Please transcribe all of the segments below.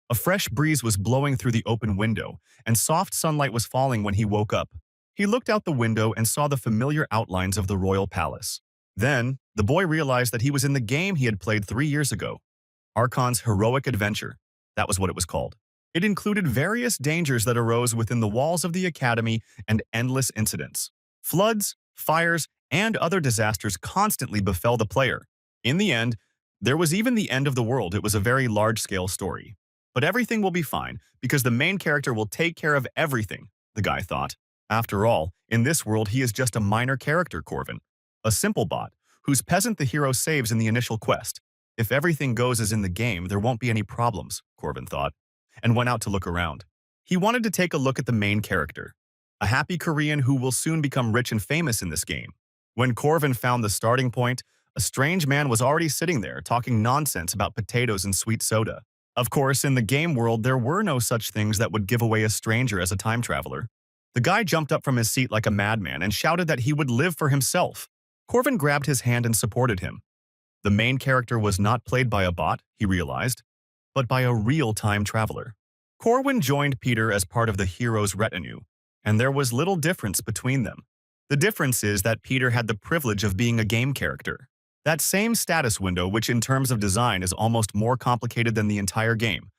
A fresh breeze was blowing through the open window, and soft sunlight was falling when he woke up. He looked out the window and saw the familiar outlines of the royal palace. Then, the boy realized that he was in the game he had played 3 years ago. Archon's Heroic Adventure. That was what it was called. It included various dangers that arose within the walls of the academy and endless incidents. Floods, fires, and other disasters constantly befell the player. In the end, there was even the end of the world. It was a very large-scale story. But everything will be fine, because the main character will take care of everything, the guy thought. After all, in this world he is just a minor character, Corvin. A simple bot, whose peasant the hero saves in the initial quest. If everything goes as in the game, there won't be any problems, Corvin thought, and went out to look around. He wanted to take a look at the main character, a happy Korean who will soon become rich and famous in this game. When Corvin found the starting point, a strange man was already sitting there talking nonsense about potatoes and sweet soda. Of course, in the game world, there were no such things that would give away a stranger as a time traveler. The guy jumped up from his seat like a madman and shouted that he would live for himself. Corvin grabbed his hand and supported him. The main character was not played by a bot, he realized, but by a real time traveler. Corwin joined Peter as part of the hero's retinue, and there was little difference between them. The difference is that Peter had the privilege of being a game character. That same status window, which in terms of design is almost more complicated than the entire game.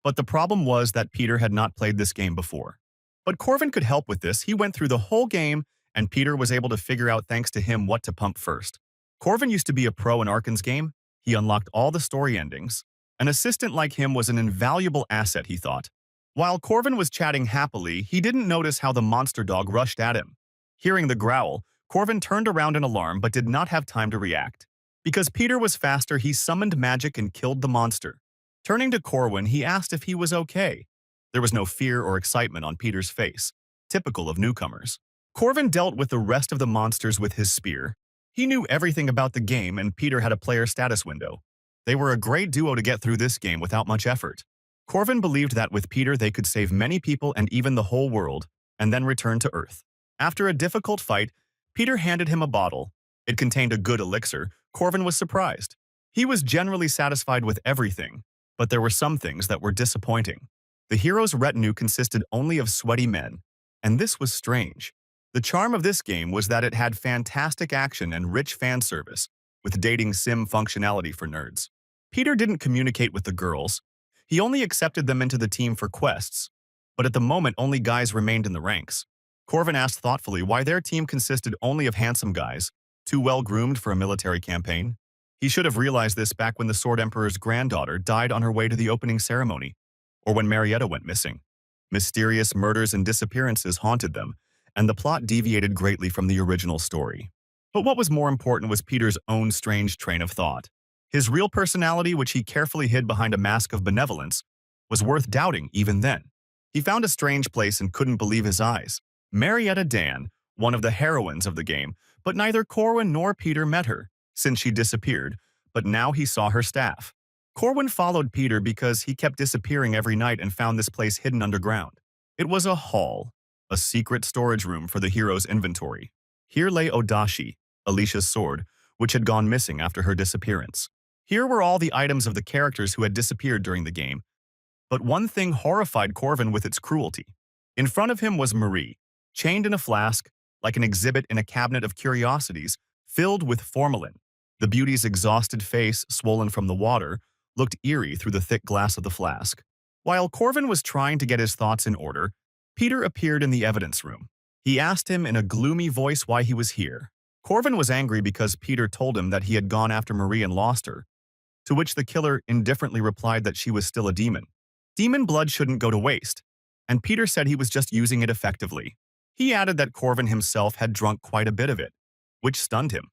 But the problem was that Peter had not played this game before. But Corvin could help with this. He went through the whole game, and Peter was able to figure out thanks to him what to pump first. Corvin used to be a pro in Arkan's game. He unlocked all the story endings. An assistant like him was an invaluable asset, he thought. While Corvin was chatting happily, he didn't notice how the monster dog rushed at him. Hearing the growl, Corvin turned around in alarm but did not have time to react. Because Peter was faster, he summoned magic and killed the monster. Turning to Corwin, he asked if he was okay. There was no fear or excitement on Peter's face, typical of newcomers. Corvin dealt with the rest of the monsters with his spear. He knew everything about the game, and Peter had a player status window. They were a great duo to get through this game without much effort. Corvin believed that with Peter they could save many people and even the whole world, and then return to Earth. After a difficult fight, Peter handed him a bottle. It contained a good elixir. Corvin was surprised. He was generally satisfied with everything, but there were some things that were disappointing. The hero's retinue consisted only of sweaty men, and this was strange. The charm of this game was that it had fantastic action and rich fan service, with dating sim functionality for nerds. Peter didn't communicate with the girls. He only accepted them into the team for quests, but at the moment only guys remained in the ranks. Corvin asked thoughtfully why their team consisted only of handsome guys, too well-groomed for a military campaign. He should have realized this back when the Sword Emperor's granddaughter died on her way to the opening ceremony, or when Marietta went missing. Mysterious murders and disappearances haunted them, and the plot deviated greatly from the original story. But what was more important was Peter's own strange train of thought. His real personality, which he carefully hid behind a mask of benevolence, was worth doubting even then. He found a strange place and couldn't believe his eyes. Marietta Dan, one of the heroines of the game, but neither Corwin nor Peter met her, since she disappeared, but now he saw her staff. Corwin followed Peter because he kept disappearing every night and found this place hidden underground. It was a hall, a secret storage room for the hero's inventory. Here lay Odashi, Alicia's sword, which had gone missing after her disappearance. Here were all the items of the characters who had disappeared during the game, but one thing horrified Corvin with its cruelty. In front of him was Marie, chained in a flask, like an exhibit in a cabinet of curiosities, filled with formalin. The beauty's exhausted face, swollen from the water, looked eerie through the thick glass of the flask. While Corvin was trying to get his thoughts in order, Peter appeared in the evidence room. He asked him in a gloomy voice why he was here. Corvin was angry because Peter told him that he had gone after Marie and lost her, to which the killer indifferently replied that she was still a demon. Demon blood shouldn't go to waste, and Peter said he was just using it effectively. He added that Corvin himself had drunk quite a bit of it, which stunned him.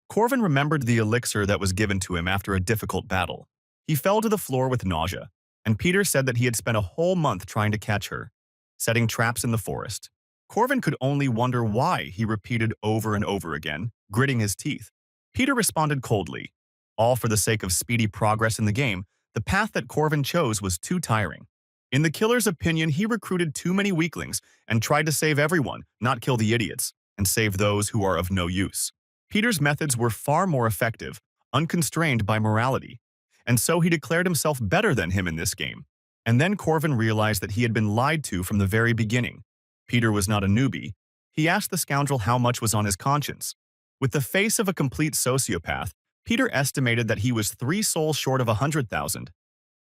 Corvin remembered the elixir that was given to him after a difficult battle. He fell to the floor with nausea, and Peter said that he had spent a whole month trying to catch her, setting traps in the forest. Corvin could only wonder why, he repeated over and over again, gritting his teeth. Peter responded coldly. All for the sake of speedy progress in the game, the path that Corvin chose was too tiring. In the killer's opinion, he recruited too many weaklings and tried to save everyone, not kill the idiots, and save those who are of no use. Peter's methods were far more effective, unconstrained by morality, and so he declared himself better than him in this game. And then Corvin realized that he had been lied to from the very beginning. Peter was not a newbie. He asked the scoundrel how much was on his conscience. With the face of a complete sociopath, Peter estimated that he was 3 souls short of 100,000.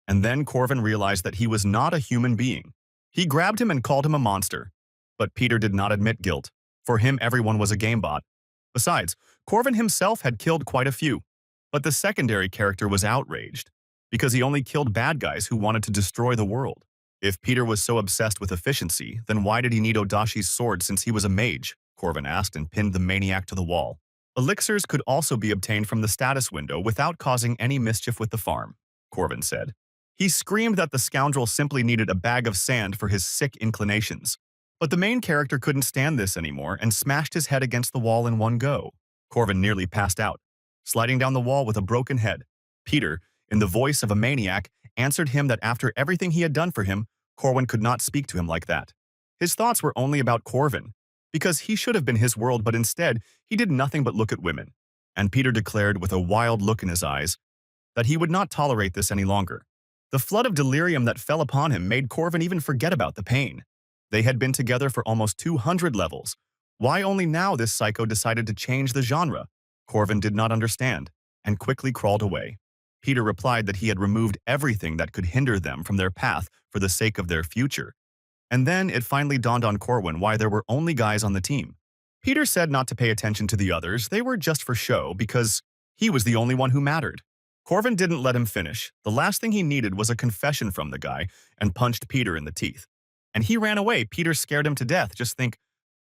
And then Corvin realized that he was not a human being. He grabbed him and called him a monster. But Peter did not admit guilt. For him, everyone was a gamebot. Besides, Corvin himself had killed quite a few. But the secondary character was outraged, because he only killed bad guys who wanted to destroy the world. If Peter was so obsessed with efficiency, then why did he need Odashi's sword since he was a mage? Corvin asked and pinned the maniac to the wall. Elixirs could also be obtained from the status window without causing any mischief with the farm, Corvin said. He screamed that the scoundrel simply needed a bag of sand for his sick inclinations. But the main character couldn't stand this anymore and smashed his head against the wall in one go. Corvin nearly passed out, sliding down the wall with a broken head. Peter, in the voice of a maniac, answered him that after everything he had done for him, Corvin could not speak to him like that. His thoughts were only about Corvin, because he should have been his world, but instead, he did nothing but look at women. And Peter declared with a wild look in his eyes that he would not tolerate this any longer. The flood of delirium that fell upon him made Corvin even forget about the pain. They had been together for almost 200 levels. Why only now this psycho decided to change the genre? Corvin did not understand, and quickly crawled away. Peter replied that he had removed everything that could hinder them from their path for the sake of their future. And then it finally dawned on Corvin why there were only guys on the team. Peter said not to pay attention to the others, they were just for show because he was the only one who mattered. Corvin didn't let him finish. The last thing he needed was a confession from the guy and punched Peter in the teeth. And he ran away. Peter scared him to death. Just think,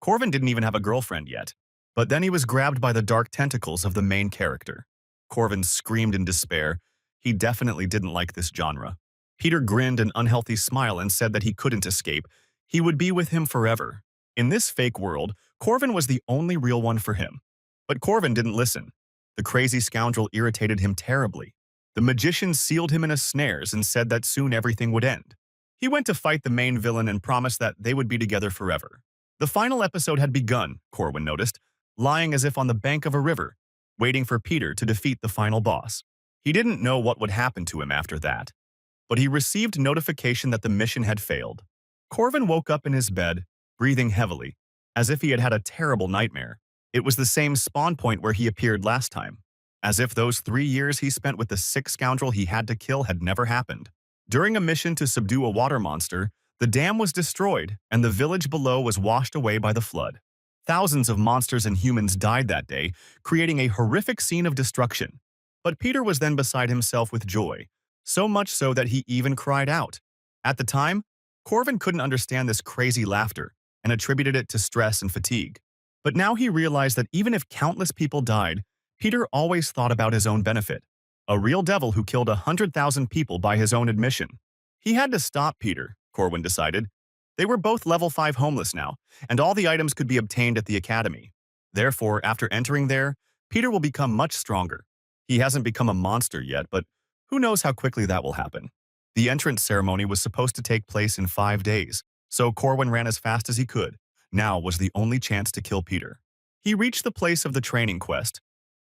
Corvin didn't even have a girlfriend yet. But then he was grabbed by the dark tentacles of the main character. Corvin screamed in despair. He definitely didn't like this genre. Peter grinned an unhealthy smile and said that he couldn't escape. He would be with him forever. In this fake world, Corvin was the only real one for him. But Corvin didn't listen. The crazy scoundrel irritated him terribly. The magician sealed him in a snares and said that soon everything would end. He went to fight the main villain and promised that they would be together forever. The final episode had begun, Corvin noticed, lying as if on the bank of a river, waiting for Peter to defeat the final boss. He didn't know what would happen to him after that, but he received notification that the mission had failed. Corvin woke up in his bed, breathing heavily, as if he had had a terrible nightmare. It was the same spawn point where he appeared last time, as if those 3 years he spent with the sick scoundrel he had to kill had never happened. During a mission to subdue a water monster, the dam was destroyed and the village below was washed away by the flood. Thousands of monsters and humans died that day, creating a horrific scene of destruction. But Peter was then beside himself with joy, so much so that he even cried out. At the time, Corvin couldn't understand this crazy laughter and attributed it to stress and fatigue. But now he realized that even if countless people died, Peter always thought about his own benefit. A real devil who killed 100,000 people by his own admission. He had to stop Peter, Corvin decided. They were both level 5 homeless now, and all the items could be obtained at the academy. Therefore, after entering there, Peter will become much stronger. He hasn't become a monster yet, but who knows how quickly that will happen. The entrance ceremony was supposed to take place in 5 days, so Corvin ran as fast as he could. Now was the only chance to kill Peter. He reached the place of the training quest.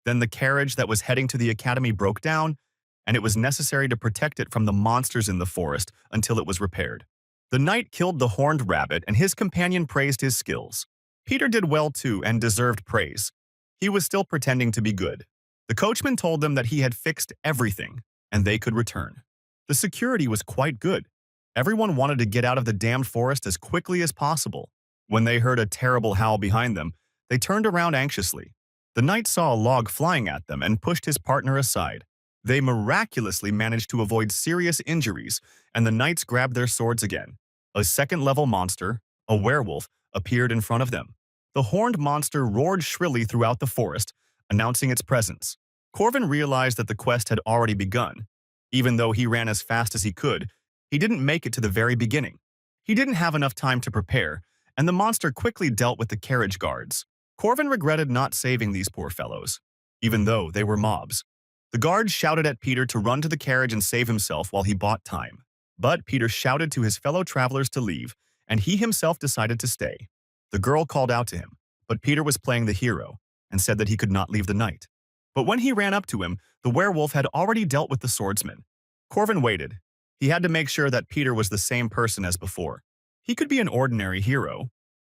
Then the carriage that was heading to the academy broke down, and it was necessary to protect it from the monsters in the forest until it was repaired. The knight killed the horned rabbit, and his companion praised his skills. Peter did well too and deserved praise. He was still pretending to be good. The coachman told them that he had fixed everything, and they could return. The security was quite good. Everyone wanted to get out of the damned forest as quickly as possible. When they heard a terrible howl behind them, they turned around anxiously. The knight saw a log flying at them and pushed his partner aside. They miraculously managed to avoid serious injuries, and the knights grabbed their swords again. A second-level monster, a werewolf, appeared in front of them. The horned monster roared shrilly throughout the forest, announcing its presence. Corvin realized that the quest had already begun. Even though he ran as fast as he could, he didn't make it to the very beginning. He didn't have enough time to prepare, and the monster quickly dealt with the carriage guards. Corvin regretted not saving these poor fellows, even though they were mobs. The guards shouted at Peter to run to the carriage and save himself while he bought time. But Peter shouted to his fellow travelers to leave, and he himself decided to stay. The girl called out to him, but Peter was playing the hero and said that he could not leave the knight. But when he ran up to him, the werewolf had already dealt with the swordsman. Corvin waited. He had to make sure that Peter was the same person as before. He could be an ordinary hero,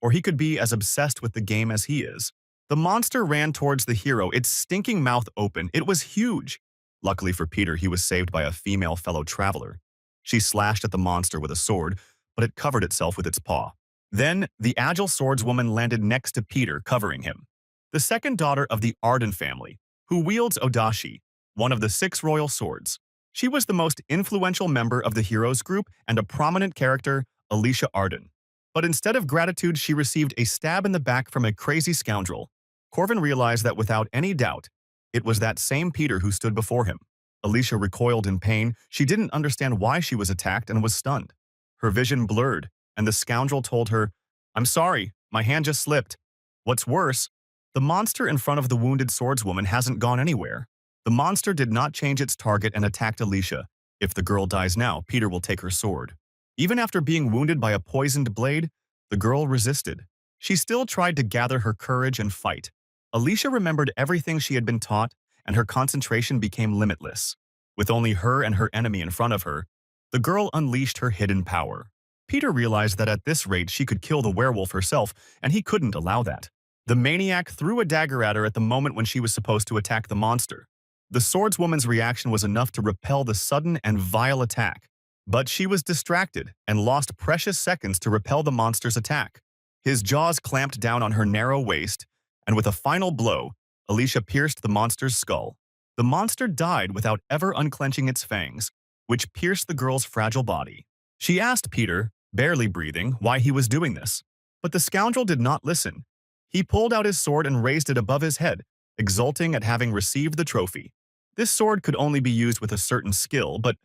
or he could be as obsessed with the game as he is. The monster ran towards the hero, its stinking mouth open. It was huge. Luckily for Peter, he was saved by a female fellow traveler. She slashed at the monster with a sword, but it covered itself with its paw. Then, the agile swordswoman landed next to Peter, covering him. The second daughter of the Arden family, who wields Odashi, one of the 6 royal swords. She was the most influential member of the heroes group and a prominent character, Alicia Arden. But instead of gratitude, she received a stab in the back from a crazy scoundrel. Corvin realized that without any doubt, it was that same Peter who stood before him. Alicia recoiled in pain. She didn't understand why she was attacked and was stunned. Her vision blurred, and the scoundrel told her, "I'm sorry, my hand just slipped." What's worse, the monster in front of the wounded swordswoman hasn't gone anywhere. The monster did not change its target and attacked Alicia. If the girl dies now, Peter will take her sword. Even after being wounded by a poisoned blade, the girl resisted. She still tried to gather her courage and fight. Alicia remembered everything she had been taught, and her concentration became limitless. With only her and her enemy in front of her, the girl unleashed her hidden power. Peter realized that at this rate she could kill the werewolf herself, and he couldn't allow that. The maniac threw a dagger at her at the moment when she was supposed to attack the monster. The swordswoman's reaction was enough to repel the sudden and vile attack. But she was distracted and lost precious seconds to repel the monster's attack. His jaws clamped down on her narrow waist, and with a final blow, Alicia pierced the monster's skull. The monster died without ever unclenching its fangs, which pierced the girl's fragile body. She asked Peter, barely breathing, why he was doing this. But the scoundrel did not listen. He pulled out his sword and raised it above his head, exulting at having received the trophy. This sword could only be used with a certain skill, but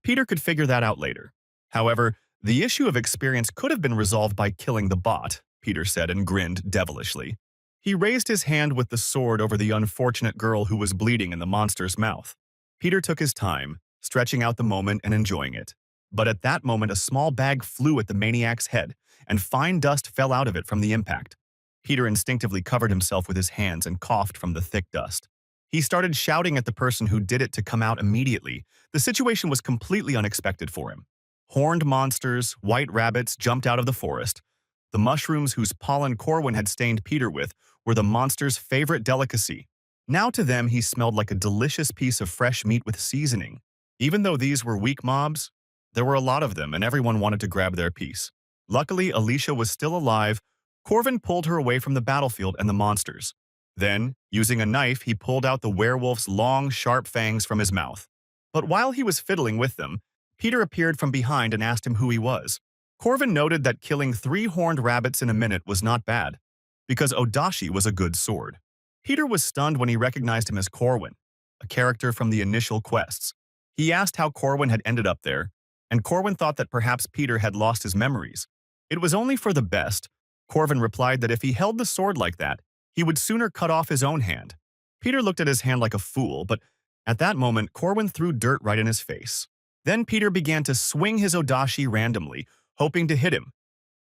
Peter could figure that out later. However, the issue of experience could have been resolved by killing the bot, Peter said and grinned devilishly. He raised his hand with the sword over the unfortunate girl who was bleeding in the monster's mouth. Peter took his time, stretching out the moment and enjoying it. But at that moment, a small bag flew at the maniac's head, and fine dust fell out of it from the impact. Peter instinctively covered himself with his hands and coughed from the thick dust. He started shouting at the person who did it to come out immediately. The situation was completely unexpected for him. Horned monsters, white rabbits jumped out of the forest. The mushrooms whose pollen Corwin had stained Peter with were the monster's favorite delicacy. Now to them he smelled like a delicious piece of fresh meat with seasoning. Even though these were weak mobs, there were a lot of them and everyone wanted to grab their piece. Luckily, Alicia was still alive. Corvin pulled her away from the battlefield and the monsters. Then, using a knife, he pulled out the werewolf's long, sharp fangs from his mouth. But while he was fiddling with them, Peter appeared from behind and asked him who he was. Corvin noted that killing 3 horned rabbits in a minute was not bad, because Odashi was a good sword. Peter was stunned when he recognized him as Corwin, a character from the initial quests. He asked how Corwin had ended up there, and Corwin thought that perhaps Peter had lost his memories. It was only for the best. Corvin replied that if he held the sword like that, he would sooner cut off his own hand. Peter looked at his hand like a fool, but at that moment, Corwin threw dirt right in his face. Then Peter began to swing his Odashi randomly, hoping to hit him.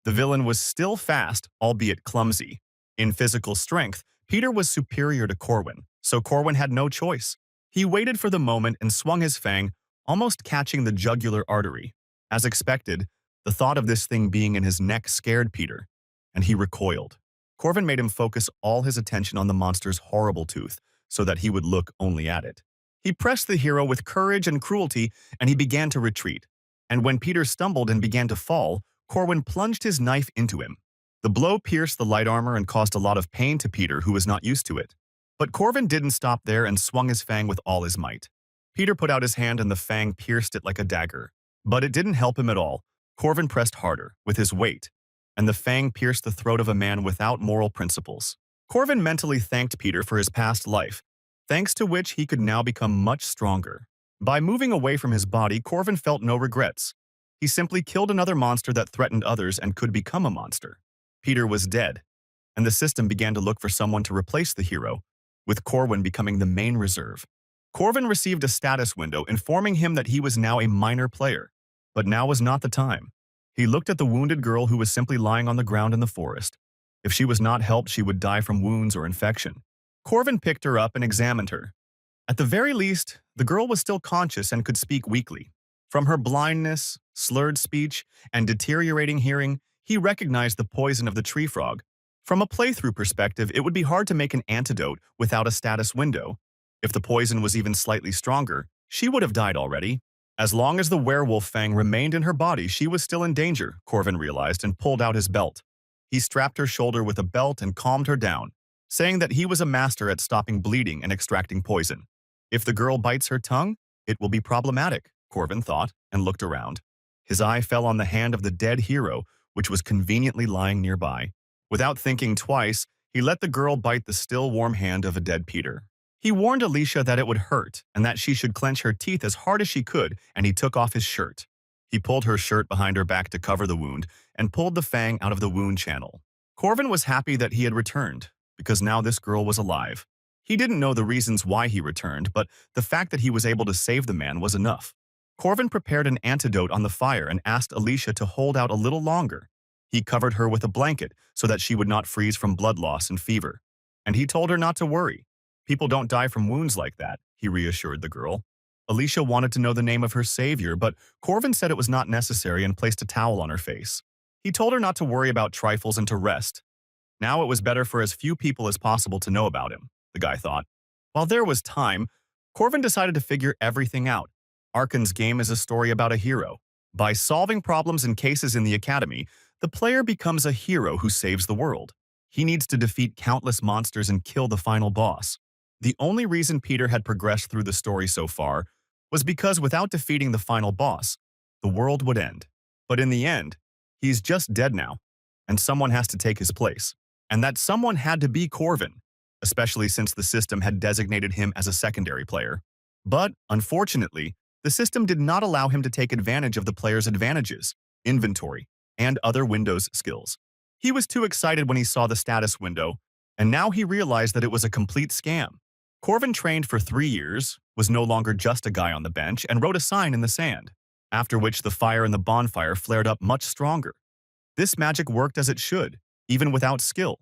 The villain was still fast, albeit clumsy. In physical strength, Peter was superior to Corwin, so Corwin had no choice. He waited for the moment and swung his fang, almost catching the jugular artery. As expected, the thought of this thing being in his neck scared Peter, and he recoiled. Corvin made him focus all his attention on the monster's horrible tooth, so that he would look only at it. He pressed the hero with courage and cruelty, and he began to retreat. And when Peter stumbled and began to fall, Corwin plunged his knife into him. The blow pierced the light armor and caused a lot of pain to Peter, who was not used to it. But Corvin didn't stop there and swung his fang with all his might. Peter put out his hand and the fang pierced it like a dagger. But it didn't help him at all. Corvin pressed harder, with his weight, and the fang pierced the throat of a man without moral principles. Corvin mentally thanked Peter for his past life, thanks to which he could now become much stronger. By moving away from his body, Corvin felt no regrets. He simply killed another monster that threatened others and could become a monster. Peter was dead, and the system began to look for someone to replace the hero, with Corwin becoming the main reserve. Corvin received a status window informing him that he was now a minor player, but now was not the time. He looked at the wounded girl who was simply lying on the ground in the forest. If she was not helped, she would die from wounds or infection. Corvin picked her up and examined her. At the very least, the girl was still conscious and could speak weakly. From her blindness, slurred speech, and deteriorating hearing, he recognized the poison of the tree frog. From a playthrough perspective, it would be hard to make an antidote without a status window. If the poison was even slightly stronger, she would have died already. As long as the werewolf fang remained in her body, she was still in danger, Corvin realized and pulled out his belt. He strapped her shoulder with a belt and calmed her down, saying that he was a master at stopping bleeding and extracting poison. If the girl bites her tongue, it will be problematic, Corvin thought, and looked around. His eye fell on the hand of the dead hero, which was conveniently lying nearby. Without thinking twice, he let the girl bite the still warm hand of a dead Peter. He warned Alicia that it would hurt and that she should clench her teeth as hard as she could, and he took off his shirt. He pulled her shirt behind her back to cover the wound and pulled the fang out of the wound channel. Corvin was happy that he had returned, because now this girl was alive. He didn't know the reasons why he returned, but the fact that he was able to save the man was enough. Corvin prepared an antidote on the fire and asked Alicia to hold out a little longer. He covered her with a blanket so that she would not freeze from blood loss and fever. And he told her not to worry. People don't die from wounds like that, he reassured the girl. Alicia wanted to know the name of her savior, but Corvin said it was not necessary and placed a towel on her face. He told her not to worry about trifles and to rest. Now it was better for as few people as possible to know about him, the guy thought. While there was time, Corvin decided to figure everything out. Arkan's game is a story about a hero. By solving problems and cases in the academy, the player becomes a hero who saves the world. He needs to defeat countless monsters and kill the final boss. The only reason Peter had progressed through the story so far was because without defeating the final boss, the world would end. But in the end, he's just dead now, and someone has to take his place. And that someone had to be Corvin, especially since the system had designated him as a secondary player. But, unfortunately, the system did not allow him to take advantage of the player's advantages, inventory, and other Windows skills. He was too excited when he saw the status window, and now he realized that it was a complete scam. Corvin trained for 3 years, was no longer just a guy on the bench, and wrote a sign in the sand, after which the fire in the bonfire flared up much stronger. This magic worked as it should, even without skill.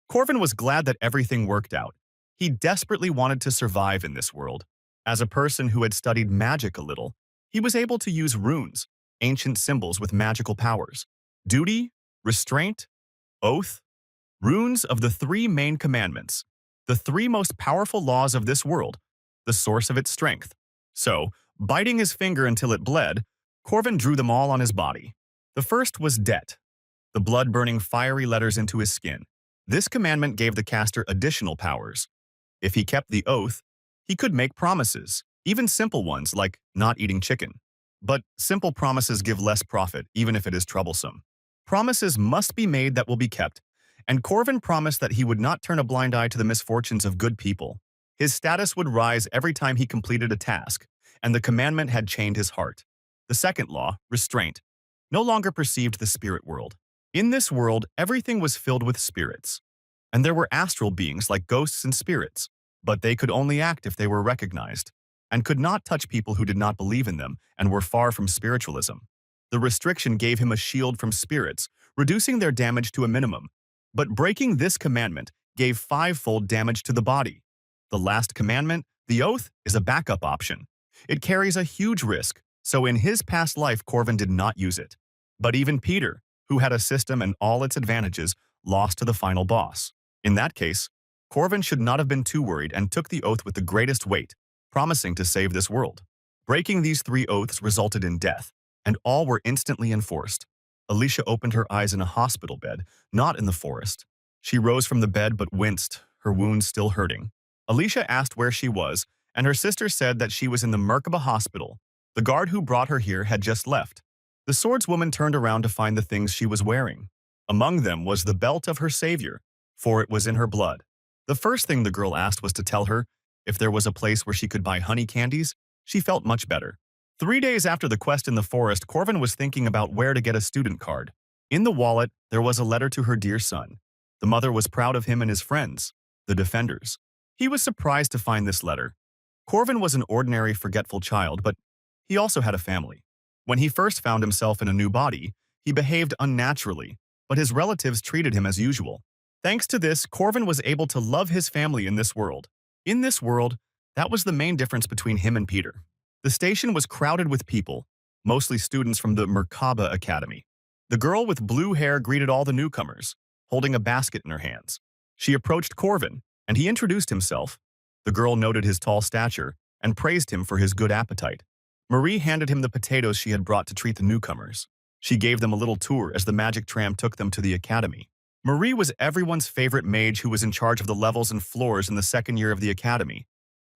Corvin was glad that everything worked out. He desperately wanted to survive in this world. As a person who had studied magic a little, he was able to use runes, ancient symbols with magical powers. Duty, restraint, oath, runes of the 3 main commandments, the 3 most powerful laws of this world, the source of its strength. So, biting his finger until it bled, Corvin drew them all on his body. The first was debt, the blood-burning fiery letters into his skin. This commandment gave the caster additional powers. If he kept the oath, he could make promises, even simple ones like not eating chicken. But simple promises give less profit, even if it is troublesome. Promises must be made that will be kept, and Corvin promised that he would not turn a blind eye to the misfortunes of good people. His status would rise every time he completed a task, and the commandment had chained his heart. The second law, restraint, no longer perceived the spirit world. In this world, everything was filled with spirits, and there were astral beings like ghosts and spirits, but they could only act if they were recognized, and could not touch people who did not believe in them and were far from spiritualism. The restriction gave him a shield from spirits, reducing their damage to a minimum. But breaking this commandment gave 5-fold damage to the body. The last commandment, the oath, is a backup option. It carries a huge risk, so in his past life Corvin did not use it. But even Peter, who had a system and all its advantages, lost to the final boss. In that case, Corvin should not have been too worried and took the oath with the greatest weight, promising to save this world. Breaking these 3 oaths resulted in death, and all were instantly enforced. Alicia opened her eyes in a hospital bed, not in the forest. She rose from the bed but winced, her wounds still hurting. Alicia asked where she was, and her sister said that she was in the Merkaba hospital. The guard who brought her here had just left. The swordswoman turned around to find the things she was wearing. Among them was the belt of her savior, for it was in her blood. The first thing the girl asked was to tell her if there was a place where she could buy honey candies. She felt much better. 3 days after the quest in the forest, Corvin was thinking about where to get a student card. In the wallet, there was a letter to her dear son. The mother was proud of him and his friends, the Defenders. He was surprised to find this letter. Corvin was an ordinary, forgetful child, but he also had a family. When he first found himself in a new body, he behaved unnaturally, but his relatives treated him as usual. Thanks to this, Corvin was able to love his family in this world. In this world, that was the main difference between him and Peter. The station was crowded with people, mostly students from the Merkaba Academy. The girl with blue hair greeted all the newcomers, holding a basket in her hands. She approached Corvin, and he introduced himself. The girl noted his tall stature and praised him for his good appetite. Marie handed him the potatoes she had brought to treat the newcomers. She gave them a little tour as the magic tram took them to the academy. Marie was everyone's favorite mage who was in charge of the levels and floors in the second year of the academy.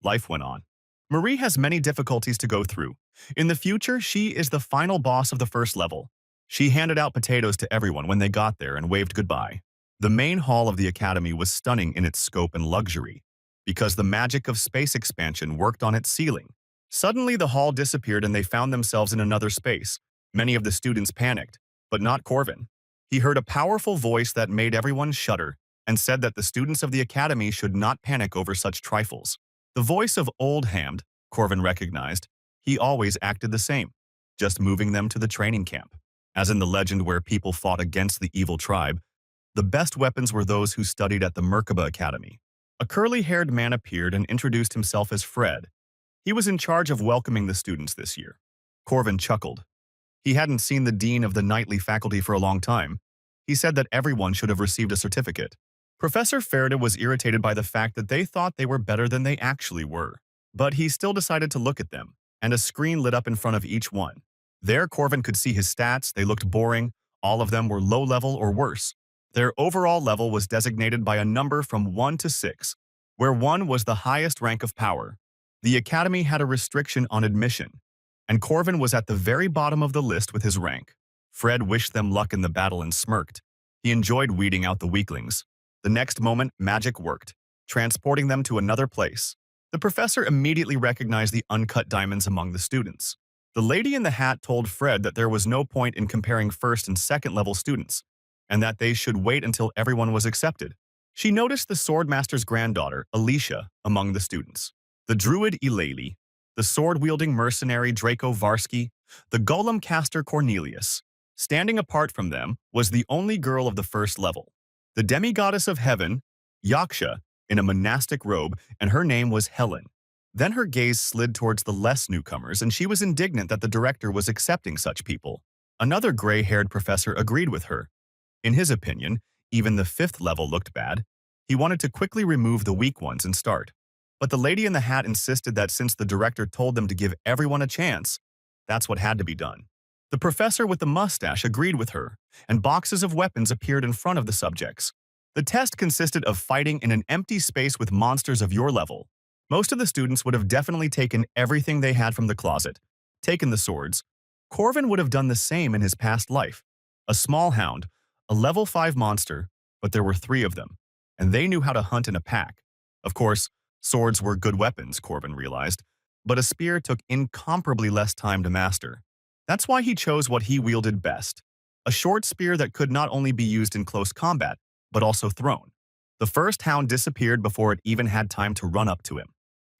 Life went on. Marie has many difficulties to go through. In the future, she is the final boss of the first level. She handed out potatoes to everyone when they got there and waved goodbye. The main hall of the academy was stunning in its scope and luxury, because the magic of space expansion worked on its ceiling. Suddenly, the hall disappeared and they found themselves in another space. Many of the students panicked, but not Corvin. He heard a powerful voice that made everyone shudder and said that the students of the academy should not panic over such trifles. The voice of Old Hamd, Corvin recognized. He always acted the same, just moving them to the training camp. As in the legend where people fought against the evil tribe, the best weapons were those who studied at the Merkaba Academy. A curly-haired man appeared and introduced himself as Fred. He was in charge of welcoming the students this year. Corvin chuckled. He hadn't seen the dean of the nightly faculty for a long time. He said that everyone should have received a certificate. Professor Ferda was irritated by the fact that they thought they were better than they actually were. But he still decided to look at them, and a screen lit up in front of each one. There, Corvin could see his stats. They looked boring. All of them were low level or worse. Their overall level was designated by a number from 1 to 6, where 1 was the highest rank of power. The academy had a restriction on admission, and Corvin was at the very bottom of the list with his rank. Fred wished them luck in the battle and smirked. He enjoyed weeding out the weaklings. The next moment, magic worked, transporting them to another place. The professor immediately recognized the uncut diamonds among the students. The lady in the hat told Fred that there was no point in comparing first and second level students, and that they should wait until everyone was accepted. She noticed the swordmaster's granddaughter, Alicia, among the students, the druid Eulalie, the sword-wielding mercenary Draco Varsky, the golem caster Cornelius. Standing apart from them was the only girl of the first level, the demigoddess of heaven, Yaksha, in a monastic robe, and her name was Helen. Then her gaze slid towards the less newcomers, and she was indignant that the director was accepting such people. Another gray-haired professor agreed with her. In his opinion, even the fifth level looked bad. He wanted to quickly remove the weak ones and start. But the lady in the hat insisted that since the director told them to give everyone a chance, that's what had to be done. The professor with the mustache agreed with her, and boxes of weapons appeared in front of the subjects. The test consisted of fighting in an empty space with monsters of your level. Most of the students would have definitely taken everything they had from the closet, taken the swords. Corvin would have done the same in his past life. A small hound, a level 5 monster, but there were 3 of them, and they knew how to hunt in a pack. Of course, swords were good weapons, Corvin realized, but a spear took incomparably less time to master. That's why he chose what he wielded best, a short spear that could not only be used in close combat, but also thrown. The first hound disappeared before it even had time to run up to him.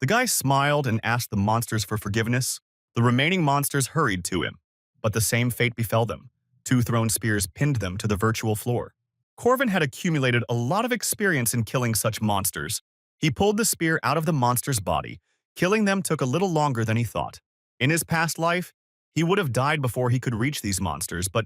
The guy smiled and asked the monsters for forgiveness. The remaining monsters hurried to him, but the same fate befell them. 2 thrown spears pinned them to the virtual floor. Corvin had accumulated a lot of experience in killing such monsters. He pulled the spear out of the monster's body. Killing them took a little longer than he thought. In his past life, he would have died before he could reach these monsters, but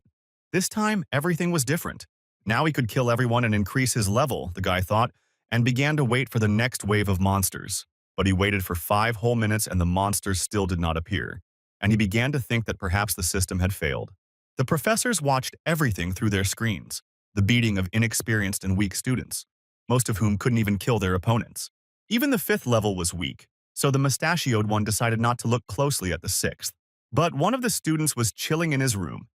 this time everything was different. Now he could kill everyone and increase his level, the guy thought, and began to wait for the next wave of monsters. But he waited for 5 whole minutes and the monsters still did not appear, and he began to think that perhaps the system had failed. The professors watched everything through their screens, the beating of inexperienced and weak students, most of whom couldn't even kill their opponents. Even the 5th level was weak, so the mustachioed one decided not to look closely at the 6th. But one of the students was chilling in his room,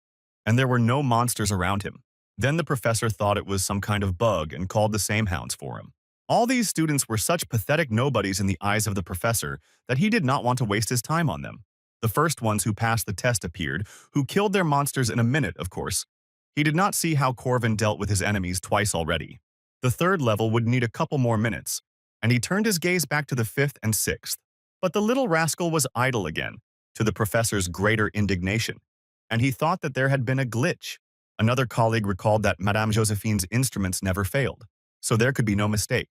and there were no monsters around him. Then the professor thought it was some kind of bug and called the same hounds for him. All these students were such pathetic nobodies in the eyes of the professor that he did not want to waste his time on them. The first ones who passed the test appeared, who killed their monsters in a minute, of course. He did not see how Corvin dealt with his enemies twice already. The 3rd level would need a couple more minutes, and he turned his gaze back to the 5th and 6th. But the little rascal was idle again, to the professor's greater indignation, and he thought that there had been a glitch. Another colleague recalled that Madame Josephine's instruments never failed, so there could be no mistake.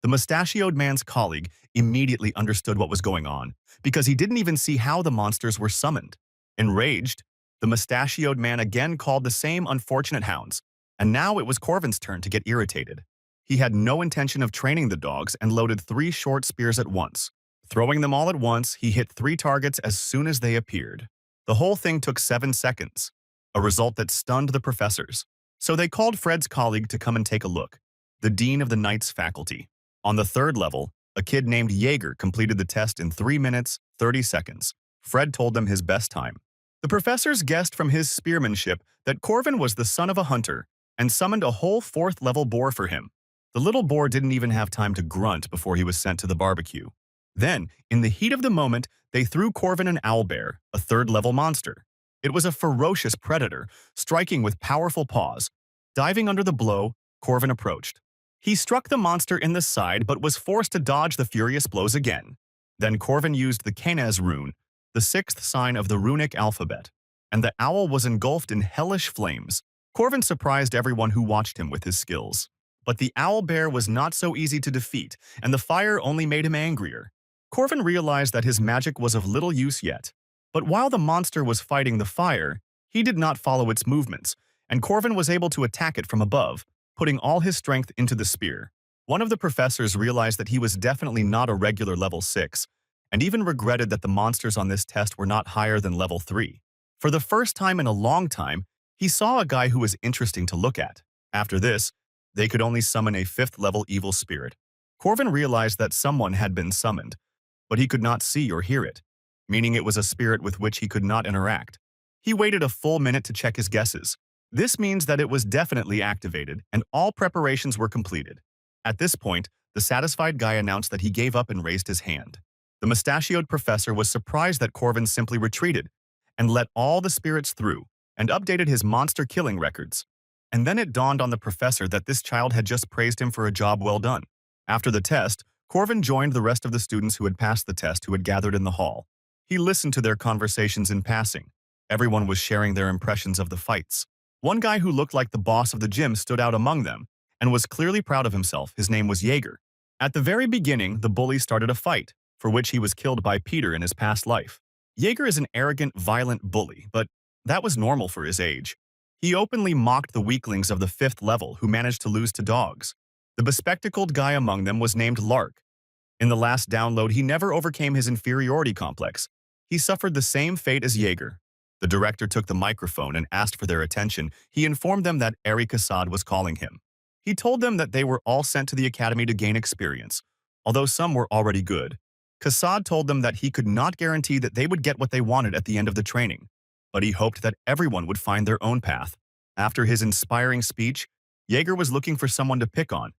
The mustachioed man's colleague immediately understood what was going on, because he didn't even see how the monsters were summoned. Enraged, the mustachioed man again called the same unfortunate hounds, and now it was Corvin's turn to get irritated. He had no intention of training the dogs and loaded 3 short spears at once. Throwing them all at once, he hit 3 targets as soon as they appeared. The whole thing took 7 seconds, a result that stunned the professors. So they called Fred's colleague to come and take a look, the dean of the Knight's faculty. On the 3rd level, a kid named Jaeger completed the test in 3 minutes, 30 seconds. Fred told them his best time. The professors guessed from his spearmanship that Corvin was the son of a hunter and summoned a whole 4th-level boar for him. The little boar didn't even have time to grunt before he was sent to the barbecue. Then, in the heat of the moment, they threw Corvin an owlbear, a 3rd-level monster. It was a ferocious predator, striking with powerful paws. Diving under the blow, Corvin approached. He struck the monster in the side but was forced to dodge the furious blows again. Then Corvin used the Kanaz rune, the 6th sign of the runic alphabet, and the owl was engulfed in hellish flames. Corvin surprised everyone who watched him with his skills. But the owlbear was not so easy to defeat, and the fire only made him angrier. Corvin realized that his magic was of little use yet. But while the monster was fighting the fire, he did not follow its movements, and Corvin was able to attack it from above, putting all his strength into the spear. One of the professors realized that he was definitely not a regular level 6, and even regretted that the monsters on this test were not higher than level 3. For the first time in a long time, he saw a guy who was interesting to look at. After this, they could only summon a 5th-level evil spirit. Corvin realized that someone had been summoned, but he could not see or hear it, meaning it was a spirit with which he could not interact. He waited a full minute to check his guesses. This means that it was definitely activated, and all preparations were completed. At this point, the satisfied guy announced that he gave up and raised his hand. The mustachioed professor was surprised that Corvin simply retreated and let all the spirits through and updated his monster killing records. And then it dawned on the professor that this child had just praised him for a job well done. After the test, Corvin joined the rest of the students who had passed the test who had gathered in the hall. He listened to their conversations in passing. Everyone was sharing their impressions of the fights. One guy who looked like the boss of the gym stood out among them and was clearly proud of himself. His name was Jaeger. At the very beginning, the bully started a fight, for which he was killed by Peter in his past life. Jaeger is an arrogant, violent bully, but that was normal for his age. He openly mocked the weaklings of the 5th level who managed to lose to dogs. The bespectacled guy among them was named Lark. In the last download, he never overcame his inferiority complex. He suffered the same fate as Jaeger. The director took the microphone and asked for their attention. He informed them that Eric Assad was calling him. He told them that they were all sent to the academy to gain experience, although some were already good. Kassad told them that he could not guarantee that they would get what they wanted at the end of the training, but he hoped that everyone would find their own path. After his inspiring speech, Jaeger was looking for someone to pick on,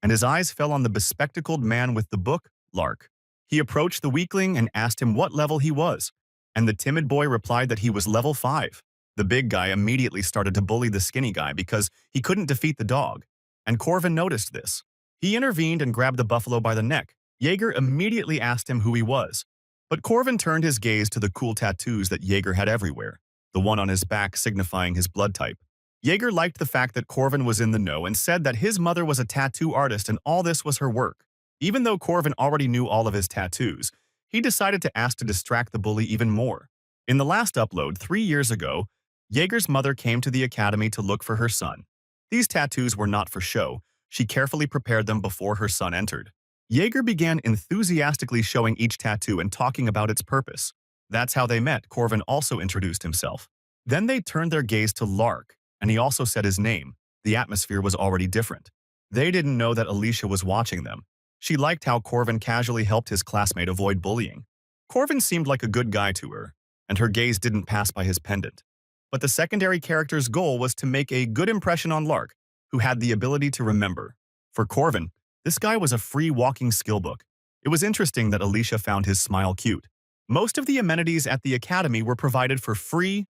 and his eyes fell on the bespectacled man with the book, Lark. He approached the weakling and asked him what level he was, and the timid boy replied that he was level 5. The big guy immediately started to bully the skinny guy because he couldn't defeat the dog, and Corvin noticed this. He intervened and grabbed the buffalo by the neck. Jaeger immediately asked him who he was, but Corvin turned his gaze to the cool tattoos that Jaeger had everywhere, the one on his back signifying his blood type. Jaeger liked the fact that Corvin was in the know and said that his mother was a tattoo artist and all this was her work. Even though Corvin already knew all of his tattoos, he decided to ask to distract the bully even more. In the last upload, 3 years ago, Jaeger's mother came to the academy to look for her son. These tattoos were not for show. She carefully prepared them before her son entered. Jaeger began enthusiastically showing each tattoo and talking about its purpose. That's how they met. Corvin also introduced himself. Then they turned their gaze to Lark, and he also said his name. The atmosphere was already different. They didn't know that Alicia was watching them. She liked how Corvin casually helped his classmate avoid bullying. Corvin seemed like a good guy to her, and her gaze didn't pass by his pendant. But the secondary character's goal was to make a good impression on Lark, who had the ability to remember. For Corvin, this guy was a free walking skill book. It was interesting that Alicia found his smile cute. Most of the amenities at the academy were provided for free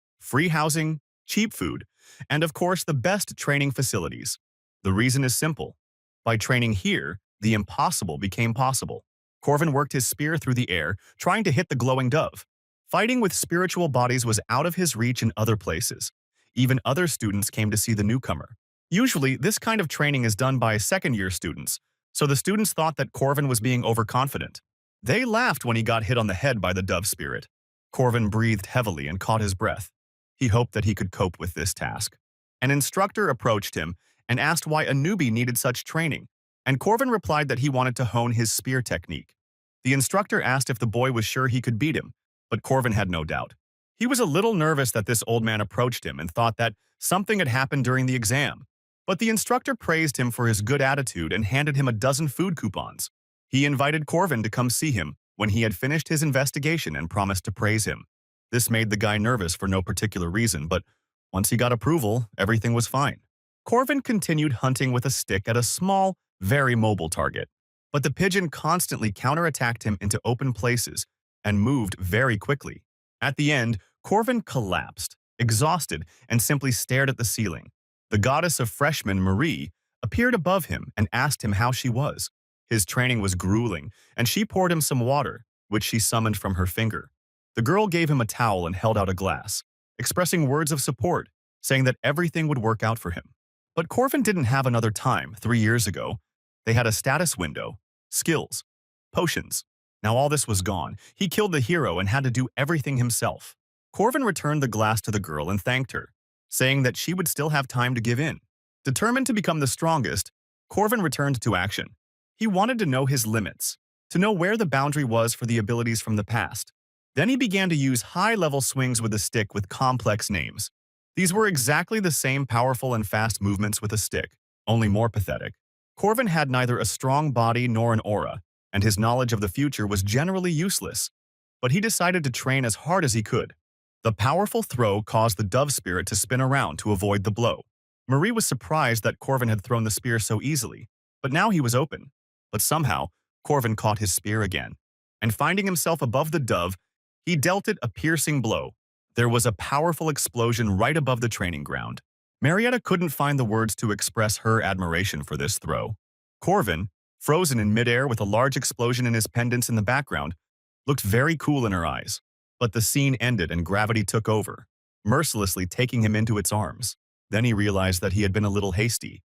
housing, cheap food, and of course the best training facilities. The reason is simple. By training here, the impossible became possible. Corvin worked his spear through the air, trying to hit the glowing dove. Fighting with spiritual bodies was out of his reach in other places. Even other students came to see the newcomer. Usually, this kind of training is done by second-year students, so the students thought that Corvin was being overconfident. They laughed when he got hit on the head by the dove spirit. Corvin breathed heavily and caught his breath. He hoped that he could cope with this task. An instructor approached him and asked why a newbie needed such training, and Corvin replied that he wanted to hone his spear technique. The instructor asked if the boy was sure he could beat him, but Corvin had no doubt. He was a little nervous that this old man approached him and thought that something had happened during the exam. But the instructor praised him for his good attitude and handed him a dozen food coupons. He invited Corvin to come see him when he had finished his investigation and promised to praise him. This made the guy nervous for no particular reason, but once he got approval, everything was fine. Corvin continued hunting with a stick at a small, very mobile target. But the pigeon constantly counterattacked him into open places and moved very quickly. At the end, Corvin collapsed, exhausted, and simply stared at the ceiling. The goddess of freshmen, Marie, appeared above him and asked him how she was. His training was grueling, and she poured him some water, which she summoned from her finger. The girl gave him a towel and held out a glass, expressing words of support, saying that everything would work out for him. But Corvin didn't have another time 3 years ago. They had a status window, skills, potions. Now all this was gone. He killed the hero and had to do everything himself. Corvin returned the glass to the girl and thanked her, saying that she would still have time to give in. Determined to become the strongest, Corvin returned to action. He wanted to know his limits, to know where the boundary was for the abilities from the past. Then he began to use high-level swings with a stick with complex names. These were exactly the same powerful and fast movements with a stick, only more pathetic. Corvin had neither a strong body nor an aura, and his knowledge of the future was generally useless. But he decided to train as hard as he could. The powerful throw caused the dove spirit to spin around to avoid the blow. Marie was surprised that Corvin had thrown the spear so easily, but now he was open. But somehow, Corvin caught his spear again, and finding himself above the dove, he dealt it a piercing blow. There was a powerful explosion right above the training ground. Marietta couldn't find the words to express her admiration for this throw. Corvin, frozen in midair with a large explosion in his pendants in the background, looked very cool in her eyes. But the scene ended and gravity took over, mercilessly taking him into its arms. Then he realized that he had been a little hasty,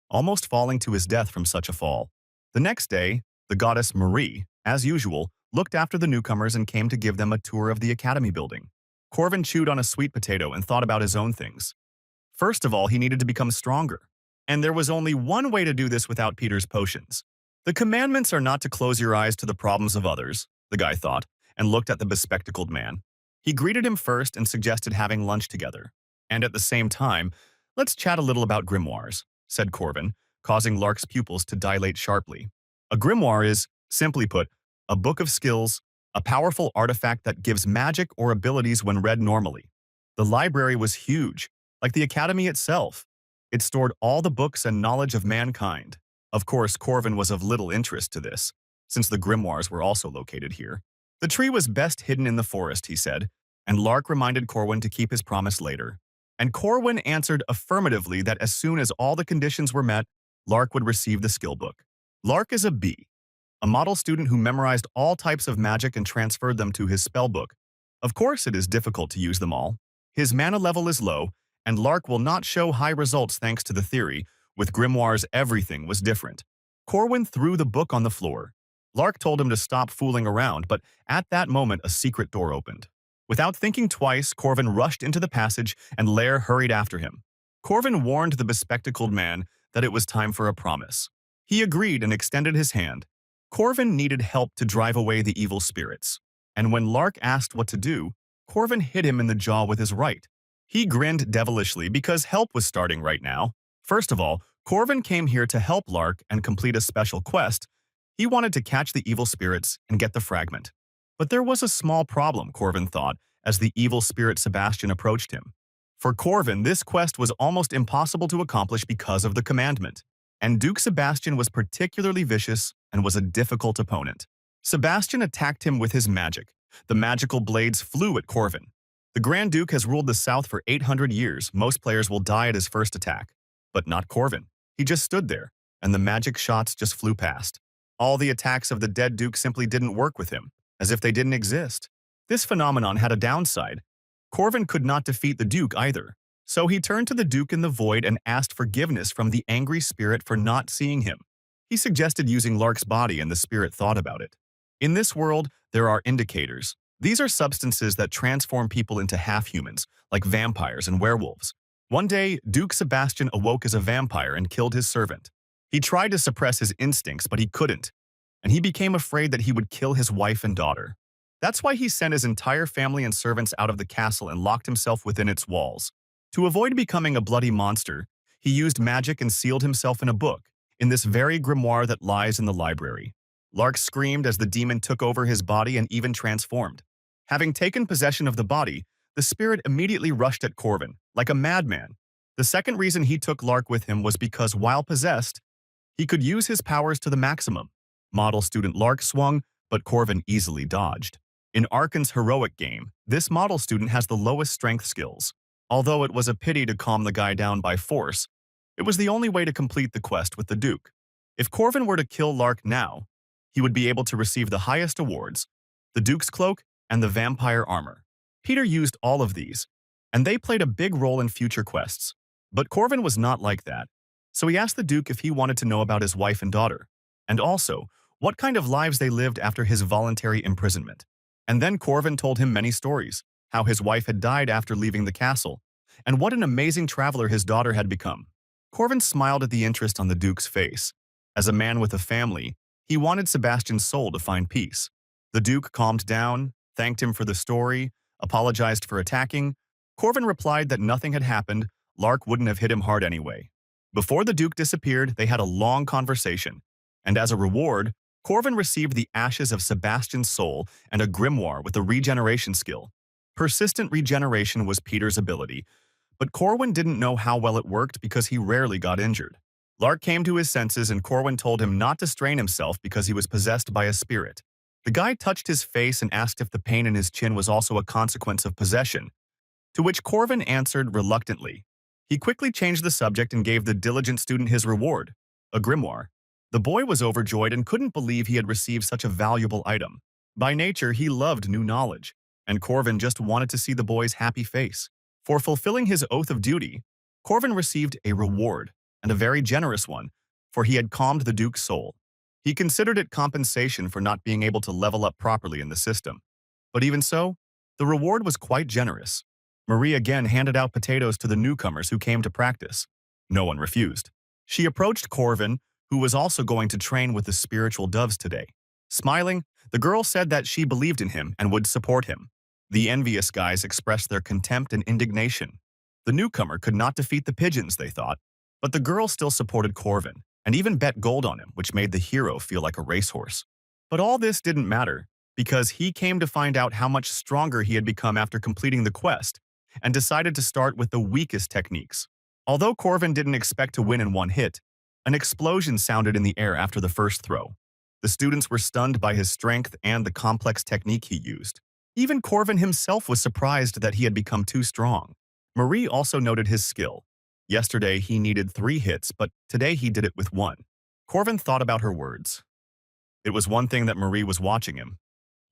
almost falling to his death from such a fall. The next day, the goddess Marie, as usual, looked after the newcomers and came to give them a tour of the academy building. Corvin chewed on a sweet potato and thought about his own things. First of all, he needed to become stronger. And there was only one way to do this without Peter's potions. The commandments are not to close your eyes to the problems of others, the guy thought, and looked at the bespectacled man. He greeted him first and suggested having lunch together. And at the same time, let's chat a little about grimoires, said Corvin, causing Lark's pupils to dilate sharply. A grimoire is, simply put, a book of skills, a powerful artifact that gives magic or abilities when read normally. The library was huge, like the academy itself. It stored all the books and knowledge of mankind. Of course, Corvin was of little interest to this, since the grimoires were also located here. The tree was best hidden in the forest, he said, and Lark reminded Corwin to keep his promise later. And Corwin answered affirmatively that as soon as all the conditions were met, Lark would receive the skill book. Lark is a bee, a model student who memorized all types of magic and transferred them to his spell book. Of course, it is difficult to use them all. His mana level is low, and Lark will not show high results thanks to the theory. With grimoires, everything was different. Corwin threw the book on the floor. Lark told him to stop fooling around, but at that moment a secret door opened. Without thinking twice, Corvin rushed into the passage and Lair hurried after him. Corvin warned the bespectacled man that it was time for a promise. He agreed and extended his hand. Corvin needed help to drive away the evil spirits, and when Lark asked what to do, Corvin hit him in the jaw with his right. He grinned devilishly because help was starting right now. First of all, Corvin came here to help Lark and complete a special quest. He wanted to catch the evil spirits and get the fragment. But there was a small problem, Corvin thought, as the evil spirit Sebastian approached him. For Corvin, this quest was almost impossible to accomplish because of the commandment. And Duke Sebastian was particularly vicious and was a difficult opponent. Sebastian attacked him with his magic. The magical blades flew at Corvin. The Grand Duke has ruled the South for 800 years. Most players will die at his first attack. But not Corvin. He just stood there, and the magic shots just flew past. All the attacks of the dead Duke simply didn't work with him, as if they didn't exist. This phenomenon had a downside. Corvin could not defeat the Duke either. So he turned to the Duke in the void and asked forgiveness from the angry spirit for not seeing him. He suggested using Lark's body and the spirit thought about it. In this world, there are indicators, These are substances that transform people into half-humans, like vampires and werewolves. One day, Duke Sebastian awoke as a vampire and killed his servant. He tried to suppress his instincts, but he couldn't, and he became afraid that he would kill his wife and daughter. That's why he sent his entire family and servants out of the castle and locked himself within its walls. To avoid becoming a bloody monster, he used magic and sealed himself in a book, in this very grimoire that lies in the library. Lark screamed as the demon took over his body and even transformed. Having taken possession of the body, the spirit immediately rushed at Corvin, like a madman. The second reason he took Lark with him was because, while possessed, he could use his powers to the maximum. Model student Lark swung, but Corvin easily dodged. In Arkan's heroic game, this model student has the lowest strength skills. Although it was a pity to calm the guy down by force, it was the only way to complete the quest with the Duke. If Corvin were to kill Lark now, he would be able to receive the highest awards, the Duke's cloak and the vampire armor. Peter used all of these, and they played a big role in future quests. But Corvin was not like that, so he asked the Duke if he wanted to know about his wife and daughter, and also what kind of lives they lived after his voluntary imprisonment. And then Corvin told him many stories, how his wife had died after leaving the castle, and what an amazing traveler his daughter had become. Corvin smiled at the interest on the Duke's face. As a man with a family, he wanted Sebastian's soul to find peace. The Duke calmed down, thanked him for the story, apologized for attacking. Corvin replied that nothing had happened, Lark wouldn't have hit him hard anyway. Before the Duke disappeared, they had a long conversation, and as a reward, Corvin received the ashes of Sebastian's soul and a grimoire with a regeneration skill. Persistent regeneration was Peter's ability, but Corwin didn't know how well it worked because he rarely got injured. Lark came to his senses and Corwin told him not to strain himself because he was possessed by a spirit. The guy touched his face and asked if the pain in his chin was also a consequence of possession, to which Corvin answered reluctantly. He quickly changed the subject and gave the diligent student his reward, a grimoire. The boy was overjoyed and couldn't believe he had received such a valuable item. By nature, he loved new knowledge, and Corvin just wanted to see the boy's happy face. For fulfilling his oath of duty, Corvin received a reward, and a very generous one, for he had calmed the Duke's soul. He considered it compensation for not being able to level up properly in the system. But even so, the reward was quite generous. Marie again handed out potatoes to the newcomers who came to practice. No one refused. She approached Corvin, who was also going to train with the spiritual doves today. Smiling, the girl said that she believed in him and would support him. The envious guys expressed their contempt and indignation. The newcomer could not defeat the pigeons, they thought, but the girl still supported Corvin and even bet gold on him, which made the hero feel like a racehorse. But all this didn't matter, because he came to find out how much stronger he had become after completing the quest, and decided to start with the weakest techniques. Although Corvin didn't expect to win in one hit, an explosion sounded in the air after the first throw. The students were stunned by his strength and the complex technique he used. Even Corvin himself was surprised that he had become too strong. Marie also noted his skill. Yesterday he needed 3 hits, but today he did it with 1. Corvin thought about her words. It was one thing that Marie was watching him.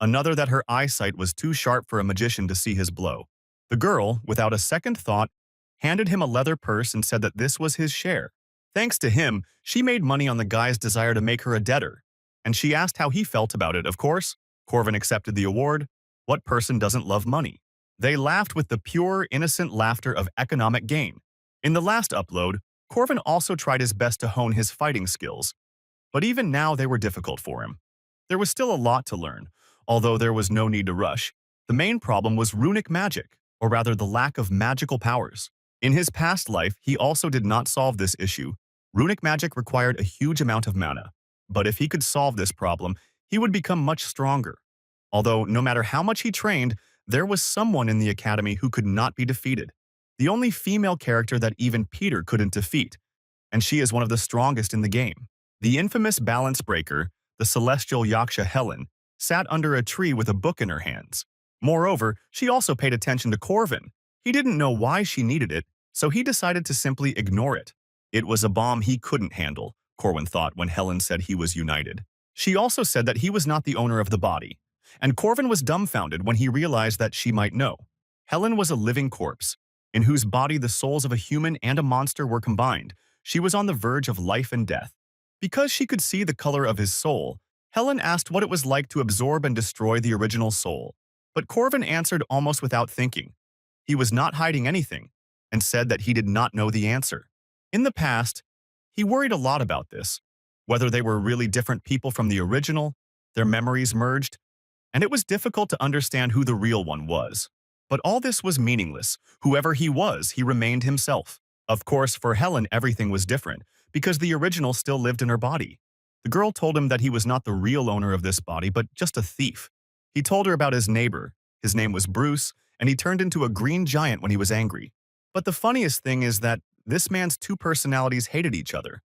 Another that her eyesight was too sharp for a magician to see his blow. The girl, without a second thought, handed him a leather purse and said that this was his share. Thanks to him, she made money on the guy's desire to make her a debtor. And she asked how he felt about it, of course. Corvin accepted the award. What person doesn't love money? They laughed with the pure, innocent laughter of economic gain. In the last upload, Corvin also tried his best to hone his fighting skills. But even now they were difficult for him. There was still a lot to learn, although there was no need to rush. The main problem was runic magic, or rather the lack of magical powers. In his past life, he also did not solve this issue. Runic magic required a huge amount of mana, but if he could solve this problem, he would become much stronger. Although, no matter how much he trained, there was someone in the academy who could not be defeated. The only female character that even Peter couldn't defeat, and she is one of the strongest in the game. The infamous balance breaker, the celestial Yaksha Helen, sat under a tree with a book in her hands. Moreover, she also paid attention to Corvin. He didn't know why she needed it, so he decided to simply ignore it. It was a bomb he couldn't handle, Corwin thought when Helen said he was united. She also said that he was not the owner of the body, and Corvin was dumbfounded when he realized that she might know. Helen was a living corpse, in whose body the souls of a human and a monster were combined. She was on the verge of life and death. Because she could see the color of his soul, Helen asked what it was like to absorb and destroy the original soul. But Corvin answered almost without thinking. He was not hiding anything, and said that he did not know the answer. In the past, he worried a lot about this, whether they were really different people from the original, their memories merged, and it was difficult to understand who the real one was. But all this was meaningless. Whoever he was, he remained himself. Of course, for Helen, everything was different, because the original still lived in her body. The girl told him that he was not the real owner of this body, but just a thief. He told her about his neighbor. His name was Bruce, and he turned into a green giant when he was angry. But the funniest thing is that this man's two personalities hated each other,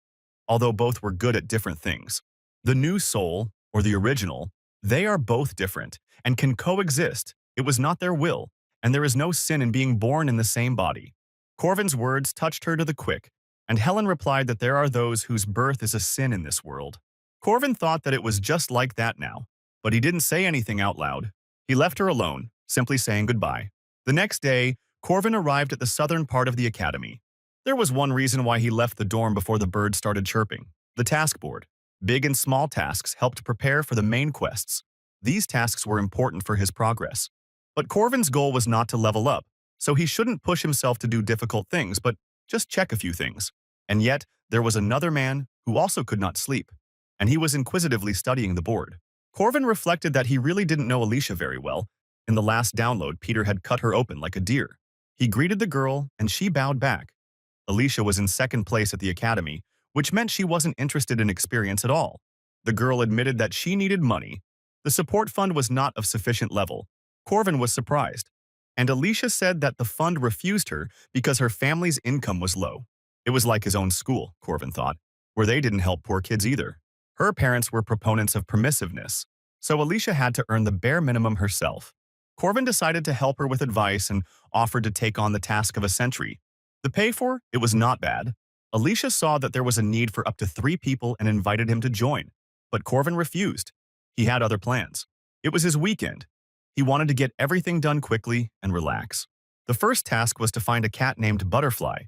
although both were good at different things. The new soul, or the original, they are both different and can coexist. It was not their will, and there is no sin in being born in the same body. Corvin's words touched her to the quick, and Helen replied that there are those whose birth is a sin in this world. Corvin thought that it was just like that now, but he didn't say anything out loud. He left her alone, simply saying goodbye. The next day, Corvin arrived at the southern part of the academy. There was one reason why he left the dorm before the birds started chirping: the task board. Big and small tasks helped prepare for the main quests. These tasks were important for his progress. But Corvin's goal was not to level up, so he shouldn't push himself to do difficult things, but just check a few things. And yet, there was another man who also could not sleep, and he was inquisitively studying the board. Corvin reflected that he really didn't know Alicia very well. In the last download, Peter had cut her open like a deer. He greeted the girl, and she bowed back. Alicia was in second place at the academy, which meant she wasn't interested in experience at all. The girl admitted that she needed money. The support fund was not of sufficient level. Corvin was surprised, and Alicia said that the fund refused her because her family's income was low. It was like his own school, Corvin thought, where they didn't help poor kids either. Her parents were proponents of permissiveness, so Alicia had to earn the bare minimum herself. Corvin decided to help her with advice and offered to take on the task of a sentry. The pay for it was not bad. Alicia saw that there was a need for up to 3 people and invited him to join, but Corvin refused. He had other plans. It was his weekend. He wanted to get everything done quickly and relax. The first task was to find a cat named Butterfly.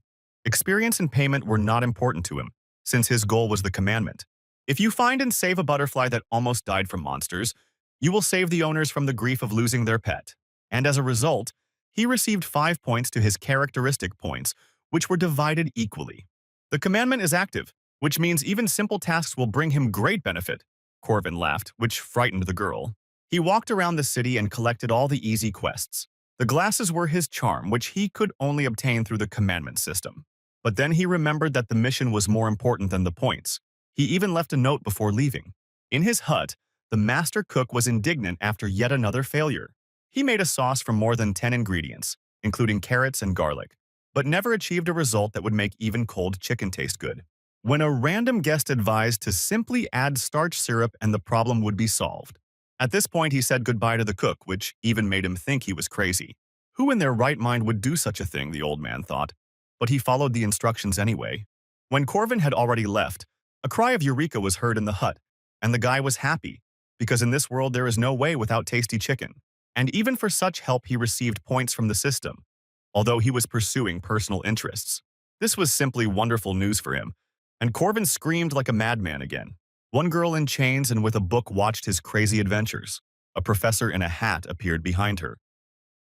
Experience and payment were not important to him, since his goal was the commandment. If you find and save a butterfly that almost died from monsters, you will save the owners from the grief of losing their pet. And as a result, he received 5 points to his characteristic points, which were divided equally. The commandment is active, which means even simple tasks will bring him great benefit. Corvin laughed, which frightened the girl. He walked around the city and collected all the easy quests. The glasses were his charm, which he could only obtain through the commandment system. But then he remembered that the mission was more important than the points. He even left a note before leaving. In his hut, the master cook was indignant after yet another failure. He made a sauce from more than 10 ingredients, including carrots and garlic, but never achieved a result that would make even cold chicken taste good. When a random guest advised to simply add starch syrup and the problem would be solved. At this point, he said goodbye to the cook, which even made him think he was crazy. Who in their right mind would do such a thing, the old man thought, but he followed the instructions anyway. When Corvin had already left, a cry of Eureka was heard in the hut, and the guy was happy, because in this world there is no way without tasty chicken. And even for such help he received points from the system, although he was pursuing personal interests. This was simply wonderful news for him, and Corvin screamed like a madman again. One girl in chains and with a book watched his crazy adventures. A professor in a hat appeared behind her.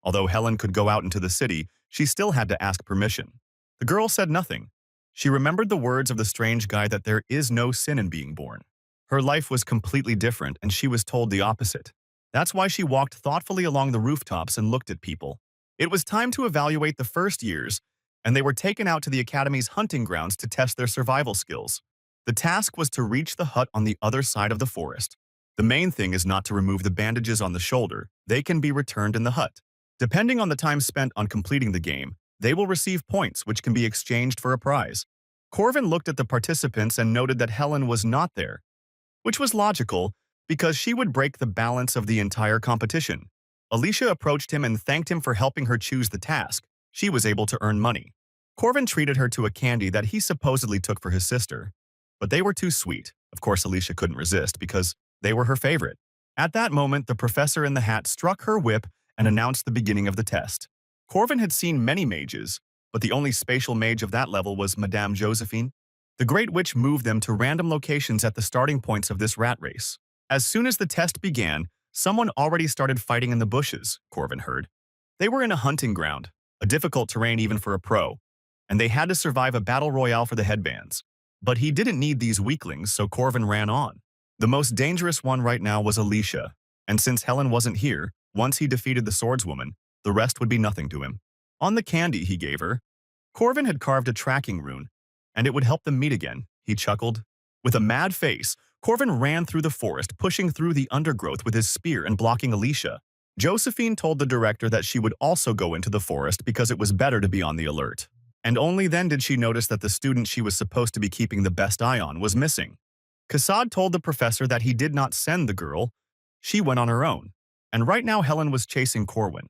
Although Helen could go out into the city, she still had to ask permission. The girl said nothing. She remembered the words of the strange guy that there is no sin in being born. Her life was completely different, and she was told the opposite. That's why she walked thoughtfully along the rooftops and looked at people. It was time to evaluate the first years, and they were taken out to the academy's hunting grounds to test their survival skills. The task was to reach the hut on the other side of the forest. The main thing is not to remove the bandages on the shoulder. They can be returned in the hut. Depending on the time spent on completing the game, they will receive points which can be exchanged for a prize. Corvin looked at the participants and noted that Helen was not there, which was logical because she would break the balance of the entire competition. Alicia approached him and thanked him for helping her choose the task. She was able to earn money. Corvin treated her to a candy that he supposedly took for his sister, but they were too sweet. Of course, Alicia couldn't resist because they were her favorite. At that moment, the professor in the hat struck her whip and announced the beginning of the test. Corvin had seen many mages, but the only spatial mage of that level was Madame Josephine. The Great Witch moved them to random locations at the starting points of this rat race. As soon as the test began, Someone already started fighting in the bushes, Corvin heard. They were in a hunting ground, a difficult terrain even for a pro, and they had to survive a battle royale for the headbands. But he didn't need these weaklings, so Corvin ran on. The most dangerous one right now was Alicia, and since Helen wasn't here, once he defeated the swordswoman, the rest would be nothing to him. On the candy he gave her, Corvin had carved a tracking rune, and it would help them meet again, he chuckled. With a mad face, Corvin ran through the forest, pushing through the undergrowth with his spear and blocking Alicia. Josephine told the director that she would also go into the forest because it was better to be on the alert. And only then did she notice that the student she was supposed to be keeping the best eye on was missing. Kassad told the professor that he did not send the girl. She went on her own. And right now Helen was chasing Corwin.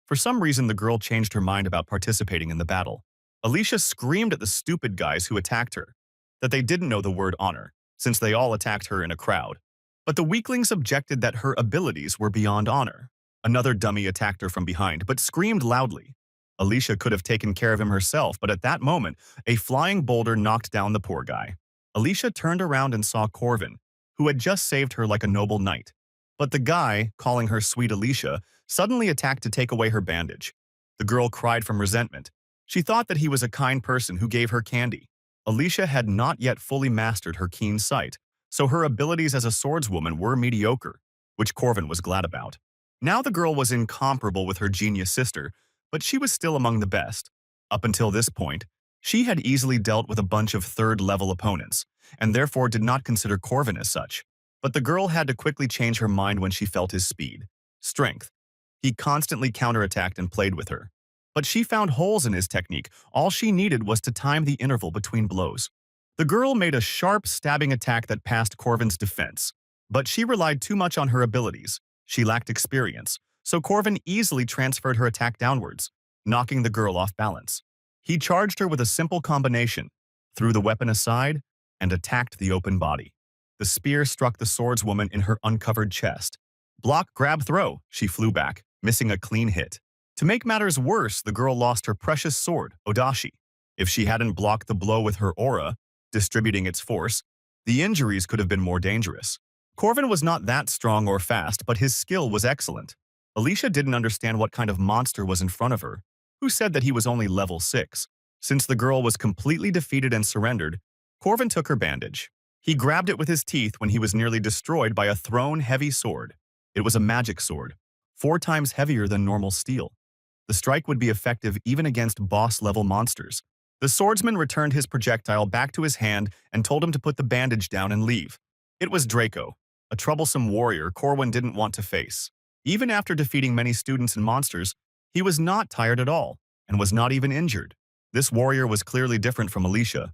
For some reason, the girl changed her mind about participating in the battle. Alicia screamed at the stupid guys who attacked her that they didn't know the word honor, since they all attacked her in a crowd. But the weaklings objected that her abilities were beyond honor. Another dummy attacked her from behind, but screamed loudly. Alicia could have taken care of him herself, but at that moment, a flying boulder knocked down the poor guy. Alicia turned around and saw Corvin, who had just saved her like a noble knight. But the guy, calling her sweet Alicia, suddenly attacked to take away her bandage. The girl cried from resentment. She thought that he was a kind person who gave her candy. Alicia had not yet fully mastered her keen sight, so her abilities as a swordswoman were mediocre, which Corvin was glad about. Now the girl was incomparable with her genius sister, but she was still among the best. Up until this point, she had easily dealt with a bunch of third-level opponents, and therefore did not consider Corvin as such. But the girl had to quickly change her mind when she felt his speed, strength. He constantly counterattacked and played with her. But she found holes in his technique. All she needed was to time the interval between blows. The girl made a sharp, stabbing attack that passed Corvin's defense. But she relied too much on her abilities. She lacked experience, so Corvin easily transferred her attack downwards, knocking the girl off balance. He charged her with a simple combination, threw the weapon aside, and attacked the open body. The spear struck the swordswoman in her uncovered chest. Block, grab, throw, she flew back, missing a clean hit. To make matters worse, the girl lost her precious sword, Odashi. If she hadn't blocked the blow with her aura, distributing its force, the injuries could have been more dangerous. Corvin was not that strong or fast, but his skill was excellent. Alicia didn't understand what kind of monster was in front of her, who said that he was only level 6. Since the girl was completely defeated and surrendered, Corvin took her bandage. He grabbed it with his teeth when he was nearly destroyed by a thrown heavy sword. It was a magic sword, 4 times heavier than normal steel. The strike would be effective even against boss-level monsters. The swordsman returned his projectile back to his hand and told him to put the bandage down and leave. It was Draco, a troublesome warrior Corwin didn't want to face. Even after defeating many students and monsters, he was not tired at all, and was not even injured. This warrior was clearly different from Alicia.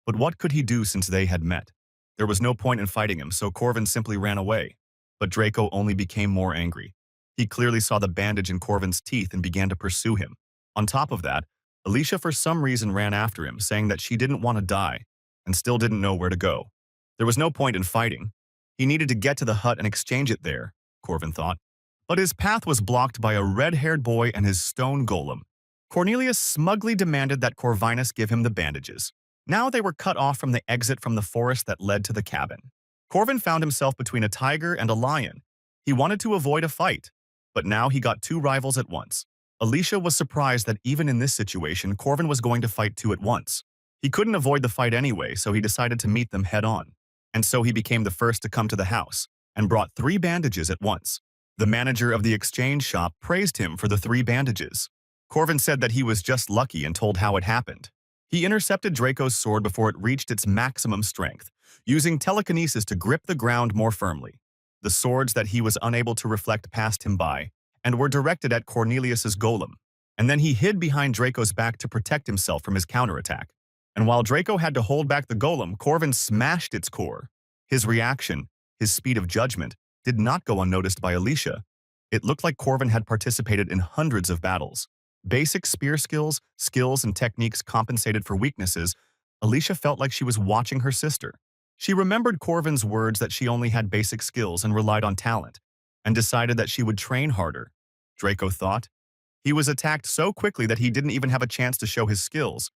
But what could he do since they had met? There was no point in fighting him, so Corvin simply ran away. But Draco only became more angry. He clearly saw the bandage in Corvin's teeth and began to pursue him. On top of that, Alicia for some reason ran after him, saying that she didn't want to die, and still didn't know where to go. There was no point in fighting. He needed to get to the hut and exchange it there, Corvin thought. But his path was blocked by a red-haired boy and his stone golem. Cornelius smugly demanded that Corvinus give him the bandages. Now they were cut off from the exit from the forest that led to the cabin. Corvin found himself between a tiger and a lion. He wanted to avoid a fight, but now he got 2 rivals at once. Alicia was surprised that even in this situation, Corvin was going to fight 2 at once. He couldn't avoid the fight anyway, so he decided to meet them head-on. And so he became the first to come to the house, and brought 3 bandages at once. The manager of the exchange shop praised him for the 3 bandages. Corvin said that he was just lucky and told how it happened. He intercepted Draco's sword before it reached its maximum strength, using telekinesis to grip the ground more firmly. The swords that he was unable to reflect passed him by, and were directed at Cornelius's golem. And then he hid behind Draco's back to protect himself from his counterattack. And while Draco had to hold back the golem, Corvin smashed its core. His reaction, his speed of judgment, did not go unnoticed by Alicia. It looked like Corvin had participated in hundreds of battles. Basic spear skills, and techniques compensated for weaknesses. Alicia felt like she was watching her sister. She remembered Corvin's words that she only had basic skills and relied on talent, and decided that she would train harder. Draco thought. He was attacked so quickly that he didn't even have a chance to show his skills,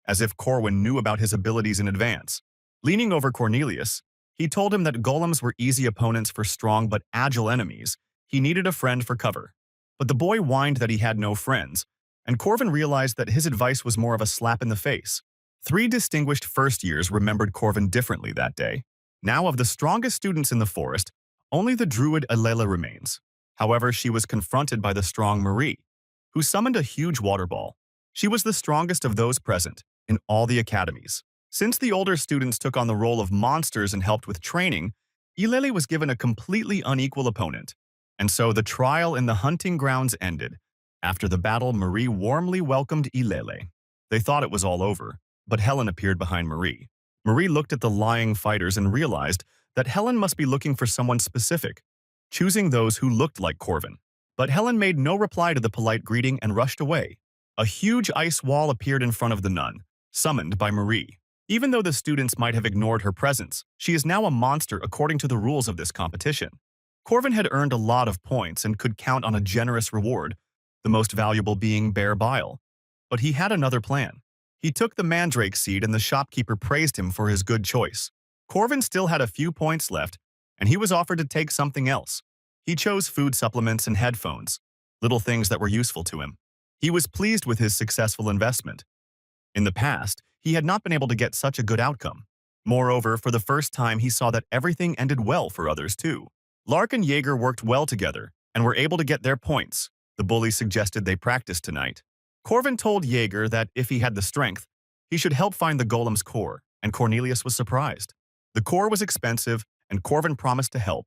as if Corwin knew about his abilities in advance. Leaning over Cornelius, He told him that golems were easy opponents for strong but agile enemies. He needed a friend for cover. But the boy whined that he had no friends, and Corvin realized that his advice was more of a slap in the face. 3 distinguished first years remembered Corvin differently that day. Now, of the strongest students in the forest, only the druid Yahello remains. However, she was confronted by the strong Marie, who summoned a huge water ball. She was the strongest of those present in all the academies. Since the older students took on the role of monsters and helped with training, Yahello was given a completely unequal opponent. And so the trial in the hunting grounds ended. After the battle, Marie warmly welcomed Yahello. They thought it was all over, but Helen appeared behind Marie. Marie looked at the lying fighters and realized that Helen must be looking for someone specific, choosing those who looked like Corvin. But Helen made no reply to the polite greeting and rushed away. A huge ice wall appeared in front of the nun, summoned by Marie. Even though the students might have ignored her presence, she is now a monster according to the rules of this competition. Corvin had earned a lot of points and could count on a generous reward, the most valuable being bear bile. But he had another plan. He took the mandrake seed and the shopkeeper praised him for his good choice. Corvin still had a few points left, and he was offered to take something else. He chose food supplements and headphones, little things that were useful to him. He was pleased with his successful investment. In the past, he had not been able to get such a good outcome. Moreover, for the first time he saw that everything ended well for others too. Lark and Jaeger worked well together and were able to get their points. The bully suggested they practice tonight. Corvin told Jaeger that if he had the strength, he should help find the golem's core, and Cornelius was surprised. The core was expensive, and Corvin promised to help.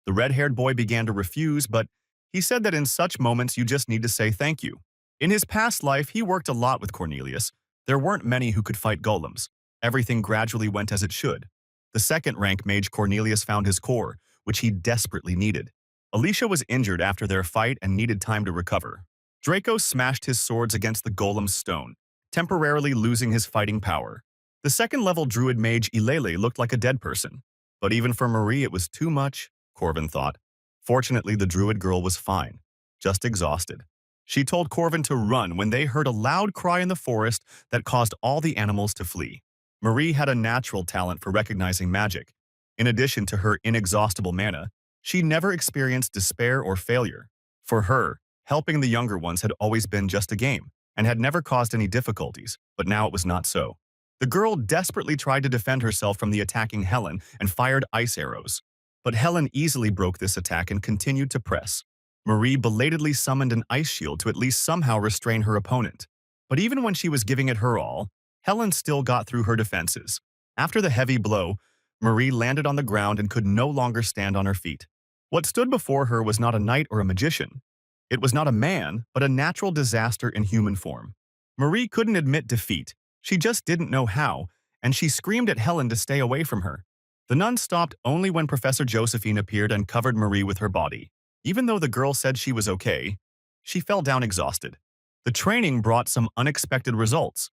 The red-haired boy began to refuse, but he said that in such moments you just need to say thank you. In his past life, he worked a lot with Cornelius. There weren't many who could fight golems. Everything gradually went as it should. The second-rank mage Cornelius found his core, which he desperately needed. Alicia was injured after their fight and needed time to recover. Draco smashed his swords against the golem's stone, temporarily losing his fighting power. The second-level druid mage Yahello looked like a dead person. But even for Marie it was too much, Corvin thought. Fortunately, the druid girl was fine, just exhausted. She told Corvin to run when they heard a loud cry in the forest that caused all the animals to flee. Marie had a natural talent for recognizing magic. In addition to her inexhaustible mana, she never experienced despair or failure. For her, helping the younger ones had always been just a game, and had never caused any difficulties, but now it was not so. The girl desperately tried to defend herself from the attacking Helen and fired ice arrows. But Helen easily broke this attack and continued to press. Marie belatedly summoned an ice shield to at least somehow restrain her opponent. But even when she was giving it her all, Helen still got through her defenses. After the heavy blow, Marie landed on the ground and could no longer stand on her feet. What stood before her was not a knight or a magician. It was not a man, but a natural disaster in human form. Marie couldn't admit defeat. She just didn't know how, and she screamed at Helen to stay away from her. The nun stopped only when Professor Josephine appeared and covered Marie with her body. Even though the girl said she was okay, she fell down exhausted. The training brought some unexpected results.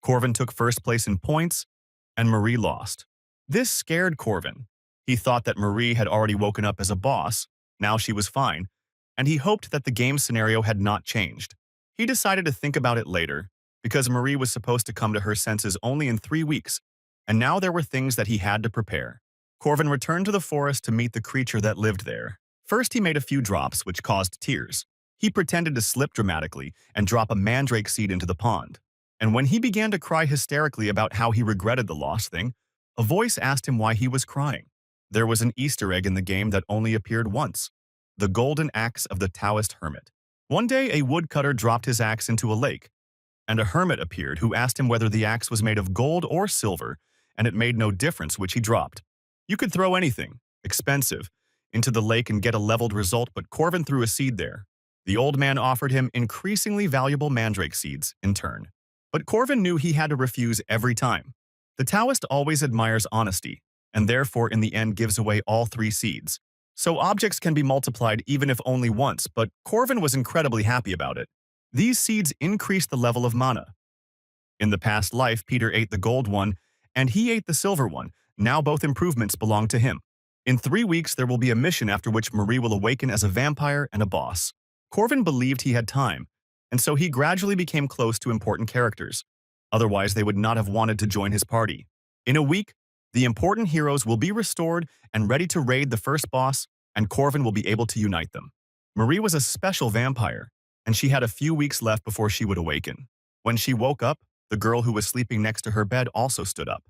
Corvin took first place in points, and Marie lost. This scared Corvin. He thought that Marie had already woken up as a boss, now she was fine, and he hoped that the game scenario had not changed. He decided to think about it later, because Marie was supposed to come to her senses only in 3 weeks, and now there were things that he had to prepare. Corvin returned to the forest to meet the creature that lived there. First, he made a few drops, which caused tears. He pretended to slip dramatically and drop a mandrake seed into the pond. And when he began to cry hysterically about how he regretted the lost thing, a voice asked him why he was crying. There was an Easter egg in the game that only appeared once: the golden axe of the Taoist hermit. One day, a woodcutter dropped his axe into a lake, and a hermit appeared who asked him whether the axe was made of gold or silver, and it made no difference which he dropped. You could throw anything, expensive, into the lake and get a leveled result, but Corvin threw a seed there. The old man offered him increasingly valuable mandrake seeds in turn. But Corvin knew he had to refuse every time. The Taoist always admires honesty, and therefore in the end gives away all 3 seeds. So objects can be multiplied even if only once, but Corvin was incredibly happy about it. These seeds increased the level of mana. In the past life, Peter ate the gold one, and he ate the silver one. Now both improvements belong to him. In 3 weeks, there will be a mission after which Marie will awaken as a vampire and a boss. Corvin believed he had time, and so he gradually became close to important characters. Otherwise, they would not have wanted to join his party. In a week, The important heroes will be restored and ready to raid the first boss, and Corvin will be able to unite them. Marie was a special vampire, and she had a few weeks left before she would awaken. When she woke up, the girl who was sleeping next to her bed also stood up.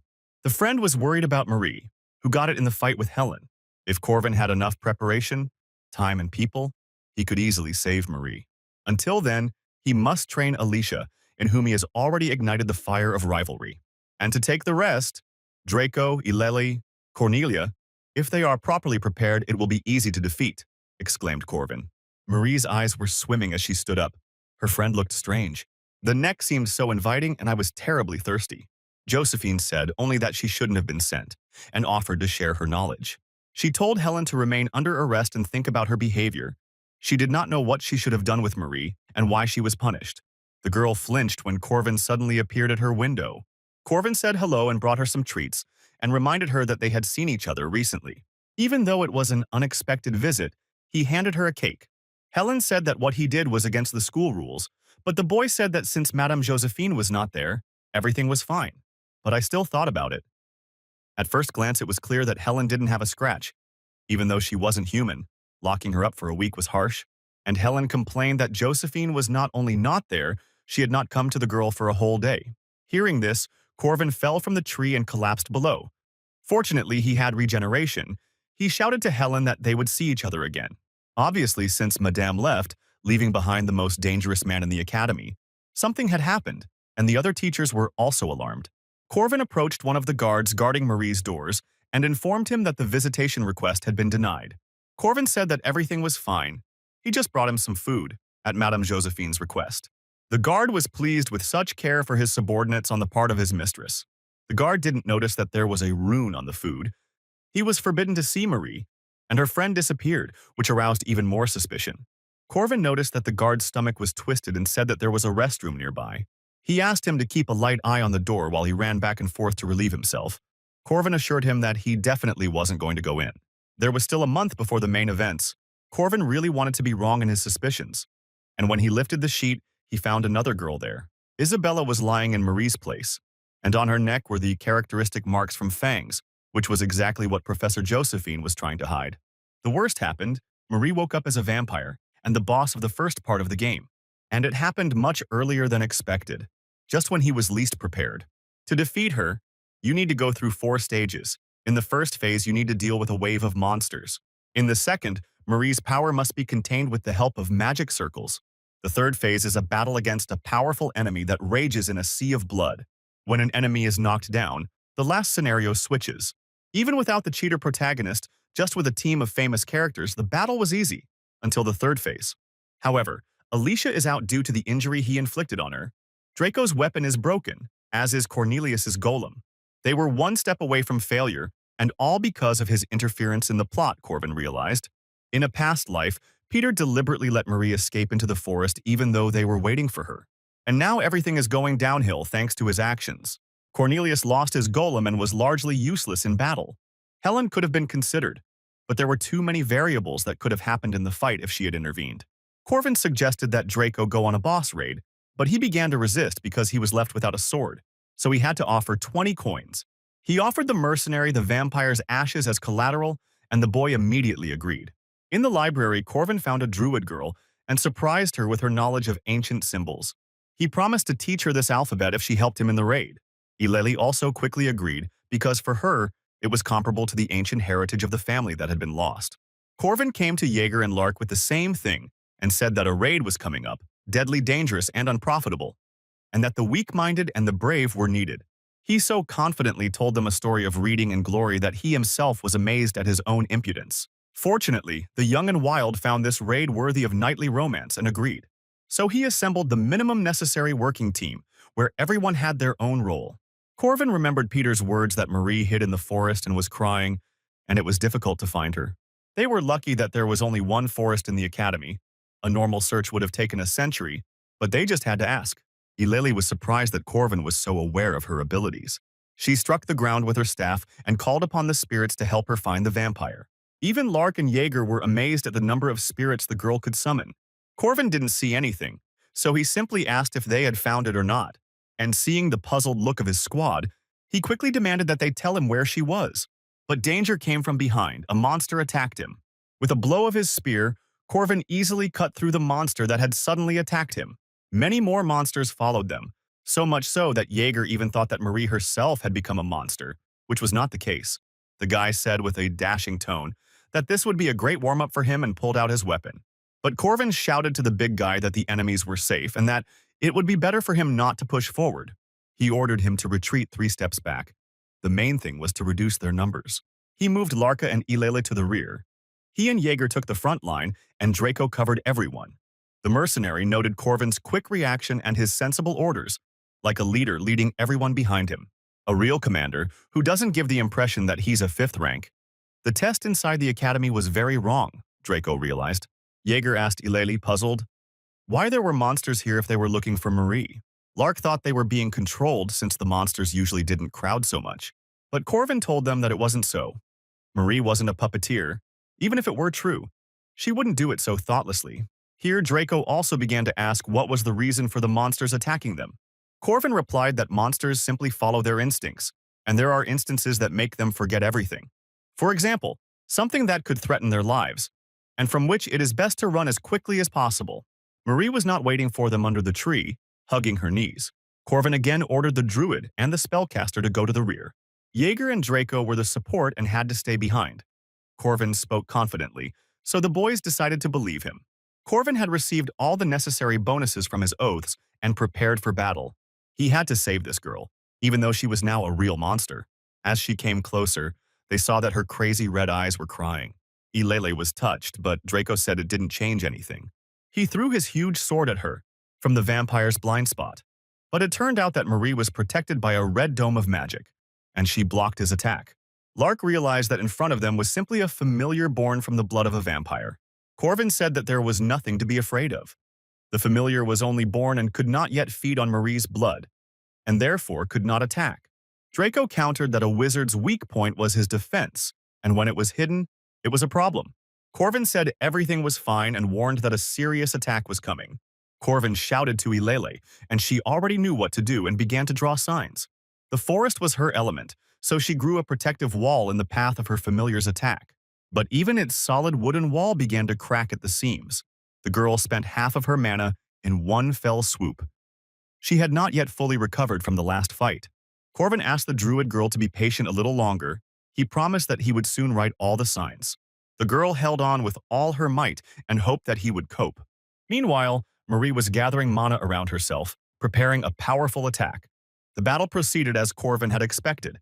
The friend was worried about Marie, who got it in the fight with Helen. If Corvin had enough preparation, time, and people, he could easily save Marie. Until then, he must train Alicia, in whom he has already ignited the fire of rivalry. And to take the rest, Draco, Ileli, Cornelia, if they are properly prepared, it will be easy to defeat, exclaimed Corvin. Marie's eyes were swimming as she stood up. Her friend looked strange. The neck seemed so inviting, and I was terribly thirsty. Josephine said only that she shouldn't have been sent, and offered to share her knowledge. She told Helen to remain under arrest and think about her behavior. She did not know what she should have done with Marie and why she was punished. The girl flinched when Corvin suddenly appeared at her window. Corvin said hello and brought her some treats, and reminded her that they had seen each other recently. Even though it was an unexpected visit, he handed her a cake. Helen said that what he did was against the school rules, but the boy said that since Madame Josephine was not there, everything was fine. But I still thought about it. At first glance, it was clear that Helen didn't have a scratch, even though she wasn't human. Locking her up for a week was harsh, and Helen complained that Josephine was not only not there, she had not come to the girl for a whole day. Hearing this, Corvin fell from the tree and collapsed below. Fortunately, he had regeneration. He shouted to Helen that they would see each other again. Obviously, since Madame left, leaving behind the most dangerous man in the academy, something had happened, and the other teachers were also alarmed. Corvin approached one of the guards guarding Marie's doors and informed him that the visitation request had been denied. Corvin said that everything was fine. He just brought him some food, at Madame Josephine's request. The guard was pleased with such care for his subordinates on the part of his mistress. The guard didn't notice that there was a rune on the food. He was forbidden to see Marie, and her friend disappeared, which aroused even more suspicion. Corvin noticed that the guard's stomach was twisted and said that there was a restroom nearby. He asked him to keep a light eye on the door while he ran back and forth to relieve himself. Corvin assured him that he definitely wasn't going to go in. There was still a month before the main events. Corvin really wanted to be wrong in his suspicions. And when he lifted the sheet, he found another girl there. Isabella was lying in Marie's place, and on her neck were the characteristic marks from fangs, which was exactly what Professor Josephine was trying to hide. The worst happened. Marie woke up as a vampire and the boss of the first part of the game. And it happened much earlier than expected, just when he was least prepared. To defeat her, you need to go through 4 stages. In the first phase, you need to deal with a wave of monsters. In the second, Marie's power must be contained with the help of magic circles. The third phase is a battle against a powerful enemy that rages in a sea of blood. When an enemy is knocked down, the last scenario switches. Even without the cheater protagonist, just with a team of famous characters, the battle was easy, until the third phase. However, Alicia is out due to the injury he inflicted on her. Draco's weapon is broken, as is Cornelius's golem. They were one step away from failure, and all because of his interference in the plot, Corvin realized. In a past life, Peter deliberately let Marie escape into the forest even though they were waiting for her. And now everything is going downhill thanks to his actions. Cornelius lost his golem and was largely useless in battle. Helen could have been considered, but there were too many variables that could have happened in the fight if she had intervened. Corvin suggested that Draco go on a boss raid, but he began to resist because he was left without a sword, so he had to offer 20 coins. He offered the mercenary the vampire's ashes as collateral, and the boy immediately agreed. In the library, Corvin found a druid girl and surprised her with her knowledge of ancient symbols. He promised to teach her this alphabet if she helped him in the raid. Ileli also quickly agreed because for her, it was comparable to the ancient heritage of the family that had been lost. Corvin came to Jaeger and Lark with the same thing and said that a raid was coming up, deadly dangerous and unprofitable, and that the weak-minded and the brave were needed. He so confidently told them a story of reading and glory that he himself was amazed at his own impudence. Fortunately, the young and wild found this raid worthy of knightly romance and agreed. So he assembled the minimum necessary working team, where everyone had their own role. Corvin remembered Peter's words that Marie hid in the forest and was crying, and it was difficult to find her. They were lucky that there was only one forest in the academy. A normal search would have taken a century, but they just had to ask. Ileli was surprised that Corvin was so aware of her abilities. She struck the ground with her staff and called upon the spirits to help her find the vampire. Even Lark and Jaeger were amazed at the number of spirits the girl could summon. Corvin didn't see anything, so he simply asked if they had found it or not. And seeing the puzzled look of his squad, He quickly demanded that they tell him where she was. But danger came from behind. A monster attacked him. With a blow of his spear, Corvin easily cut through the monster that had suddenly attacked him. Many more monsters followed them, so much so that Jaeger even thought that Marie herself had become a monster, which was not the case. The guy said with a dashing tone that this would be a great warm-up for him and pulled out his weapon. But Corvin shouted to the big guy that the enemies were safe and that it would be better for him not to push forward. He ordered him to retreat 3 steps back. The main thing was to reduce their numbers. He moved Larka and Ileile to the rear. He and Jaeger took the front line, and Draco covered everyone. The mercenary noted Corvin's quick reaction and his sensible orders, like a leader leading everyone behind him. A real commander who doesn't give the impression that he's a 5th rank. The test inside the academy was very wrong, Draco realized. Jaeger asked Ileile, puzzled, why there were monsters here if they were looking for Marie. Lark thought they were being controlled since the monsters usually didn't crowd so much. But Corvin told them that it wasn't so. Marie wasn't a puppeteer. Even if it were true, she wouldn't do it so thoughtlessly. Here, Draco also began to ask what was the reason for the monsters attacking them. Corvin replied that monsters simply follow their instincts, and there are instances that make them forget everything. For example, something that could threaten their lives, and from which it is best to run as quickly as possible. Marie was not waiting for them under the tree, hugging her knees. Corvin again ordered the druid and the spellcaster to go to the rear. Jaeger and Draco were the support and had to stay behind. Corvin spoke confidently, so the boys decided to believe him. Corvin had received all the necessary bonuses from his oaths and prepared for battle. He had to save this girl, even though she was now a real monster. As she came closer, they saw that her crazy red eyes were crying. Ileile was touched, but Draco said it didn't change anything. He threw his huge sword at her, from the vampire's blind spot. But it turned out that Marie was protected by a red dome of magic, and she blocked his attack. Lark realized that in front of them was simply a familiar born from the blood of a vampire. Corvin said that there was nothing to be afraid of. The familiar was only born and could not yet feed on Marie's blood, and therefore could not attack. Draco countered that a wizard's weak point was his defense, and when it was hidden, it was a problem. Corvin said everything was fine and warned that a serious attack was coming. Corvin shouted to Ileile, and she already knew what to do and began to draw signs. The forest was her element, so she grew a protective wall in the path of her familiar's attack. But even its solid wooden wall began to crack at the seams. The girl spent half of her mana in one fell swoop. She had not yet fully recovered from the last fight. Corvin asked the druid girl to be patient a little longer. He promised that he would soon write all the signs. The girl held on with all her might and hoped that he would cope. Meanwhile, Marie was gathering mana around herself, preparing a powerful attack. The battle proceeded as Corvin had expected.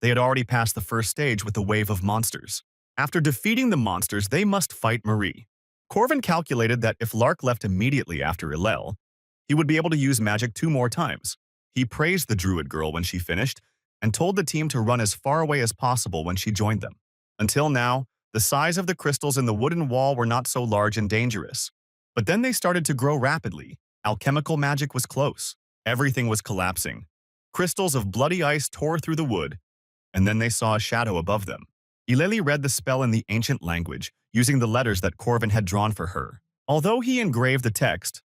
They had already passed the first stage with the wave of monsters. After defeating the monsters, they must fight Marie. Corvin calculated that if Lark left immediately after Ileile, he would be able to use magic 2 more times. He praised the druid girl when she finished and told the team to run as far away as possible when she joined them. Until now, the size of the crystals in the wooden wall were not so large and dangerous. But then they started to grow rapidly. Alchemical magic was close. Everything was collapsing. Crystals of bloody ice tore through the wood, and then they saw a shadow above them. Ileile read the spell in the ancient language, using the letters that Corvin had drawn for her. Although he engraved the text,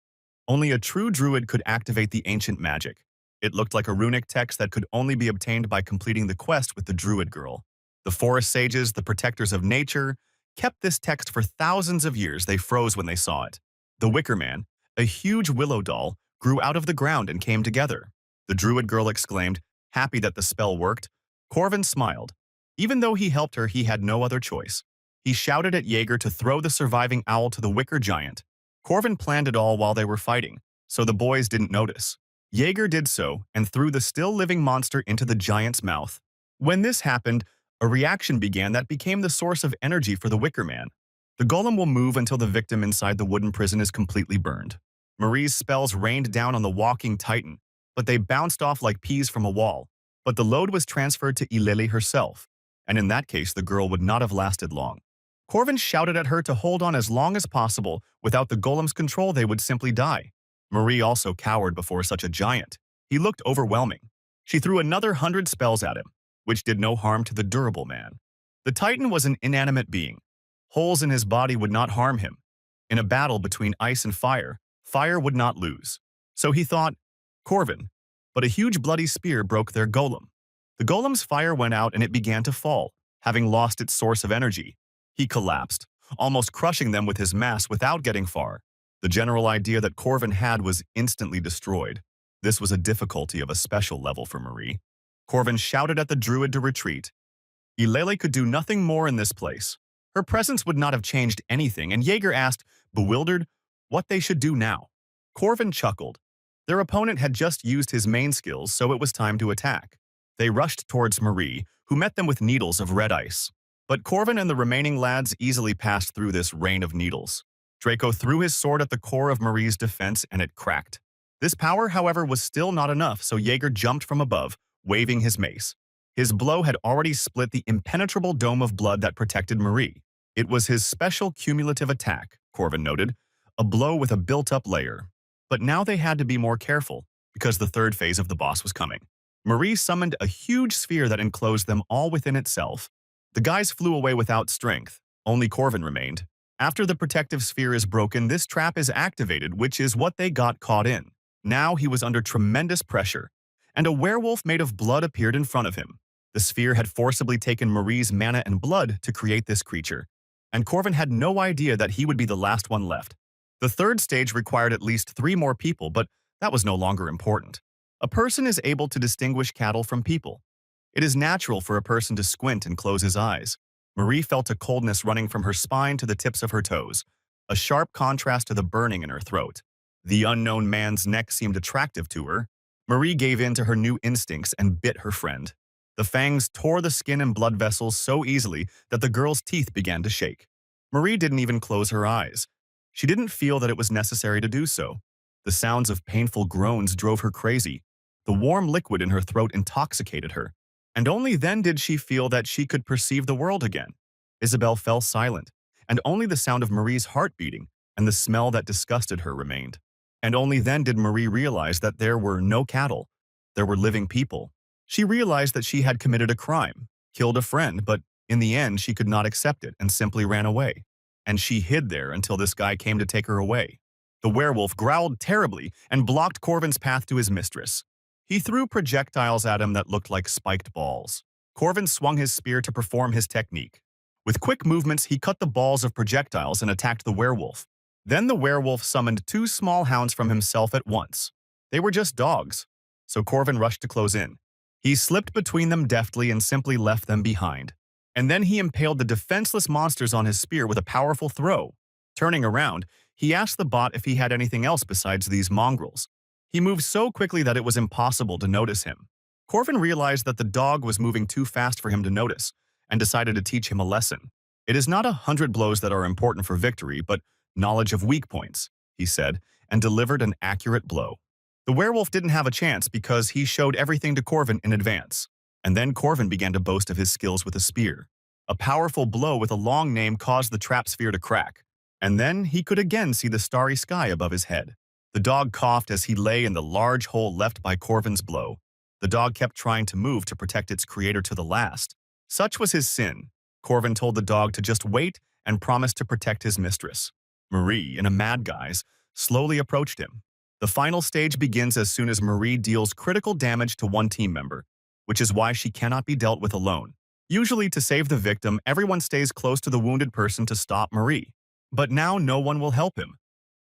only a true druid could activate the ancient magic. It looked like a runic text that could only be obtained by completing the quest with the druid girl. The forest sages, the protectors of nature, kept this text for thousands of years. They froze when they saw it. The Wicker Man, a huge willow doll, grew out of the ground and came together. The druid girl exclaimed, happy that the spell worked. Corvin smiled. Even though he helped her, he had no other choice. He shouted at Jaeger to throw the surviving owl to the wicker giant. Corvin planned it all while they were fighting, so the boys didn't notice. Jaeger did so and threw the still-living monster into the giant's mouth. When this happened, a reaction began that became the source of energy for the Wicker Man. The golem will move until the victim inside the wooden prison is completely burned. Marie's spells rained down on the walking titan, but they bounced off like peas from a wall. But the load was transferred to Ileile herself, and in that case the girl would not have lasted long. Corvin shouted at her to hold on as long as possible. Without the golem's control, they would simply die. Marie also cowered before such a giant. He looked overwhelming. She threw another 100 spells at him, which did no harm to the durable man. The titan was an inanimate being. Holes in his body would not harm him. In a battle between ice and fire, fire would not lose. So he thought, Corvin, but a huge bloody spear broke their golem. The golem's fire went out and it began to fall, having lost its source of energy. He collapsed, almost crushing them with his mass without getting far. The general idea that Corvin had was instantly destroyed. This was a difficulty of a special level for Marie. Corvin shouted at the druid to retreat. Yahello could do nothing more in this place. Her presence would not have changed anything, and Jaeger asked, bewildered, what they should do now. Corvin chuckled. Their opponent had just used his main skills, so it was time to attack. They rushed towards Marie, who met them with needles of red ice. But Corvin and the remaining lads easily passed through this rain of needles. Draco threw his sword at the core of Marie's defense, and it cracked. This power, however, was still not enough, so Jaeger jumped from above, waving his mace. His blow had already split the impenetrable dome of blood that protected Marie. It was his special cumulative attack, Corvin noted, a blow with a built-up layer. But now they had to be more careful, because the third phase of the boss was coming. Marie summoned a huge sphere that enclosed them all within itself. The guys flew away without strength. Only Corvin remained. After the protective sphere is broken, this trap is activated, which is what they got caught in. Now he was under tremendous pressure, and a werewolf made of blood appeared in front of him. The sphere had forcibly taken Marie's mana and blood to create this creature, and Corvin had no idea that he would be the last one left. The third stage required at least 3 more people, but that was no longer important. A person is able to distinguish cattle from people. It is natural for a person to squint and close his eyes. Marie felt a coldness running from her spine to the tips of her toes, a sharp contrast to the burning in her throat. The unknown man's neck seemed attractive to her. Marie gave in to her new instincts and bit her friend. The fangs tore the skin and blood vessels so easily that the girl's teeth began to shake. Marie didn't even close her eyes. She didn't feel that it was necessary to do so. The sounds of painful groans drove her crazy. The warm liquid in her throat intoxicated her. And only then did she feel that she could perceive the world again. Isabel fell silent, and only the sound of Marie's heart beating and the smell that disgusted her remained. And only then did Marie realize that there were no cattle. There were living people. She realized that she had committed a crime, killed a friend, but in the end she could not accept it and simply ran away. And she hid there until this guy came to take her away. The werewolf growled terribly and blocked Corvin's path to his mistress. He threw projectiles at him that looked like spiked balls. Corvin swung his spear to perform his technique. With quick movements, he cut the balls of projectiles and attacked the werewolf. Then the werewolf summoned 2 small hounds from himself at once. They were just dogs, so Corvin rushed to close in. He slipped between them deftly and simply left them behind. And then he impaled the defenseless monsters on his spear with a powerful throw. Turning around, he asked the bot if he had anything else besides these mongrels. He moved so quickly that it was impossible to notice him. Corvin realized that the dog was moving too fast for him to notice, and decided to teach him a lesson. It is not 100 blows that are important for victory, but knowledge of weak points, he said, and delivered an accurate blow. The werewolf didn't have a chance because he showed everything to Corvin in advance. And then Corvin began to boast of his skills with a spear. A powerful blow with a long name caused the trap sphere to crack. And then he could again see the starry sky above his head. The dog coughed as he lay in the large hole left by Corvin's blow. The dog kept trying to move to protect its creator to the last. Such was his sin. Corvin told the dog to just wait and promised to protect his mistress. Marie, in a mad guise, slowly approached him. The final stage begins as soon as Marie deals critical damage to one team member, which is why she cannot be dealt with alone. Usually, to save the victim, everyone stays close to the wounded person to stop Marie. But now no one will help him.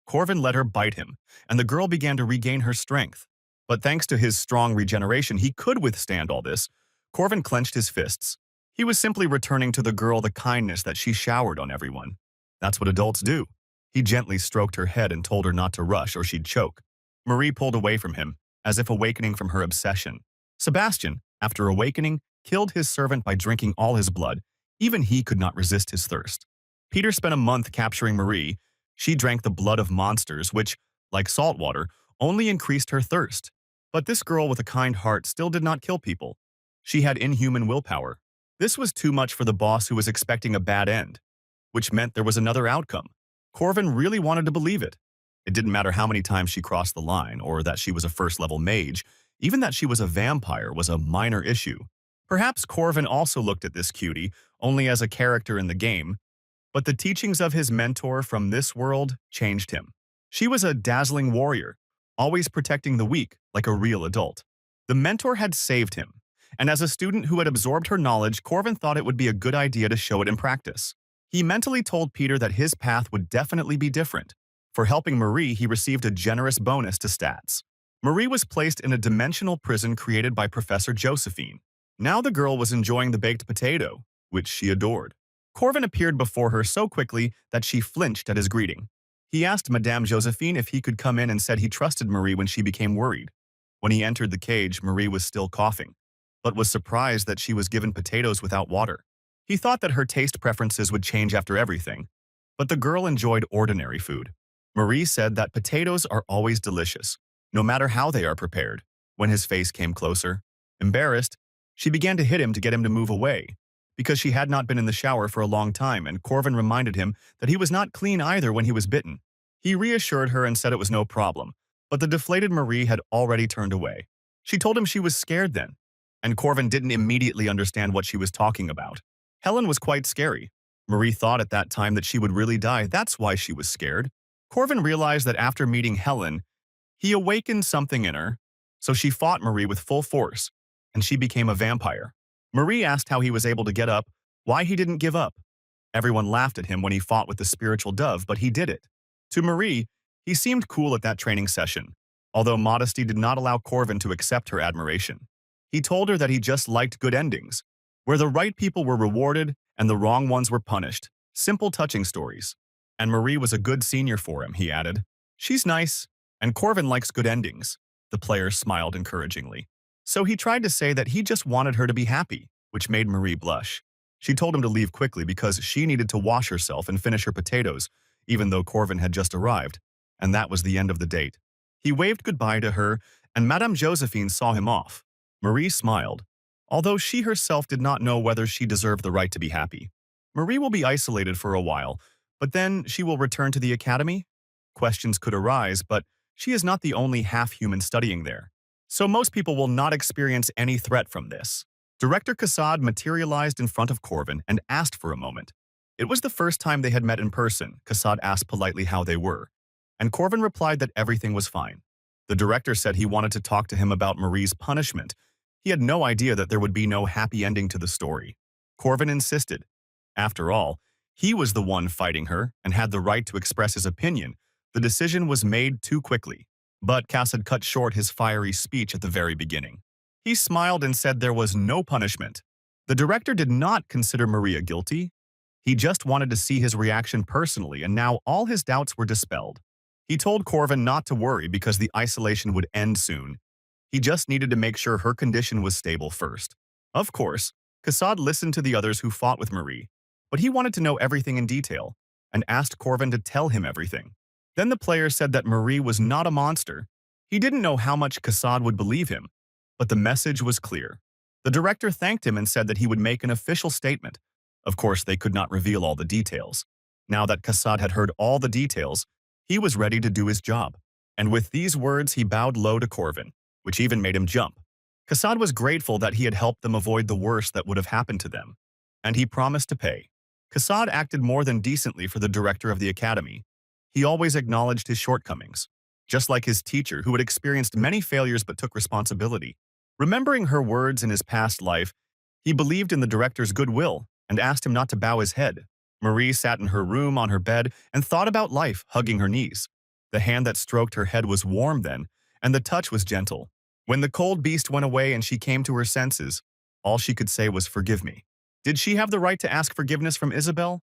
Corvin let her bite him, and the girl began to regain her strength. But thanks to his strong regeneration, he could withstand all this. Corvin clenched his fists. He was simply returning to the girl the kindness that she showered on everyone. That's what adults do. He gently stroked her head and told her not to rush or she'd choke. Marie pulled away from him, as if awakening from her obsession. Sebastian, after awakening, killed his servant by drinking all his blood. Even he could not resist his thirst. Peter spent a month capturing Marie. She drank the blood of monsters, which, like salt water, only increased her thirst. But this girl with a kind heart still did not kill people. She had inhuman willpower. This was too much for the boss who was expecting a bad end, which meant there was another outcome. Corvin really wanted to believe it. It didn't matter how many times she crossed the line, or that she was a first-level mage. Even that she was a vampire was a minor issue. Perhaps Corvin also looked at this cutie only as a character in the game, but the teachings of his mentor from this world changed him. She was a dazzling warrior, always protecting the weak like a real adult. The mentor had saved him. and as a student who had absorbed her knowledge, Corvin thought it would be a good idea to show it in practice. He mentally told Peter that his path would definitely be different. For helping Marie, he received a generous bonus to stats. Marie was placed in a dimensional prison created by Professor Josephine. Now the girl was enjoying the baked potato, which she adored. Corvin appeared before her so quickly that she flinched at his greeting. He asked Madame Josephine if he could come in and said he trusted Marie when she became worried. When he entered the cage, Marie was still coughing, but was surprised that she was given potatoes without water. He thought that her taste preferences would change after everything, but the girl enjoyed ordinary food. Marie said that potatoes are always delicious, no matter how they are prepared. When his face came closer, embarrassed, she began to hit him to get him to move away, because she had not been in the shower for a long time, and Corvin reminded him that he was not clean either when he was bitten. He reassured her and said it was no problem, but the deflated Marie had already turned away. She told him she was scared then, and Corvin didn't immediately understand what she was talking about. Helen was quite scary. Marie thought at that time that she would really die. That's why she was scared. Corvin realized that after meeting Helen, he awakened something in her, so she fought Marie with full force, and she became a vampire. Marie asked how he was able to get up, why he didn't give up. Everyone laughed at him when he fought with the spiritual dove, but he did it. To Marie, he seemed cool at that training session, although modesty did not allow Corvin to accept her admiration. He told her that he just liked good endings, where the right people were rewarded and the wrong ones were punished. Simple, touching stories. And Marie was a good senior for him, he added. She's nice, and Corvin likes good endings. The player smiled encouragingly. So he tried to say that he just wanted her to be happy, which made Marie blush. She told him to leave quickly because she needed to wash herself and finish her potatoes, even though Corvin had just arrived, and that was the end of the date. He waved goodbye to her, and Madame Josephine saw him off. Marie smiled, although she herself did not know whether she deserved the right to be happy. Marie will be isolated for a while, but then she will return to the academy? Questions could arise, but she is not the only half-human studying there, so most people will not experience any threat from this. Director Kassad materialized in front of Corvin and asked for a moment. It was the first time they had met in person. Kassad asked politely how they were, and Corvin replied that everything was fine. The director said he wanted to talk to him about Marie's punishment. He had no idea that there would be no happy ending to the story. Corvin insisted. After all, he was the one fighting her and had the right to express his opinion. The decision was made too quickly. But Kassad cut short his fiery speech at the very beginning. He smiled and said there was no punishment. The director did not consider Maria guilty. He just wanted to see his reaction personally, and now all his doubts were dispelled. He told Corvin not to worry because the isolation would end soon. He just needed to make sure her condition was stable first. Of course, Kassad listened to the others who fought with Marie, but he wanted to know everything in detail and asked Corvin to tell him everything. Then the player said that Marie was not a monster. He didn't know how much Kassad would believe him, but the message was clear. The director thanked him and said that he would make an official statement. Of course, they could not reveal all the details. Now that Kassad had heard all the details, he was ready to do his job. And with these words, he bowed low to Corvin, which even made him jump. Kassad was grateful that he had helped them avoid the worst that would have happened to them, and he promised to pay. Kassad acted more than decently for the director of the academy. He always acknowledged his shortcomings, just like his teacher who had experienced many failures but took responsibility. Remembering her words in his past life, he believed in the director's goodwill and asked him not to bow his head. Marie sat in her room on her bed and thought about life, hugging her knees. The hand that stroked her head was warm then, and the touch was gentle. When the cold beast went away and she came to her senses, all she could say was, "Forgive me." Did she have the right to ask forgiveness from Isabel?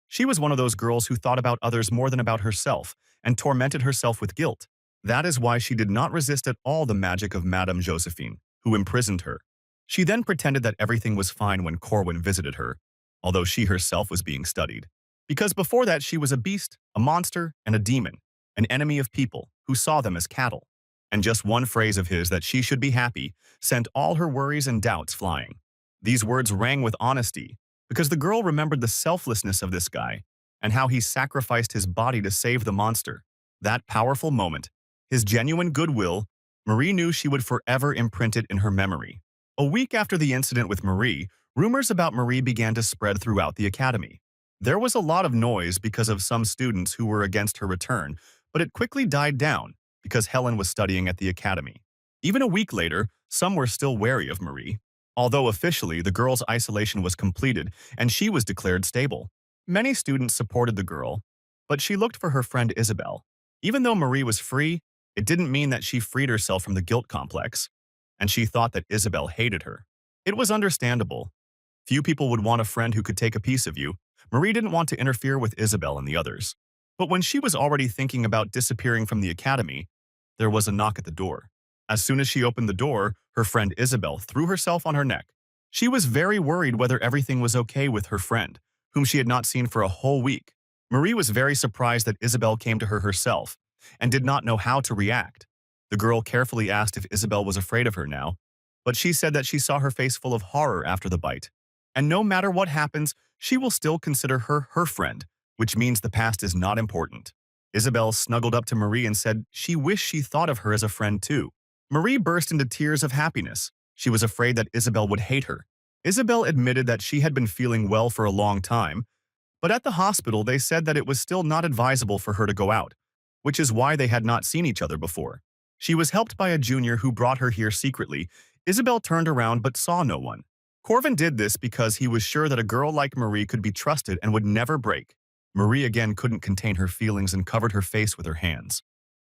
She was one of those girls who thought about others more than about herself and tormented herself with guilt. That is why she did not resist at all the magic of Madame Josephine, who imprisoned her. She then pretended that everything was fine when Corwin visited her, although she herself was being studied. Because before that she was a beast, a monster, and a demon, an enemy of people who saw them as cattle. And just one phrase of his that she should be happy sent all her worries and doubts flying. These words rang with honesty, because the girl remembered the selflessness of this guy and how he sacrificed his body to save the monster. That powerful moment, his genuine goodwill, Marie knew she would forever imprint it in her memory. A week after the incident with Marie, rumors about Marie began to spread throughout the academy. There was a lot of noise because of some students who were against her return, but it quickly died down because Helen was studying at the academy. Even a week later, some were still wary of Marie. Although officially, the girl's isolation was completed and she was declared stable. Many students supported the girl, but she looked for her friend Isabel. Even though Marie was free, it didn't mean that she freed herself from the guilt complex, and she thought that Isabel hated her. It was understandable. Few people would want a friend who could take a piece of you. Marie didn't want to interfere with Isabel and the others. But when she was already thinking about disappearing from the academy, there was a knock at the door. As soon as she opened the door, her friend Isabel threw herself on her neck. She was very worried whether everything was okay with her friend, whom she had not seen for a whole week. Marie was very surprised that Isabel came to her herself and did not know how to react. The girl carefully asked if Isabel was afraid of her now, but she said that she saw her face full of horror after the bite. And no matter what happens, she will still consider her her friend, which means the past is not important. Isabel snuggled up to Marie and said she wished she thought of her as a friend too. Marie burst into tears of happiness. She was afraid that Isabel would hate her. Isabel admitted that she had been feeling well for a long time, but at the hospital they said that it was still not advisable for her to go out, which is why they had not seen each other before. She was helped by a junior who brought her here secretly. Isabel turned around but saw no one. Corvin did this because he was sure that a girl like Marie could be trusted and would never break. Marie again couldn't contain her feelings and covered her face with her hands.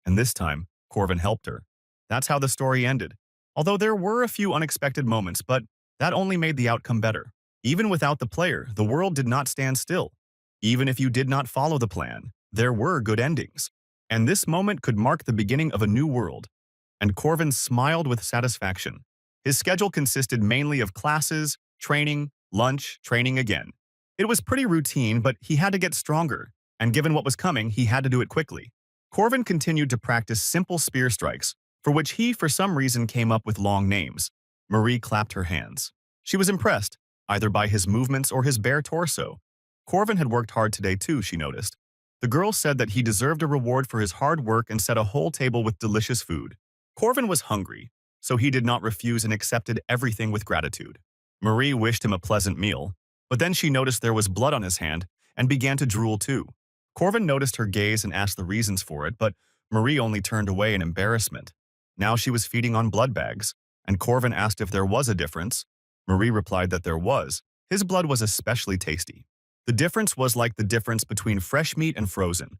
And this time, Corvin helped her. That's how the story ended. Although there were a few unexpected moments, but that only made the outcome better. Even without the player, the world did not stand still. Even if you did not follow the plan, there were good endings. And this moment could mark the beginning of a new world. And Corvin smiled with satisfaction. His schedule consisted mainly of classes, training, lunch, training again. It was pretty routine, but he had to get stronger, and given what was coming, he had to do it quickly. Corvin continued to practice simple spear strikes, for which he, for some reason, came up with long names. Marie clapped her hands. She was impressed, either by his movements or his bare torso. Corvin had worked hard today too, she noticed. The girl said that he deserved a reward for his hard work and set a whole table with delicious food. Corvin was hungry, so he did not refuse and accepted everything with gratitude. Marie wished him a pleasant meal, but then she noticed there was blood on his hand and began to drool too. Corvin noticed her gaze and asked the reasons for it, but Marie only turned away in embarrassment. Now she was feeding on blood bags, and Corvin asked if there was a difference. Marie replied that there was. His blood was especially tasty. The difference was like the difference between fresh meat and frozen.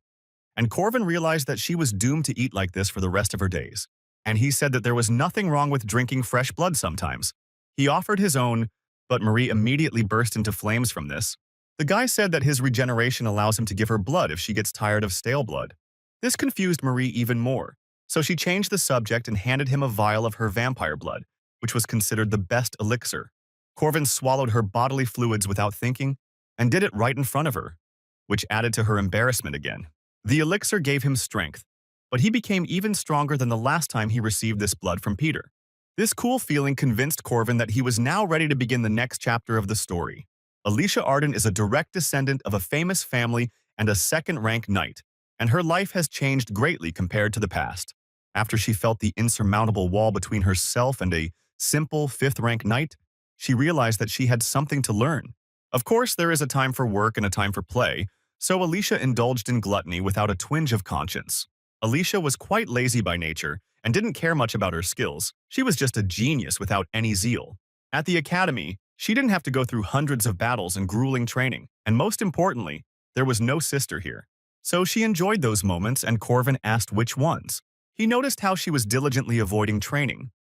And Corvin realized that she was doomed to eat like this for the rest of her days. And he said that there was nothing wrong with drinking fresh blood sometimes. He offered his own, but Marie immediately burst into flames from this. The guy said that his regeneration allows him to give her blood if she gets tired of stale blood. This confused Marie even more, so she changed the subject and handed him a vial of her vampire blood, which was considered the best elixir. Corvin swallowed her bodily fluids without thinking and did it right in front of her, which added to her embarrassment again. The elixir gave him strength, but he became even stronger than the last time he received this blood from Peter. This cool feeling convinced Corvin that he was now ready to begin the next chapter of the story. Alicia Arden is a direct descendant of a famous family and a second-rank knight, and her life has changed greatly compared to the past. After she felt the insurmountable wall between herself and a simple fifth-rank knight, she realized that she had something to learn. Of course, there is a time for work and a time for play, so Alicia indulged in gluttony without a twinge of conscience. Alicia was quite lazy by nature and didn't care much about her skills. She was just a genius without any zeal. At the academy, she didn't have to go through hundreds of battles and grueling training, and most importantly, there was no sister here. So she enjoyed those moments, and Corvin asked which ones. He noticed how she was diligently avoiding training,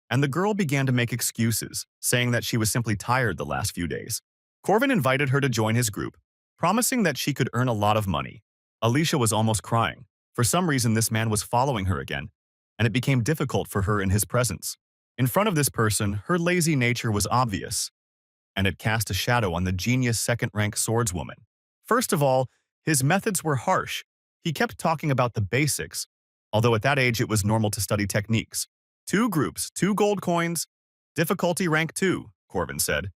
and the girl began to make excuses, saying that she was simply tired the last few days. Corvin invited her to join his group, promising that she could earn a lot of money. Alicia was almost crying. For some reason, this man was following her again, and it became difficult for her in his presence. In front of this person, her lazy nature was obvious, and it cast a shadow on the genius second-rank swordswoman. First of all, his methods were harsh. He kept talking about the basics, although at that age it was normal to study techniques. 2 groups, 2 gold coins, difficulty rank 2, Corvin said.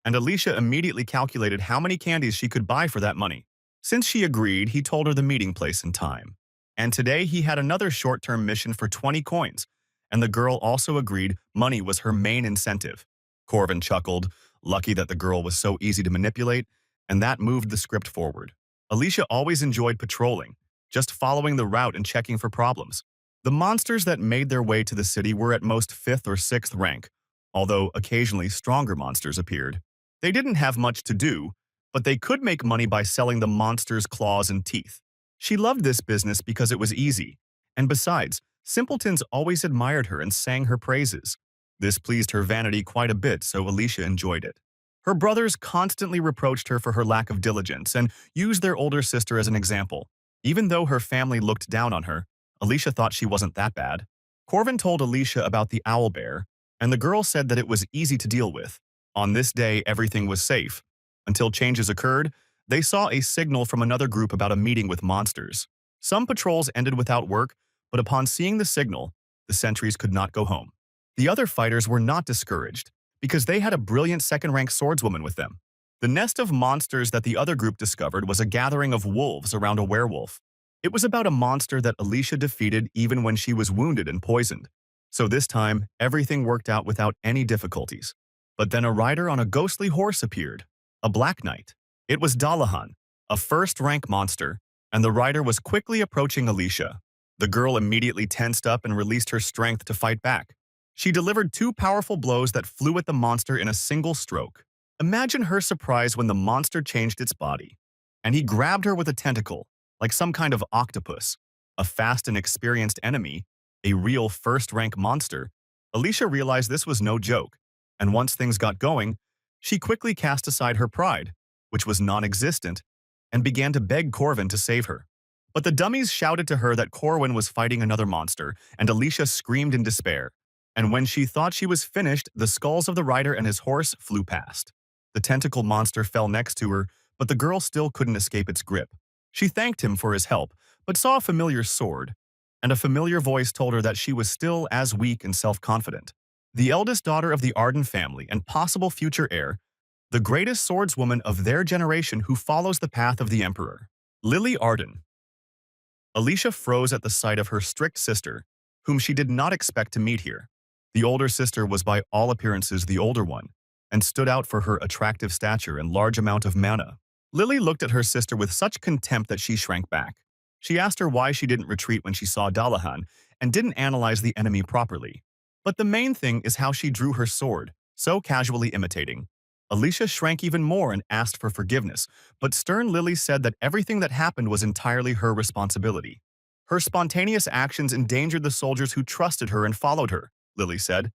And Alicia immediately calculated how many candies she could buy for that money. Since she agreed, he told her the meeting place and time. And today he had another short-term mission for 20 coins, and the girl also agreed money was her main incentive. Corvin chuckled, lucky that the girl was so easy to manipulate, and that moved the script forward. Alicia always enjoyed patrolling, just following the route and checking for problems. The monsters that made their way to the city were at most 5th or 6th rank, although occasionally stronger monsters appeared. They didn't have much to do, but they could make money by selling the monster's claws and teeth. She loved this business because it was easy, and besides, simpletons always admired her and sang her praises. This pleased her vanity quite a bit, so Alicia enjoyed it. Her brothers constantly reproached her for her lack of diligence and used their older sister as an example. Even though her family looked down on her, Alicia thought she wasn't that bad. Corvin told Alicia about the owl bear, and the girl said that it was easy to deal with. On this day, everything was safe. Until changes occurred, they saw a signal from another group about a meeting with monsters. Some patrols ended without work, but upon seeing the signal, the sentries could not go home. The other fighters were not discouraged, because they had a brilliant second-rank swordswoman with them. The nest of monsters that the other group discovered was a gathering of wolves around a werewolf. It was about a monster that Alicia defeated even when she was wounded and poisoned. So this time, everything worked out without any difficulties. But then a rider on a ghostly horse appeared, a black knight. It was Dalahan, a first-rank monster, and the rider was quickly approaching Alicia. The girl immediately tensed up and released her strength to fight back. She delivered two powerful blows that flew at the monster in a single stroke. Imagine her surprise when the monster changed its body, and he grabbed her with a tentacle, like some kind of octopus. A fast and experienced enemy, a real first-rank monster. Alicia realized this was no joke, and once things got going, she quickly cast aside her pride, which was non-existent, and began to beg Corvin to save her. But the dummies shouted to her that Corwin was fighting another monster, and Alicia screamed in despair. And when she thought she was finished, the skulls of the rider and his horse flew past. The tentacle monster fell next to her, but the girl still couldn't escape its grip. She thanked him for his help, but saw a familiar sword, and a familiar voice told her that she was still as weak and self-confident. The eldest daughter of the Arden family and possible future heir, the greatest swordswoman of their generation who follows the path of the Emperor, Lily Arden. Alicia froze at the sight of her strict sister, whom she did not expect to meet here. The older sister was by all appearances the older one, and stood out for her attractive stature and large amount of mana. Lily looked at her sister with such contempt that she shrank back. She asked her why she didn't retreat when she saw Dalahan and didn't analyze the enemy properly. But the main thing is how she drew her sword, so casually imitating. Alicia shrank even more and asked for forgiveness, but stern Lily said that everything that happened was entirely her responsibility. Her spontaneous actions endangered the soldiers who trusted her and followed her, Lily said,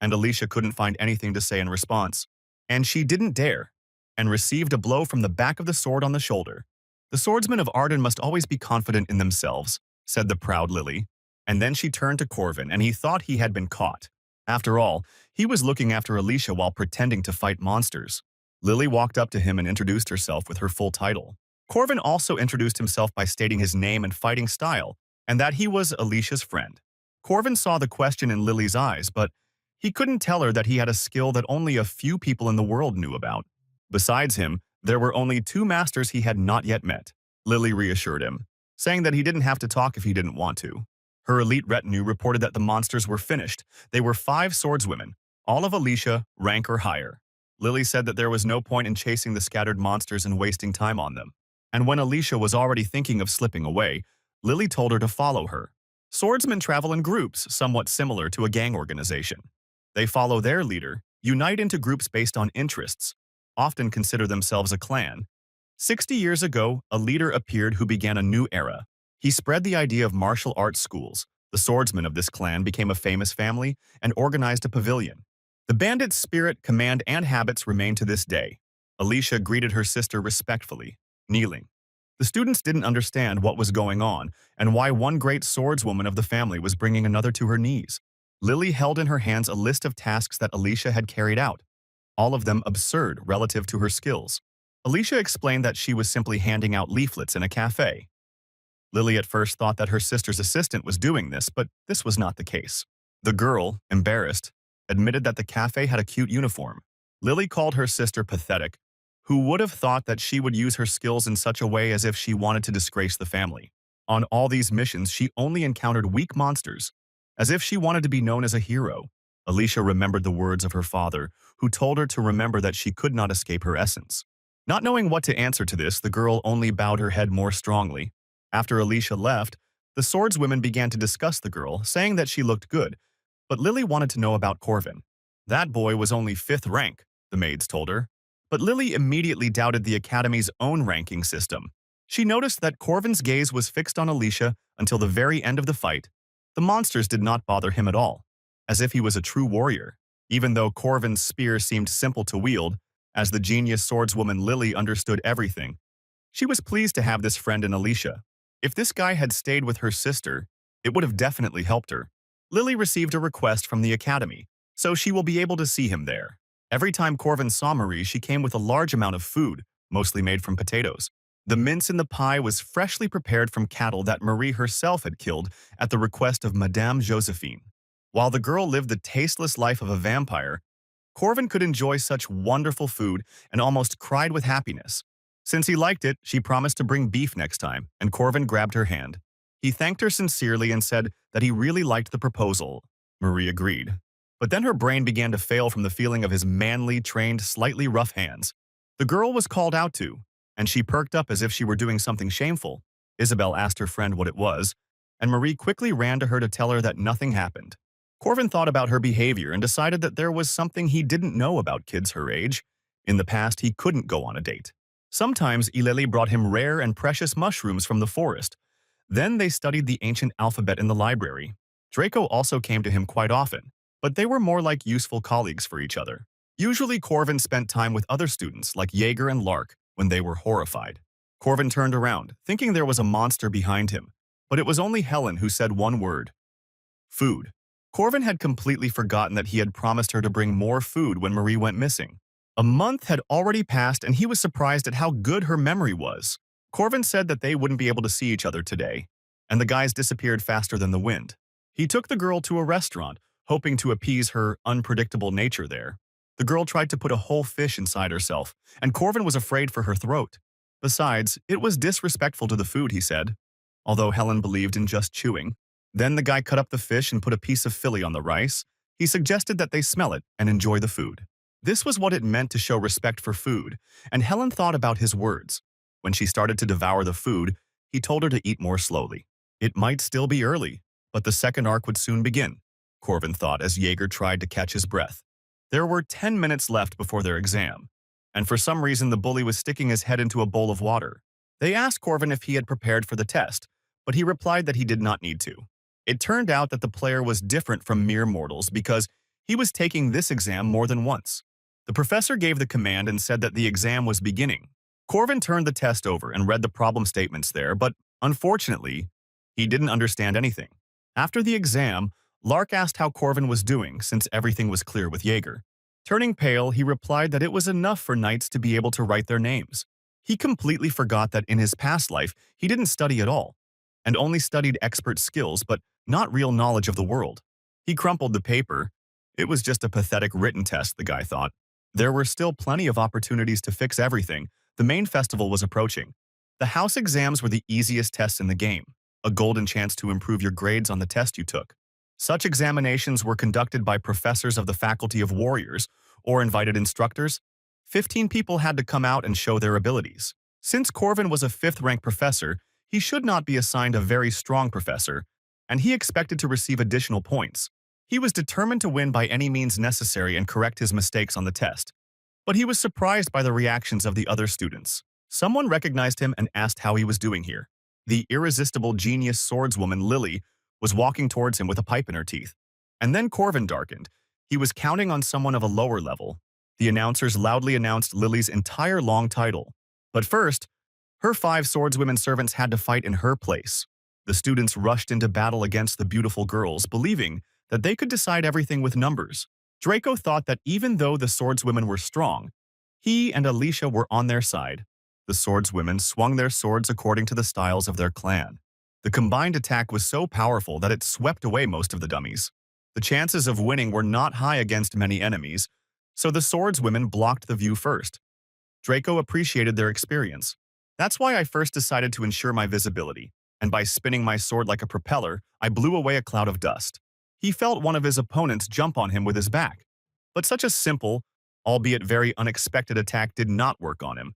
and Alicia couldn't find anything to say in response. And she didn't dare, and received a blow from the back of the sword on the shoulder. The swordsmen of Arden must always be confident in themselves, said the proud Lily. And then she turned to Corvin, and he thought he had been caught. After all, he was looking after Alicia while pretending to fight monsters. Lily walked up to him and introduced herself with her full title. Corvin also introduced himself by stating his name and fighting style, and that he was Alicia's friend. Corvin saw the question in Lily's eyes, but he couldn't tell her that he had a skill that only a few people in the world knew about. Besides him, there were only two masters he had not yet met. Lily reassured him, saying that he didn't have to talk if he didn't want to. Her elite retinue reported that the monsters were finished. They were 5 swordswomen, all of Alicia, rank or higher. Lily said that there was no point in chasing the scattered monsters and wasting time on them. And when Alicia was already thinking of slipping away, Lily told her to follow her. Swordsmen travel in groups, somewhat similar to a gang organization. They follow their leader, unite into groups based on interests, often consider themselves a clan. 60 years ago, a leader appeared who began a new era. He spread the idea of martial arts schools. The swordsmen of this clan became a famous family and organized a pavilion. The bandit's spirit, command, and habits remain to this day. Alicia greeted her sister respectfully, kneeling. The students didn't understand what was going on and why one great swordswoman of the family was bringing another to her knees. Lily held in her hands a list of tasks that Alicia had carried out, all of them absurd relative to her skills. Alicia explained that she was simply handing out leaflets in a cafe. Lily at first thought that her sister's assistant was doing this, but this was not the case. The girl, embarrassed, admitted that the cafe had a cute uniform. Lily called her sister pathetic. Who would have thought that she would use her skills in such a way as if she wanted to disgrace the family? On all these missions, she only encountered weak monsters, as if she wanted to be known as a hero. Alicia remembered the words of her father, who told her to remember that she could not escape her essence. Not knowing what to answer to this, the girl only bowed her head more strongly. After Alicia left, the swordswomen began to discuss the girl, saying that she looked good, but Lily wanted to know about Corvin. That boy was only 5th rank, the maids told her. But Lily immediately doubted the Academy's own ranking system. She noticed that Corvin's gaze was fixed on Alicia until the very end of the fight. The monsters did not bother him at all, as if he was a true warrior, even though Corvin's spear seemed simple to wield. As the genius swordswoman Lily understood everything. She was pleased to have this friend in Alicia. If this guy had stayed with her sister, it would have definitely helped her. Lily received a request from the Academy, so she will be able to see him there. Every time Corvin saw Marie, she came with a large amount of food, mostly made from potatoes. The mince in the pie was freshly prepared from cattle that Marie herself had killed at the request of Madame Josephine. While the girl lived the tasteless life of a vampire, Corvin could enjoy such wonderful food and almost cried with happiness. Since he liked it, she promised to bring beef next time, and Corvin grabbed her hand. He thanked her sincerely and said that he really liked the proposal. Marie agreed. But then her brain began to fail from the feeling of his manly, trained, slightly rough hands. The girl was called out to, and she perked up as if she were doing something shameful. Isabel asked her friend what it was, and Marie quickly ran to her to tell her that nothing happened. Corvin thought about her behavior and decided that there was something he didn't know about kids her age. In the past, he couldn't go on a date. Sometimes Ileli brought him rare and precious mushrooms from the forest. Then they studied the ancient alphabet in the library. Draco also came to him quite often, but they were more like useful colleagues for each other. Usually Corvin spent time with other students like Jaeger and Lark when they were horrified. Corvin turned around, thinking there was a monster behind him, but it was only Helen who said one word. Food. Corvin had completely forgotten that he had promised her to bring more food when Marie went missing. A month had already passed and he was surprised at how good her memory was. Corvin said that they wouldn't be able to see each other today, and the guys disappeared faster than the wind. He took the girl to a restaurant, hoping to appease her unpredictable nature there. The girl tried to put a whole fish inside herself, and Corvin was afraid for her throat. Besides, it was disrespectful to the food, he said, although Helen believed in just chewing. Then the guy cut up the fish and put a piece of fillet on the rice. He suggested that they smell it and enjoy the food. This was what it meant to show respect for food, and Helen thought about his words. When she started to devour the food, he told her to eat more slowly. It might still be early, but the second arc would soon begin, Corvin thought as Jaeger tried to catch his breath. There were 10 minutes left before their exam, and for some reason the bully was sticking his head into a bowl of water. They asked Corvin if he had prepared for the test, but he replied that he did not need to. It turned out that the player was different from mere mortals because he was taking this exam more than once. The professor gave the command and said that the exam was beginning. Corvin turned the test over and read the problem statements there, but unfortunately, he didn't understand anything. After the exam, Lark asked how Corvin was doing since everything was clear with Jaeger. Turning pale, he replied that it was enough for knights to be able to write their names. He completely forgot that in his past life, he didn't study at all, and only studied expert skills but not real knowledge of the world. He crumpled the paper. It was just a pathetic written test, the guy thought. There were still plenty of opportunities to fix everything. The main festival was approaching. The house exams were the easiest tests in the game, a golden chance to improve your grades on the test you took. Such examinations were conducted by professors of the Faculty of Warriors or invited instructors. 15 people had to come out and show their abilities. Since Corvin was a 5th-rank professor, he should not be assigned a very strong professor, and he expected to receive additional points. He was determined to win by any means necessary and correct his mistakes on the test. But he was surprised by the reactions of the other students. Someone recognized him and asked how he was doing here. The irresistible genius swordswoman Lily was walking towards him with a pipe in her teeth. And then Corvin darkened. He was counting on someone of a lower level. The announcers loudly announced Lily's entire long title. But first, her 5 swordswomen servants had to fight in her place. The students rushed into battle against the beautiful girls, believing that they could decide everything with numbers. Draco thought that even though the swordswomen were strong, he and Alicia were on their side. The swordswomen swung their swords according to the styles of their clan. The combined attack was so powerful that it swept away most of the dummies. The chances of winning were not high against many enemies, so the swordswomen blocked the view first. Draco appreciated their experience. That's why I first decided to ensure my visibility, and by spinning my sword like a propeller, I blew away a cloud of dust. He felt one of his opponents jump on him with his back. But such a simple, albeit very unexpected attack did not work on him.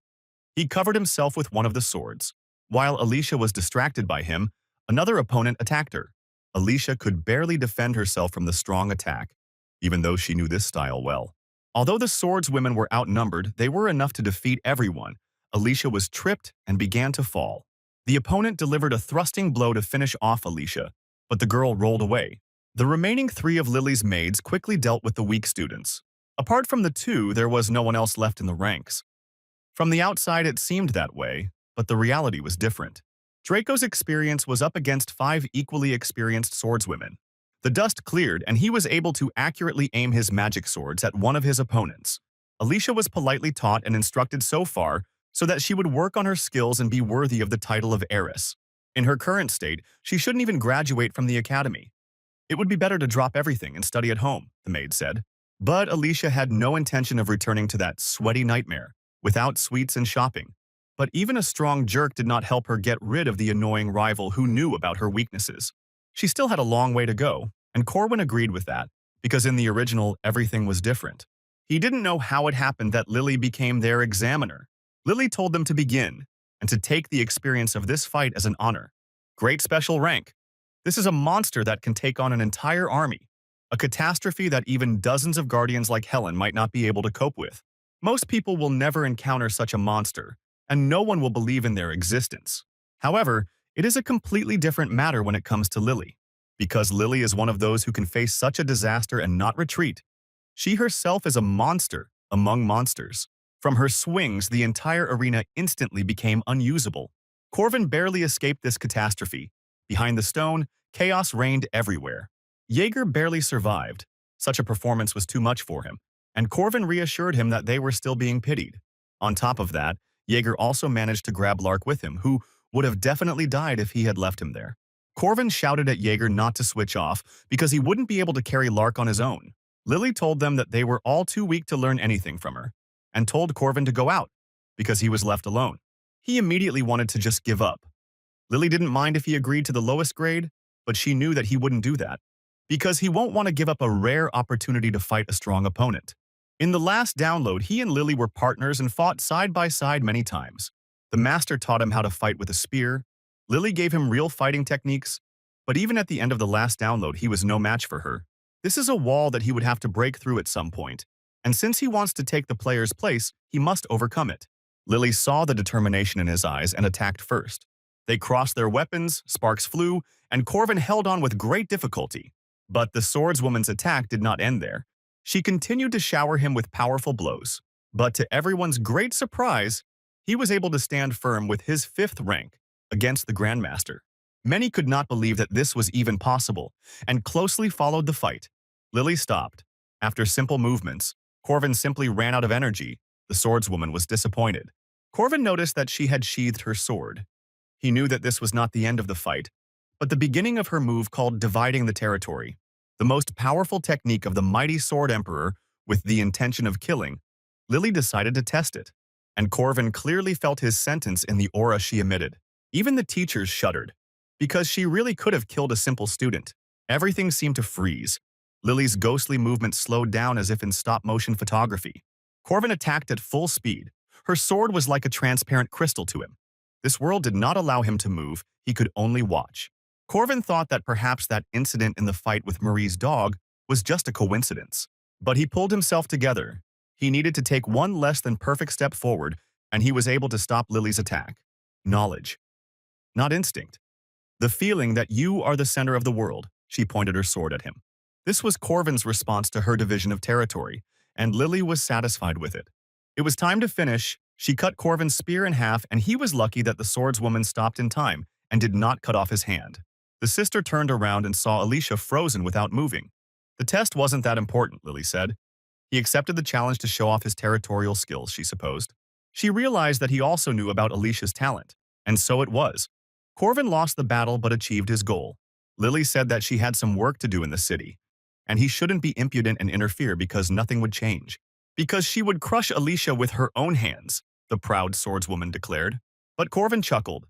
He covered himself with one of the swords. While Alicia was distracted by him, another opponent attacked her. Alicia could barely defend herself from the strong attack. even though she knew this style well. Although the swordswomen were outnumbered, they were enough to defeat everyone. Alicia was tripped and began to fall. The opponent delivered a thrusting blow to finish off Alicia, but the girl rolled away. The remaining three of Lily's maids quickly dealt with the weak students. Apart from the two, there was no one else left in the ranks. From the outside, it seemed that way, but the reality was different. Draco's experience was up against 5 equally experienced swordswomen. The dust cleared, and he was able to accurately aim his magic swords at one of his opponents. Alicia was politely taught and instructed so far so that she would work on her skills and be worthy of the title of heiress. In her current state, she shouldn't even graduate from the academy. It would be better to drop everything and study at home, the maid said. But Alicia had no intention of returning to that sweaty nightmare, without sweets and shopping. But even a strong jerk did not help her get rid of the annoying rival who knew about her weaknesses. She still had a long way to go, and Corwin agreed with that, because in the original, everything was different. He didn't know how it happened that Lily became their examiner. Lily told them to begin, and to take the experience of this fight as an honor. Great special rank. This is a monster that can take on an entire army, a catastrophe that even dozens of guardians like Helen might not be able to cope with. Most people will never encounter such a monster, and no one will believe in their existence. However, it is a completely different matter when it comes to Lily, because Lily is one of those who can face such a disaster and not retreat. She herself is a monster among monsters. From her swings, the entire arena instantly became unusable. Corvin barely escaped this catastrophe. Behind the stone, chaos reigned everywhere. Jaeger barely survived. Such a performance was too much for him, and Corvin reassured him that they were still being pitied. On top of that, Jaeger also managed to grab Lark with him, who would have definitely died if he had left him there. Corvin shouted at Jaeger not to switch off because he wouldn't be able to carry Lark on his own. Lily told them that they were all too weak to learn anything from her, and told Corvin to go out because he was left alone. He immediately wanted to just give up. Lily didn't mind if he agreed to the lowest grade, but she knew that he wouldn't do that, because he won't want to give up a rare opportunity to fight a strong opponent. In the last download, he and Lily were partners and fought side by side many times. The master taught him how to fight with a spear. Lily gave him real fighting techniques, but even at the end of the last download, he was no match for her. This is a wall that he would have to break through at some point, and since he wants to take the player's place, he must overcome it. Lily saw the determination in his eyes and attacked first. They crossed their weapons, sparks flew, and Corvin held on with great difficulty. But the swordswoman's attack did not end there. She continued to shower him with powerful blows. But to everyone's great surprise, he was able to stand firm with his 5th rank against the Grandmaster. Many could not believe that this was even possible, and closely followed the fight. Lily stopped. After simple movements, Corvin simply ran out of energy. The swordswoman was disappointed. Corvin noticed that she had sheathed her sword. He knew that this was not the end of the fight, but the beginning of her move called dividing the territory, the most powerful technique of the mighty Sword Emperor with the intention of killing. Lily decided to test it, and Corvin clearly felt his sentence in the aura she emitted. Even the teachers shuddered, because she really could have killed a simple student. Everything seemed to freeze. Lily's ghostly movement slowed down as if in stop-motion photography. Corvin attacked at full speed. Her sword was like a transparent crystal to him. This world did not allow him to move, he could only watch. Corvin thought that perhaps that incident in the fight with Marie's dog was just a coincidence. But he pulled himself together. He needed to take one less than perfect step forward, and he was able to stop Lily's attack. Knowledge. Not instinct. The feeling that you are the center of the world, she pointed her sword at him. This was Corvin's response to her division of territory, and Lily was satisfied with it. It was time to finish. She cut Corvin's spear in half, and he was lucky that the swordswoman stopped in time and did not cut off his hand. The sister turned around and saw Alicia frozen without moving. The test wasn't that important, Lily said. He accepted the challenge to show off his territorial skills, she supposed. She realized that he also knew about Alicia's talent, and so it was. Corvin lost the battle but achieved his goal. Lily said that she had some work to do in the city, and he shouldn't be impudent and interfere because nothing would change. Because she would crush Alicia with her own hands, the proud swordswoman declared. But Corvin chuckled.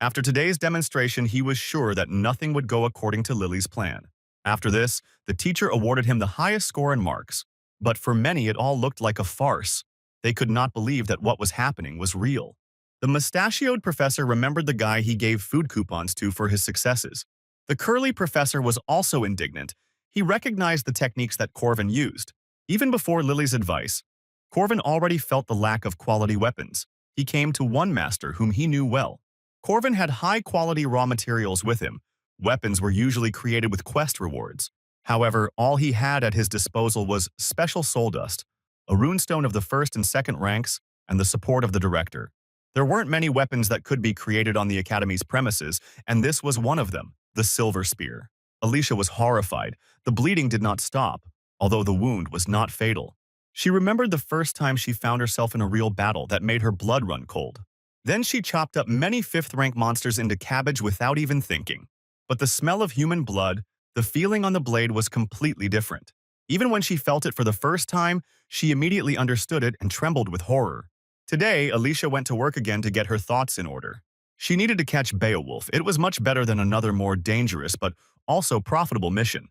After today's demonstration, he was sure that nothing would go according to Lily's plan. After this, the teacher awarded him the highest score in marks. But for many, it all looked like a farce. They could not believe that what was happening was real. The mustachioed professor remembered the guy he gave food coupons to for his successes. The curly professor was also indignant. He recognized the techniques that Corvin used. Even before Lily's advice, Corvin already felt the lack of quality weapons. He came to one master whom he knew well. Corvin had high-quality raw materials with him. Weapons were usually created with quest rewards. However, all he had at his disposal was special soul dust, a runestone of the first and second ranks, and the support of the director. There weren't many weapons that could be created on the Academy's premises, and this was one of them, the Silver Spear. Alicia was horrified. The bleeding did not stop, although the wound was not fatal. She remembered the first time she found herself in a real battle that made her blood run cold. Then she chopped up many 5th-rank monsters into cabbage without even thinking. But the smell of human blood, the feeling on the blade was completely different. Even when she felt it for the first time, she immediately understood it and trembled with horror. Today, Alicia went to work again to get her thoughts in order. She needed to catch Beowulf. It was much better than another more dangerous but also profitable mission.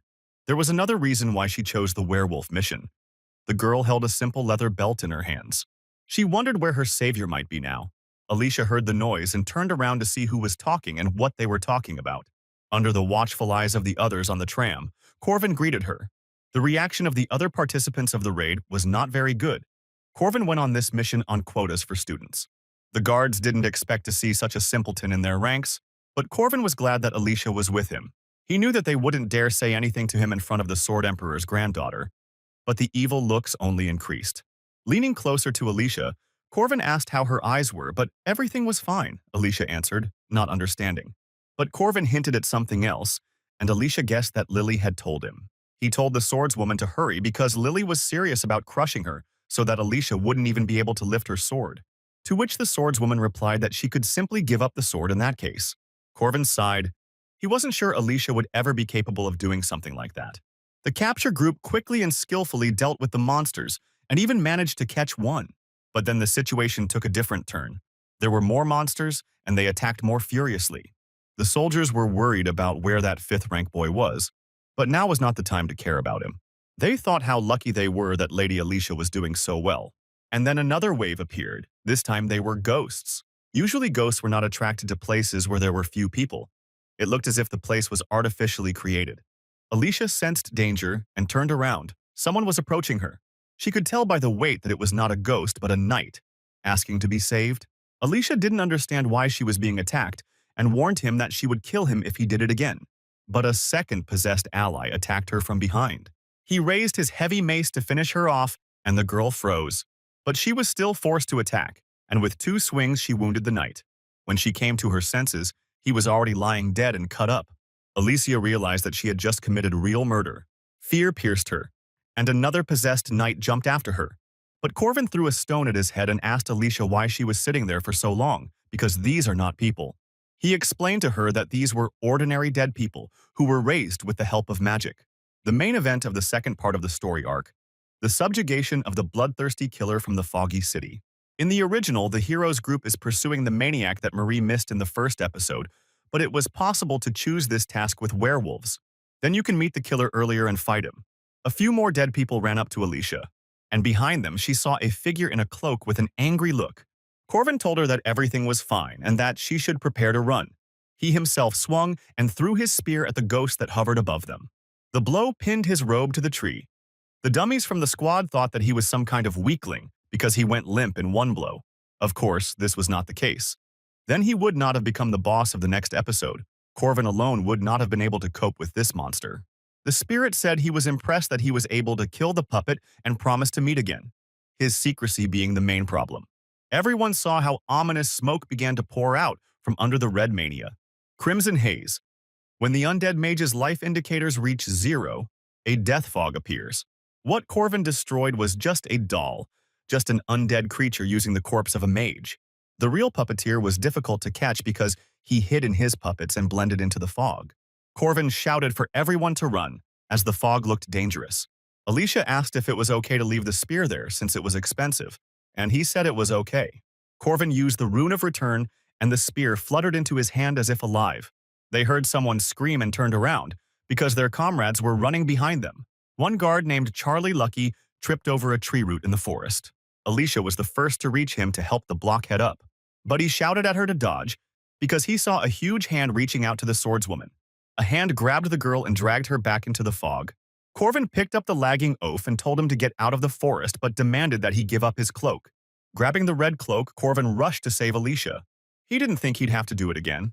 There was another reason why she chose the werewolf mission. The girl held a simple leather belt in her hands. She wondered where her savior might be now. Alicia heard the noise and turned around to see who was talking and what they were talking about. Under the watchful eyes of the others on the tram, Corvin greeted her. The reaction of the other participants of the raid was not very good. Corvin went on this mission on quotas for students. The guards didn't expect to see such a simpleton in their ranks, but Corvin was glad that Alicia was with him. He knew that they wouldn't dare say anything to him in front of the Sword Emperor's granddaughter, but the evil looks only increased. Leaning closer to Alicia, Corvin asked how her eyes were, but everything was fine, Alicia answered, not understanding. But Corvin hinted at something else, and Alicia guessed that Lily had told him. He told the swordswoman to hurry because Lily was serious about crushing her so that Alicia wouldn't even be able to lift her sword. To which the swordswoman replied that she could simply give up the sword in that case. Corvin sighed. He wasn't sure Alicia would ever be capable of doing something like that. The capture group quickly and skillfully dealt with the monsters and even managed to catch one. But then the situation took a different turn. There were more monsters, and they attacked more furiously. The soldiers were worried about where that 5th-rank boy was, but now was not the time to care about him. They thought how lucky they were that Lady Alicia was doing so well. And then another wave appeared. This time they were ghosts. Usually ghosts were not attracted to places where there were few people. It looked as if the place was artificially created. Alicia sensed danger and turned around. Someone was approaching her. She could tell by the weight that it was not a ghost but a knight, asking to be saved. Alicia didn't understand why she was being attacked and warned him that she would kill him if he did it again. But a second possessed ally attacked her from behind. He raised his heavy mace to finish her off, and the girl froze. But she was still forced to attack, and with 2 swings she wounded the knight. When she came to her senses, he was already lying dead and cut up. Alicia realized that she had just committed real murder. Fear pierced her, and another possessed knight jumped after her. But Corvin threw a stone at his head and asked Alicia why she was sitting there for so long, because these are not people. He explained to her that these were ordinary dead people who were raised with the help of magic. The main event of the second part of the story arc, the subjugation of the bloodthirsty killer from the Foggy City. In the original, the hero's group is pursuing the maniac that Marie missed in the first episode, but it was possible to choose this task with werewolves. Then you can meet the killer earlier and fight him. A few more dead people ran up to Alicia, and behind them she saw a figure in a cloak with an angry look. Corvin told her that everything was fine and that she should prepare to run. He himself swung and threw his spear at the ghost that hovered above them. The blow pinned his robe to the tree. The dummies from the squad thought that he was some kind of weakling because he went limp in one blow. Of course, this was not the case. Then he would not have become the boss of the next episode. Corvin alone would not have been able to cope with this monster. The spirit said he was impressed that he was able to kill the puppet and promised to meet again, his secrecy being the main problem. Everyone saw how ominous smoke began to pour out from under the red mania. Crimson haze. When the undead mage's life indicators reach 0, a death fog appears. What Corvin destroyed was just a doll, just an undead creature using the corpse of a mage. The real puppeteer was difficult to catch because he hid in his puppets and blended into the fog. Corvin shouted for everyone to run, as the fog looked dangerous. Alicia asked if it was okay to leave the spear there since it was expensive, and he said it was okay. Corvin used the Rune of Return, and the spear fluttered into his hand as if alive. They heard someone scream and turned around, because their comrades were running behind them. One guard named Charlie Lucky tripped over a tree root in the forest. Alicia was the first to reach him to help the blockhead up, but he shouted at her to dodge, because he saw a huge hand reaching out to the swordswoman. A hand grabbed the girl and dragged her back into the fog. Corvin picked up the lagging oaf and told him to get out of the forest but demanded that he give up his cloak. Grabbing the red cloak, Corvin rushed to save Alicia. He didn't think he'd have to do it again.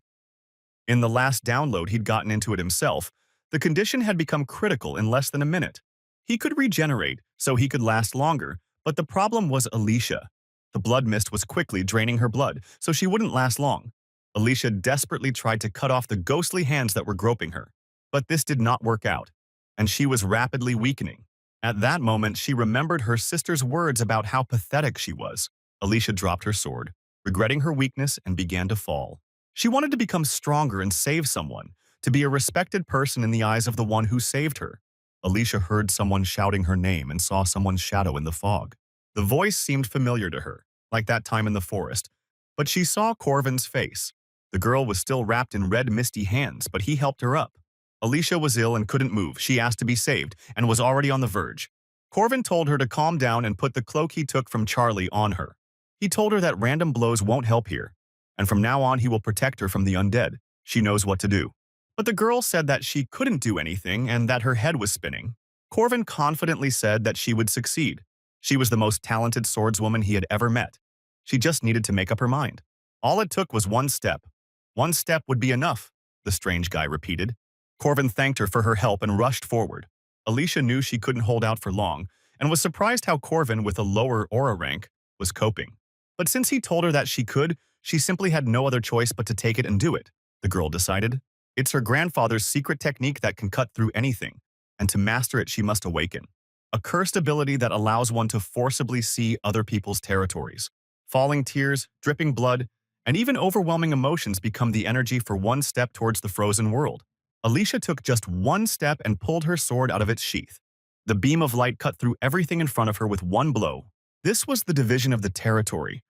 In the last download he'd gotten into it himself, the condition had become critical in less than a minute. He could regenerate, so he could last longer, but the problem was Alicia. The blood mist was quickly draining her blood, so she wouldn't last long. Alicia desperately tried to cut off the ghostly hands that were groping her. But this did not work out, and she was rapidly weakening. At that moment, she remembered her sister's words about how pathetic she was. Alicia dropped her sword, regretting her weakness, and began to fall. She wanted to become stronger and save someone, to be a respected person in the eyes of the one who saved her. Alicia heard someone shouting her name and saw someone's shadow in the fog. The voice seemed familiar to her, like that time in the forest, but she saw Corvin's face. The girl was still wrapped in red misty hands, but he helped her up. Alicia was ill and couldn't move. She asked to be saved and was already on the verge. Corvin told her to calm down and put the cloak he took from Charlie on her. He told her that random blows won't help here, and from now on he will protect her from the undead. She knows what to do. But the girl said that she couldn't do anything and that her head was spinning. Corvin confidently said that she would succeed. She was the most talented swordswoman he had ever met. She just needed to make up her mind. All it took was one step. One step would be enough, the strange guy repeated. Corvin thanked her for her help and rushed forward. Alicia knew she couldn't hold out for long and was surprised how Corvin, with a lower aura rank, was coping. But since he told her that she could, she simply had no other choice but to take it and do it, the girl decided. It's her grandfather's secret technique that can cut through anything, and to master it she must awaken. A cursed ability that allows one to forcibly see other people's territories. Falling tears, dripping blood, and even overwhelming emotions become the energy for one step towards the frozen world. Alicia took just one step and pulled her sword out of its sheath. The beam of light cut through everything in front of her with one blow. This was the division of the territory.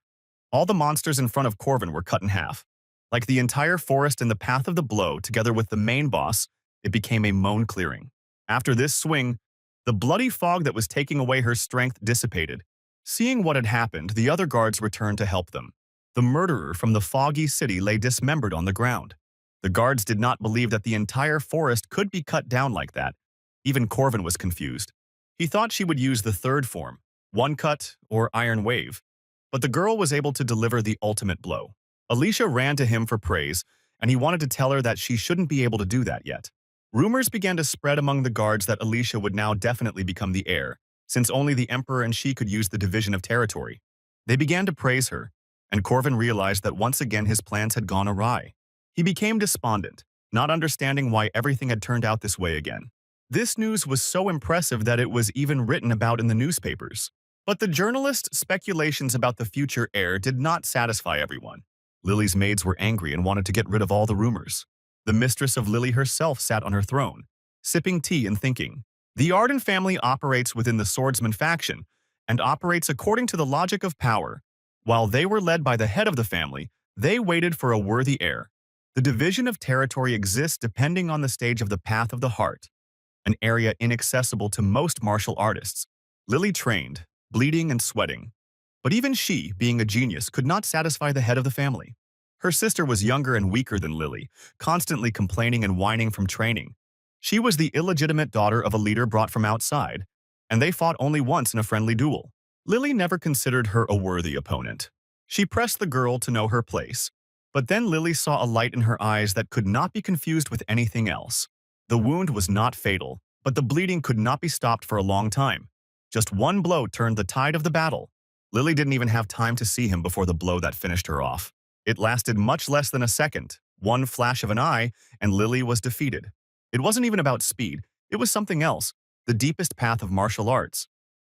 All the monsters in front of Corvin were cut in half. Like the entire forest in the path of the blow, together with the main boss, it became a moan clearing. After this swing, the bloody fog that was taking away her strength dissipated. Seeing what had happened, the other guards returned to help them. The murderer from the foggy city lay dismembered on the ground. The guards did not believe that the entire forest could be cut down like that. Even Corvin was confused. He thought she would use the third form, one cut or iron wave. But the girl was able to deliver the ultimate blow. Alicia ran to him for praise, and he wanted to tell her that she shouldn't be able to do that yet. Rumors began to spread among the guards that Alicia would now definitely become the heir, since only the Emperor and she could use the division of territory. They began to praise her, and Corvin realized that once again his plans had gone awry. He became despondent, not understanding why everything had turned out this way again. This news was so impressive that it was even written about in the newspapers. But the journalists' speculations about the future heir did not satisfy everyone. Lily's maids were angry and wanted to get rid of all the rumors. The mistress of Lily herself sat on her throne, sipping tea and thinking. The Arden family operates within the swordsman faction and operates according to the logic of power. While they were led by the head of the family, they waited for a worthy heir. The division of territory exists depending on the stage of the path of the heart, an area inaccessible to most martial artists. Lily trained, bleeding and sweating. But even she, being a genius, could not satisfy the head of the family. Her sister was younger and weaker than Lily, constantly complaining and whining from training. She was the illegitimate daughter of a leader brought from outside, and they fought only once in a friendly duel. Lily never considered her a worthy opponent. She pressed the girl to know her place. But then Lily saw a light in her eyes that could not be confused with anything else. The wound was not fatal, but the bleeding could not be stopped for a long time. Just one blow turned the tide of the battle. Lily didn't even have time to see him before the blow that finished her off. It lasted much less than a second, one flash of an eye, and Lily was defeated. It wasn't even about speed, it was something else, the deepest path of martial arts.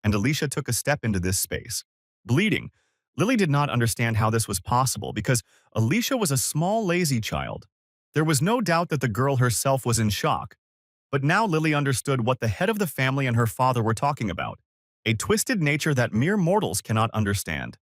And Alicia took a step into this space. Bleeding. Lily did not understand how this was possible because Alicia was a small, lazy child. There was no doubt that the girl herself was in shock. But now Lily understood what the head of the family and her father were talking about. A twisted nature that mere mortals cannot understand.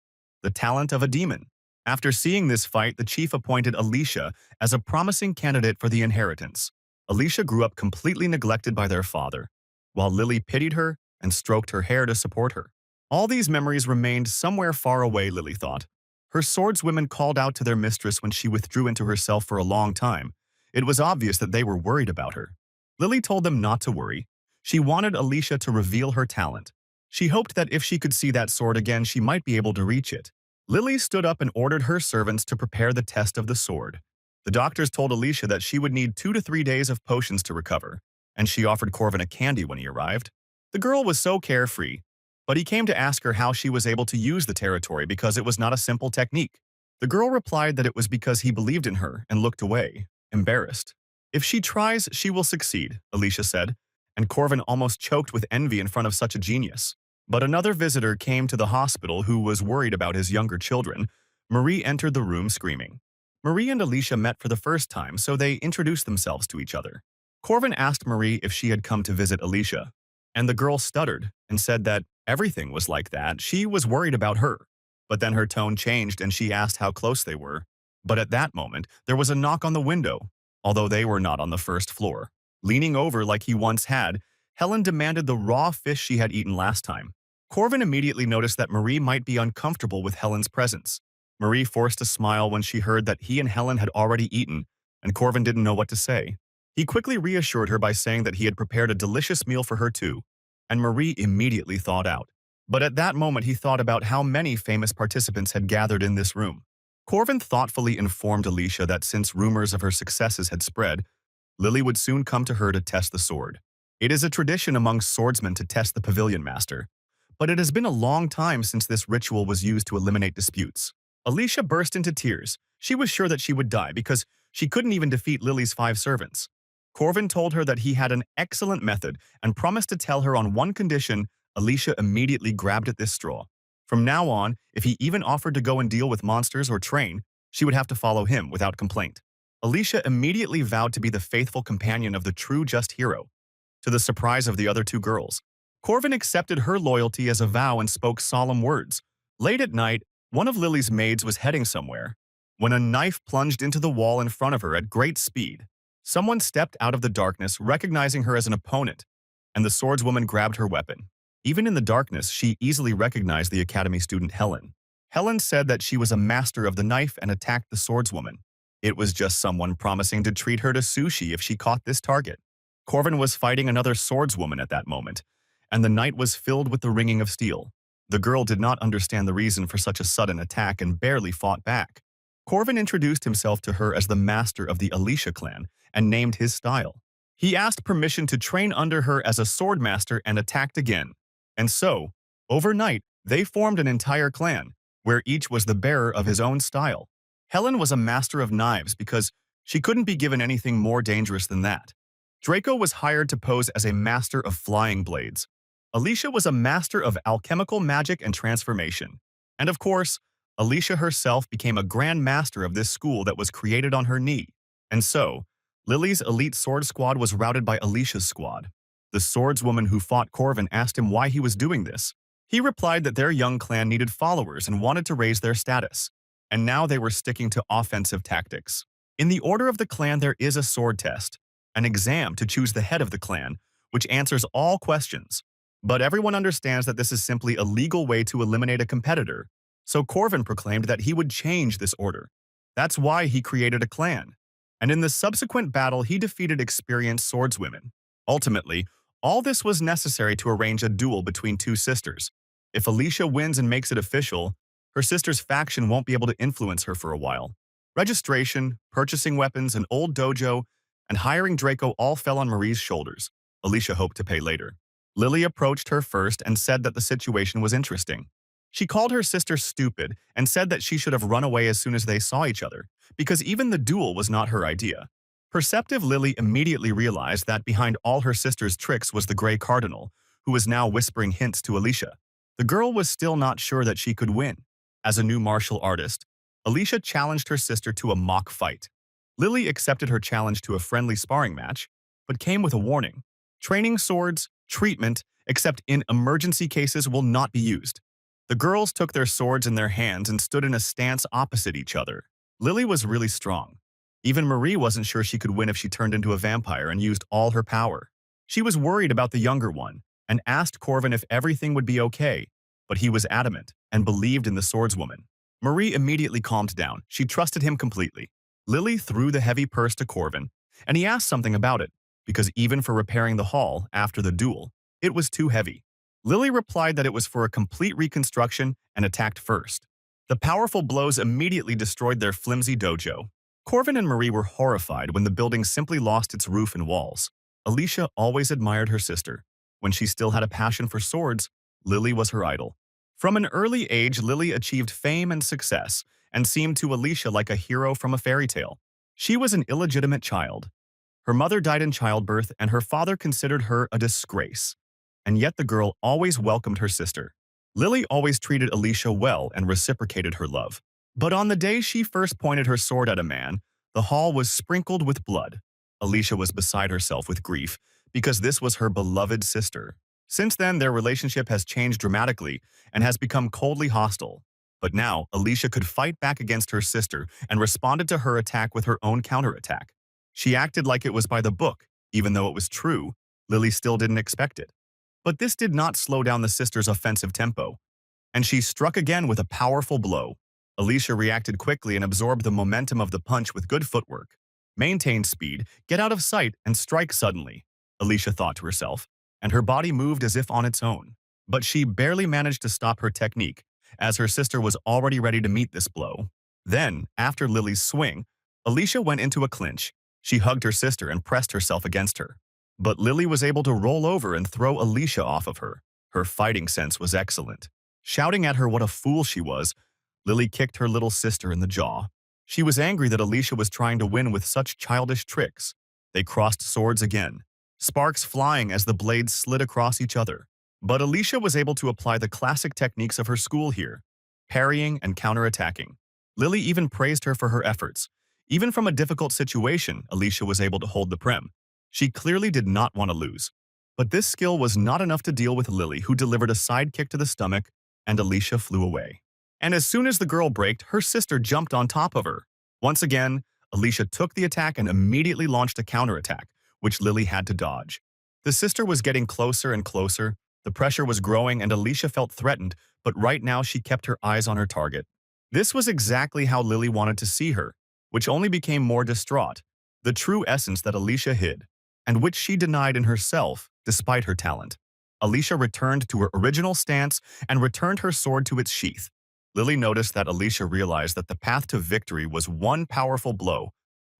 The talent of a demon. After seeing this fight, the chief appointed Alicia as a promising candidate for the inheritance. Alicia grew up completely neglected by their father, while Lily pitied her and stroked her hair to support her. All these memories remained somewhere far away, Lily thought. Her swordswomen called out to their mistress when she withdrew into herself for a long time. It was obvious that they were worried about her. Lily told them not to worry. She wanted Alicia to reveal her talent. She hoped that if she could see that sword again, she might be able to reach it. Lily stood up and ordered her servants to prepare the test of the sword. The doctors told Alicia that she would need 2 to 3 days of potions to recover, and she offered Corvin a candy when he arrived. The girl was so carefree, but he came to ask her how she was able to use the territory because it was not a simple technique. The girl replied that it was because he believed in her and looked away, embarrassed. If she tries, she will succeed, Alicia said, and Corvin almost choked with envy in front of such a genius. But another visitor came to the hospital who was worried about his younger children. Marie entered the room screaming. Marie and Alicia met for the first time, so they introduced themselves to each other. Corvin asked Marie if she had come to visit Alicia, and the girl stuttered and said that everything was like that. She was worried about her. But then her tone changed and she asked how close they were. But at that moment, there was a knock on the window, although they were not on the first floor. Leaning over like he once had, Helen demanded the raw fish she had eaten last time. Corvin immediately noticed that Marie might be uncomfortable with Helen's presence. Marie forced a smile when she heard that he and Helen had already eaten, and Corvin didn't know what to say. He quickly reassured her by saying that he had prepared a delicious meal for her too, and Marie immediately thawed out. But at that moment he thought about how many famous participants had gathered in this room. Corvin thoughtfully informed Alicia that since rumors of her successes had spread, Lily would soon come to her to test the sword. It is a tradition among swordsmen to test the pavilion master, but it has been a long time since this ritual was used to eliminate disputes. Alicia burst into tears. She was sure that she would die because she couldn't even defeat Lily's 5 servants. Corvin told her that he had an excellent method and promised to tell her on one condition. Alicia immediately grabbed at this straw. From now on, if he even offered to go and deal with monsters or train, she would have to follow him without complaint. Alicia immediately vowed to be the faithful companion of the true just hero. To the surprise of the other 2 girls, Corvin accepted her loyalty as a vow and spoke solemn words. Late at night, one of Lily's maids was heading somewhere when a knife plunged into the wall in front of her at great speed. Someone stepped out of the darkness, recognizing her as an opponent, and the swordswoman grabbed her weapon. Even in the darkness, she easily recognized the academy student Helen. Helen said that she was a master of the knife and attacked the swordswoman. It was just someone promising to treat her to sushi if she caught this target. Corvin was fighting another swordswoman at that moment, and the night was filled with the ringing of steel. The girl did not understand the reason for such a sudden attack and barely fought back. Corvin introduced himself to her as the master of the Alicia clan and named his style. He asked permission to train under her as a swordmaster and attacked again. And so, overnight, they formed an entire clan, where each was the bearer of his own style. Helen was a master of knives because she couldn't be given anything more dangerous than that. Draco was hired to pose as a master of flying blades. Alicia was a master of alchemical magic and transformation. And of course, Alicia herself became a grand master of this school that was created on her knee. And so, Lily's elite sword squad was routed by Alicia's squad. The swordswoman who fought Corvin asked him why he was doing this. He replied that their young clan needed followers and wanted to raise their status, and now they were sticking to offensive tactics. In the order of the clan, there is a sword test, an exam to choose the head of the clan, which answers all questions. But everyone understands that this is simply a legal way to eliminate a competitor, so Corvin proclaimed that he would change this order. That's why he created a clan. And in the subsequent battle, he defeated experienced swordswomen. Ultimately, all this was necessary to arrange a duel between 2 sisters. If Alicia wins and makes it official, her sister's faction won't be able to influence her for a while. Registration, purchasing weapons, an old dojo, and hiring Draco all fell on Marie's shoulders. Alicia hoped to pay later. Lily approached her first and said that the situation was interesting. She called her sister stupid and said that she should have run away as soon as they saw each other, because even the duel was not her idea. Perceptive Lily immediately realized that behind all her sister's tricks was the Grey Cardinal, who was now whispering hints to Alicia. The girl was still not sure that she could win. As a new martial artist, Alicia challenged her sister to a mock fight. Lily accepted her challenge to a friendly sparring match, but came with a warning. Training swords, treatment, except in emergency cases, will not be used. The girls took their swords in their hands and stood in a stance opposite each other. Lily was really strong. Even Marie wasn't sure she could win if she turned into a vampire and used all her power. She was worried about the younger one and asked Corvin if everything would be okay, but he was adamant and believed in the swordswoman. Marie immediately calmed down. She trusted him completely. Lily threw the heavy purse to Corvin, and he asked something about it. because even for repairing the hall after the duel, it was too heavy. Lily replied that it was for a complete reconstruction and attacked first. The powerful blows immediately destroyed their flimsy dojo. Corvin and Marie were horrified when the building simply lost its roof and walls. Alicia always admired her sister. When she still had a passion for swords, Lily was her idol. From an early age, Lily achieved fame and success and seemed to Alicia like a hero from a fairy tale. She was an illegitimate child. Her mother died in childbirth and her father considered her a disgrace. And yet the girl always welcomed her sister. Lily always treated Alicia well and reciprocated her love. But on the day she first pointed her sword at a man, the hall was sprinkled with blood. Alicia was beside herself with grief because this was her beloved sister. Since then, their relationship has changed dramatically and has become coldly hostile. But now, Alicia could fight back against her sister and responded to her attack with her own counterattack. She acted like it was by the book, even though it was true. Lily still didn't expect it. But this did not slow down the sister's offensive tempo, and she struck again with a powerful blow. Alicia reacted quickly and absorbed the momentum of the punch with good footwork. Maintain speed, get out of sight, and strike suddenly, Alicia thought to herself, and her body moved as if on its own. But she barely managed to stop her technique, as her sister was already ready to meet this blow. Then, after Lily's swing, Alicia went into a clinch. She hugged her sister and pressed herself against her. But Lily was able to roll over and throw Alicia off of her. Her fighting sense was excellent. Shouting at her what a fool she was, Lily kicked her little sister in the jaw. She was angry that Alicia was trying to win with such childish tricks. They crossed swords again, sparks flying as the blades slid across each other. But Alicia was able to apply the classic techniques of her school here, parrying and counterattacking. Lily even praised her for her efforts. Even from a difficult situation, Alicia was able to hold the prem. She clearly did not want to lose. But this skill was not enough to deal with Lily, who delivered a side kick to the stomach, and Alicia flew away. And as soon as the girl braked, her sister jumped on top of her. Once again, Alicia took the attack and immediately launched a counterattack, which Lily had to dodge. The sister was getting closer and closer. The pressure was growing and Alicia felt threatened, but right now she kept her eyes on her target. This was exactly how Lily wanted to see her, which only became more distraught. The true essence that Alicia hid, and which she denied in herself despite her talent. Alicia returned to her original stance and returned her sword to its sheath. Lily noticed that Alicia realized that the path to victory was one powerful blow,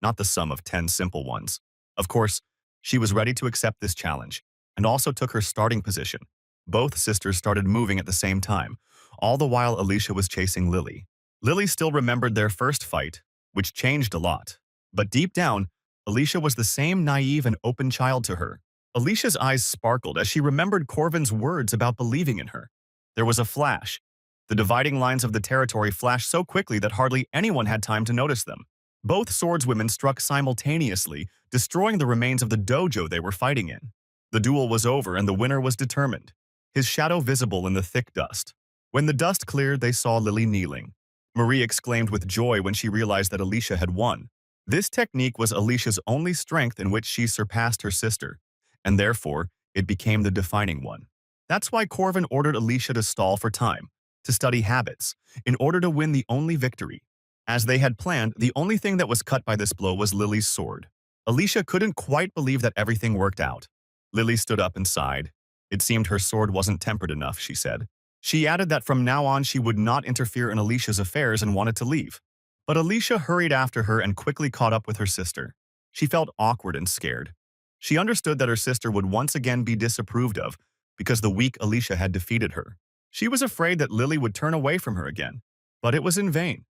not the sum of 10 simple ones. Of course, she was ready to accept this challenge, and also took her starting position. Both sisters started moving at the same time, all the while Alicia was chasing Lily. Lily still remembered their first fight, which changed a lot. But deep down, Alicia was the same naive and open child to her. Alicia's eyes sparkled as she remembered Corvin's words about believing in her. There was a flash. The dividing lines of the territory flashed so quickly that hardly anyone had time to notice them. Both swordswomen struck simultaneously, destroying the remains of the dojo they were fighting in. The duel was over and the winner was determined, his shadow visible in the thick dust. When the dust cleared, they saw Lily kneeling. Marie exclaimed with joy when she realized that Alicia had won. This technique was Alicia's only strength in which she surpassed her sister, and therefore, it became the defining one. That's why Corvin ordered Alicia to stall for time, to study habits, in order to win the only victory. As they had planned, the only thing that was cut by this blow was Lily's sword. Alicia couldn't quite believe that everything worked out. Lily stood up and sighed. It seemed her sword wasn't tempered enough, she said. She added that from now on she would not interfere in Alicia's affairs and wanted to leave. But Alicia hurried after her and quickly caught up with her sister. She felt awkward and scared. She understood that her sister would once again be disapproved of because the weak Alicia had defeated her. She was afraid that Lily would turn away from her again, but it was in vain.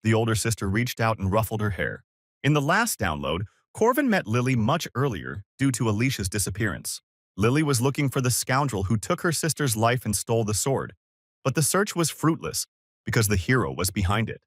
The older sister reached out and ruffled her hair. In the last download, Corvin met Lily much earlier due to Alicia's disappearance. Lily was looking for the scoundrel who took her sister's life and stole the sword, but the search was fruitless because the hero was behind it.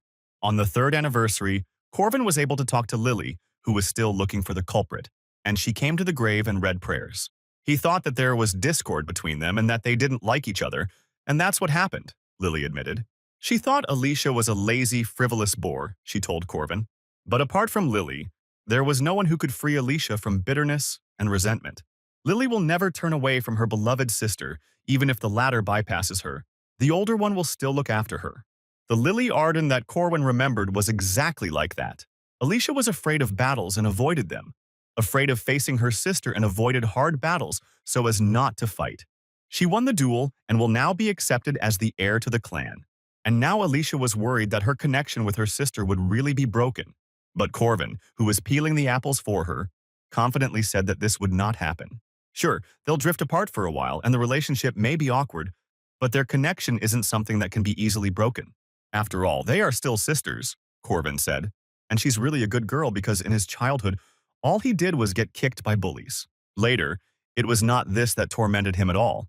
On the 3rd anniversary, Corvin was able to talk to Lily, who was still looking for the culprit, and she came to the grave and read prayers. He thought that there was discord between them and that they didn't like each other, and that's what happened, Lily admitted. She thought Alicia was a lazy, frivolous bore, she told Corvin. But apart from Lily, there was no one who could free Alicia from bitterness and resentment. Lily will never turn away from her beloved sister, even if the latter bypasses her. The older one will still look after her. The Lily Arden that Corwin remembered was exactly like that. Alicia was afraid of battles and avoided them. afraid of facing her sister and avoided hard battles so as not to fight. She won the duel and will now be accepted as the heir to the clan. And now Alicia was worried that her connection with her sister would really be broken. But Corvin, who was peeling the apples for her, confidently said that this would not happen. Sure, they'll drift apart for a while and the relationship may be awkward, but their connection isn't something that can be easily broken. After all, they are still sisters, Corvin said, and she's really a good girl because in his childhood, all he did was get kicked by bullies. Later, it was not this that tormented him at all,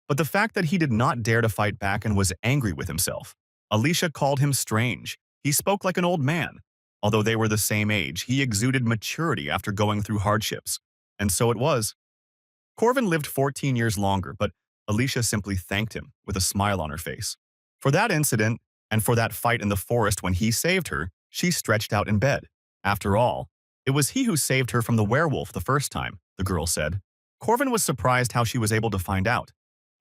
but the fact that he did not dare to fight back and was angry with himself. Alicia called him strange. He spoke like an old man. Although they were the same age, he exuded maturity after going through hardships. And so it was. Corvin lived 14 years longer, but Alicia simply thanked him with a smile on her face. For that incident, and for that fight in the forest when he saved her, she stretched out in bed. After all, it was he who saved her from the werewolf the first time, the girl said. Corvin was surprised how she was able to find out,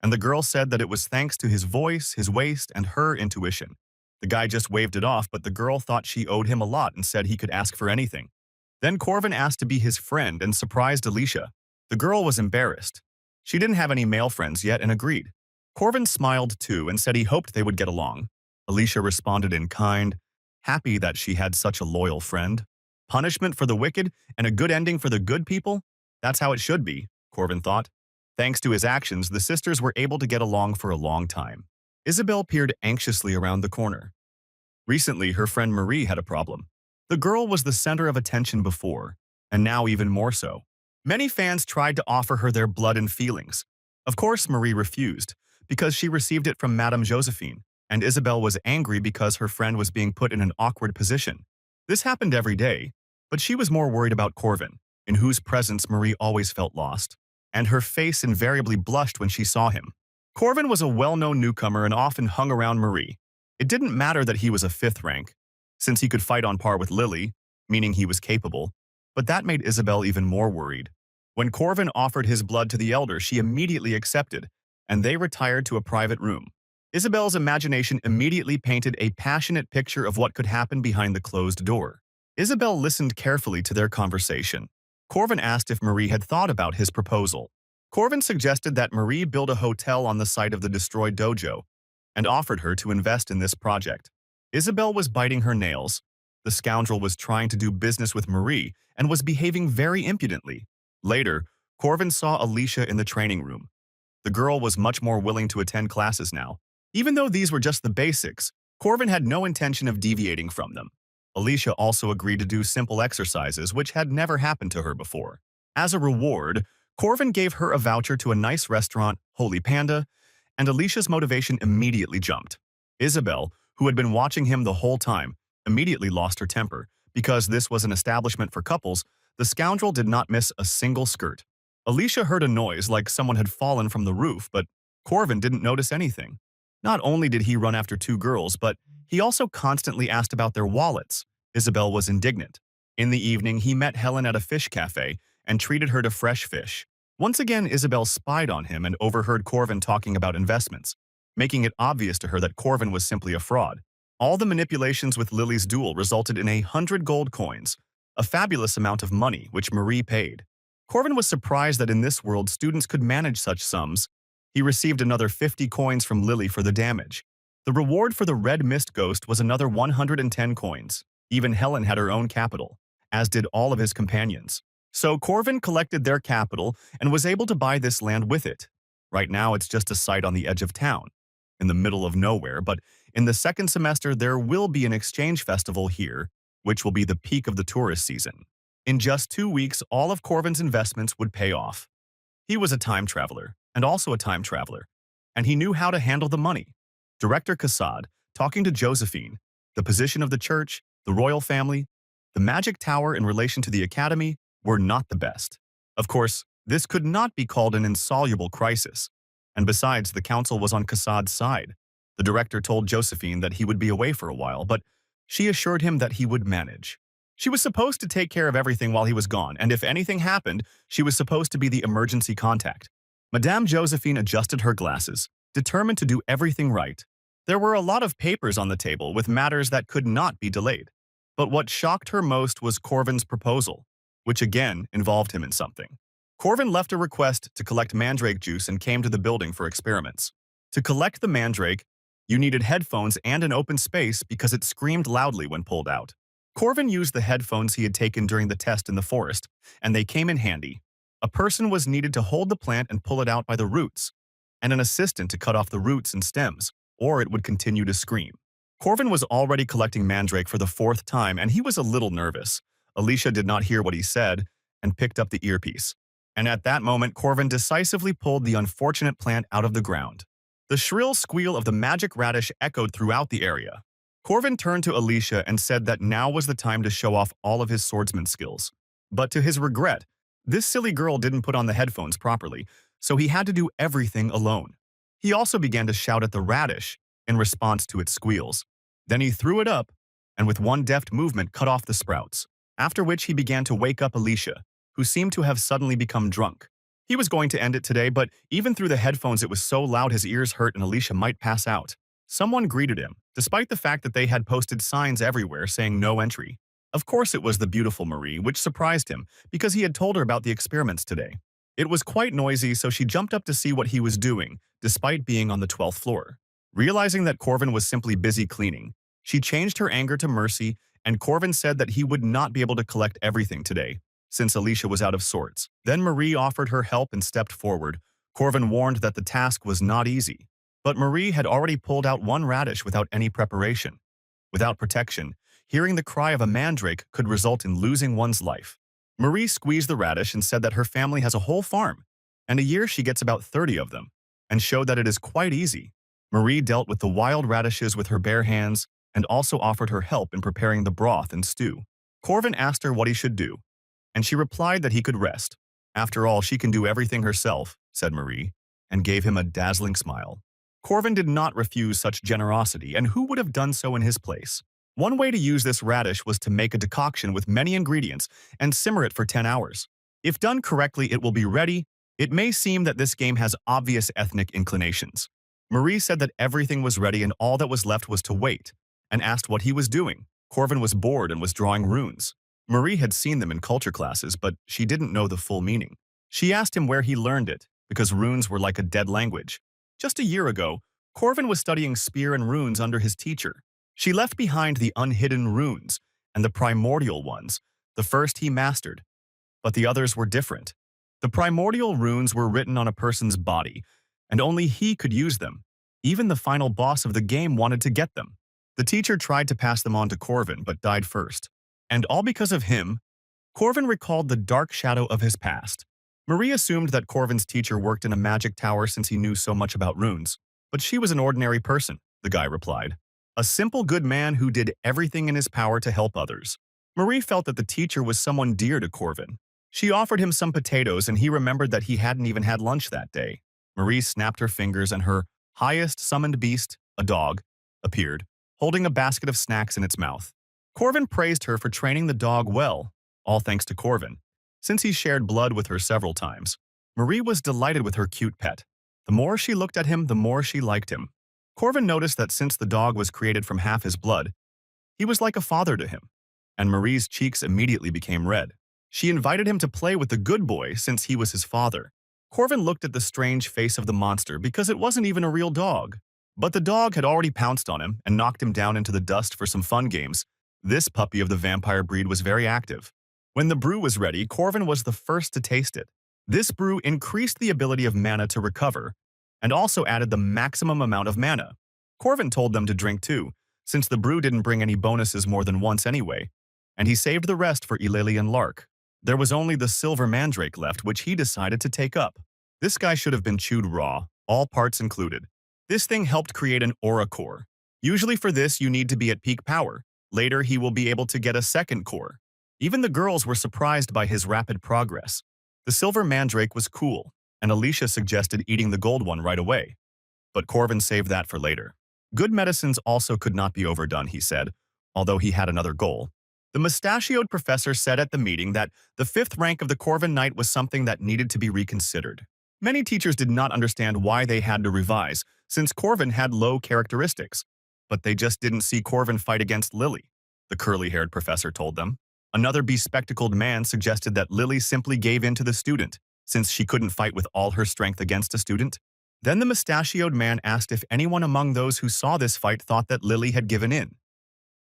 and the girl said that it was thanks to his voice, his waist, and her intuition. The guy just waved it off, but the girl thought she owed him a lot and said he could ask for anything. Then Corvin asked to be his friend and surprised Alicia. The girl was embarrassed. She didn't have any male friends yet and agreed. Corvin smiled too and said he hoped they would get along. Alicia responded in kind, happy that she had such a loyal friend. Punishment for the wicked and a good ending for the good people? That's how it should be, Corvin thought. Thanks to his actions, the sisters were able to get along for a long time. Isabel peered anxiously around the corner. Recently, her friend Marie had a problem. The girl was the center of attention before, and now even more so. Many fans tried to offer her their blood and feelings. Of course, Marie refused, because she received it from Madame Josephine, and Isabel was angry because her friend was being put in an awkward position. This happened every day, but she was more worried about Corvin, in whose presence Marie always felt lost, and her face invariably blushed when she saw him. Corvin was a well-known newcomer and often hung around Marie. It didn't matter that he was a 5th rank, since he could fight on par with Lily, meaning he was capable, but that made Isabel even more worried. When Corvin offered his blood to the elder, she immediately accepted, and they retired to a private room. Isabel's imagination immediately painted a passionate picture of what could happen behind the closed door. Isabel listened carefully to their conversation. Corvin asked if Marie had thought about his proposal. Corvin suggested that Marie build a hotel on the site of the destroyed dojo and offered her to invest in this project. Isabel was biting her nails. The scoundrel was trying to do business with Marie and was behaving very impudently. Later, Corvin saw Alicia in the training room. The girl was much more willing to attend classes now. Even though these were just the basics, Corvin had no intention of deviating from them. Alicia also agreed to do simple exercises, which had never happened to her before. As a reward, Corvin gave her a voucher to a nice restaurant, Holy Panda, and Alicia's motivation immediately jumped. Isabel, who had been watching him the whole time, immediately lost her temper. Because this was an establishment for couples, the scoundrel did not miss a single skirt. Alicia heard a noise like someone had fallen from the roof, but Corvin didn't notice anything. Not only did he run after 2 girls, but he also constantly asked about their wallets. Isabel was indignant. In the evening, he met Helen at a fish cafe and treated her to fresh fish. Once again, Isabel spied on him and overheard Corvin talking about investments, making it obvious to her that Corvin was simply a fraud. All the manipulations with Lily's duel resulted in 100 gold coins, a fabulous amount of money which Marie paid. Corvin was surprised that in this world students could manage such sums. He received another 50 coins from Lily for the damage. The reward for the red mist ghost was another 110 coins. Even Helen had her own capital, as did all of his companions. So Corvin collected their capital and was able to buy this land with it. Right now it's just a site on the edge of town, in the middle of nowhere, but in the second semester there will be an exchange festival here, which will be the peak of the tourist season. In just 2 weeks, all of Corvin's investments would pay off. He was a time traveler, and also a time traveler, and he knew how to handle the money. Director Cassad, talking to Josephine, the position of the church, the royal family, the magic tower in relation to the academy were not the best. Of course, this could not be called an insoluble crisis, and besides, the council was on Cassad's side. The director told Josephine that he would be away for a while, but she assured him that he would manage. She was supposed to take care of everything while he was gone, and if anything happened, she was supposed to be the emergency contact. Madame Josephine adjusted her glasses, determined to do everything right. There were a lot of papers on the table with matters that could not be delayed. But what shocked her most was Corvin's proposal. which again involved him in something. Corvin left a request to collect mandrake juice and came to the building for experiments. To collect the mandrake, you needed headphones and an open space because it screamed loudly when pulled out. Corvin used the headphones he had taken during the test in the forest, and they came in handy. A person was needed to hold the plant and pull it out by the roots, and an assistant to cut off the roots and stems, or it would continue to scream. Corvin was already collecting mandrake for the fourth time, and he was a little nervous. Alicia did not hear what he said and picked up the earpiece. And at that moment, Corvin decisively pulled the unfortunate plant out of the ground. The shrill squeal of the magic radish echoed throughout the area. Corvin turned to Alicia and said that now was the time to show off all of his swordsman skills. But to his regret, this silly girl didn't put on the headphones properly, so he had to do everything alone. He also began to shout at the radish in response to its squeals. Then he threw it up, and with one deft movement cut off the sprouts, after which he began to wake up Alicia, who seemed to have suddenly become drunk. He was going to end it today, but even through the headphones it was so loud his ears hurt and Alicia might pass out. Someone greeted him, despite the fact that they had posted signs everywhere saying no entry. Of course it was the beautiful Marie, which surprised him, because he had told her about the experiments today. It was quite noisy, so she jumped up to see what he was doing, despite being on the 12th floor. Realizing that Corvin was simply busy cleaning, she changed her anger to mercy, and Corvin said that he would not be able to collect everything today, since Alicia was out of sorts. Then Marie offered her help and stepped forward. Corvin warned that the task was not easy, but Marie had already pulled out one radish without any preparation. Without protection, hearing the cry of a mandrake could result in losing one's life. Marie squeezed the radish and said that her family has a whole farm, and a year she gets about 30 of them, and showed that it is quite easy. Marie dealt with the wild radishes with her bare hands and also offered her help in preparing the broth and stew. Corvin asked her what he should do, and she replied that he could rest. After all, she can do everything herself, said Marie, and gave him a dazzling smile. Corvin did not refuse such generosity, and who would have done so in his place? One way to use this radish was to make a decoction with many ingredients and simmer it for 10 hours. If done correctly, it will be ready. It may seem that this game has obvious ethnic inclinations. Marie said that everything was ready and all that was left was to wait, and asked what he was doing. Corvin was bored and was drawing runes. Marie had seen them in culture classes, but she didn't know the full meaning. She asked him where he learned it, because runes were like a dead language. Just a year ago, Corvin was studying spear and runes under his teacher. She left behind the unhidden runes and the primordial ones. The first he mastered, but the others were different. The primordial runes were written on a person's body, and only he could use them. Even the final boss of the game wanted to get them. The teacher tried to pass them on to Corvin, but died first. And all because of him, Corvin recalled the dark shadow of his past. Marie assumed that Corvin's teacher worked in a magic tower since he knew so much about runes. But she was an ordinary person, the guy replied. A simple good man who did everything in his power to help others. Marie felt that the teacher was someone dear to Corvin. She offered him some potatoes, and he remembered that he hadn't even had lunch that day. Marie snapped her fingers, and her highest summoned beast, a dog, appeared, holding a basket of snacks in its mouth. Corvin praised her for training the dog well, all thanks to Corvin, since he shared blood with her several times. Marie was delighted with her cute pet. The more she looked at him, the more she liked him. Corvin noticed that since the dog was created from half his blood, he was like a father to him, and Marie's cheeks immediately became red. She invited him to play with the good boy since he was his father. Corvin looked at the strange face of the monster because it wasn't even a real dog. But the dog had already pounced on him and knocked him down into the dust for some fun games. This puppy of the vampire breed was very active. When the brew was ready, Corvin was the first to taste it. This brew increased the ability of mana to recover, and also added the maximum amount of mana. Corvin told them to drink too, since the brew didn't bring any bonuses more than once anyway, and he saved the rest for Eulalie and Lark. There was only the silver mandrake left, which he decided to take up. This guy should have been chewed raw, all parts included. This thing helped create an aura core. Usually for this, you need to be at peak power. Later, he will be able to get a second core. Even the girls were surprised by his rapid progress. The silver mandrake was cool, and Alicia suggested eating the gold one right away. But Corvin saved that for later. Good medicines also could not be overdone, he said, although he had another goal. The mustachioed professor said at the meeting that the 5th rank of the Corvin Knight was something that needed to be reconsidered. Many teachers did not understand why they had to revise, since Corvin had low characteristics. But they just didn't see Corvin fight against Lily, the curly-haired professor told them. Another bespectacled man suggested that Lily simply gave in to the student, since she couldn't fight with all her strength against a student. Then the mustachioed man asked if anyone among those who saw this fight thought that Lily had given in.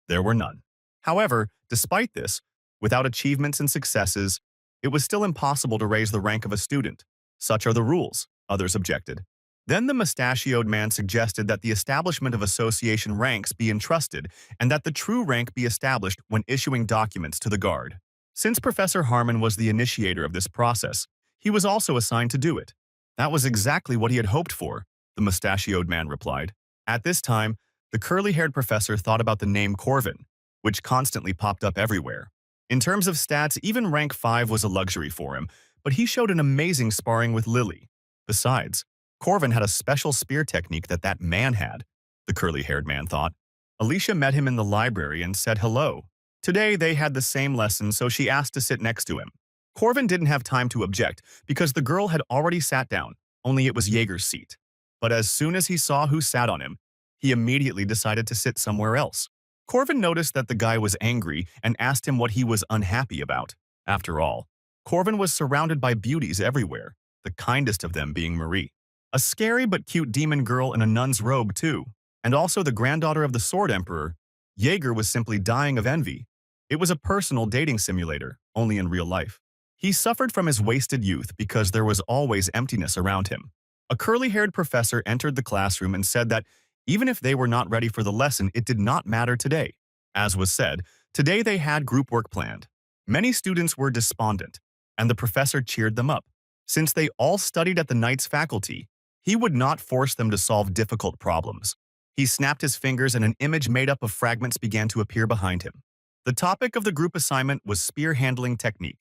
There were none. However, despite this, without achievements and successes, it was still impossible to raise the rank of a student. Such are the rules, others objected. Then the mustachioed man suggested that the establishment of association ranks be entrusted and that the true rank be established when issuing documents to the guard. Since Professor Harmon was the initiator of this process, he was also assigned to do it. That was exactly what he had hoped for, the mustachioed man replied. At this time, the curly-haired professor thought about the name Corvin, which constantly popped up everywhere. In terms of stats, even rank 5 was a luxury for him, but he showed an amazing sparring with Lily. Besides, Corvin had a special spear technique that man had, the curly-haired man thought. Alicia met him in the library and said hello. Today they had the same lesson, so she asked to sit next to him. Corvin didn't have time to object because the girl had already sat down, only it was Jaeger's seat. But as soon as he saw who sat on him, he immediately decided to sit somewhere else. Corvin noticed that the guy was angry and asked him what he was unhappy about. After all, Corvin was surrounded by beauties everywhere, the kindest of them being Marie. A scary but cute demon girl in a nun's robe too, and also the granddaughter of the Sword Emperor. Jaeger was simply dying of envy. It was a personal dating simulator, only in real life. He suffered from his wasted youth because there was always emptiness around him. A curly-haired professor entered the classroom and said that even if they were not ready for the lesson, it did not matter today. As was said, today they had group work planned. Many students were despondent, and the professor cheered them up. Since they all studied at the Knight's faculty, he would not force them to solve difficult problems. He snapped his fingers and an image made up of fragments began to appear behind him. The topic of the group assignment was spear handling technique.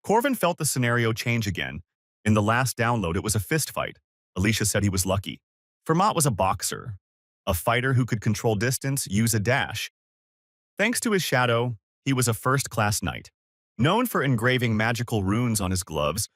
Corvin felt the scenario change again. In the last download, it was a fist fight. Alicia said he was lucky. Fermat was a boxer, a fighter who could control distance, use a dash. Thanks to his shadow, he was a first-class knight. Known for engraving magical runes on his gloves,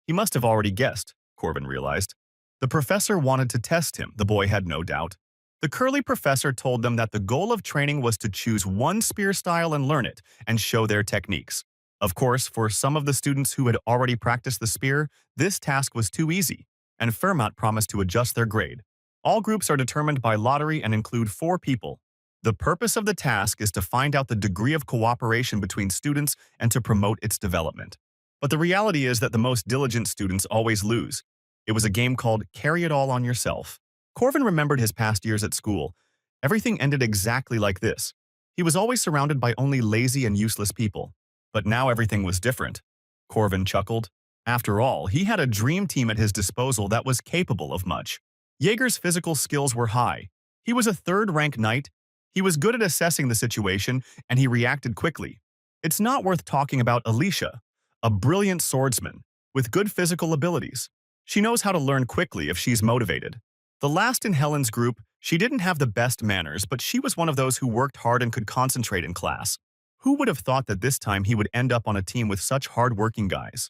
he must have already guessed, Corvin realized. The professor wanted to test him, the boy had no doubt. The curly professor told them that the goal of training was to choose one spear style and learn it, and show their techniques. Of course, for some of the students who had already practiced the spear, this task was too easy, and Fermat promised to adjust their grade. All groups are determined by lottery and include 4 people. The purpose of the task is to find out the degree of cooperation between students and to promote its development. But the reality is that the most diligent students always lose. It was a game called Carry It All on Yourself. Corvin remembered his past years at school. Everything ended exactly like this. He was always surrounded by only lazy and useless people. But now everything was different. Corvin chuckled. After all, he had a dream team at his disposal that was capable of much. Jaeger's physical skills were high. He was a third-rank knight. He was good at assessing the situation, and he reacted quickly. It's not worth talking about Alicia, a brilliant swordsman with good physical abilities. She knows how to learn quickly if she's motivated. The last in Helen's group, she didn't have the best manners, but she was one of those who worked hard and could concentrate in class. Who would have thought that this time he would end up on a team with such hard-working guys?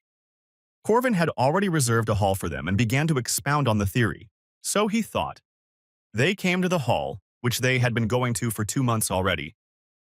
Corvin had already reserved a hall for them and began to expound on the theory. So he thought. They came to the hall, which they had been going to for 2 months already,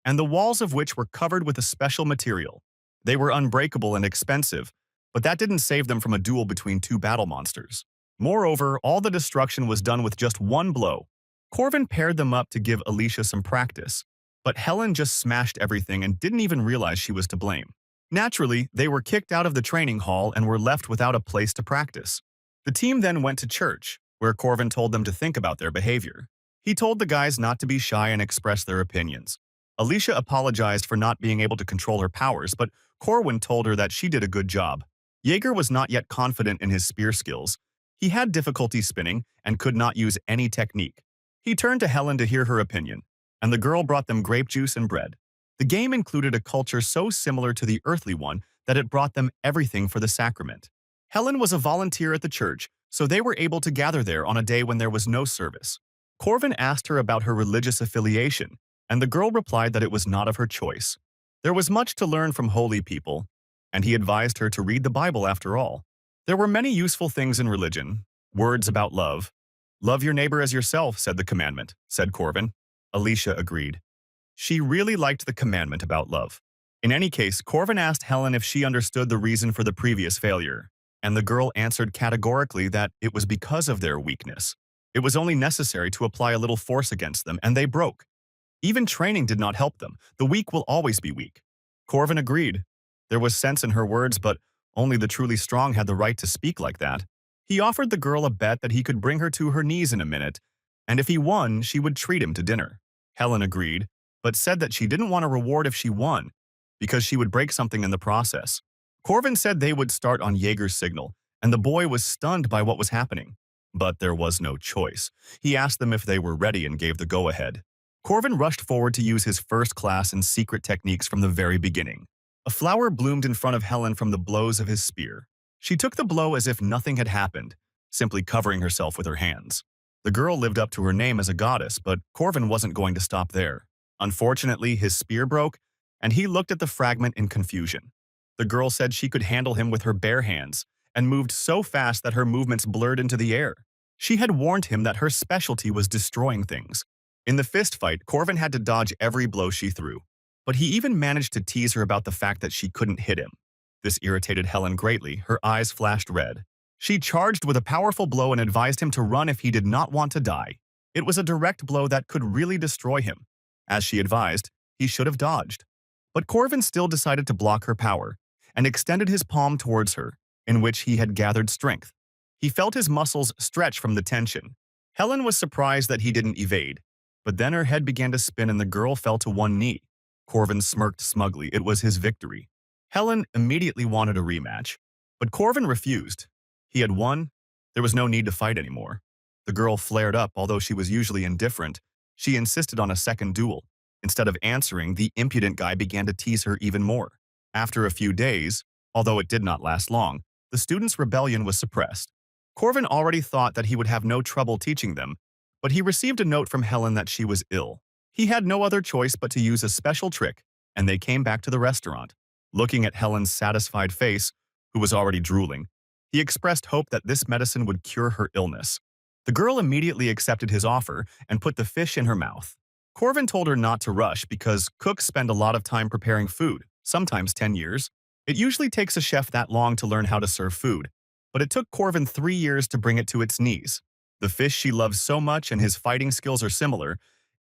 and the walls of which were covered with a special material. They were unbreakable and expensive, but that didn't save them from a duel between 2 battle monsters. Moreover, all the destruction was done with just one blow. Corvin paired them up to give Alicia some practice, but Helen just smashed everything and didn't even realize she was to blame. Naturally, they were kicked out of the training hall and were left without a place to practice. The team then went to church, where Corvin told them to think about their behavior. He told the guys not to be shy and express their opinions. Alicia apologized for not being able to control her powers, but Corwin told her that she did a good job. Jaeger was not yet confident in his spear skills. He had difficulty spinning and could not use any technique. He turned to Helen to hear her opinion, and the girl brought them grape juice and bread. The game included a culture so similar to the earthly one that it brought them everything for the sacrament. Helen was a volunteer at the church, so they were able to gather there on a day when there was no service. Corvin asked her about her religious affiliation, and the girl replied that it was not of her choice. There was much to learn from holy people, and he advised her to read the Bible after all. There were many useful things in religion, words about love. Love your neighbor as yourself, said the commandment, said Corvin. Alicia agreed. She really liked the commandment about love. In any case, Corvin asked Helen if she understood the reason for the previous failure, and the girl answered categorically that it was because of their weakness. It was only necessary to apply a little force against them, and they broke. Even training did not help them. The weak will always be weak. Corvin agreed. There was sense in her words, but only the truly strong had the right to speak like that. He offered the girl a bet that he could bring her to her knees in a minute, and if he won, she would treat him to dinner. Helen agreed, but said that she didn't want a reward if she won, because she would break something in the process. Corvin said they would start on Jaeger's signal, and the boy was stunned by what was happening. But there was no choice. He asked them if they were ready and gave the go-ahead. Corvin rushed forward to use his first class in secret techniques from the very beginning. A flower bloomed in front of Helen from the blows of his spear. She took the blow as if nothing had happened, simply covering herself with her hands. The girl lived up to her name as a goddess, but Corvin wasn't going to stop there. Unfortunately, his spear broke, and he looked at the fragment in confusion. The girl said she could handle him with her bare hands, and moved so fast that her movements blurred into the air. She had warned him that her specialty was destroying things. In the fist fight, Corvin had to dodge every blow she threw, but he even managed to tease her about the fact that she couldn't hit him. This irritated Helen greatly. Her eyes flashed red. She charged with a powerful blow and advised him to run if he did not want to die. It was a direct blow that could really destroy him. As she advised, he should have dodged. But Corvin still decided to block her power, and extended his palm towards her, in which he had gathered strength. He felt his muscles stretch from the tension. Helen was surprised that he didn't evade, but then her head began to spin and the girl fell to one knee. Corvin smirked smugly. It was his victory. Helen immediately wanted a rematch, but Corvin refused. He had won. There was no need to fight anymore. The girl flared up, although she was usually indifferent. She insisted on a second duel. Instead of answering, the impudent guy began to tease her even more. After a few days, although it did not last long, the students' rebellion was suppressed. Corvin already thought that he would have no trouble teaching them, but he received a note from Helen that she was ill. He had no other choice but to use a special trick, and they came back to the restaurant. Looking at Helen's satisfied face, who was already drooling, he expressed hope that this medicine would cure her illness. The girl immediately accepted his offer and put the fish in her mouth. Corvin told her not to rush because cooks spend a lot of time preparing food, sometimes 10 years. It usually takes a chef that long to learn how to serve food, but it took Corvin 3 years to bring it to its knees. The fish she loves so much and his fighting skills are similar.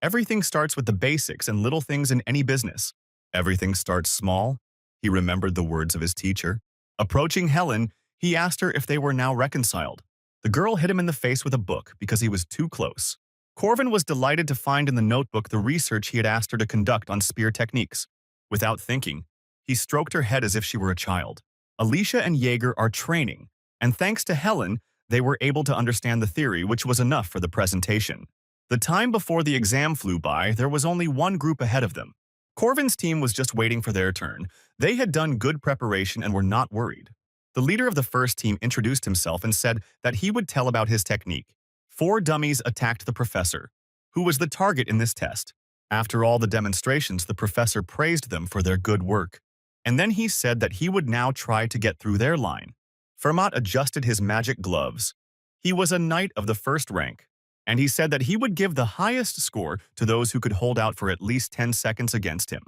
Everything starts with the basics and little things in any business. Everything starts small. He remembered the words of his teacher. Approaching Helen, he asked her if they were now reconciled. The girl hit him in the face with a book because he was too close. Corvin was delighted to find in the notebook the research he had asked her to conduct on spear techniques. Without thinking, he stroked her head as if she were a child. Alicia and Jaeger are training, and thanks to Helen, they were able to understand the theory, which was enough for the presentation. The time before the exam flew by, there was only one group ahead of them. Corvin's team was just waiting for their turn. They had done good preparation and were not worried. The leader of the first team introduced himself and said that he would tell about his technique. 4 dummies attacked the professor, who was the target in this test. After all the demonstrations, the professor praised them for their good work. And then he said that he would now try to get through their line. Fermat adjusted his magic gloves. He was a knight of the first rank, and he said that he would give the highest score to those who could hold out for at least 10 seconds against him.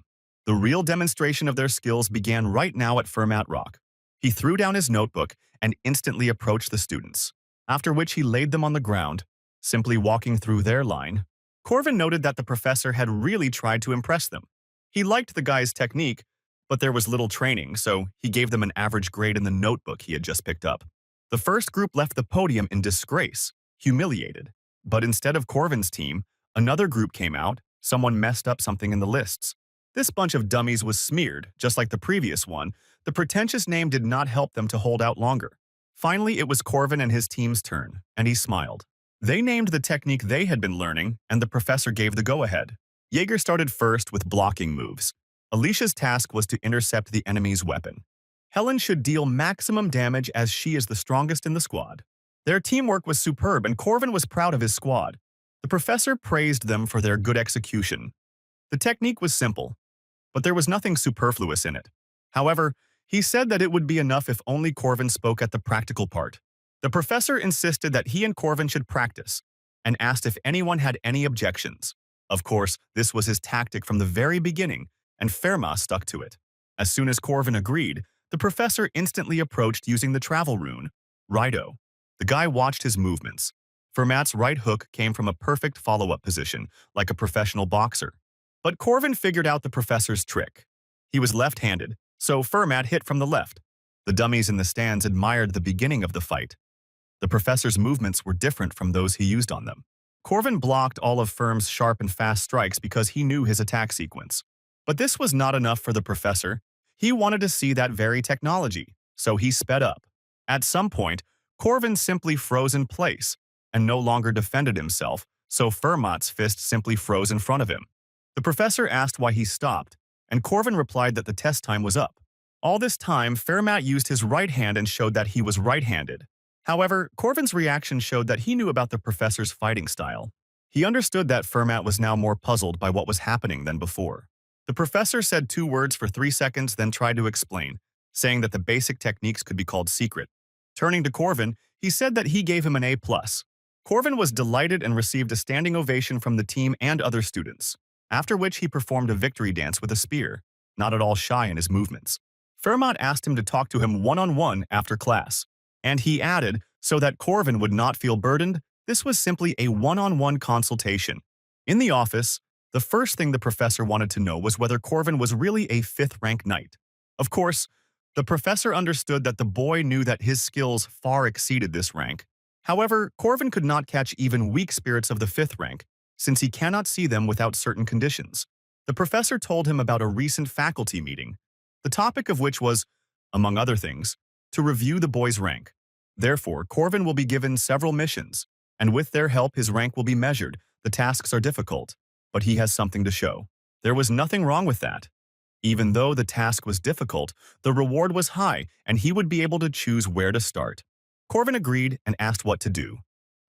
The real demonstration of their skills began right now at Fermat Rock. He threw down his notebook and instantly approached the students, after which he laid them on the ground, simply walking through their line. Corvin noted that the professor had really tried to impress them. He liked the guy's technique, but there was little training, so he gave them an average grade in the notebook he had just picked up. The first group left the podium in disgrace, humiliated. But instead of Corvin's team, another group came out. Someone messed up something in the lists. This bunch of dummies was smeared, just like the previous one. The pretentious name did not help them to hold out longer. Finally, it was Corvin and his team's turn, and he smiled. They named the technique they had been learning, and the professor gave the go-ahead. Jaeger started first with blocking moves. Alicia's task was to intercept the enemy's weapon. Helen should deal maximum damage as she is the strongest in the squad. Their teamwork was superb, and Corvin was proud of his squad. The professor praised them for their good execution. The technique was simple, but there was nothing superfluous in it. However, he said that it would be enough if only Corvin spoke at the practical part. The professor insisted that he and Corvin should practice, and asked if anyone had any objections. Of course, this was his tactic from the very beginning, and Fermat stuck to it. As soon as Corvin agreed, the professor instantly approached using the travel rune, Righto. The guy watched his movements. Fermat's right hook came from a perfect follow-up position, like a professional boxer. But Corvin figured out the professor's trick. He was left-handed, so Fermat hit from the left. The dummies in the stands admired the beginning of the fight. The professor's movements were different from those he used on them. Corvin blocked all of Firm's sharp and fast strikes because he knew his attack sequence. But this was not enough for the professor. He wanted to see that very technology, so he sped up. At some point, Corvin simply froze in place and no longer defended himself, so Fermat's fist simply froze in front of him. The professor asked why he stopped, and Corvin replied that the test time was up. All this time, Fermat used his right hand and showed that he was right-handed. However, Corvin's reaction showed that he knew about the professor's fighting style. He understood that Fermat was now more puzzled by what was happening than before. The professor said 2 words for 3 seconds, then tried to explain, saying that the basic techniques could be called secret. Turning to Corvin, he said that he gave him an A+. Corvin was delighted and received a standing ovation from the team and other students, after which he performed a victory dance with a spear, not at all shy in his movements. Fermat asked him to talk to him one-on-one after class, and he added, so that Corvin would not feel burdened, this was simply a one-on-one consultation. In the office, the first thing the professor wanted to know was whether Corvin was really a 5th-rank knight. Of course, the professor understood that the boy knew that his skills far exceeded this rank. However, Corvin could not catch even weak spirits of the 5th rank, since he cannot see them without certain conditions. The professor told him about a recent faculty meeting, the topic of which was, among other things, to review the boy's rank. Therefore, Corvin will be given several missions, and with their help his rank will be measured. The tasks are difficult, but he has something to show. There was nothing wrong with that. Even though the task was difficult, the reward was high, and he would be able to choose where to start. Corvin agreed and asked what to do.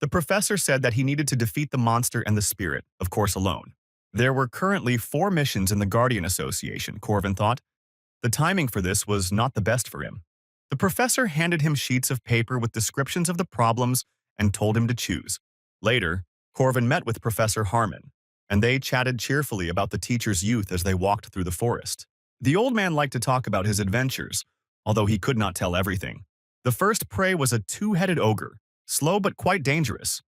The professor said that he needed to defeat the monster and the spirit, of course alone. There were currently 4 missions in the Guardian Association, Corvin thought. The timing for this was not the best for him. The professor handed him sheets of paper with descriptions of the problems and told him to choose. Later, Corvin met with Professor Harmon, and they chatted cheerfully about the teacher's youth as they walked through the forest. The old man liked to talk about his adventures, although he could not tell everything. The first prey was a 2-headed ogre, slow but quite dangerous.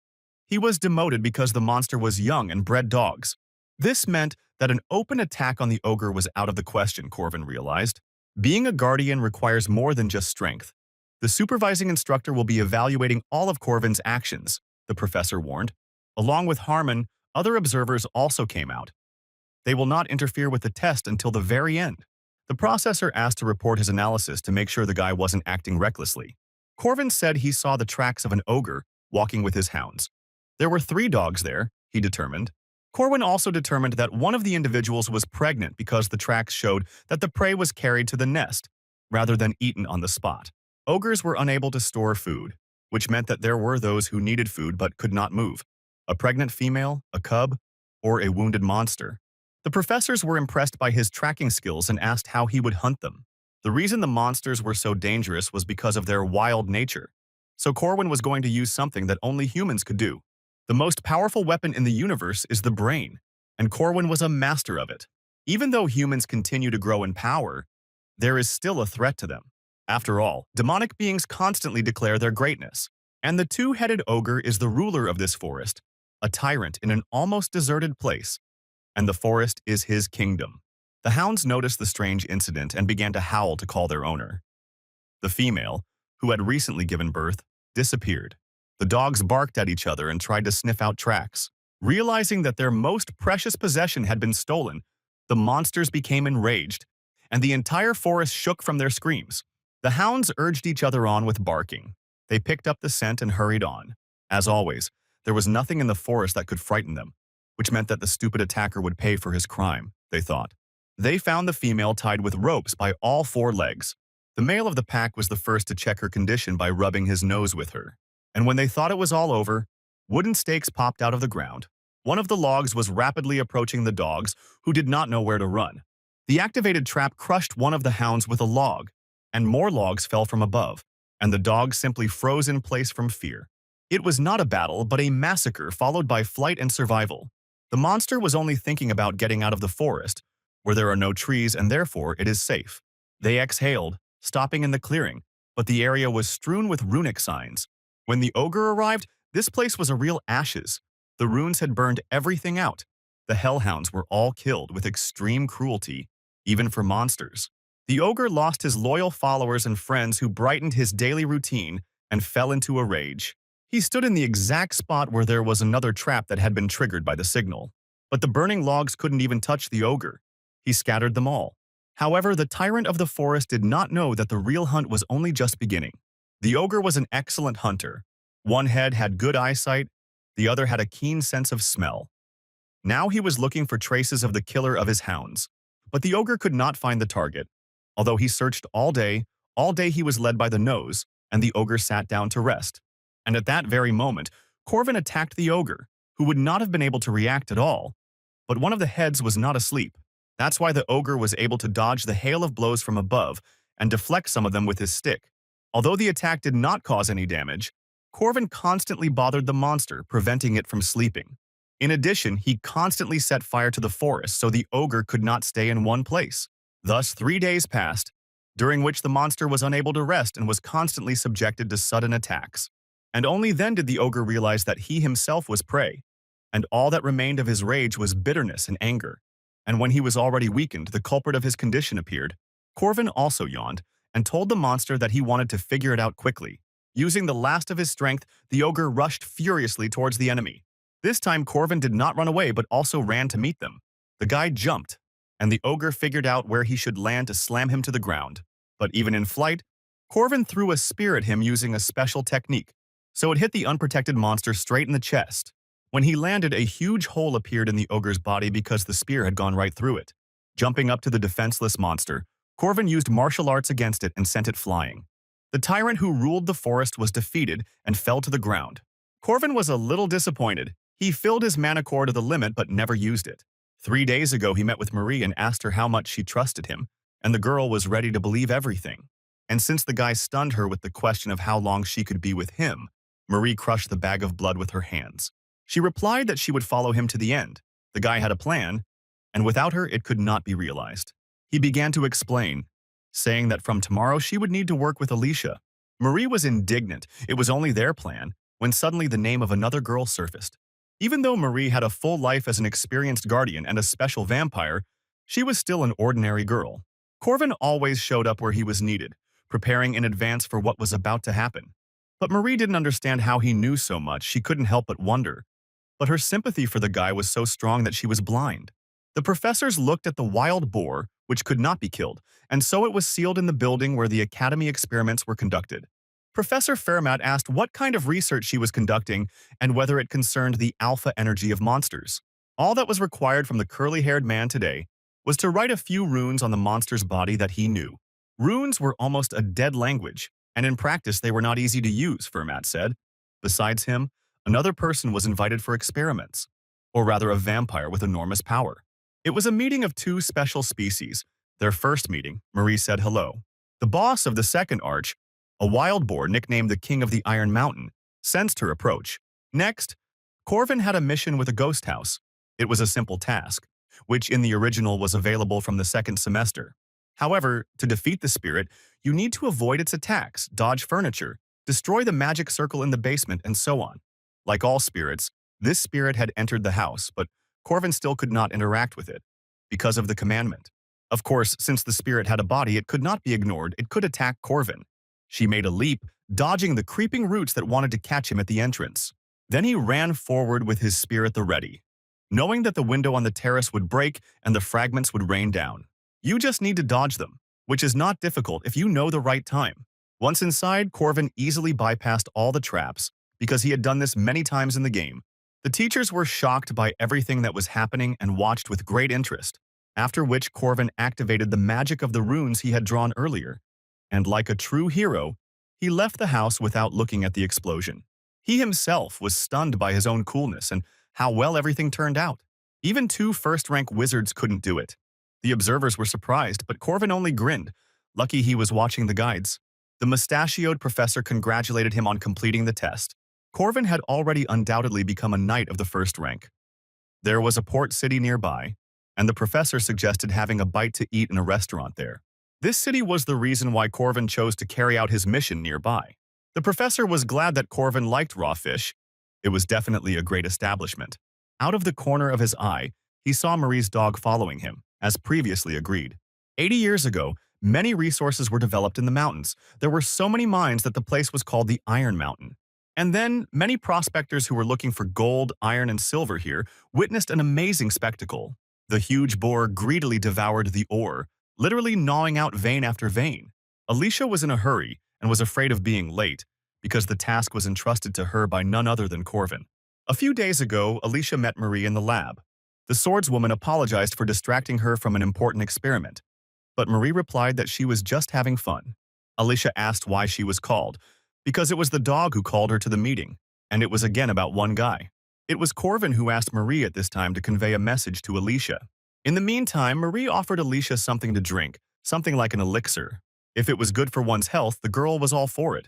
He was demoted because the monster was young and bred dogs. This meant that an open attack on the ogre was out of the question, Corvin realized. Being a guardian requires more than just strength. The supervising instructor will be evaluating all of Corvin's actions, the professor warned. Along with Harmon, other observers also came out. They will not interfere with the test until the very end. The processor asked to report his analysis to make sure the guy wasn't acting recklessly. Corvin said he saw the tracks of an ogre walking with his hounds. There were 3 dogs there, he determined. Corvin also determined that one of the individuals was pregnant because the tracks showed that the prey was carried to the nest, rather than eaten on the spot. Ogres were unable to store food, which meant that there were those who needed food but could not move. A pregnant female, a cub, or a wounded monster. The professors were impressed by his tracking skills and asked how he would hunt them. The reason the monsters were so dangerous was because of their wild nature. So Corvin was going to use something that only humans could do. The most powerful weapon in the universe is the brain, and Corvin was a master of it. Even though humans continue to grow in power, there is still a threat to them. After all, demonic beings constantly declare their greatness, and the 2-headed ogre is the ruler of this forest, a tyrant in an almost deserted place, and the forest is his kingdom. The hounds noticed the strange incident and began to howl to call their owner. The female, who had recently given birth, disappeared. The dogs barked at each other and tried to sniff out tracks. Realizing that their most precious possession had been stolen, the monsters became enraged, and the entire forest shook from their screams. The hounds urged each other on with barking. They picked up the scent and hurried on. As always, there was nothing in the forest that could frighten them, which meant that the stupid attacker would pay for his crime, they thought. They found the female tied with ropes by all 4 legs. The male of the pack was the first to check her condition by rubbing his nose with her. And when they thought it was all over, wooden stakes popped out of the ground. One of the logs was rapidly approaching the dogs, who did not know where to run. The activated trap crushed one of the hounds with a log, and more logs fell from above, and the dogs simply froze in place from fear. It was not a battle, but a massacre followed by flight and survival. The monster was only thinking about getting out of the forest, where there are no trees and therefore it is safe. They exhaled, stopping in the clearing, but the area was strewn with runic signs. When the ogre arrived, this place was a real ashes. The runes had burned everything out. The hellhounds were all killed with extreme cruelty, even for monsters. The ogre lost his loyal followers and friends who brightened his daily routine and fell into a rage. He stood in the exact spot where there was another trap that had been triggered by the signal. But the burning logs couldn't even touch the ogre. He scattered them all. However, the tyrant of the forest did not know that the real hunt was only just beginning. The ogre was an excellent hunter. One head had good eyesight, the other had a keen sense of smell. Now he was looking for traces of the killer of his hounds. But the ogre could not find the target. Although he searched all day he was led by the nose, and the ogre sat down to rest. And at that very moment, Corvin attacked the ogre, who would not have been able to react at all. But one of the heads was not asleep. That's why the ogre was able to dodge the hail of blows from above and deflect some of them with his stick. Although the attack did not cause any damage, Corvin constantly bothered the monster, preventing it from sleeping. In addition, he constantly set fire to the forest so the ogre could not stay in one place. Thus, 3 days passed, during which the monster was unable to rest and was constantly subjected to sudden attacks. And only then did the ogre realize that he himself was prey, and all that remained of his rage was bitterness and anger. And when he was already weakened, the culprit of his condition appeared. Corvin also yawned and told the monster that he wanted to figure it out quickly. Using the last of his strength, the ogre rushed furiously towards the enemy. This time, Corvin did not run away but also ran to meet them. The guy jumped, and the ogre figured out where he should land to slam him to the ground. But even in flight, Corvin threw a spear at him using a special technique, so it hit the unprotected monster straight in the chest. When he landed, a huge hole appeared in the ogre's body because the spear had gone right through it. Jumping up to the defenseless monster, Corvin used martial arts against it and sent it flying. The tyrant who ruled the forest was defeated and fell to the ground. Corvin was a little disappointed. He filled his mana core to the limit but never used it. 3 days ago, he met with Marie and asked her how much she trusted him, and the girl was ready to believe everything. And since the guy stunned her with the question of how long she could be with him, Marie crushed the bag of blood with her hands. She replied that she would follow him to the end. The guy had a plan, and without her, it could not be realized. He began to explain, saying that from tomorrow she would need to work with Alicia. Marie was indignant. It was only their plan, when suddenly the name of another girl surfaced. Even though Marie had a full life as an experienced guardian and a special vampire, she was still an ordinary girl. Corvin always showed up where he was needed, preparing in advance for what was about to happen. But Marie didn't understand how he knew so much. She couldn't help but wonder. But her sympathy for the guy was so strong that she was blind. The professors looked at the wild boar, which could not be killed, and so it was sealed in the building where the academy experiments were conducted. Professor Fairmat asked what kind of research she was conducting and whether it concerned the alpha energy of monsters. All that was required from the curly-haired man today was to write a few runes on the monster's body that he knew. Runes were almost a dead language, and in practice they were not easy to use, Fairmat said. Besides him, another person was invited for experiments, or rather a vampire with enormous power. It was a meeting of 2 special species. Their first meeting, Marie said hello. The boss of the second arch, a wild boar nicknamed the King of the Iron Mountain, sensed her approach. Next, Corvin had a mission with a ghost house. It was a simple task, which in the original was available from the second semester. However, to defeat the spirit, you need to avoid its attacks, dodge furniture, destroy the magic circle in the basement, and so on. Like all spirits, this spirit had entered the house, but Corvin still could not interact with it, because of the commandment. Of course, since the spirit had a body, it could not be ignored. It could attack Corvin. She made a leap, dodging the creeping roots that wanted to catch him at the entrance. Then he ran forward with his spear at the ready, knowing that the window on the terrace would break and the fragments would rain down. You just need to dodge them, which is not difficult if you know the right time. Once inside, Corvin easily bypassed all the traps, because he had done this many times in the game. The teachers were shocked by everything that was happening and watched with great interest, after which Corvin activated the magic of the runes he had drawn earlier. And like a true hero, he left the house without looking at the explosion. He himself was stunned by his own coolness and how well everything turned out. Even 2 first-rank wizards couldn't do it. The observers were surprised, but Corvin only grinned. Lucky he was watching the guides. The mustachioed professor congratulated him on completing the test. Corvin had already undoubtedly become a knight of the first rank. There was a port city nearby, and the professor suggested having a bite to eat in a restaurant there. This city was the reason why Corvin chose to carry out his mission nearby. The professor was glad that Corvin liked raw fish. It was definitely a great establishment. Out of the corner of his eye, he saw Marie's dog following him, as previously agreed. 80 years ago, many resources were developed in the mountains. There were so many mines that the place was called the Iron Mountain. And then, many prospectors who were looking for gold, iron, and silver here witnessed an amazing spectacle. The huge boar greedily devoured the ore, literally gnawing out vein after vein. Alicia was in a hurry and was afraid of being late because the task was entrusted to her by none other than Corvin. A few days ago, Alicia met Marie in the lab. The swordswoman apologized for distracting her from an important experiment, but Marie replied that she was just having fun. Alicia asked why she was called, because it was the dog who called her to the meeting, and it was again about one guy. It was Corvin who asked Marie at this time to convey a message to Alicia. In the meantime, Marie offered Alicia something to drink, something like an elixir. If it was good for one's health, the girl was all for it.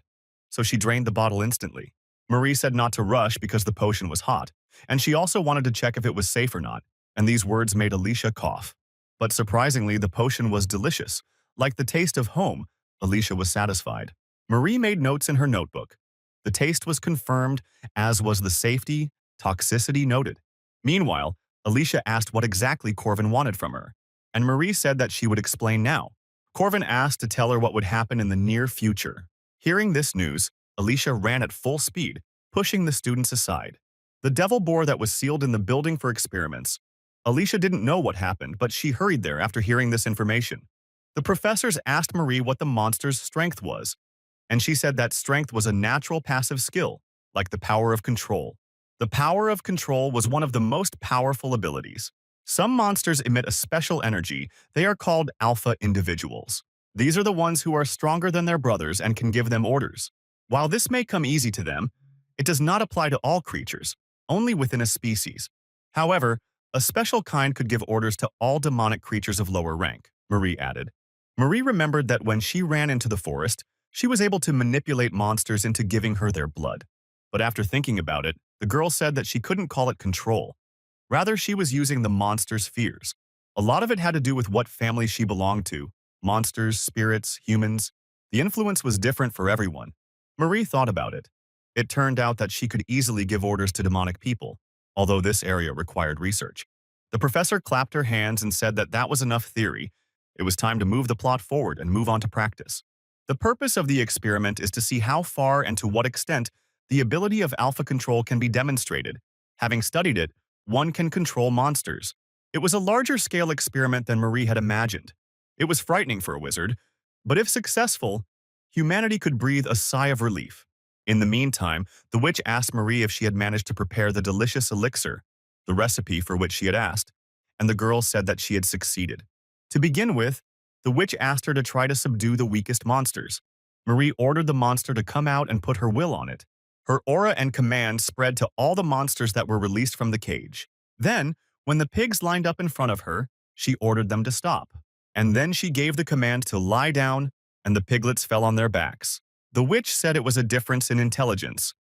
So she drained the bottle instantly. Marie said not to rush because the potion was hot, and she also wanted to check if it was safe or not, and these words made Alicia cough. But surprisingly, the potion was delicious. Like the taste of home, Alicia was satisfied. Marie made notes in her notebook. The taste was confirmed, as was the safety, toxicity noted. Meanwhile, Alicia asked what exactly Corvin wanted from her, and Marie said that she would explain now. Corvin asked to tell her what would happen in the near future. Hearing this news, Alicia ran at full speed, pushing the students aside. The devil boar that was sealed in the building for experiments. Alicia didn't know what happened, but she hurried there after hearing this information. The professors asked Marie what the monster's strength was, and she said that strength was a natural passive skill, like the power of control. The power of control was one of the most powerful abilities. Some monsters emit a special energy. They are called alpha individuals. These are the ones who are stronger than their brothers and can give them orders. While this may come easy to them, it does not apply to all creatures, only within a species. However, a special kind could give orders to all demonic creatures of lower rank, Marie added. Marie remembered that when she ran into the forest, she was able to manipulate monsters into giving her their blood. But after thinking about it, the girl said that she couldn't call it control. Rather, she was using the monster's fears. A lot of it had to do with what family she belonged to. Monsters, spirits, humans. The influence was different for everyone. Marie thought about it. It turned out that she could easily give orders to demonic people, although this area required research. The professor clapped her hands and said that that was enough theory. It was time to move the plot forward and move on to practice. The purpose of the experiment is to see how far and to what extent the ability of alpha control can be demonstrated. Having studied it, one can control monsters. It was a larger-scale experiment than Marie had imagined. It was frightening for a wizard, but if successful, humanity could breathe a sigh of relief. In the meantime, the witch asked Marie if she had managed to prepare the delicious elixir, the recipe for which she had asked, and the girl said that she had succeeded. To begin with, the witch asked her to try to subdue the weakest monsters. Marie ordered the monster to come out and put her will on it. Her aura and command spread to all the monsters that were released from the cage. Then, when the pigs lined up in front of her, she ordered them to stop. And then she gave the command to lie down, and the piglets fell on their backs. The witch said it was a difference in intelligence.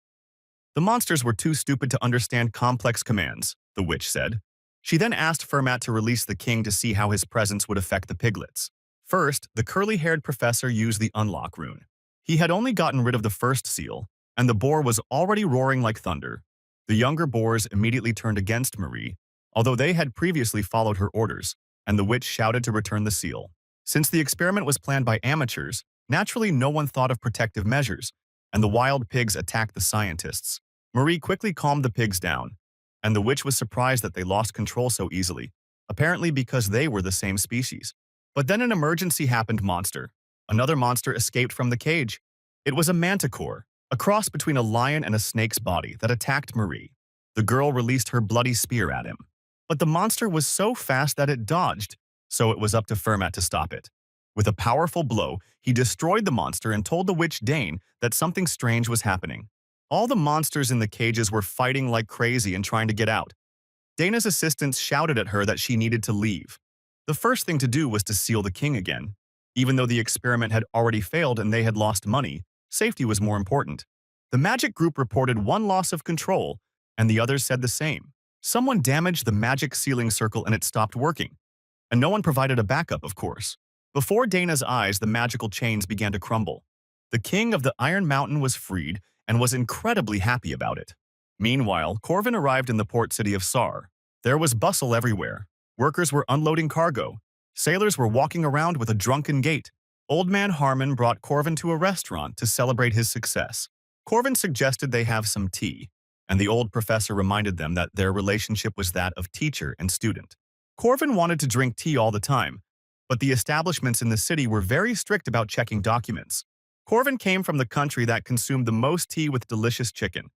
The monsters were too stupid to understand complex commands, the witch said. She then asked Fermat to release the king to see how his presence would affect the piglets. First, the curly-haired professor used the unlock rune. He had only gotten rid of the first seal, and the boar was already roaring like thunder. The younger boars immediately turned against Marie, although they had previously followed her orders, and the witch shouted to return the seal. Since the experiment was planned by amateurs, naturally no one thought of protective measures, and the wild pigs attacked the scientists. Marie quickly calmed the pigs down, and the witch was surprised that they lost control so easily, apparently because they were the same species. But then an emergency happened. Another monster escaped from the cage. It was a manticore, a cross between a lion and a snake's body that attacked Marie. The girl released her bloody spear at him. But the monster was so fast that it dodged, so it was up to Fermat to stop it. With a powerful blow, he destroyed the monster and told the witch Dane that something strange was happening. All the monsters in the cages were fighting like crazy and trying to get out. Dana's assistants shouted at her that she needed to leave. The first thing to do was to seal the king again. Even though the experiment had already failed and they had lost money, safety was more important. The magic group reported one loss of control, and the others said the same. Someone damaged the magic sealing circle and it stopped working. And no one provided a backup, of course. Before Dana's eyes, the magical chains began to crumble. The king of the Iron Mountain was freed and was incredibly happy about it. Meanwhile, Corvin arrived in the port city of Sar. There was bustle everywhere. Workers were unloading cargo. Sailors were walking around with a drunken gait. Old Man Harmon brought Corvin to a restaurant to celebrate his success. Corvin suggested they have some tea, and the old professor reminded them that their relationship was that of teacher and student. Corvin wanted to drink tea all the time, but the establishments in the city were very strict about checking documents. Corvin came from the country that consumed the most tea with delicious chicken,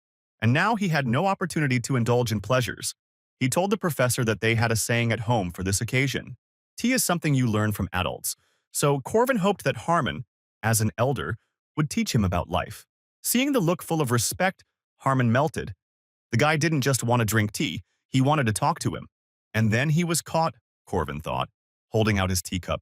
and now he had no opportunity to indulge in pleasures. He told the professor that they had a saying at home for this occasion. Tea is something you learn from adults, so Corvin hoped that Harmon, as an elder, would teach him about life. Seeing the look full of respect, Harmon melted. The guy didn't just want to drink tea, he wanted to talk to him. And then he was caught, Corvin thought, holding out his teacup.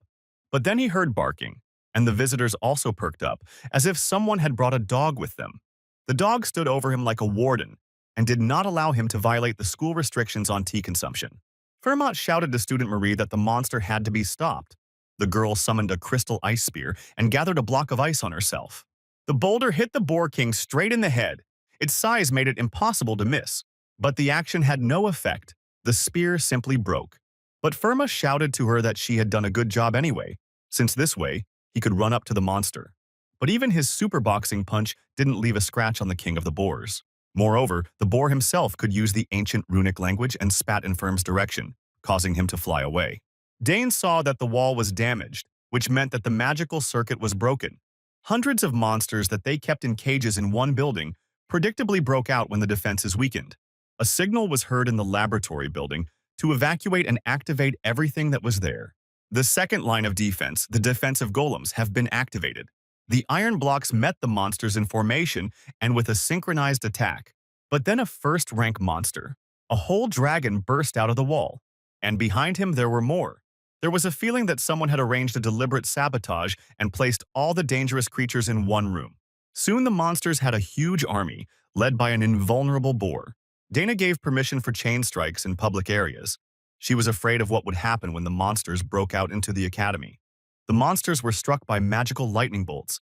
But then he heard barking, and the visitors also perked up, as if someone had brought a dog with them. The dog stood over him like a warden, and did not allow him to violate the school restrictions on tea consumption. Fermat shouted to student Marie that the monster had to be stopped. The girl summoned a crystal ice spear and gathered a block of ice on herself. The boulder hit the Boar King straight in the head. Its size made it impossible to miss, but the action had no effect. The spear simply broke. But Firma shouted to her that she had done a good job anyway, since this way, he could run up to the monster. But even his superboxing punch didn't leave a scratch on the king of the boars. Moreover, the boar himself could use the ancient runic language and spat in Firm's direction, causing him to fly away. Dane saw that the wall was damaged, which meant that the magical circuit was broken. Hundreds of monsters that they kept in cages in one building predictably broke out when the defenses weakened. A signal was heard in the laboratory building to evacuate and activate everything that was there. The second line of defense, the defensive golems, have been activated. The iron blocks met the monsters in formation and with a synchronized attack. But then a first-rank monster, a whole dragon, burst out of the wall. And behind him there were more. There was a feeling that someone had arranged a deliberate sabotage and placed all the dangerous creatures in one room. Soon the monsters had a huge army, led by an invulnerable boar. Dana gave permission for chain strikes in public areas. She was afraid of what would happen when the monsters broke out into the academy. The monsters were struck by magical lightning bolts,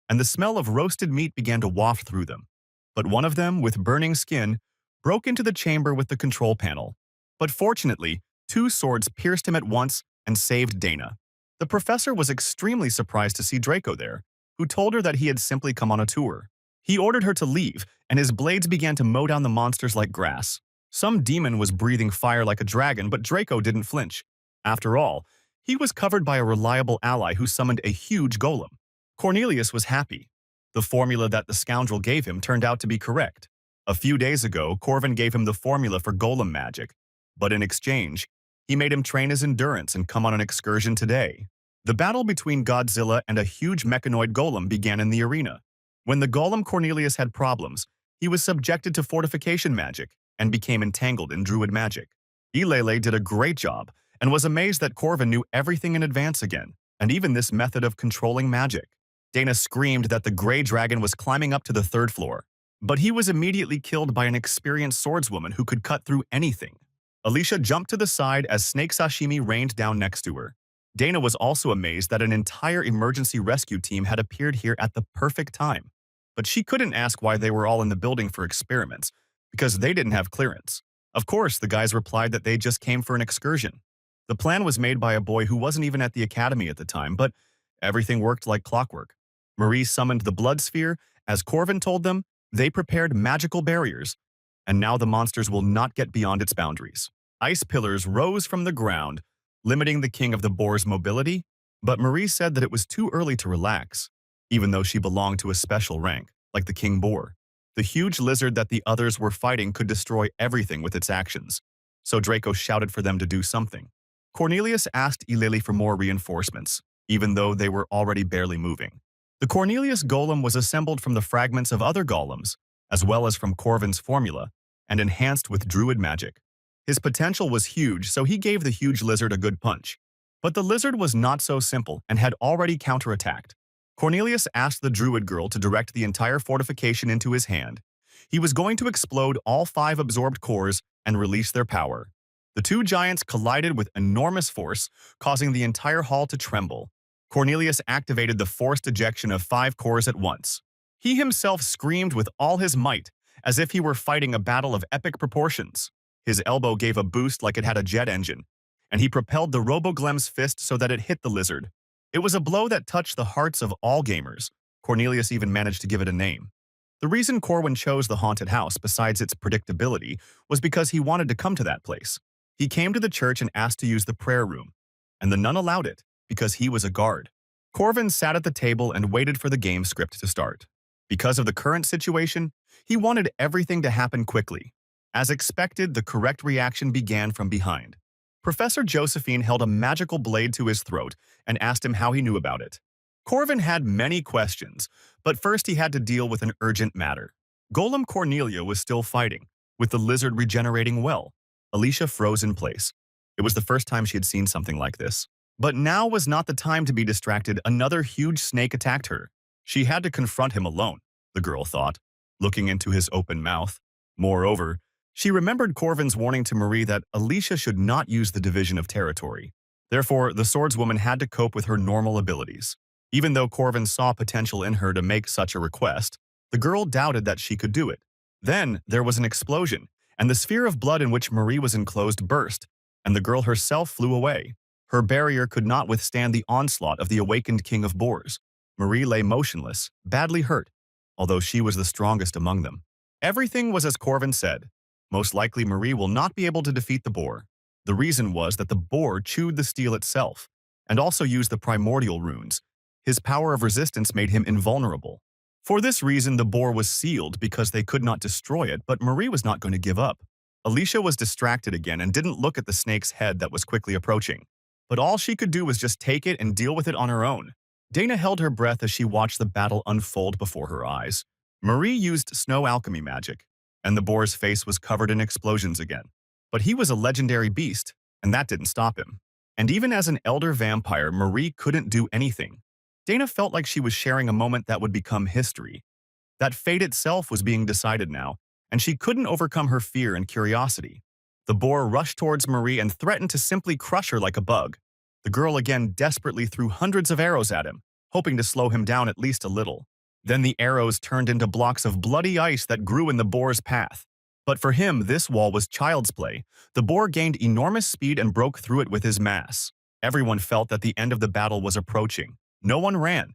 and the smell of roasted meat began to waft through them. But one of them, with burning skin, broke into the chamber with the control panel. But fortunately, two swords pierced him at once and saved Dana. The professor was extremely surprised to see Draco there, who told her that he had simply come on a tour. He ordered her to leave, and his blades began to mow down the monsters like grass. Some demon was breathing fire like a dragon, but Draco didn't flinch. After all, he was covered by a reliable ally who summoned a huge golem. Cornelius was happy. The formula that the scoundrel gave him turned out to be correct. A few days ago, Corvin gave him the formula for golem magic, but in exchange, he made him train his endurance and come on an excursion today. The battle between Godzilla and a huge mechanoid golem began in the arena. When the golem Cornelius had problems, he was subjected to fortification magic and became entangled in druid magic. Ilele did a great job and was amazed that Corvin knew everything in advance again, and even this method of controlling magic. Dana screamed that the gray dragon was climbing up to the third floor, but he was immediately killed by an experienced swordswoman who could cut through anything. Alicia jumped to the side as Snake Sashimi rained down next to her. Dana was also amazed that an entire emergency rescue team had appeared here at the perfect time. But she couldn't ask why they were all in the building for experiments, because they didn't have clearance. Of course, the guys replied that they just came for an excursion. The plan was made by a boy who wasn't even at the academy at the time, but everything worked like clockwork. Marie summoned the blood sphere. As Corvin told them, they prepared magical barriers, and now the monsters will not get beyond its boundaries. Ice pillars rose from the ground, limiting the king of the boar's mobility, but Marie said that it was too early to relax, even though she belonged to a special rank, like the king boar. The huge lizard that the others were fighting could destroy everything with its actions, so Draco shouted for them to do something. Cornelius asked Ilili for more reinforcements, even though they were already barely moving. The Cornelius golem was assembled from the fragments of other golems, as well as from Corvin's formula, and enhanced with druid magic. His potential was huge, so he gave the huge lizard a good punch. But the lizard was not so simple and had already counterattacked. Cornelius asked the druid girl to direct the entire fortification into his hand. He was going to explode all 5 absorbed cores and release their power. The two giants collided with enormous force, causing the entire hall to tremble. Cornelius activated the forced ejection of 5 cores at once. He himself screamed with all his might, as if he were fighting a battle of epic proportions. His elbow gave a boost like it had a jet engine, and he propelled the Roboglem's fist so that it hit the lizard. It was a blow that touched the hearts of all gamers. Cornelius even managed to give it a name. The reason Corwin chose the haunted house, besides its predictability, was because he wanted to come to that place. He came to the church and asked to use the prayer room, and the nun allowed it, because he was a guard. Corvin sat at the table and waited for the game script to start. Because of the current situation, he wanted everything to happen quickly. As expected, the correct reaction began from behind. Professor Josephine held a magical blade to his throat and asked him how he knew about it. Corvin had many questions, but first he had to deal with an urgent matter. Golem Cornelia was still fighting, with the lizard regenerating well. Alicia froze in place. It was the first time she had seen something like this. But now was not the time to be distracted. Another huge snake attacked her. She had to confront him alone, the girl thought, looking into his open mouth. Moreover, she remembered Corvin's warning to Marie that Alicia should not use the division of territory. Therefore, the swordswoman had to cope with her normal abilities. Even though Corvin saw potential in her to make such a request, the girl doubted that she could do it. Then, there was an explosion, and the sphere of blood in which Marie was enclosed burst, and the girl herself flew away. Her barrier could not withstand the onslaught of the awakened king of boars. Marie lay motionless, badly hurt, although she was the strongest among them. Everything was as Corvin said. Most likely Marie will not be able to defeat the boar. The reason was that the boar chewed the steel itself, and also used the primordial runes. His power of resistance made him invulnerable. For this reason, the boar was sealed because they could not destroy it, but Marie was not going to give up. Alicia was distracted again and didn't look at the snake's head that was quickly approaching. But all she could do was just take it and deal with it on her own. Dana held her breath as she watched the battle unfold before her eyes. Marie used snow alchemy magic, and the boar's face was covered in explosions again. But he was a legendary beast, and that didn't stop him. And even as an elder vampire, Marie couldn't do anything. Dana felt like she was sharing a moment that would become history. That fate itself was being decided now, and she couldn't overcome her fear and curiosity. The boar rushed towards Marie and threatened to simply crush her like a bug. The girl again desperately threw hundreds of arrows at him, hoping to slow him down at least a little. Then the arrows turned into blocks of bloody ice that grew in the boar's path. But for him, this wall was child's play. The boar gained enormous speed and broke through it with his mass. Everyone felt that the end of the battle was approaching. No one ran,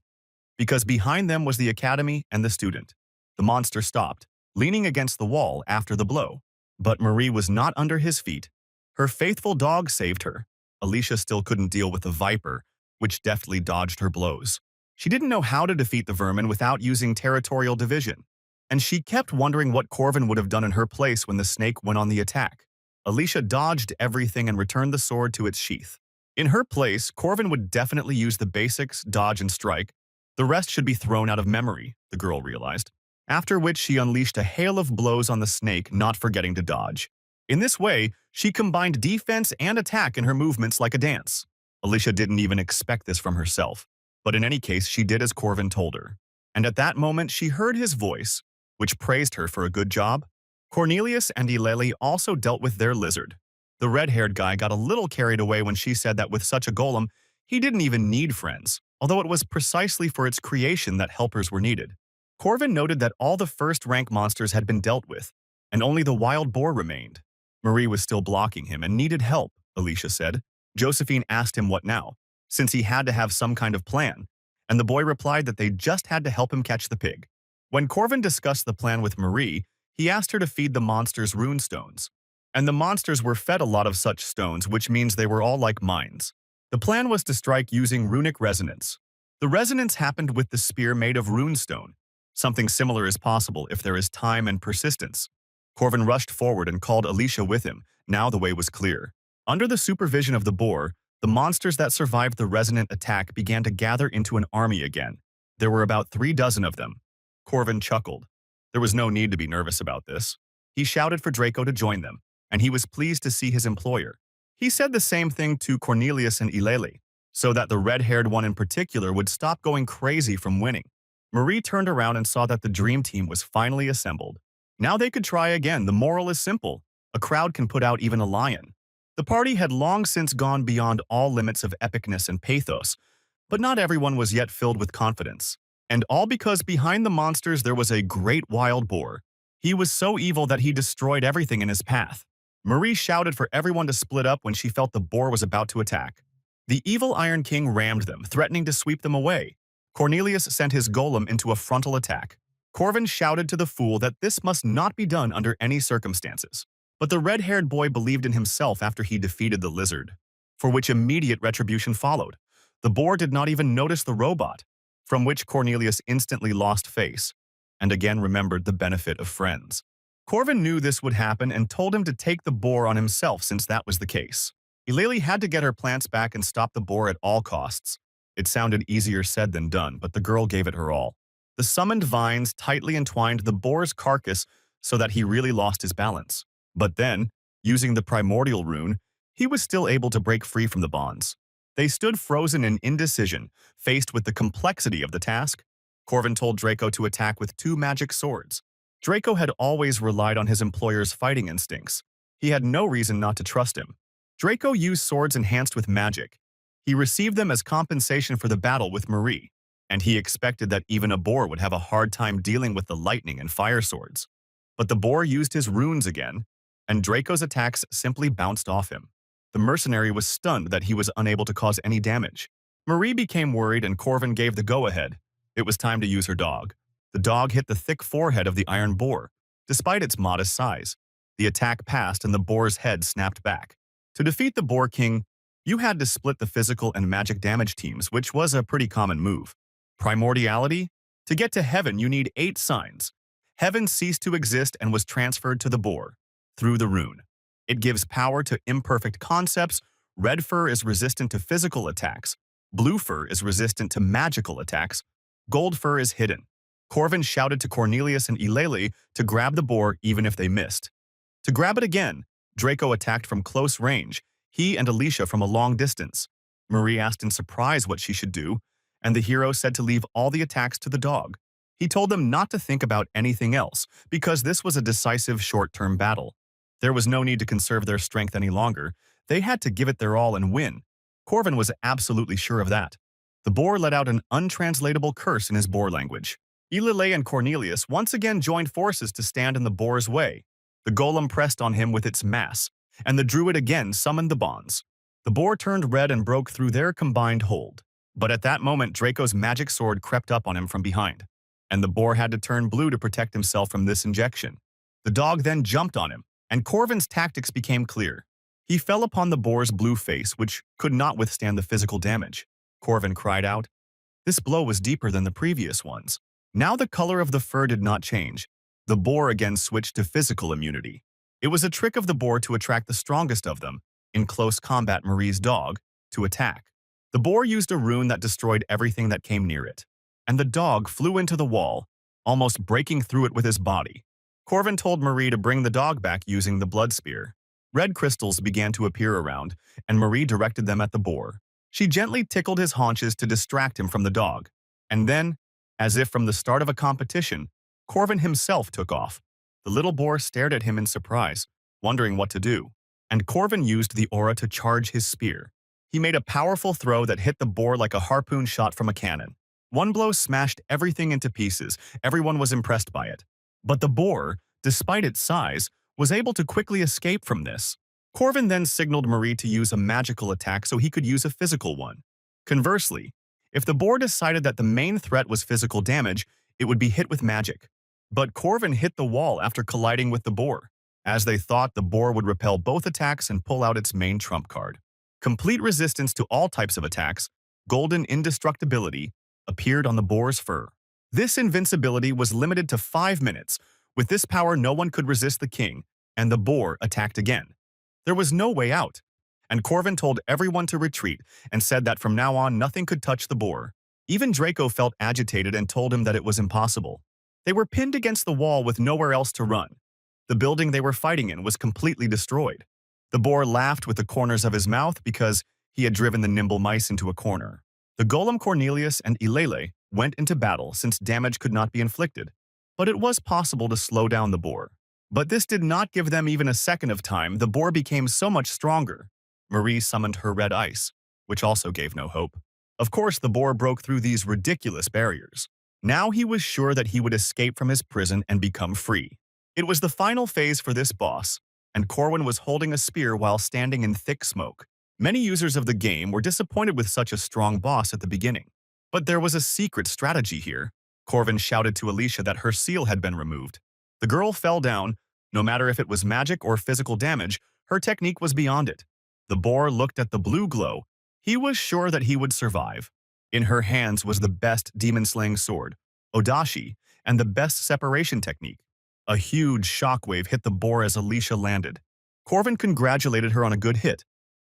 because behind them was the academy and the student. The monster stopped, leaning against the wall after the blow. But Marie was not under his feet. Her faithful dog saved her. Alicia still couldn't deal with the viper, which deftly dodged her blows. She didn't know how to defeat the vermin without using territorial division, and she kept wondering what Corvin would have done in her place when the snake went on the attack. Alicia dodged everything and returned the sword to its sheath. In her place, Corvin would definitely use the basics, dodge and strike. The rest should be thrown out of memory, the girl realized. After which she unleashed a hail of blows on the snake, not forgetting to dodge. In this way, she combined defense and attack in her movements like a dance. Alicia didn't even expect this from herself, but in any case, she did as Corvin told her. And at that moment, she heard his voice, which praised her for a good job. Cornelius and Yahello also dealt with their lizard. The red-haired guy got a little carried away when she said that with such a golem, he didn't even need friends, although it was precisely for its creation that helpers were needed. Corvin noted that all the first-rank monsters had been dealt with, and only the wild boar remained. Marie was still blocking him and needed help, Alicia said. Josephine asked him what now, since he had to have some kind of plan, and the boy replied that they just had to help him catch the pig. When Corvin discussed the plan with Marie, he asked her to feed the monsters rune stones. And the monsters were fed a lot of such stones, which means they were all like mines. The plan was to strike using runic resonance. The resonance happened with the spear made of runestone. Something similar is possible if there is time and persistence. Corvin rushed forward and called Alicia with him. Now the way was clear. Under the supervision of the boar, the monsters that survived the resonant attack began to gather into an army again. There were about 3 dozen of them. Corvin chuckled. There was no need to be nervous about this. He shouted for Draco to join them, and he was pleased to see his employer. He said the same thing to Cornelius and Yahello, so that the red-haired one in particular would stop going crazy from winning. Marie turned around and saw that the dream team was finally assembled. Now they could try again. The moral is simple. A crowd can put out even a lion. The party had long since gone beyond all limits of epicness and pathos, But not everyone was yet filled with confidence. And all because behind the monsters there was a great wild boar. He was so evil that he destroyed everything in his path. Marie shouted for everyone to split up when she felt the boar was about to attack. The evil Iron King rammed them, threatening to sweep them away. Cornelius sent his golem into a frontal attack. Corvin shouted to the fool that this must not be done under any circumstances. But the red-haired boy believed in himself after he defeated the lizard, for which immediate retribution followed. The boar did not even notice the robot, from which Cornelius instantly lost face, and again remembered the benefit of friends. Corvin knew this would happen and told him to take the boar on himself since that was the case. Eulalie had to get her plants back and stop the boar at all costs. It sounded easier said than done, but the girl gave it her all. The summoned vines tightly entwined the boar's carcass so that he really lost his balance. But then, using the primordial rune, he was still able to break free from the bonds. They stood frozen in indecision, faced with the complexity of the task. Corvin told Draco to attack with 2 magic swords. Draco had always relied on his employer's fighting instincts. He had no reason not to trust him. Draco used swords enhanced with magic. He received them as compensation for the battle with Marie, and he expected that even a boar would have a hard time dealing with the lightning and fire swords. But the boar used his runes again, and Draco's attacks simply bounced off him. The mercenary was stunned that he was unable to cause any damage. Marie became worried and Corvin gave the go-ahead. It was time to use her dog. The dog hit the thick forehead of the iron boar. Despite its modest size, the attack passed and the boar's head snapped back. To defeat the Boar King, you had to split the physical and magic damage teams, which was a pretty common move. Primordiality? To get to heaven, you need 8 signs. Heaven ceased to exist and was transferred to the boar through the rune. It gives power to imperfect concepts. Red fur is resistant to physical attacks. Blue fur is resistant to magical attacks. Gold fur is hidden. Corvin shouted to Cornelius and Eulalie to grab the boar even if they missed. To grab it again, Draco attacked from close range, he and Alicia from a long distance. Marie asked in surprise what she should do, and the hero said to leave all the attacks to the dog. He told them not to think about anything else, because this was a decisive short-term battle. There was no need to conserve their strength any longer. They had to give it their all and win. Corvin was absolutely sure of that. The boar let out an untranslatable curse in his boar language. Eulalie and Cornelius once again joined forces to stand in the boar's way. The golem pressed on him with its mass, and the druid again summoned the bonds. The boar turned red and broke through their combined hold. But at that moment, Draco's magic sword crept up on him from behind, and the boar had to turn blue to protect himself from this injection. The dog then jumped on him, and Corvin's tactics became clear. He fell upon the boar's blue face, which could not withstand the physical damage. Corvin cried out. This blow was deeper than the previous ones. Now the color of the fur did not change. The boar again switched to physical immunity. It was a trick of the boar to attract the strongest of them, in close combat Marie's dog, to attack. The boar used a rune that destroyed everything that came near it, and the dog flew into the wall, almost breaking through it with his body. Corvin told Marie to bring the dog back using the blood spear. Red crystals began to appear around, and Marie directed them at the boar. She gently tickled his haunches to distract him from the dog, and then, as if from the start of a competition, Corvin himself took off. The little boar stared at him in surprise, wondering what to do, and Corvin used the aura to charge his spear. He made a powerful throw that hit the boar like a harpoon shot from a cannon. One blow smashed everything into pieces. Everyone was impressed by it. But the boar, despite its size, was able to quickly escape from this. Corvin then signaled Marie to use a magical attack so he could use a physical one. Conversely, if the boar decided that the main threat was physical damage, it would be hit with magic. But Corvin hit the wall after colliding with the boar. As they thought, the boar would repel both attacks and pull out its main trump card. Complete resistance to all types of attacks, golden indestructibility, appeared on the boar's fur. This invincibility was limited to 5 minutes. With this power, no one could resist the king, and the boar attacked again. There was no way out, and Corvin told everyone to retreat and said that from now on nothing could touch the boar. Even Draco felt agitated and told him that it was impossible. They were pinned against the wall with nowhere else to run. The building they were fighting in was completely destroyed. The boar laughed with the corners of his mouth because he had driven the nimble mice into a corner. The golem Cornelius and Eulalie went into battle since damage could not be inflicted, but it was possible to slow down the boar. But this did not give them even a second of time. The boar became so much stronger. Marie summoned her red ice, which also gave no hope. Of course, the boar broke through these ridiculous barriers. Now he was sure that he would escape from his prison and become free. It was the final phase for this boss, and Corwin was holding a spear while standing in thick smoke. Many users of the game were disappointed with such a strong boss at the beginning. But there was a secret strategy here. Corwin shouted to Alicia that her seal had been removed. The girl fell down. No matter if it was magic or physical damage, her technique was beyond it. The boar looked at the blue glow. He was sure that he would survive. In her hands was the best demon-slaying sword, Odashi, and the best separation technique. A huge shockwave hit the boar as Alicia landed. Corwin congratulated her on a good hit,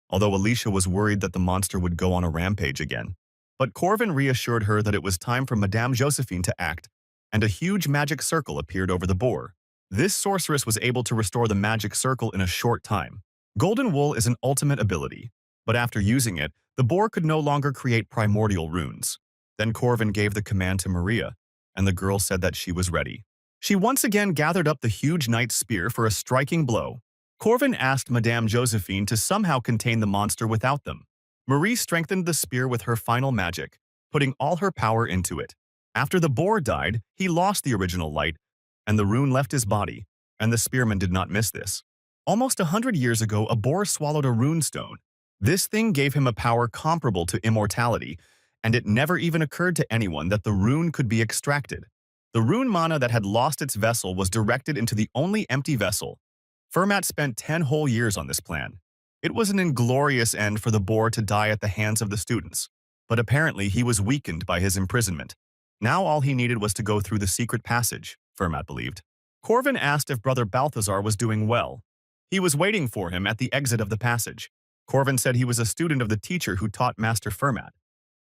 although Alicia was worried that the monster would go on a rampage again. But Corwin reassured her that it was time for Madame Josephine to act, and a huge magic circle appeared over the boar. This sorceress was able to restore the magic circle in a short time. Golden Wool is an ultimate ability, but after using it, the boar could no longer create primordial runes. Then Corwin gave the command to Maria, and the girl said that she was ready. She once again gathered up the huge knight's spear for a striking blow. Corwin asked Madame Josephine to somehow contain the monster without them. Marie strengthened the spear with her final magic, putting all her power into it. After the boar died, he lost the original light, and the rune left his body, and the spearman did not miss this. Almost 100 years ago, a boar swallowed a rune stone. This thing gave him a power comparable to immortality, and it never even occurred to anyone that the rune could be extracted. The rune mana that had lost its vessel was directed into the only empty vessel. Fermat spent 10 whole years on this plan. It was an inglorious end for the boar to die at the hands of the students, but apparently he was weakened by his imprisonment. Now all he needed was to go through the secret passage, Fermat believed. Corwin asked if Brother Balthazar was doing well. He was waiting for him at the exit of the passage. Corwin said he was a student of the teacher who taught Master Fermat,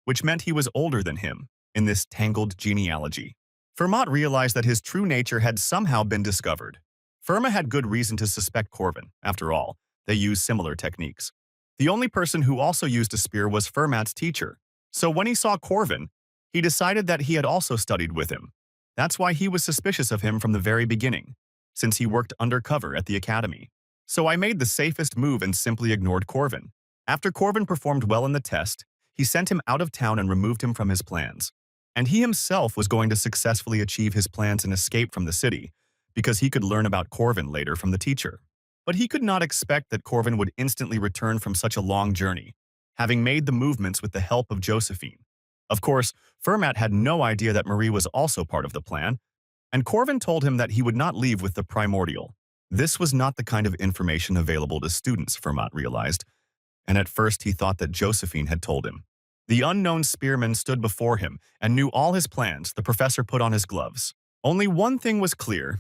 which meant he was older than him in this tangled genealogy. Fermat realized that his true nature had somehow been discovered. Fermat had good reason to suspect Corwin. After all, they used similar techniques. The only person who also used a spear was Fermat's teacher. So when he saw Corwin, he decided that he had also studied with him. That's why he was suspicious of him from the very beginning, since he worked undercover at the academy. So I made the safest move and simply ignored Corwin. After Corwin performed well in the test, he sent him out of town and removed him from his plans. And he himself was going to successfully achieve his plans and escape from the city, because he could learn about Corwin later from the teacher. But he could not expect that Corwin would instantly return from such a long journey, having made the movements with the help of Josephine. Of course, Fermat had no idea that Marie was also part of the plan, and Corwin told him that he would not leave with the primordial. This was not the kind of information available to students, Fermat realized, and at first he thought that Josephine had told him. The unknown spearman stood before him and knew all his plans. The professor put on his gloves. Only one thing was clear.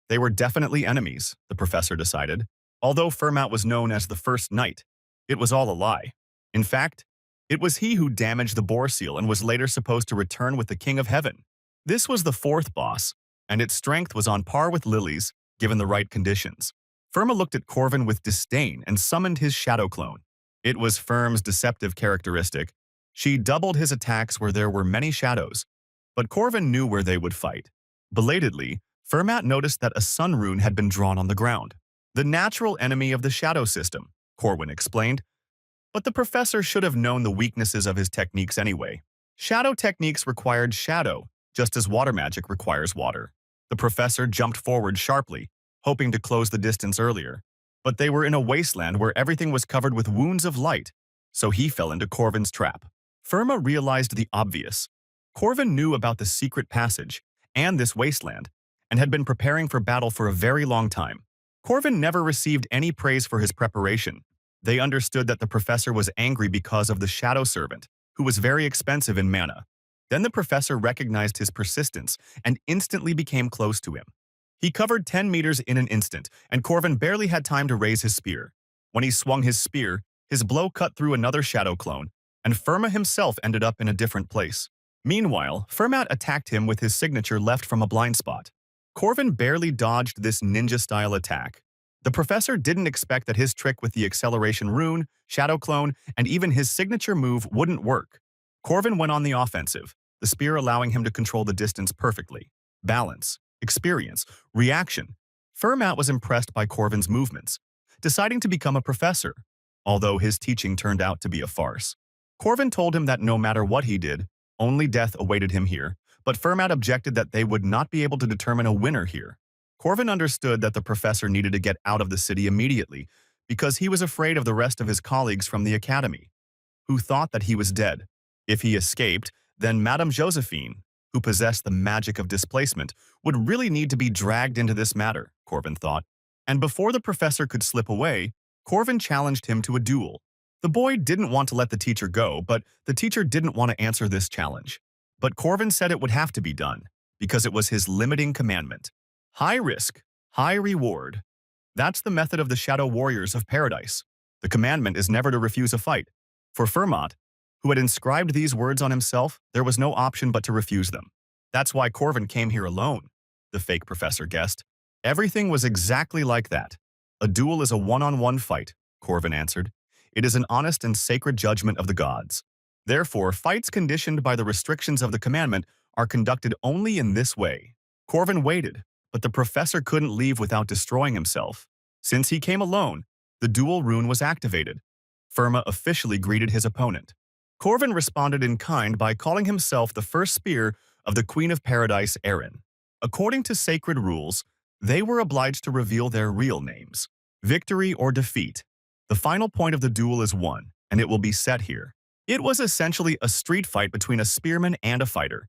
They were definitely enemies, the professor decided. Although Fermat was known as the First Knight, it was all a lie. In fact, it was he who damaged the boar seal and was later supposed to return with the King of Heaven. This was the fourth boss, and its strength was on par with Lily's, given the right conditions. Fermat looked at Corwin with disdain and summoned his shadow clone. It was Fermat's deceptive characteristic. She doubled his attacks where there were many shadows, but Corwin knew where they would fight. Belatedly, Fermat noticed that a sun rune had been drawn on the ground. The natural enemy of the shadow system, Corwin explained. But the professor should have known the weaknesses of his techniques anyway. Shadow techniques required shadow, just as water magic requires water. The professor jumped forward sharply, hoping to close the distance earlier. But they were in a wasteland where everything was covered with wounds of light, so he fell into Corwin's trap. Fermat realized the obvious. Corwin knew about the secret passage and this wasteland, and had been preparing for battle for a very long time. Corwin never received any praise for his preparation. They understood that the professor was angry because of the shadow servant, who was very expensive in mana. Then the professor recognized his persistence and instantly became close to him. He covered 10 meters in an instant, and Corwin barely had time to raise his spear. When he swung his spear, his blow cut through another shadow clone, and Fermat himself ended up in a different place. Meanwhile, Fermat attacked him with his signature left from a blind spot. Corwin barely dodged this ninja-style attack. The professor didn't expect that his trick with the acceleration rune, shadow clone, and even his signature move wouldn't work. Corwin went on the offensive, the spear allowing him to control the distance perfectly. Balance, experience, reaction. Fermat was impressed by Corwin's movements, deciding to become a professor, although his teaching turned out to be a farce. Corvin told him that no matter what he did, only death awaited him here, but Fermat objected that they would not be able to determine a winner here. Corvin understood that the professor needed to get out of the city immediately because he was afraid of the rest of his colleagues from the academy, who thought that he was dead. If he escaped, then Madame Josephine, who possessed the magic of displacement, would really need to be dragged into this matter, Corvin thought. And before the professor could slip away, Corvin challenged him to a duel. The boy didn't want to let the teacher go, but the teacher didn't want to answer this challenge. But Corvin said it would have to be done, because it was his limiting commandment. High risk, high reward. That's the method of the Shadow Warriors of Paradise. The commandment is never to refuse a fight. For Fermat, who had inscribed these words on himself, there was no option but to refuse them. That's why Corvin came here alone, the fake professor guessed. Everything was exactly like that. A duel is a one-on-one fight, Corvin answered. It is an honest and sacred judgment of the gods. Therefore, fights conditioned by the restrictions of the commandment are conducted only in this way. Corvin waited, but the professor couldn't leave without destroying himself. Since he came alone, the duel rune was activated. Fermat officially greeted his opponent. Corvin responded in kind by calling himself the first spear of the Queen of Paradise, Erin. According to sacred rules, they were obliged to reveal their real names. Victory or defeat. The final point of the duel is won, and it will be set here. It was essentially a street fight between a spearman and a fighter.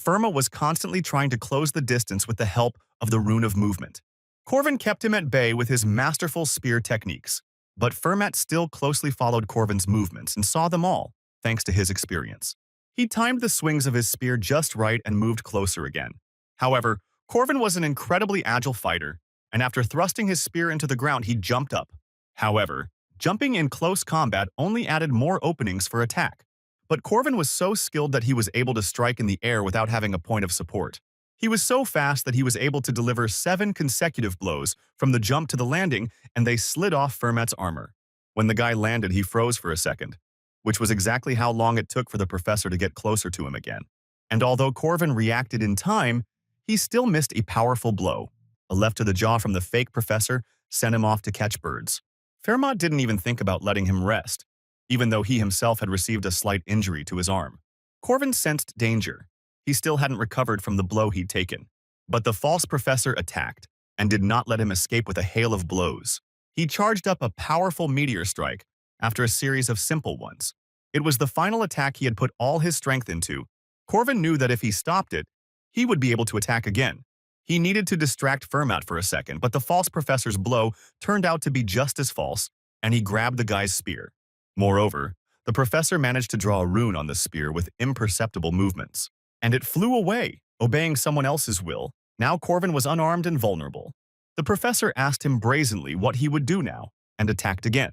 Fermat was constantly trying to close the distance with the help of the Rune of Movement. Corvin kept him at bay with his masterful spear techniques, but Fermat still closely followed Corvin's movements and saw them all, thanks to his experience. He timed the swings of his spear just right and moved closer again. However, Corvin was an incredibly agile fighter, and after thrusting his spear into the ground, he jumped up. However, jumping in close combat only added more openings for attack. But Corvin was so skilled that he was able to strike in the air without having a point of support. He was so fast that he was able to deliver 7 consecutive blows from the jump to the landing, and they slid off Fermat's armor. When the guy landed, he froze for a second, which was exactly how long it took for the professor to get closer to him again. And although Corvin reacted in time, he still missed a powerful blow. A left to the jaw from the fake professor sent him off to catch birds. Fermat didn't even think about letting him rest, even though he himself had received a slight injury to his arm. Corvin sensed danger. He still hadn't recovered from the blow he'd taken. But the false professor attacked and did not let him escape with a hail of blows. He charged up a powerful meteor strike after a series of simple ones. It was the final attack he had put all his strength into. Corvin knew that if he stopped it, he would be able to attack again. He needed to distract Fermat for a second, but the false professor's blow turned out to be just as false, and he grabbed the guy's spear. Moreover, the professor managed to draw a rune on the spear with imperceptible movements, and it flew away, obeying someone else's will. Now Corvin was unarmed and vulnerable. The professor asked him brazenly what he would do now, and attacked again.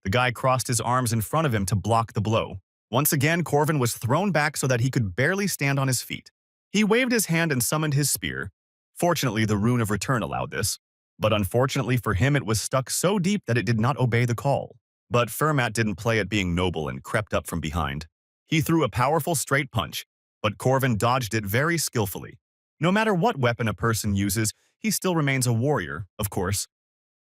The guy crossed his arms in front of him to block the blow. Once again, Corvin was thrown back so that he could barely stand on his feet. He waved his hand and summoned his spear. Fortunately, the Rune of Return allowed this, but unfortunately for him it was stuck so deep that it did not obey the call. But Fermat didn't play at being noble and crept up from behind. He threw a powerful straight punch, but Corvin dodged it very skillfully. No matter what weapon a person uses, he still remains a warrior, of course.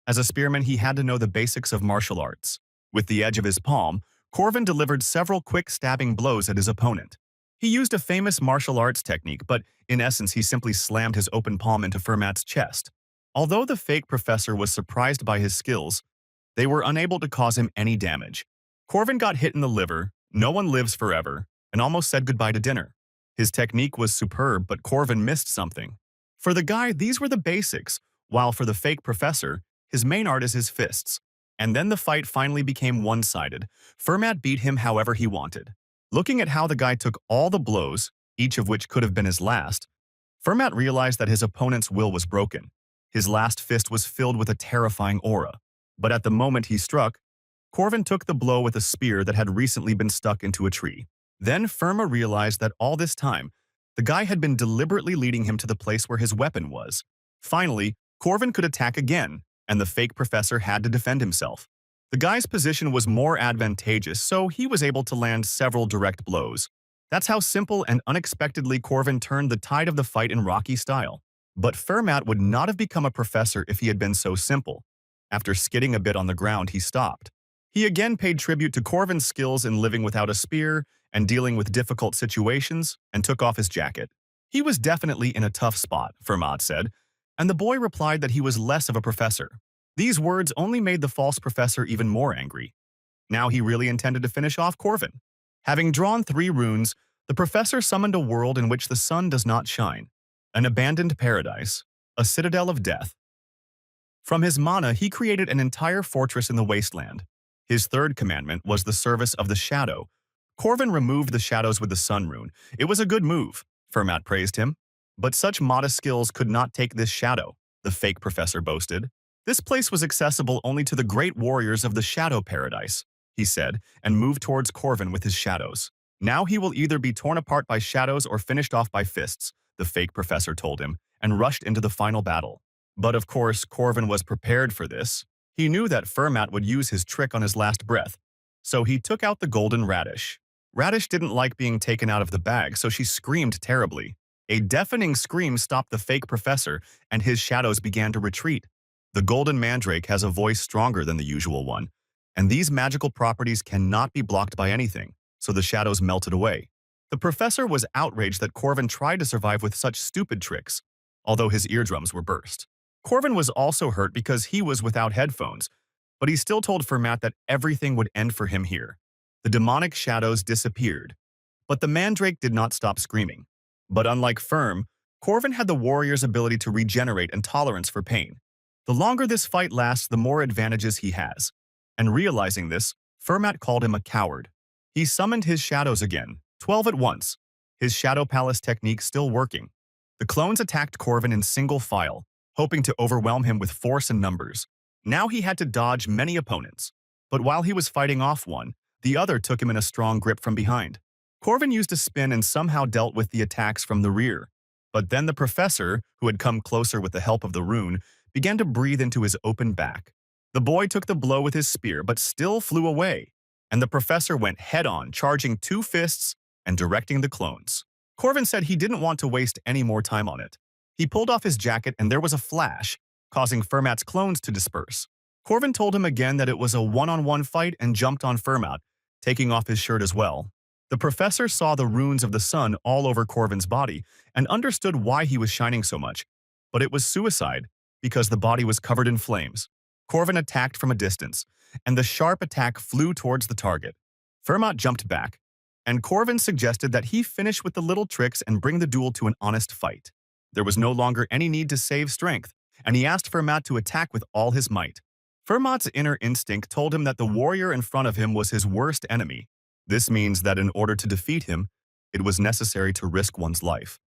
As a spearman, he had to know the basics of martial arts. With the edge of his palm, Corvin delivered several quick stabbing blows at his opponent. He used a famous martial arts technique, but in essence he simply slammed his open palm into Fermat's chest. Although the fake professor was surprised by his skills, they were unable to cause him any damage. Corvin got hit in the liver, no one lives forever, and almost said goodbye to dinner. His technique was superb, but Corvin missed something. For the guy, these were the basics, while for the fake professor, his main art is his fists. And then the fight finally became one-sided. Fermat beat him however he wanted. Looking at how the guy took all the blows, each of which could have been his last, Fermat realized that his opponent's will was broken. His last fist was filled with a terrifying aura. But at the moment he struck, Corvin took the blow with a spear that had recently been stuck into a tree. Then Fermat realized that all this time, the guy had been deliberately leading him to the place where his weapon was. Finally, Corvin could attack again, and the fake professor had to defend himself. The guy's position was more advantageous, so he was able to land several direct blows. That's how simple and unexpectedly Corvin turned the tide of the fight in Rocky style. But Fermat would not have become a professor if he had been so simple. After skidding a bit on the ground, he stopped. He again paid tribute to Corvin's skills in living without a spear and dealing with difficult situations, and took off his jacket. He was definitely in a tough spot, Fermat said, and the boy replied that he was less of a professor. These words only made the false professor even more angry. Now he really intended to finish off Corvin. Having drawn 3 runes, the professor summoned a world in which the sun does not shine, an abandoned paradise, a citadel of death. From his mana, he created an entire fortress in the wasteland. His 3rd commandment was the service of the shadow. Corvin removed the shadows with the sun rune. It was a good move, Fermat praised him. But such modest skills could not take this shadow, the fake professor boasted. This place was accessible only to the great warriors of the shadow paradise, he said, and moved towards Corvin with his shadows. Now he will either be torn apart by shadows or finished off by fists, the fake professor told him, and rushed into the final battle. But of course, Corvin was prepared for this. He knew that Fermat would use his trick on his last breath, so he took out the golden radish. Radish didn't like being taken out of the bag, so she screamed terribly. A deafening scream stopped the fake professor, and his shadows began to retreat. The golden mandrake has a voice stronger than the usual one, and these magical properties cannot be blocked by anything, so the shadows melted away. The professor was outraged that Corvin tried to survive with such stupid tricks, although his eardrums were burst. Corvin was also hurt because he was without headphones, but he still told Fermat that everything would end for him here. The demonic shadows disappeared, but the mandrake did not stop screaming. But unlike Ferm, Corvin had the warrior's ability to regenerate and tolerance for pain. The longer this fight lasts, the more advantages he has. And realizing this, Fermat called him a coward. He summoned his shadows again, 12 at once, his Shadow Palace technique still working. The clones attacked Corvin in single file, hoping to overwhelm him with force and numbers. Now he had to dodge many opponents. But while he was fighting off one, the other took him in a strong grip from behind. Corvin used a spin and somehow dealt with the attacks from the rear. But then the professor, who had come closer with the help of the rune, began to breathe into his open back. The boy took the blow with his spear but still flew away, and the professor went head-on, charging 2 fists and directing the clones. Corvin said he didn't want to waste any more time on it. He pulled off his jacket and there was a flash, causing Fermat's clones to disperse. Corvin told him again that it was a one-on-one fight and jumped on Fermat, taking off his shirt as well. The professor saw the runes of the sun all over Corvin's body and understood why he was shining so much, but it was suicide because the body was covered in flames. Corvin attacked from a distance, and the sharp attack flew towards the target. Fermat jumped back, and Corvin suggested that he finish with the little tricks and bring the duel to an honest fight. There was no longer any need to save strength, and he asked Fermat to attack with all his might. Fermat's inner instinct told him that the warrior in front of him was his worst enemy. This means that in order to defeat him, it was necessary to risk one's life,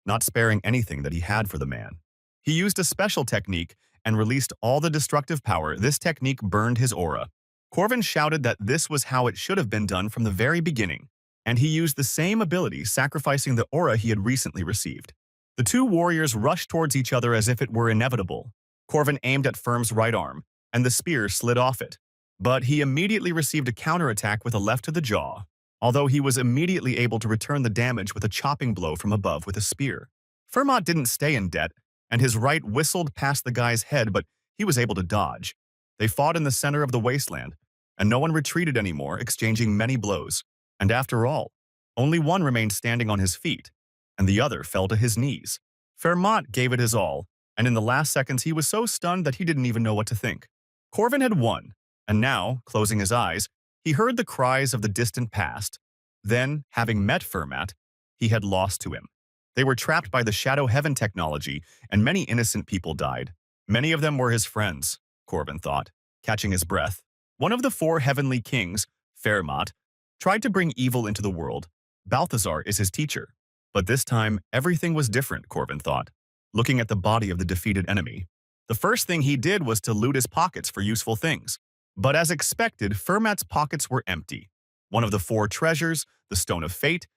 not sparing anything that he had for the man. He used a special technique and released all the destructive power. This technique burned his aura. Corvin shouted that this was how it should have been done from the very beginning, and he used the same ability, sacrificing the aura he had recently received. The 2 warriors rushed towards each other as if it were inevitable. Corvin aimed at Ferm's right arm, and the spear slid off it. But he immediately received a counterattack with a left to the jaw, although he was immediately able to return the damage with a chopping blow from above with a spear. Fermat didn't stay in debt, and his right whistled past the guy's head, but he was able to dodge. They fought in the center of the wasteland, and no one retreated anymore, exchanging many blows. And after all, only one remained standing on his feet, and the other fell to his knees. Fermat gave it his all, and in the last seconds he was so stunned that he didn't even know what to think. Corvin had won, and now, closing his eyes, he heard the cries of the distant past. Then, having met Fermat, he had lost to him. They were trapped by the Shadow Heaven technology, and many innocent people died. Many of them were his friends, Corvin thought, catching his breath. One of the 4 heavenly kings, Fermat, tried to bring evil into the world. Balthazar is his teacher. But this time, everything was different, Corvin thought, looking at the body of the defeated enemy. The first thing he did was to loot his pockets for useful things. But as expected, Fermat's pockets were empty. One of the 4 treasures, the Stone of Fate,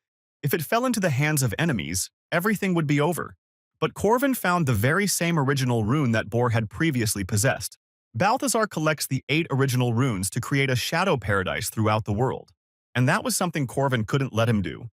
if it fell into the hands of enemies, everything would be over. But Corvin found the very same original rune that Bor had previously possessed. Balthazar collects the 8 original runes to create a shadow paradise throughout the world. And that was something Corvin couldn't let him do.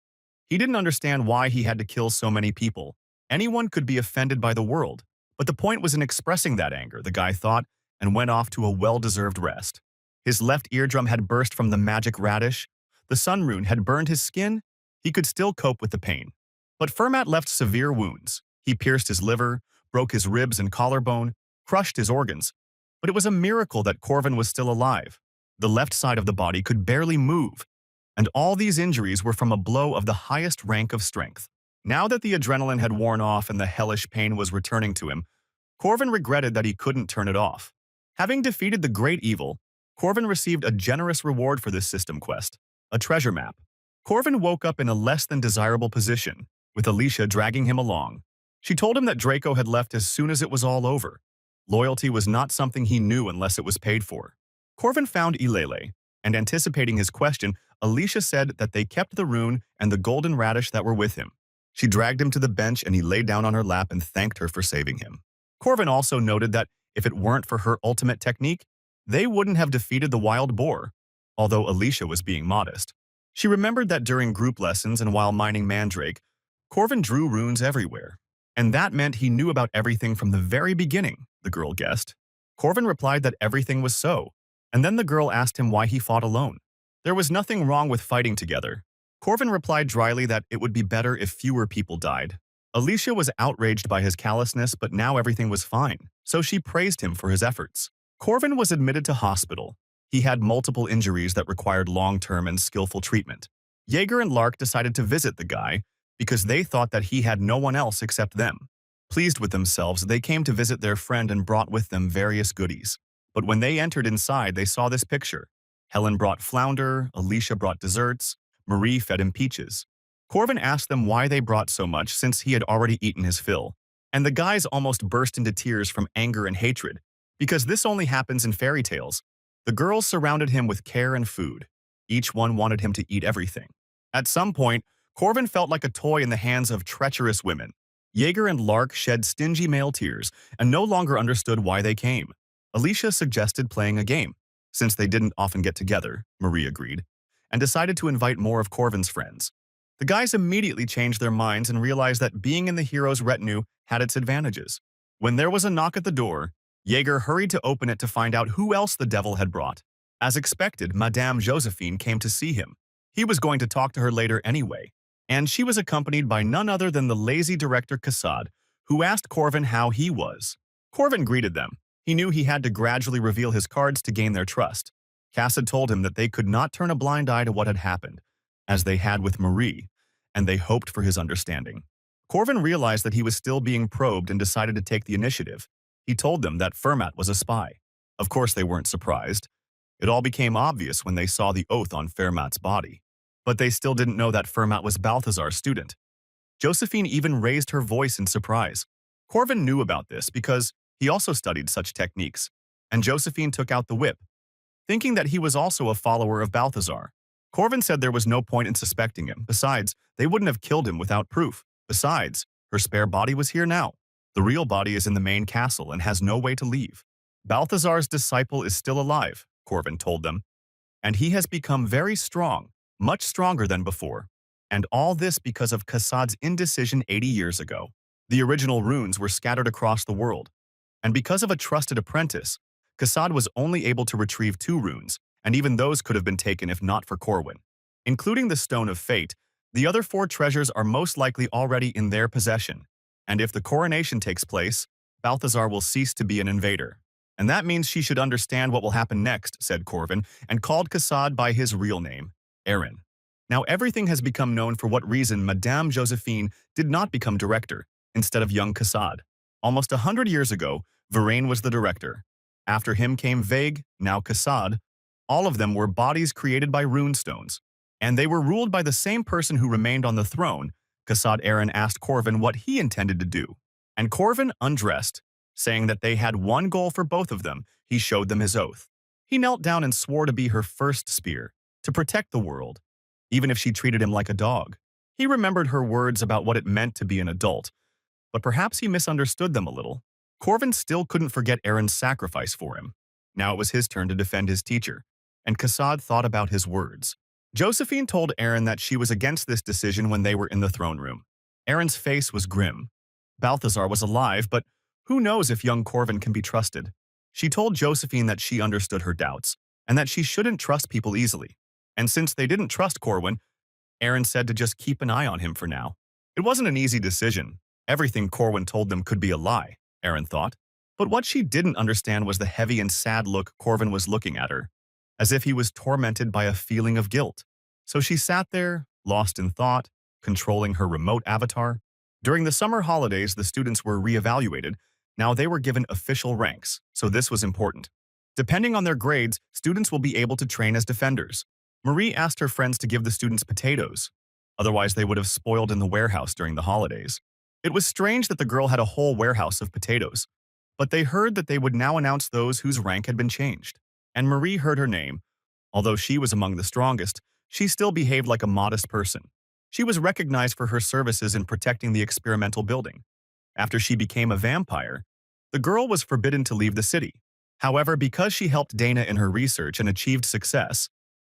He didn't understand why he had to kill so many people. Anyone could be offended by the world. But the point was in expressing that anger, the guy thought, and went off to a well-deserved rest. His left eardrum had burst from the magic radish. The sun rune had burned his skin. He could still cope with the pain. But Fermat left severe wounds. He pierced his liver, broke his ribs and collarbone, crushed his organs. But it was a miracle that Corvin was still alive. The left side of the body could barely move, and all these injuries were from a blow of the highest rank of strength. Now that the adrenaline had worn off and the hellish pain was returning to him, Corvin regretted that he couldn't turn it off. Having defeated the great evil, Corvin received a generous reward for this system quest, a treasure map. Corvin woke up in a less than desirable position, with Alicia dragging him along. She told him that Draco had left as soon as it was all over. Loyalty was not something he knew unless it was paid for. Corvin found Ilele, and anticipating his question, Alicia said that they kept the rune and the golden radish that were with him. She dragged him to the bench and he lay down on her lap and thanked her for saving him. Corvin also noted that if it weren't for her ultimate technique, they wouldn't have defeated the wild boar, although Alicia was being modest. She remembered that during group lessons and while mining Mandrake, Corvin drew runes everywhere. And that meant he knew about everything from the very beginning, the girl guessed. Corvin replied that everything was so, and then the girl asked him why he fought alone. There was nothing wrong with fighting together. Corvin replied dryly that it would be better if fewer people died. Alicia was outraged by his callousness, but now everything was fine, so she praised him for his efforts. Corvin was admitted to hospital. He had multiple injuries that required long-term and skillful treatment. Jaeger and Lark decided to visit the guy because they thought that he had no one else except them. Pleased with themselves, they came to visit their friend and brought with them various goodies. But when they entered inside, they saw this picture. Helen brought flounder, Alicia brought desserts, Marie fed him peaches. Corvin asked them why they brought so much since he had already eaten his fill. And the guys almost burst into tears from anger and hatred, because this only happens in fairy tales. The girls surrounded him with care and food. Each one wanted him to eat everything. At some point, Corvin felt like a toy in the hands of treacherous women. Jaeger and Lark shed stingy male tears and no longer understood why they came. Alicia suggested playing a game. Since they didn't often get together, Marie agreed, and decided to invite more of Corvin's friends. The guys immediately changed their minds and realized that being in the hero's retinue had its advantages. When there was a knock at the door, Jaeger hurried to open it to find out who else the devil had brought. As expected, Madame Josephine came to see him. He was going to talk to her later anyway, and she was accompanied by none other than the lazy director Cassad, who asked Corvin how he was. Corvin greeted them. He knew he had to gradually reveal his cards to gain their trust. Cassad told him that they could not turn a blind eye to what had happened, as they had with Marie, and they hoped for his understanding. Corvin realized that he was still being probed and decided to take the initiative. He told them that Fermat was a spy. Of course they weren't surprised. It all became obvious when they saw the oath on Fermat's body. But they still didn't know that Fermat was Balthazar's student. Josephine even raised her voice in surprise. Corvin knew about this because he also studied such techniques, and Josephine took out the whip, thinking that he was also a follower of Balthazar. Corvin said there was no point in suspecting him. Besides, they wouldn't have killed him without proof. Besides, her spare body was here now. The real body is in the main castle and has no way to leave. Balthazar's disciple is still alive, Corvin told them, and he has become very strong, much stronger than before. And all this because of Cassad's indecision 80 years ago. The original runes were scattered across the world, and because of a trusted apprentice, Cassad was only able to retrieve 2 runes, and even those could have been taken if not for Corwin. Including the Stone of Fate, the other 4 treasures are most likely already in their possession, and if the coronation takes place, Balthazar will cease to be an invader. And that means she should understand what will happen next, said Corvin, and called Cassad by his real name, Aaron. Now everything has become known for what reason Madame Josephine did not become director instead of young Cassad. Almost 100 years ago, Varain was the director. After him came Vague, now Cassad. All of them were bodies created by runestones, and they were ruled by the same person who remained on the throne. Cassad Aaron asked Corvin what he intended to do, and Corvin undressed, saying that they had one goal for both of them. He showed them his oath. He knelt down and swore to be her first spear, to protect the world, even if she treated him like a dog. He remembered her words about what it meant to be an adult, but perhaps he misunderstood them a little. Corvin still couldn't forget Aaron's sacrifice for him. Now it was his turn to defend his teacher, and Cassad thought about his words. Josephine told Aaron that she was against this decision when they were in the throne room. Aaron's face was grim. Balthazar was alive, but who knows if young Corvin can be trusted? She told Josephine that she understood her doubts, and that she shouldn't trust people easily. And since they didn't trust Corwin, Aaron said to just keep an eye on him for now. It wasn't an easy decision. Everything Corwin told them could be a lie, Aaron thought. But what she didn't understand was the heavy and sad look Corwin was looking at her, as if he was tormented by a feeling of guilt. So she sat there, lost in thought, controlling her remote avatar. During the summer holidays, the students were reevaluated. Now they were given official ranks, so this was important. Depending on their grades, students will be able to train as defenders. Marie asked her friends to give the students potatoes. Otherwise, they would have spoiled in the warehouse during the holidays. It was strange that the girl had a whole warehouse of potatoes, but they heard that they would now announce those whose rank had been changed. And Marie heard her name. Although she was among the strongest, she still behaved like a modest person. She was recognized for her services in protecting the experimental building. After she became a vampire, the girl was forbidden to leave the city. However, because she helped Dana in her research and achieved success,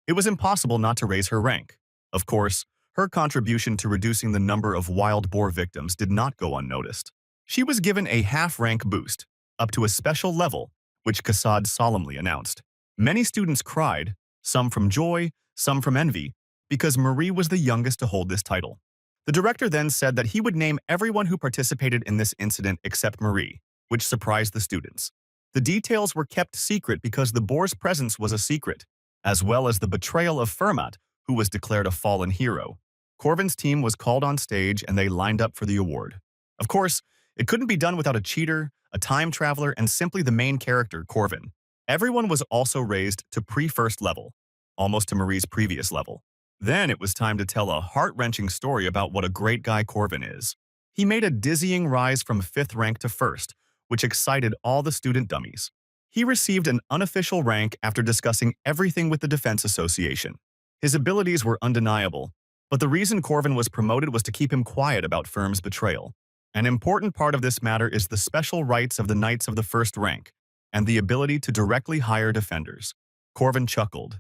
it was impossible not to raise her rank. Of course, her contribution to reducing the number of wild boar victims did not go unnoticed. She was given a half-rank boost, up to a special level, which Kassad solemnly announced. Many students cried, some from joy, some from envy, because Marie was the youngest to hold this title. The director then said that he would name everyone who participated in this incident except Marie, which surprised the students. The details were kept secret because the boar's presence was a secret, as well as the betrayal of Fermat, who was declared a fallen hero. Corvin's team was called on stage and they lined up for the award. Of course, it couldn't be done without a cheater, a time traveler, and simply the main character, Corvin. Everyone was also raised to pre-first level, almost to Marie's previous level. Then it was time to tell a heart-wrenching story about what a great guy Corvin is. He made a dizzying rise from 5th rank to 1st, which excited all the student dummies. He received an unofficial rank after discussing everything with the Defense Association. His abilities were undeniable, but the reason Corvin was promoted was to keep him quiet about Firm's betrayal. An important part of this matter is the special rights of the Knights of the First Rank and the ability to directly hire defenders. Corvin chuckled.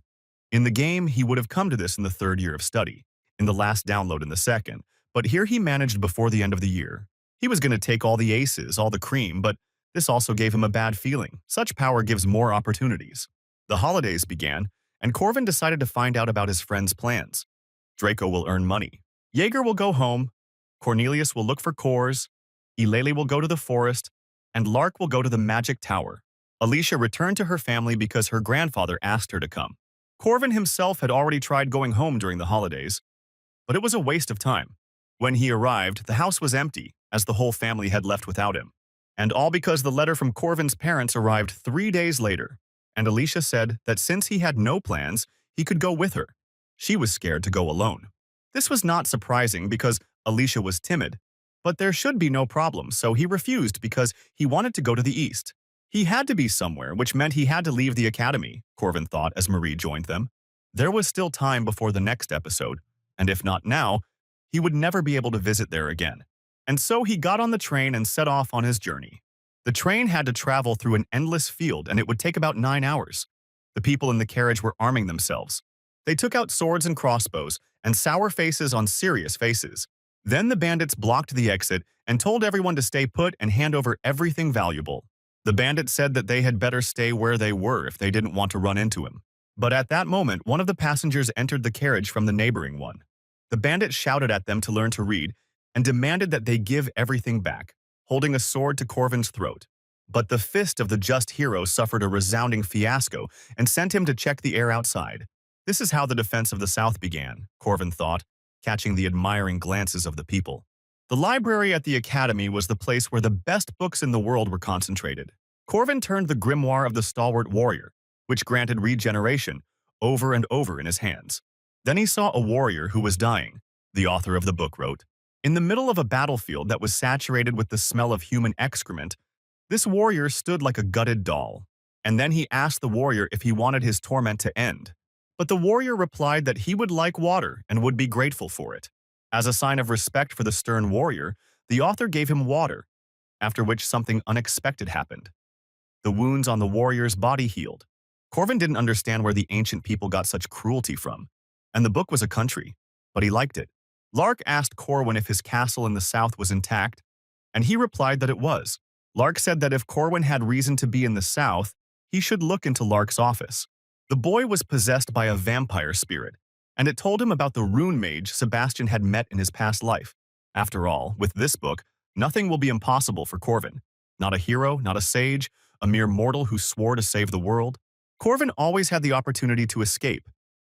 In the game, he would have come to this in the 3rd year of study, in the last download in the 2nd, but here he managed before the end of the year. He was going to take all the aces, all the cream, but this also gave him a bad feeling. Such power gives more opportunities. The holidays began, and Corvin decided to find out about his friend's plans. Draco will earn money. Jaeger will go home. Cornelius will look for cores. Eulalie will go to the forest. And Lark will go to the magic tower. Alicia returned to her family because her grandfather asked her to come. Corvin himself had already tried going home during the holidays, but it was a waste of time. When he arrived, the house was empty, as the whole family had left without him. And all because the letter from Corvin's parents arrived 3 days later, and Alicia said that since he had no plans, he could go with her. She was scared to go alone. This was not surprising because Alicia was timid, but there should be no problem, so he refused because he wanted to go to the east. He had to be somewhere, which meant he had to leave the academy, Corvin thought as Marie joined them. There was still time before the next episode, and if not now, he would never be able to visit there again. And so he got on the train and set off on his journey. The train had to travel through an endless field, and it would take about 9 hours. The people in the carriage were arming themselves. They took out swords and crossbows, and sour faces on serious faces. Then the bandits blocked the exit and told everyone to stay put and hand over everything valuable. The bandits said that they had better stay where they were if they didn't want to run into him. But at that moment, one of the passengers entered the carriage from the neighboring one. The bandits shouted at them to learn to read and demanded that they give everything back, holding a sword to Corvin's throat. But the fist of the just hero suffered a resounding fiasco and sent him to check the air outside. This is how the defense of the South began, Corvin thought, catching the admiring glances of the people. The library at the academy was the place where the best books in the world were concentrated. Corvin turned the grimoire of the stalwart warrior, which granted regeneration, over and over in his hands. Then he saw a warrior who was dying, the author of the book wrote. In the middle of a battlefield that was saturated with the smell of human excrement, this warrior stood like a gutted doll. And then he asked the warrior if he wanted his torment to end. But the warrior replied that he would like water and would be grateful for it. As a sign of respect for the stern warrior, the author gave him water, after which something unexpected happened. The wounds on the warrior's body healed. Corvin didn't understand where the ancient people got such cruelty from, and the book was a country, but he liked it. Lark asked Corwin if his castle in the south was intact, and he replied that it was. Lark said that if Corwin had reason to be in the south, he should look into Lark's office. The boy was possessed by a vampire spirit, and it told him about the rune mage Sebastian had met in his past life. After all, with this book, nothing will be impossible for Corvin. Not a hero, not a sage, a mere mortal who swore to save the world. Corvin always had the opportunity to escape,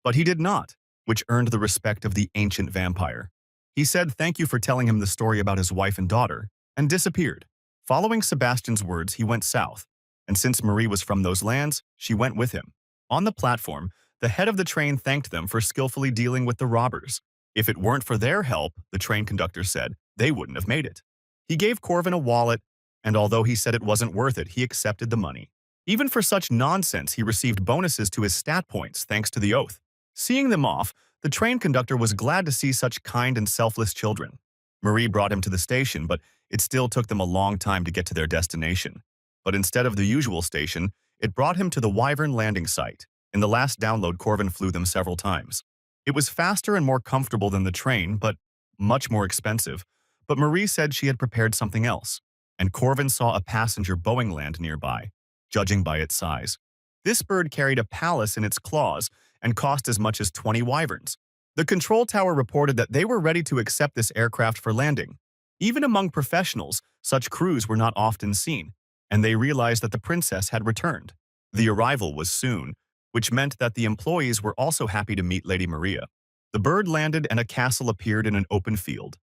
but he did not, which earned the respect of the ancient vampire. He said thank you for telling him the story about his wife and daughter, and disappeared. Following Sebastian's words, he went south, and since Marie was from those lands, she went with him. On the platform, the head of the train thanked them for skillfully dealing with the robbers. If it weren't for their help, the train conductor said, they wouldn't have made it. He gave Corvin a wallet, and although he said it wasn't worth it, he accepted the money. Even for such nonsense, he received bonuses to his stat points thanks to the oath. Seeing them off, the train conductor was glad to see such kind and selfless children. Marie brought him to the station, but it still took them a long time to get to their destination. But instead of the usual station, it brought him to the Wyvern landing site. In the last download, Corvin flew them several times. It was faster and more comfortable than the train, but much more expensive. But Marie said she had prepared something else, and Corvin saw a passenger Boeing land nearby, judging by its size. This bird carried a palace in its claws and cost as much as 20 wyverns. The control tower reported that they were ready to accept this aircraft for landing. Even among professionals, such crews were not often seen, and they realized that the princess had returned. The arrival was soon, which meant that the employees were also happy to meet Lady Maria. The bird landed and a castle appeared in an open field.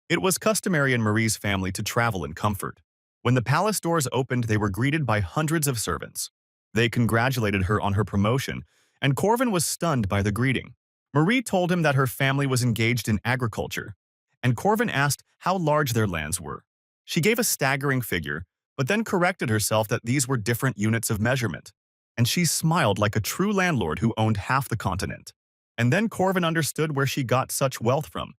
It was customary in Marie's family to travel in comfort. When the palace doors opened, they were greeted by hundreds of servants. They congratulated her on her promotion, and Corvin was stunned by the greeting. Marie told him that her family was engaged in agriculture, and Corvin asked how large their lands were. She gave a staggering figure, but then corrected herself that these were different units of measurement, and she smiled like a true landlord who owned half the continent. And then Corvin understood where she got such wealth from,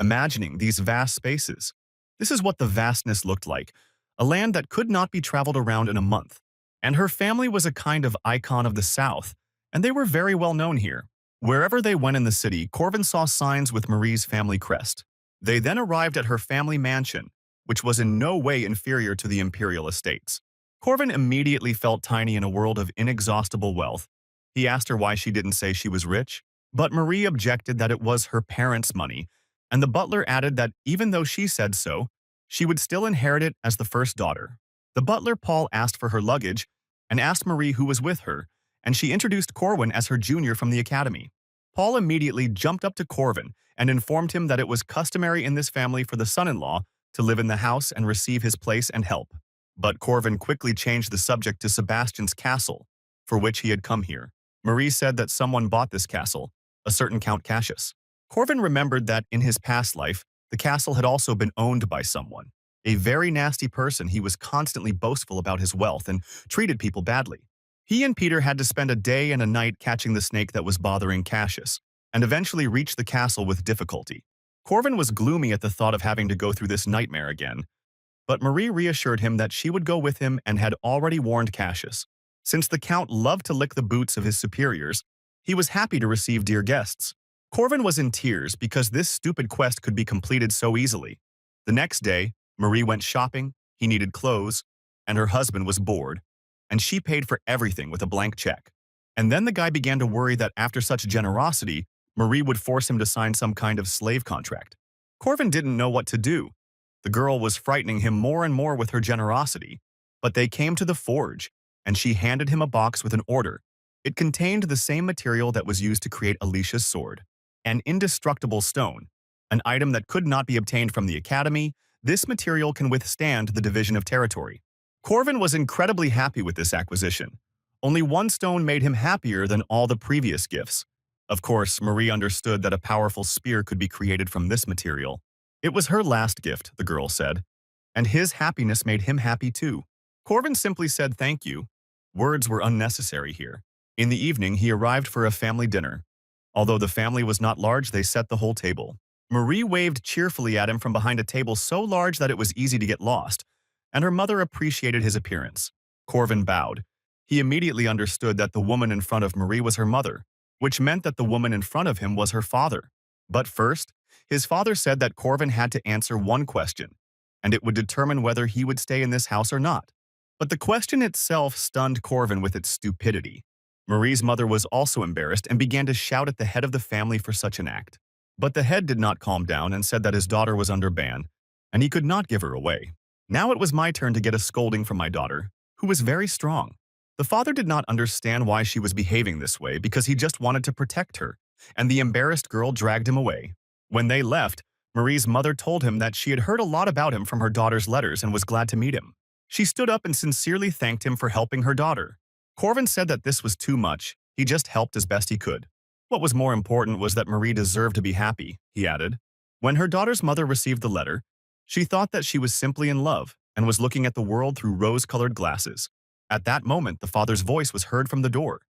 imagining these vast spaces. This is what the vastness looked like, a land that could not be traveled around in a month. And her family was a kind of icon of the South, and they were very well known here. Wherever they went in the city, Corvin saw signs with Marie's family crest. They then arrived at her family mansion, which was in no way inferior to the imperial estates. Corvin immediately felt tiny in a world of inexhaustible wealth. He asked her why she didn't say she was rich, but Marie objected that it was her parents' money, and the butler added that even though she said so, she would still inherit it as the first daughter. The butler Paul asked for her luggage and asked Marie who was with her, and she introduced Corvin as her junior from the academy. Paul immediately jumped up to Corvin and informed him that it was customary in this family for the son-in-law to live in the house and receive his place and help. But Corvin quickly changed the subject to Sebastian's castle, for which he had come here. Marie said that someone bought this castle, a certain Count Cassius. Corvin remembered that in his past life, the castle had also been owned by someone. A very nasty person. He was constantly boastful about his wealth and treated people badly. He and Peter had to spend a day and a night catching the snake that was bothering Cassius, and eventually reached the castle with difficulty. Corvin was gloomy at the thought of having to go through this nightmare again, but Marie reassured him that she would go with him and had already warned Cassius. Since the Count loved to lick the boots of his superiors, he was happy to receive dear guests. Corvin was in tears because this stupid quest could be completed so easily. The next day, Marie went shopping, he needed clothes, and her husband was bored, and she paid for everything with a blank check. And then the guy began to worry that after such generosity, Marie would force him to sign some kind of slave contract. Corvin didn't know what to do. The girl was frightening him more and more with her generosity, but they came to the forge, and she handed him a box with an order. It contained the same material that was used to create Alicia's sword, an indestructible stone, an item that could not be obtained from the academy. This material can withstand the division of territory. Corvin was incredibly happy with this acquisition. Only one stone made him happier than all the previous gifts. Of course, Marie understood that a powerful spear could be created from this material. It was her last gift, the girl said, and his happiness made him happy too. Corvin simply said thank you. Words were unnecessary here. In the evening, he arrived for a family dinner. Although the family was not large, they set the whole table. Marie waved cheerfully at him from behind a table so large that it was easy to get lost, and her mother appreciated his appearance. Corvin bowed. He immediately understood that the woman in front of Marie was her mother, which meant that the woman in front of him was her father. But first, his father said that Corvin had to answer one question, and it would determine whether he would stay in this house or not. But the question itself stunned Corvin with its stupidity. Marie's mother was also embarrassed and began to shout at the head of the family for such an act. But the head did not calm down and said that his daughter was under ban, and he could not give her away. Now it was my turn to get a scolding from my daughter, who was very strong. The father did not understand why she was behaving this way because he just wanted to protect her, and the embarrassed girl dragged him away. When they left, Marie's mother told him that she had heard a lot about him from her daughter's letters and was glad to meet him. She stood up and sincerely thanked him for helping her daughter. Corvin said that this was too much, he just helped as best he could. What was more important was that Marie deserved to be happy, he added. When her daughter's mother received the letter, she thought that she was simply in love and was looking at the world through rose-colored glasses. At that moment, the father's voice was heard from the door.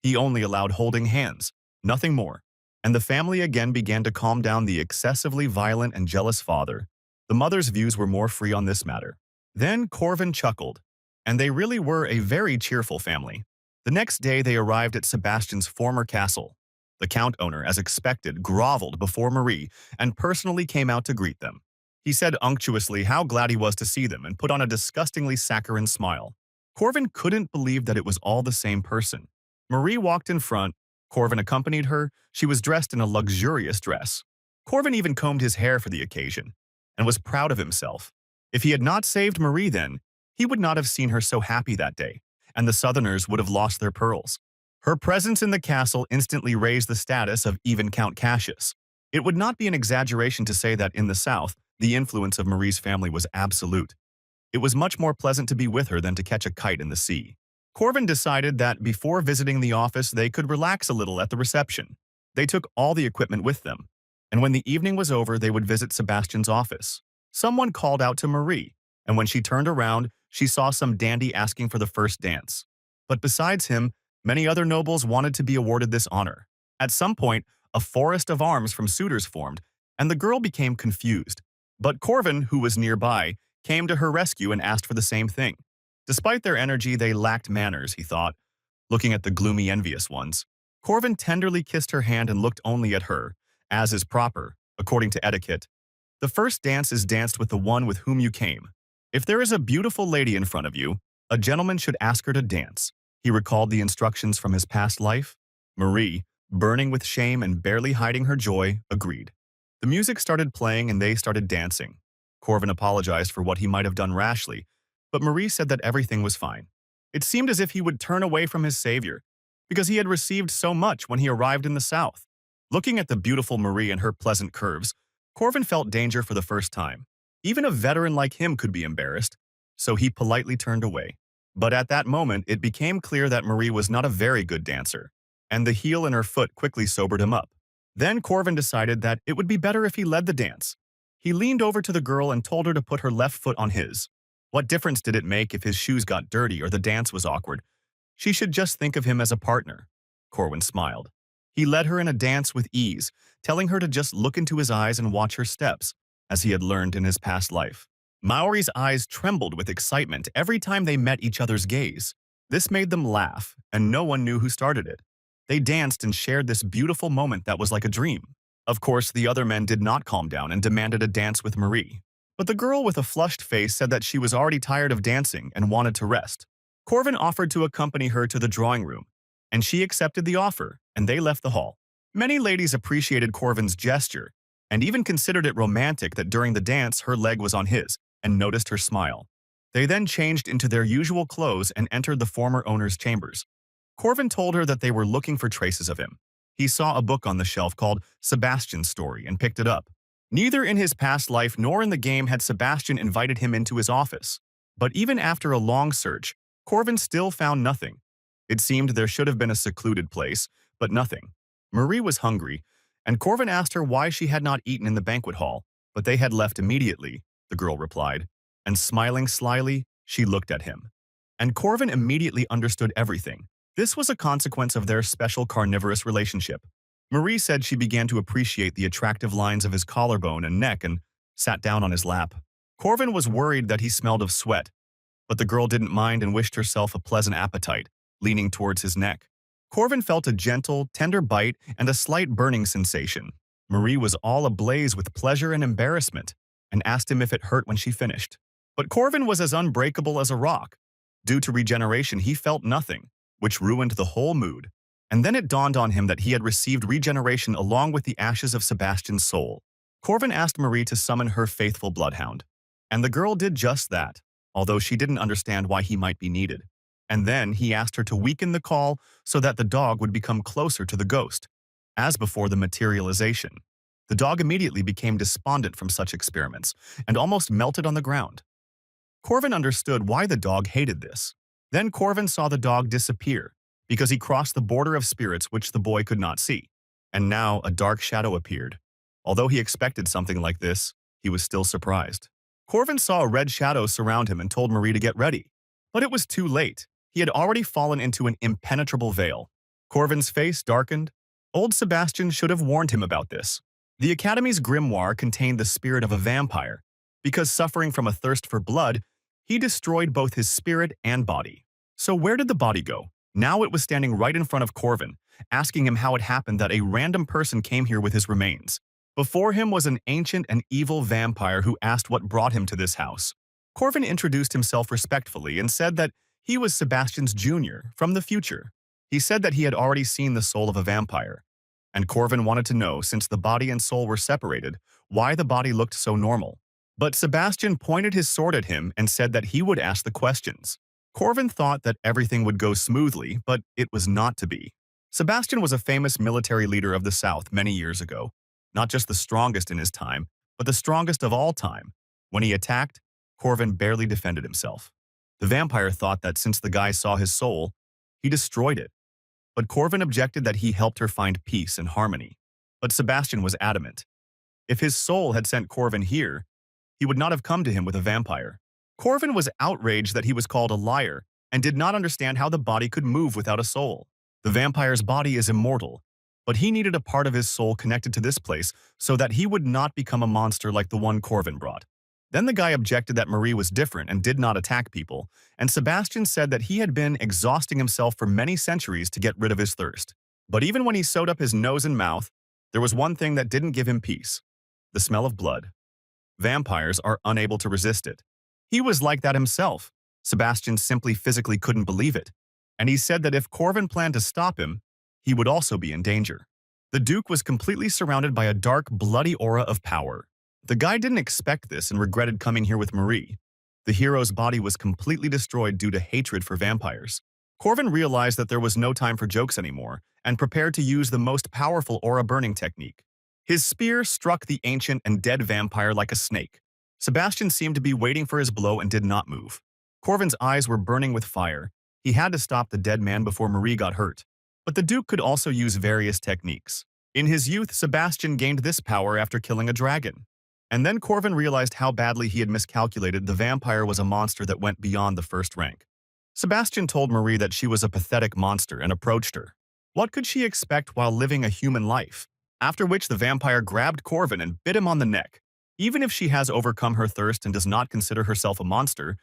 He only allowed holding hands, nothing more, and the family again began to calm down the excessively violent and jealous father. The mother's views were more free on this matter. Then Corvin chuckled, and they really were a very cheerful family. The next day, they arrived at Sebastian's former castle. The count owner, as expected, groveled before Marie and personally came out to greet them. He said unctuously how glad he was to see them and put on a disgustingly saccharine smile. Corvin couldn't believe that it was all the same person. Marie walked in front. Corvin accompanied her. She was dressed in a luxurious dress. Corvin even combed his hair for the occasion and was proud of himself. If he had not saved Marie then, he would not have seen her so happy that day, and the Southerners would have lost their pearls. Her presence in the castle instantly raised the status of even Count Cassius. It would not be an exaggeration to say that in the South, the influence of Marie's family was absolute. It was much more pleasant to be with her than to catch a kite in the sea. Corvin decided that before visiting the office, they could relax a little at the reception. They took all the equipment with them, and when the evening was over, they would visit Sebastian's office. Someone called out to Marie, and when she turned around, she saw some dandy asking for the first dance. But besides him, many other nobles wanted to be awarded this honor. At some point, a forest of arms from suitors formed, and the girl became confused. But Corvin, who was nearby, came to her rescue and asked for the same thing. Despite their energy, they lacked manners, he thought, looking at the gloomy, envious ones. Corvin tenderly kissed her hand and looked only at her, as is proper, according to etiquette. The first dance is danced with the one with whom you came. If there is a beautiful lady in front of you, a gentleman should ask her to dance. He recalled the instructions from his past life. Marie, burning with shame and barely hiding her joy, agreed. The music started playing and they started dancing. Corvin apologized for what he might have done rashly, but Marie said that everything was fine. It seemed as if he would turn away from his savior, because he had received so much when he arrived in the South. Looking at the beautiful Marie and her pleasant curves, Corvin felt danger for the first time. Even a veteran like him could be embarrassed, so he politely turned away. But at that moment, it became clear that Marie was not a very good dancer, and the heel in her foot quickly sobered him up. Then Corvin decided that it would be better if he led the dance. He leaned over to the girl and told her to put her left foot on his. What difference did it make if his shoes got dirty or the dance was awkward? She should just think of him as a partner. Corvin smiled. He led her in a dance with ease, telling her to just look into his eyes and watch her steps, as he had learned in his past life. Maori's eyes trembled with excitement every time they met each other's gaze. This made them laugh, and no one knew who started it. They danced and shared this beautiful moment that was like a dream. Of course, the other men did not calm down and demanded a dance with Marie. But the girl with a flushed face said that she was already tired of dancing and wanted to rest. Corvin offered to accompany her to the drawing room, and she accepted the offer, and they left the hall. Many ladies appreciated Corvin's gesture, and even considered it romantic that during the dance her leg was on his, and noticed her smile. They then changed into their usual clothes and entered the former owner's chambers. Corvin told her that they were looking for traces of him. He saw a book on the shelf called Sebastian's Story and picked it up. Neither in his past life nor in the game had Sebastian invited him into his office. But even after a long search, Corvin still found nothing. It seemed there should have been a secluded place, but nothing. Marie was hungry, and Corvin asked her why she had not eaten in the banquet hall, but they had left immediately, the girl replied, and smiling slyly, she looked at him. And Corvin immediately understood everything. This was a consequence of their special carnivorous relationship. Marie said she began to appreciate the attractive lines of his collarbone and neck and sat down on his lap. Corvin was worried that he smelled of sweat, but the girl didn't mind and wished herself a pleasant appetite, leaning towards his neck. Corvin felt a gentle, tender bite and a slight burning sensation. Marie was all ablaze with pleasure and embarrassment, and asked him if it hurt when she finished. But Corvin was as unbreakable as a rock. Due to regeneration, he felt nothing. which ruined the whole mood. And then it dawned on him that he had received regeneration along with the ashes of Sebastian's soul. Corvin asked Marie to summon her faithful bloodhound. And the girl did just that, although she didn't understand why he might be needed. And then he asked her to weaken the call so that the dog would become closer to the ghost. As before the materialization, the dog immediately became despondent from such experiments and almost melted on the ground. Corvin understood why the dog hated this. Then Corvin saw the dog disappear because he crossed the border of spirits which the boy could not see. And now a dark shadow appeared. Although he expected something like this, he was still surprised. Corvin saw a red shadow surround him and told Marie to get ready. But it was too late. He had already fallen into an impenetrable veil. Corvin's face darkened. Old Sebastian should have warned him about this. The Academy's grimoire contained the spirit of a vampire. Because suffering from a thirst for blood, he destroyed both his spirit and body. So where did the body go? Now it was standing right in front of Corvin, asking him how it happened that a random person came here with his remains. Before him was an ancient and evil vampire who asked what brought him to this house. Corvin introduced himself respectfully and said that he was Sebastian's junior from the future. He said that he had already seen the soul of a vampire. And Corvin wanted to know, since the body and soul were separated, why the body looked so normal. But Sebastian pointed his sword at him and said that he would ask the questions. Corvin thought that everything would go smoothly, but it was not to be. Sebastian was a famous military leader of the South many years ago. Not just the strongest in his time, but the strongest of all time. When he attacked, Corvin barely defended himself. The vampire thought that since the guy saw his soul, he destroyed it. But Corvin objected that he helped her find peace and harmony. But Sebastian was adamant. If his soul had sent Corvin here, he would not have come to him with a vampire. Corvin was outraged that he was called a liar and did not understand how the body could move without a soul. The vampire's body is immortal, but he needed a part of his soul connected to this place so that he would not become a monster like the one Corvin brought. Then the guy objected that Marie was different and did not attack people, and Sebastian said that he had been exhausting himself for many centuries to get rid of his thirst. But even when he sewed up his nose and mouth, there was one thing that didn't give him peace: the smell of blood. Vampires are unable to resist it. He was like that himself. Sebastian simply physically couldn't believe it, and he said that if Corvin planned to stop him, he would also be in danger. The Duke was completely surrounded by a dark, bloody aura of power. The guy didn't expect this and regretted coming here with Marie. The hero's body was completely destroyed due to hatred for vampires. Corvin realized that there was no time for jokes anymore and prepared to use the most powerful aura burning technique. His spear struck the ancient and dead vampire like a snake. Sebastian seemed to be waiting for his blow and did not move. Corvin's eyes were burning with fire. He had to stop the dead man before Marie got hurt. But the Duke could also use various techniques. In his youth, Sebastian gained this power after killing a dragon. And then Corvin realized how badly he had miscalculated. The vampire was a monster that went beyond the first rank. Sebastian told Marie that she was a pathetic monster and approached her. What could she expect while living a human life? After which the vampire grabbed Corvin and bit him on the neck. Even if she has overcome her thirst and does not consider herself a monster,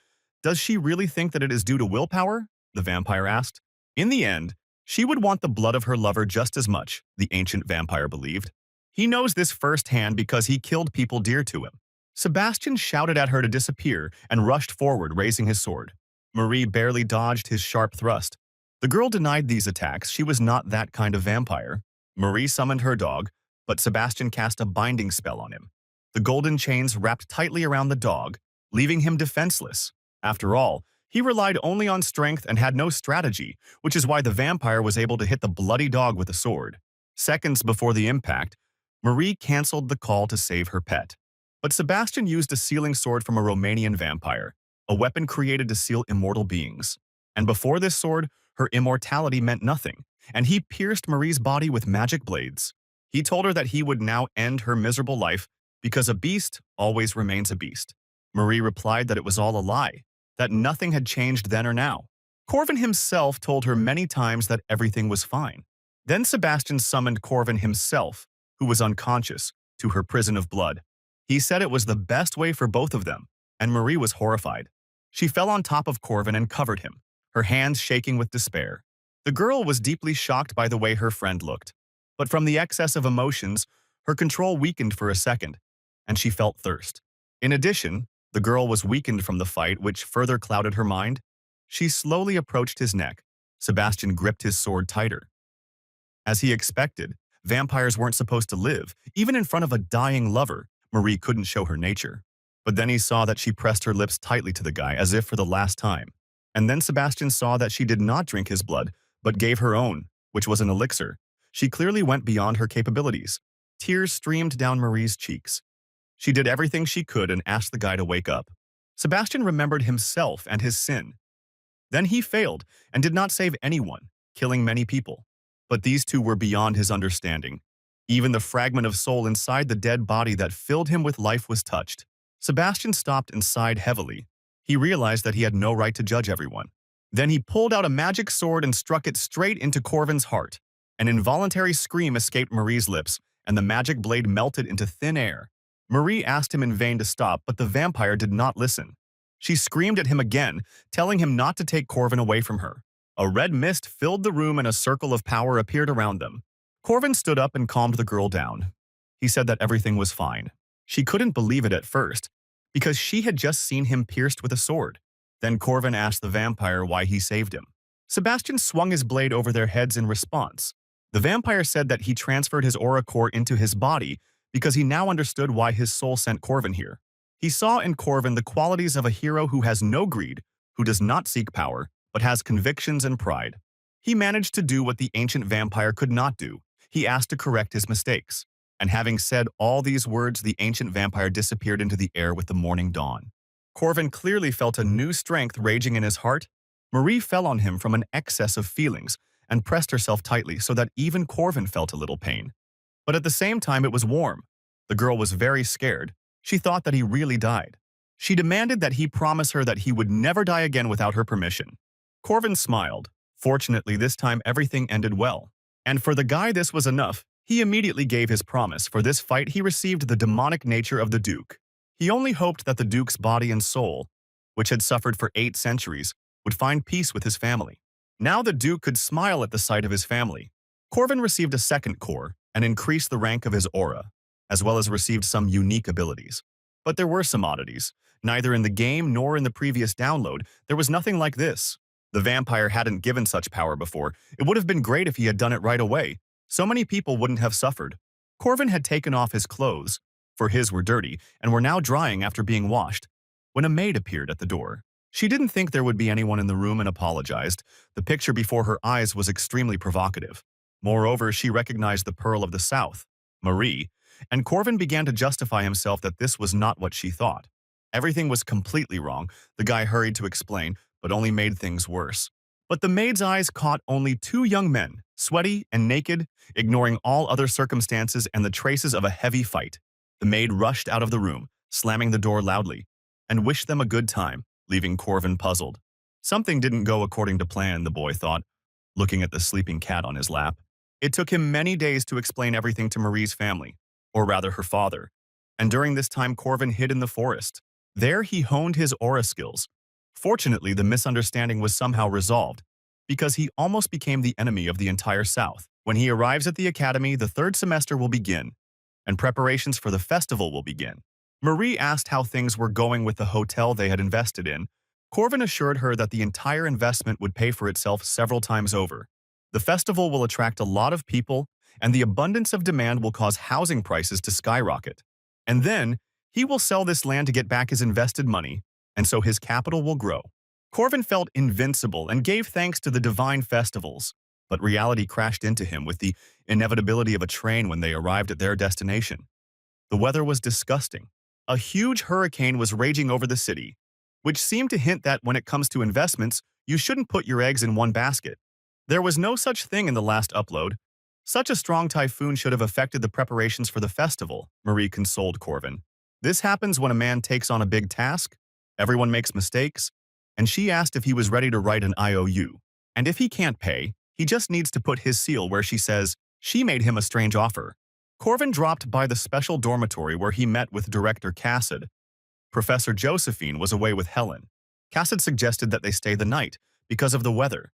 does she really think that it is due to willpower? The vampire asked. In the end, she would want the blood of her lover just as much, the ancient vampire believed. He knows this firsthand because he killed people dear to him. Sebastian shouted at her to disappear and rushed forward, raising his sword. Marie barely dodged his sharp thrust. The girl denied these attacks. She was not that kind of vampire. Marie summoned her dog, but Sebastian cast a binding spell on him. The golden chains wrapped tightly around the dog, leaving him defenseless. After all, he relied only on strength and had no strategy, which is why the vampire was able to hit the bloody dog with a sword. Seconds before the impact, Marie canceled the call to save her pet. But Sebastian used a sealing sword from a Romanian vampire, a weapon created to seal immortal beings. And before this sword, her immortality meant nothing, and he pierced Marie's body with magic blades. He told her that he would now end her miserable life because a beast always remains a beast. Marie replied that it was all a lie, that nothing had changed then or now. Corvin himself told her many times that everything was fine. Then Sebastian summoned Corvin himself, who was unconscious, to her prison of blood. He said it was the best way for both of them, and Marie was horrified. She fell on top of Corvin and covered him, her hands shaking with despair. The girl was deeply shocked by the way her friend looked. But from the excess of emotions, her control weakened for a second, and she felt thirst. In addition, the girl was weakened from the fight, which further clouded her mind. She slowly approached his neck, Sebastian gripped his sword tighter. As he expected, vampires weren't supposed to live. Even in front of a dying lover, Marie couldn't show her nature. But then he saw that she pressed her lips tightly to the guy as if for the last time. And then Sebastian saw that she did not drink his blood, but gave her own, which was an elixir. She clearly went beyond her capabilities. Tears streamed down Marie's cheeks. She did everything she could and asked the guy to wake up. Sebastian remembered himself and his sin. Then he failed and did not save anyone, killing many people. But these two were beyond his understanding. Even the fragment of soul inside the dead body that filled him with life was touched. Sebastian stopped and sighed heavily. He realized that he had no right to judge everyone. Then he pulled out a magic sword and struck it straight into Corvin's heart. An involuntary scream escaped Marie's lips, and the magic blade melted into thin air. Marie asked him in vain to stop, but the vampire did not listen. She screamed at him again, telling him not to take Corvin away from her. A red mist filled the room and a circle of power appeared around them. Corvin stood up and calmed the girl down. He said that everything was fine. She couldn't believe it at first, because she had just seen him pierced with a sword. Then Corvin asked the vampire why he saved him. Sebastian swung his blade over their heads in response. The vampire said that he transferred his aura core into his body because he now understood why his soul sent Corvin here. He saw in Corvin the qualities of a hero who has no greed, who does not seek power, but has convictions and pride. He managed to do what the ancient vampire could not do. He asked to correct his mistakes. And having said all these words, the ancient vampire disappeared into the air with the morning dawn. Corvin clearly felt a new strength raging in his heart. Marie fell on him from an excess of feelings and pressed herself tightly so that even Corvin felt a little pain. But at the same time, it was warm. The girl was very scared. She thought that he really died. She demanded that he promise her that he would never die again without her permission. Corvin smiled. Fortunately, this time everything ended well. And for the guy, this was enough. He immediately gave his promise. For this fight, he received the demonic nature of the Duke. He only hoped that the Duke's body and soul, which had suffered for 8 centuries, would find peace with his family. Now the Duke could smile at the sight of his family. Corvin received a second core and increased the rank of his aura, as well as received some unique abilities. But there were some oddities. Neither in the game nor in the previous download, there was nothing like this. The vampire hadn't given such power before. It would have been great if he had done it right away. So many people wouldn't have suffered. Corvin had taken off his clothes, for his were dirty, and were now drying after being washed, when a maid appeared at the door. She didn't think there would be anyone in the room and apologized. The picture before her eyes was extremely provocative. Moreover, she recognized the Pearl of the South, Marie, and Corvin began to justify himself that this was not what she thought. Everything was completely wrong. The guy hurried to explain, but only made things worse. But the maid's eyes caught only 2 young men, sweaty and naked, ignoring all other circumstances and the traces of a heavy fight. The maid rushed out of the room, slamming the door loudly, and wished them a good time, leaving Corvin puzzled. Something didn't go according to plan, the boy thought, looking at the sleeping cat on his lap. It took him many days to explain everything to Marie's family, or rather her father, and during this time Corvin hid in the forest. There he honed his aura skills. Fortunately, the misunderstanding was somehow resolved, because he almost became the enemy of the entire South. When he arrives at the academy, the 3rd semester will begin, and preparations for the festival will begin. Marie asked how things were going with the hotel they had invested in. Corvin assured her that the entire investment would pay for itself several times over. The festival will attract a lot of people, and the abundance of demand will cause housing prices to skyrocket. And then, he will sell this land to get back his invested money, and so his capital will grow. Corvin felt invincible and gave thanks to the divine festivals, but reality crashed into him with the inevitability of a train when they arrived at their destination. The weather was disgusting. A huge hurricane was raging over the city, which seemed to hint that when it comes to investments, you shouldn't put your eggs in one basket. There was no such thing in the last upload. Such a strong typhoon should have affected the preparations for the festival, Marie consoled Corvin. This happens when a man takes on a big task. Everyone makes mistakes, and she asked if he was ready to write an IOU. And if he can't pay, he just needs to put his seal where she says she made him a strange offer. Corvin dropped by the special dormitory where he met with Director Cassad. Professor Josephine was away with Helen. Cassad suggested that they stay the night because of the weather.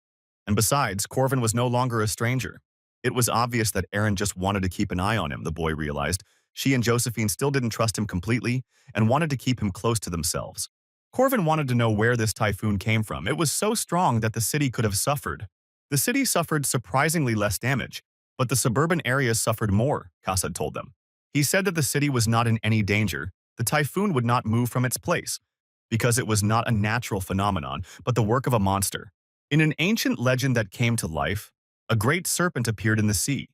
And besides, Corvin was no longer a stranger. It was obvious that Erin just wanted to keep an eye on him, the boy realized. She and Josephine still didn't trust him completely and wanted to keep him close to themselves. Corvin wanted to know where this typhoon came from. It was so strong that the city could have suffered. The city suffered surprisingly less damage, but the suburban areas suffered more, Kasad told them. He said that the city was not in any danger. The typhoon would not move from its place, because it was not a natural phenomenon, but the work of a monster. In an ancient legend that came to life, a great serpent appeared in the sea.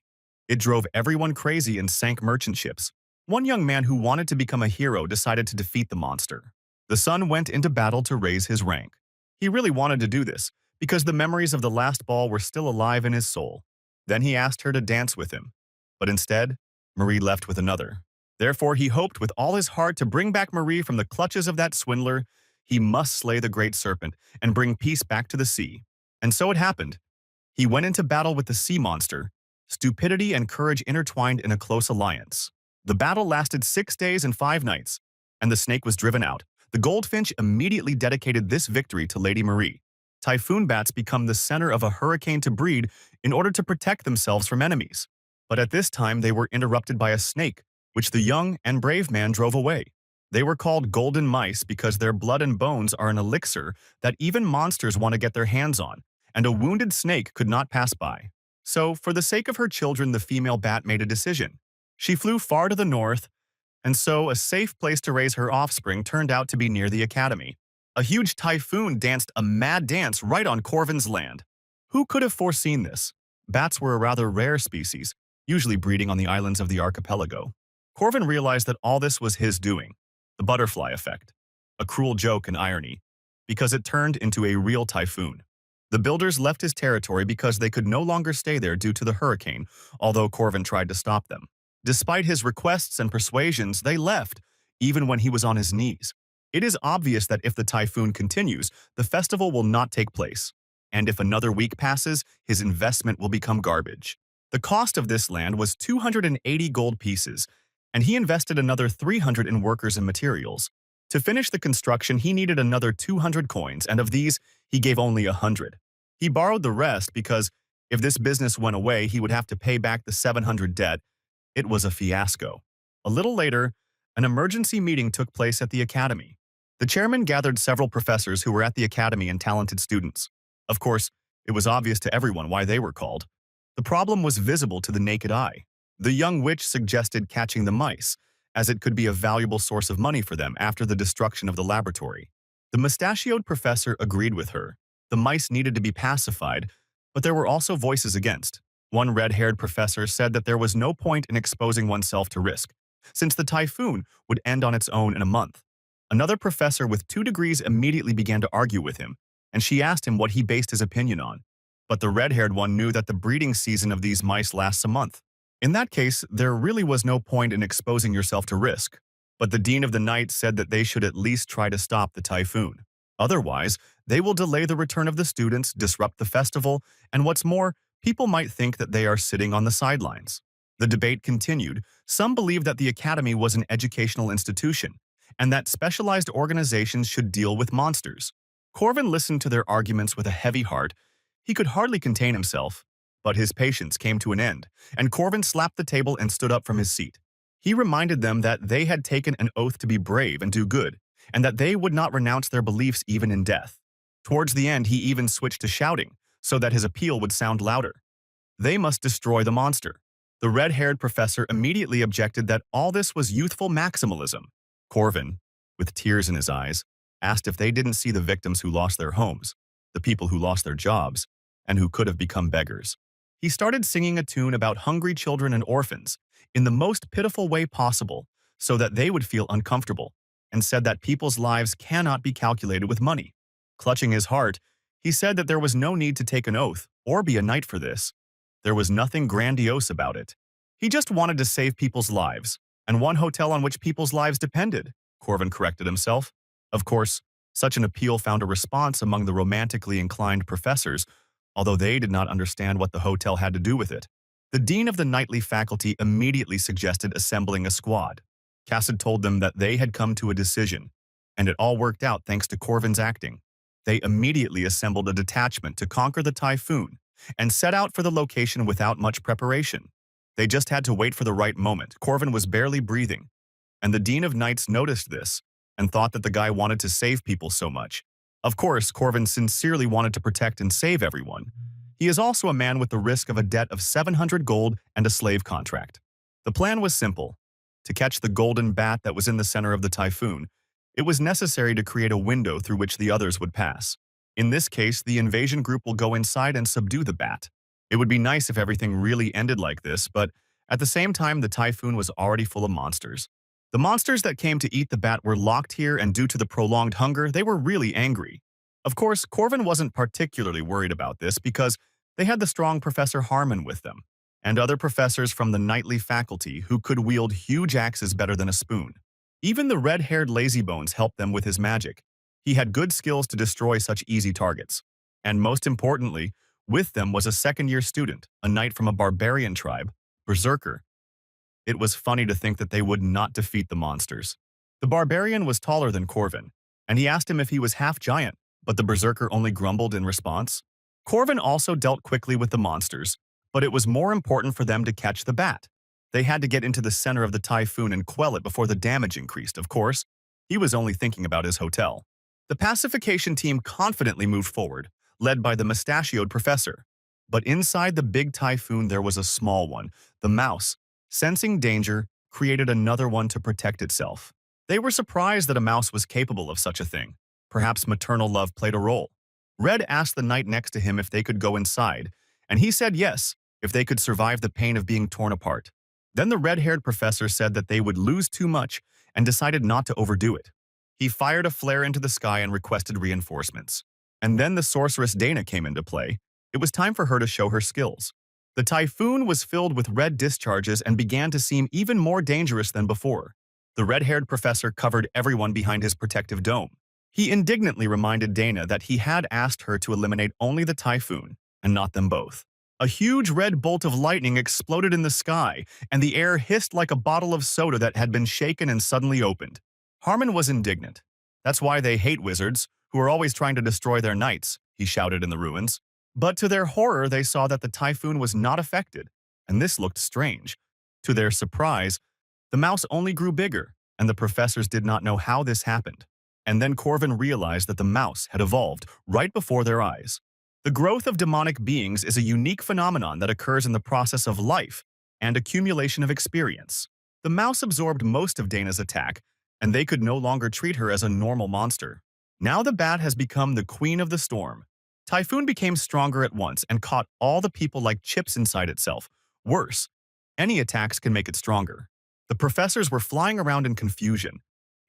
It drove everyone crazy and sank merchant ships. One young man who wanted to become a hero decided to defeat the monster. The son went into battle to raise his rank. He really wanted to do this, because the memories of the last ball were still alive in his soul. Then he asked her to dance with him. But instead, Marie left with another. Therefore, he hoped with all his heart to bring back Marie from the clutches of that swindler. He must slay the great serpent and bring peace back to the sea. And so it happened. He went into battle with the sea monster. Stupidity and courage intertwined in a close alliance. The battle lasted 6 days and 5 nights, and the snake was driven out. The goldfinch immediately dedicated this victory to Lady Marie. Typhoon bats become the center of a hurricane to breed in order to protect themselves from enemies. But at this time, they were interrupted by a snake, which the young and brave man drove away. They were called golden mice because their blood and bones are an elixir that even monsters want to get their hands on, and a wounded snake could not pass by. So, for the sake of her children, the female bat made a decision. She flew far to the north, and so a safe place to raise her offspring turned out to be near the academy. A huge typhoon danced a mad dance right on Corvin's land. Who could have foreseen this? Bats were a rather rare species, usually breeding on the islands of the archipelago. Corvin realized that all this was his doing, the butterfly effect, a cruel joke and irony, because it turned into a real typhoon. The builders left his territory because they could no longer stay there due to the hurricane, although Corvin tried to stop them. Despite his requests and persuasions, they left, even when he was on his knees. It is obvious that if the typhoon continues, the festival will not take place. And if another week passes, his investment will become garbage. The cost of this land was 280 gold pieces, and he invested another 300 in workers and materials. To finish the construction, he needed another 200 coins, and of these, he gave only 100. He borrowed the rest because, if this business went away, he would have to pay back the 700 debt. It was a fiasco. A little later, an emergency meeting took place at the academy. The chairman gathered several professors who were at the academy and talented students. Of course, it was obvious to everyone why they were called. The problem was visible to the naked eye. The young witch suggested catching the mice, as it could be a valuable source of money for them after the destruction of the laboratory. The mustachioed professor agreed with her. The mice needed to be pacified, but there were also voices against. One red-haired professor said that there was no point in exposing oneself to risk, since the typhoon would end on its own in a month. Another professor with 2 degrees immediately began to argue with him, and she asked him what he based his opinion on. But the red-haired one knew that the breeding season of these mice lasts a month. In that case, there really was no point in exposing yourself to risk. But the dean of the night said that they should at least try to stop the typhoon. Otherwise, they will delay the return of the students, disrupt the festival, and what's more, people might think that they are sitting on the sidelines. The debate continued. Some believed that the academy was an educational institution, and that specialized organizations should deal with monsters. Corvin listened to their arguments with a heavy heart. He could hardly contain himself, but his patience came to an end, and Corvin slapped the table and stood up from his seat. He reminded them that they had taken an oath to be brave and do good, and that they would not renounce their beliefs even in death. Towards the end, he even switched to shouting, so that his appeal would sound louder. They must destroy the monster. The red-haired professor immediately objected that all this was youthful maximalism. Corvin, with tears in his eyes, asked if they didn't see the victims who lost their homes, the people who lost their jobs, and who could have become beggars. He started singing a tune about hungry children and orphans in the most pitiful way possible so that they would feel uncomfortable, and said that people's lives cannot be calculated with money. Clutching his heart, he said that there was no need to take an oath or be a knight for this. There was nothing grandiose about it. He just wanted to save people's lives, and one hotel on which people's lives depended, Corvin corrected himself. Of course, such an appeal found a response among the romantically inclined professors, although they did not understand what the hotel had to do with it. The dean of the knightly faculty immediately suggested assembling a squad. Cassad told them that they had come to a decision, and it all worked out thanks to Corvin's acting. They immediately assembled a detachment to conquer the typhoon and set out for the location without much preparation. They just had to wait for the right moment. Corvin was barely breathing, and the Dean of Knights noticed this and thought that the guy wanted to save people so much. Of course, Corvin sincerely wanted to protect and save everyone. He is also a man with the risk of a debt of 700 gold and a slave contract. The plan was simple. To catch the golden bat that was in the center of the typhoon, it was necessary to create a window through which the others would pass. In this case, the invasion group will go inside and subdue the bat. It would be nice if everything really ended like this, but at the same time, the typhoon was already full of monsters. The monsters that came to eat the bat were locked here, and due to the prolonged hunger, they were really angry. Of course, Corvin wasn't particularly worried about this because they had the strong Professor Harmon with them, and other professors from the knightly faculty who could wield huge axes better than a spoon. Even the red-haired lazybones helped them with his magic. He had good skills to destroy such easy targets. And most importantly, with them was a second-year student, a knight from a barbarian tribe, Berserker. It was funny to think that they would not defeat the monsters. The barbarian was taller than Corvin, and he asked him if he was half-giant, but the Berserker only grumbled in response. Corvin also dealt quickly with the monsters, but it was more important for them to catch the bat. They had to get into the center of the typhoon and quell it before the damage increased, of course. He was only thinking about his hotel. The pacification team confidently moved forward, led by the mustachioed professor. But inside the big typhoon there was a small one. The mouse, sensing danger, created another one to protect itself. They were surprised that a mouse was capable of such a thing. Perhaps maternal love played a role. Red asked the knight next to him if they could go inside, and he said yes, if they could survive the pain of being torn apart. Then the red-haired professor said that they would lose too much and decided not to overdo it. He fired a flare into the sky and requested reinforcements. And then the sorceress Dana came into play. It was time for her to show her skills. The typhoon was filled with red discharges and began to seem even more dangerous than before. The red-haired professor covered everyone behind his protective dome. He indignantly reminded Dana that he had asked her to eliminate only the typhoon, and not them both. A huge red bolt of lightning exploded in the sky, and the air hissed like a bottle of soda that had been shaken and suddenly opened. Harmon was indignant. That's why they hate wizards, who are always trying to destroy their knights, he shouted in the ruins. But to their horror, they saw that the typhoon was not affected, and this looked strange. To their surprise, the mouse only grew bigger, and the professors did not know how this happened. And then Corvin realized that the mouse had evolved right before their eyes. The growth of demonic beings is a unique phenomenon that occurs in the process of life and accumulation of experience. The mouse absorbed most of Dana's attack, and they could no longer treat her as a normal monster. Now the bat has become the queen of the storm. Typhoon became stronger at once and caught all the people like chips inside itself. Worse, any attacks can make it stronger. The professors were flying around in confusion,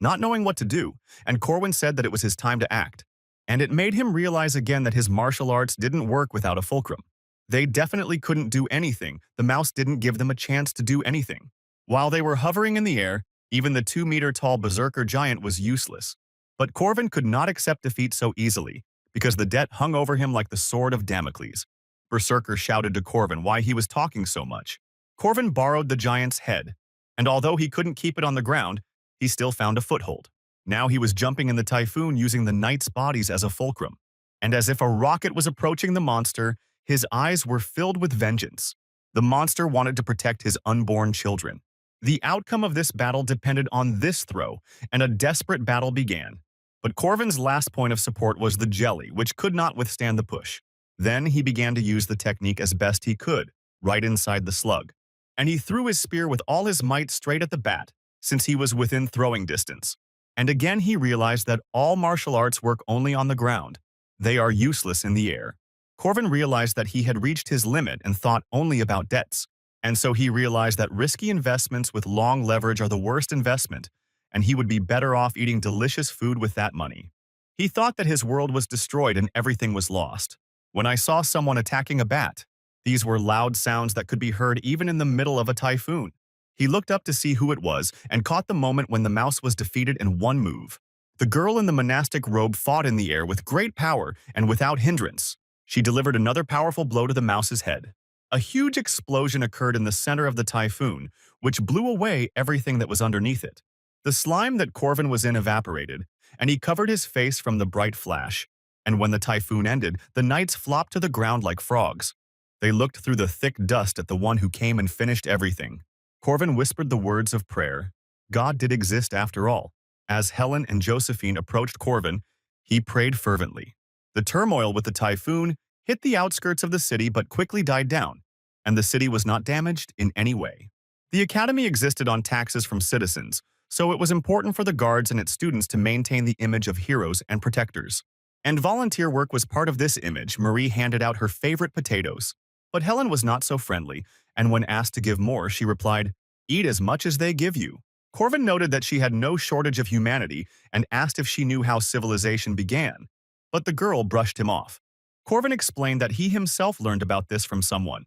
not knowing what to do, and Corwin said that it was his time to act. And it made him realize again that his martial arts didn't work without a fulcrum. They definitely couldn't do anything. The mouse didn't give them a chance to do anything. While they were hovering in the air, even the 2-meter-tall berserker giant was useless. But Corvin could not accept defeat so easily, because the debt hung over him like the sword of Damocles. Berserker shouted to Corvin why he was talking so much. Corvin borrowed the giant's head, and although he couldn't keep it on the ground, he still found a foothold. Now he was jumping in the typhoon using the knights' bodies as a fulcrum. And as if a rocket was approaching the monster, his eyes were filled with vengeance. The monster wanted to protect his unborn children. The outcome of this battle depended on this throw, and a desperate battle began. But Corvin's last point of support was the jelly, which could not withstand the push. Then he began to use the technique as best he could, right inside the slug. And he threw his spear with all his might straight at the bat, since he was within throwing distance. And again he realized that all martial arts work only on the ground. They are useless in the air. Corvin realized that he had reached his limit and thought only about debts. And so he realized that risky investments with long leverage are the worst investment, and he would be better off eating delicious food with that money. He thought that his world was destroyed and everything was lost. When I saw someone attacking a bat, these were loud sounds that could be heard even in the middle of a typhoon. He looked up to see who it was and caught the moment when the mouse was defeated in one move. The girl in the monastic robe fought in the air with great power and without hindrance. She delivered another powerful blow to the mouse's head. A huge explosion occurred in the center of the typhoon, which blew away everything that was underneath it. The slime that Corvin was in evaporated, and he covered his face from the bright flash. And when the typhoon ended, the knights flopped to the ground like frogs. They looked through the thick dust at the one who came and finished everything. Corvin whispered the words of prayer. God did exist after all. As Helen and Josephine approached Corvin, he prayed fervently. The turmoil with the typhoon hit the outskirts of the city but quickly died down, and the city was not damaged in any way. The academy existed on taxes from citizens, so it was important for the guards and its students to maintain the image of heroes and protectors. And volunteer work was part of this image. Marie handed out her favorite potatoes. But Helen was not so friendly, and when asked to give more, she replied, "Eat as much as they give you." Corvin noted that she had no shortage of humanity and asked if she knew how civilization began. But the girl brushed him off. Corvin explained that he himself learned about this from someone.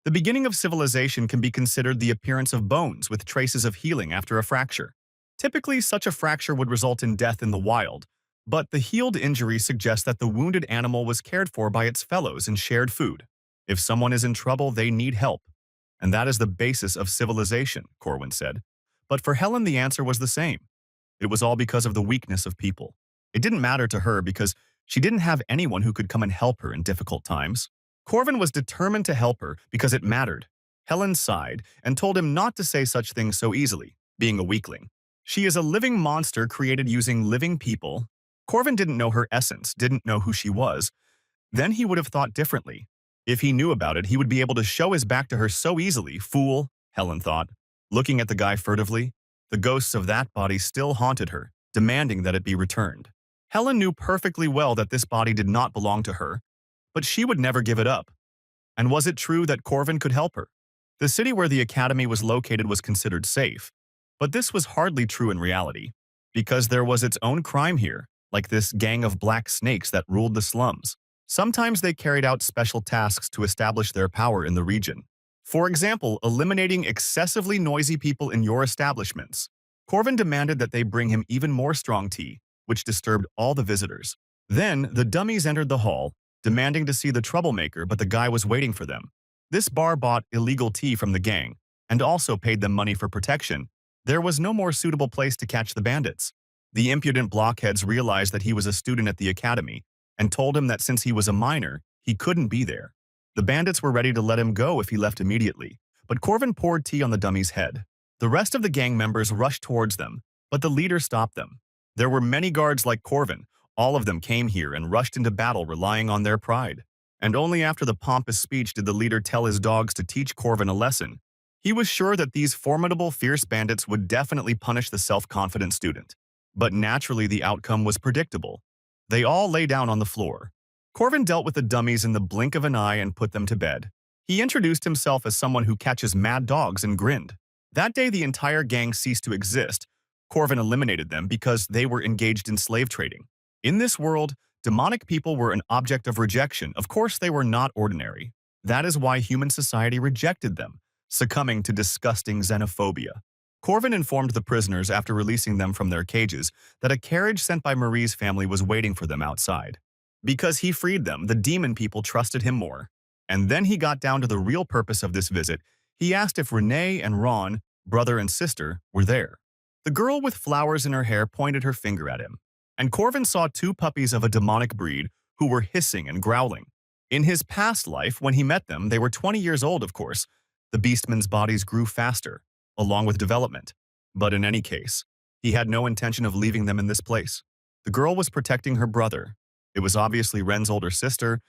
The beginning of civilization can be considered the appearance of bones with traces of healing after a fracture. Typically, such a fracture would result in death in the wild, but the healed injury suggests that the wounded animal was cared for by its fellows and shared food. If someone is in trouble, they need help. And that is the basis of civilization, Corwin said. But for Helen, the answer was the same. It was all because of the weakness of people. It didn't matter to her because she didn't have anyone who could come and help her in difficult times. Corvin was determined to help her because it mattered. Helen sighed and told him not to say such things so easily, being a weakling. She is a living monster created using living people. Corvin didn't know her essence, didn't know who she was. Then he would have thought differently. If he knew about it, he would be able to show his back to her so easily. Fool, Helen thought. Looking at the guy furtively, the ghosts of that body still haunted her, demanding that it be returned. Helen knew perfectly well that this body did not belong to her, but she would never give it up. And was it true that Corvin could help her? The city where the academy was located was considered safe, but this was hardly true in reality, because there was its own crime here, like this gang of black snakes that ruled the slums. Sometimes they carried out special tasks to establish their power in the region. For example, eliminating excessively noisy people in your establishments. Corvin demanded that they bring him even more strong tea, which disturbed all the visitors. Then, the dummies entered the hall, demanding to see the troublemaker, but the guy was waiting for them. This bar bought illegal tea from the gang, and also paid them money for protection. There was no more suitable place to catch the bandits. The impudent blockheads realized that he was a student at the academy, and told him that since he was a minor, he couldn't be there. The bandits were ready to let him go if he left immediately, but Corvin poured tea on the dummy's head. The rest of the gang members rushed towards them, but the leader stopped them. There were many guards like Corvin. All of them came here and rushed into battle relying on their pride. And only after the pompous speech did the leader tell his dogs to teach Corvin a lesson. He was sure that these formidable, fierce bandits would definitely punish the self-confident student. But naturally, the outcome was predictable. They all lay down on the floor. Corvin dealt with the dummies in the blink of an eye and put them to bed. He introduced himself as someone who catches mad dogs and grinned. That day, the entire gang ceased to exist. Corvin eliminated them because they were engaged in slave trading. In this world, demonic people were an object of rejection. Of course, they were not ordinary. That is why human society rejected them, succumbing to disgusting xenophobia. Corvin informed the prisoners after releasing them from their cages that a carriage sent by Marie's family was waiting for them outside. Because he freed them, the demon people trusted him more. And then he got down to the real purpose of this visit. He asked if Renee and Ron, brother and sister, were there. The girl with flowers in her hair pointed her finger at him. And Corvin saw two puppies of a demonic breed who were hissing and growling. In his past life, when he met them, they were 20 years old, of course. The beastmen's bodies grew faster, along with development. But in any case, he had no intention of leaving them in this place. The girl was protecting her brother. It was obviously Ren's older sister.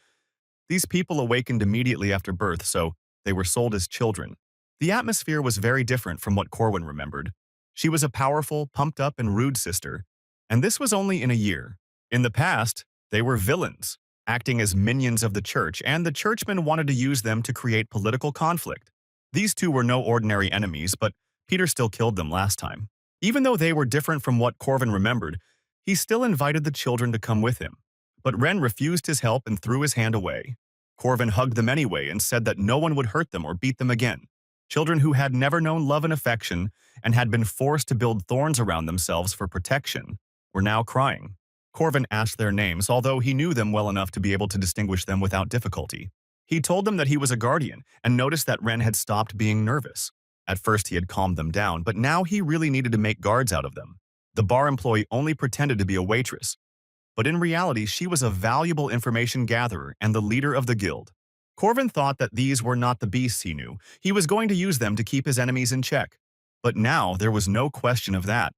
These people awakened immediately after birth, so they were sold as children. The atmosphere was very different from what Corwin remembered. She was a powerful, pumped-up, and rude sister. And this was only in a year. In the past, they were villains, acting as minions of the church, and the churchmen wanted to use them to create political conflict. These two were no ordinary enemies, but Peter still killed them last time. Even though they were different from what Corvin remembered, he still invited the children to come with him. But Ren refused his help and threw his hand away. Corvin hugged them anyway and said that no one would hurt them or beat them again. Children who had never known love and affection and had been forced to build thorns around themselves for protection were now crying. Corvin asked their names, although he knew them well enough to be able to distinguish them without difficulty. He told them that he was a guardian and noticed that Ren had stopped being nervous. At first he had calmed them down, but now he really needed to make guards out of them. The bar employee only pretended to be a waitress, but in reality she was a valuable information gatherer and the leader of the guild. Corvin thought that these were not the beasts he knew. He was going to use them to keep his enemies in check. But now there was no question of that.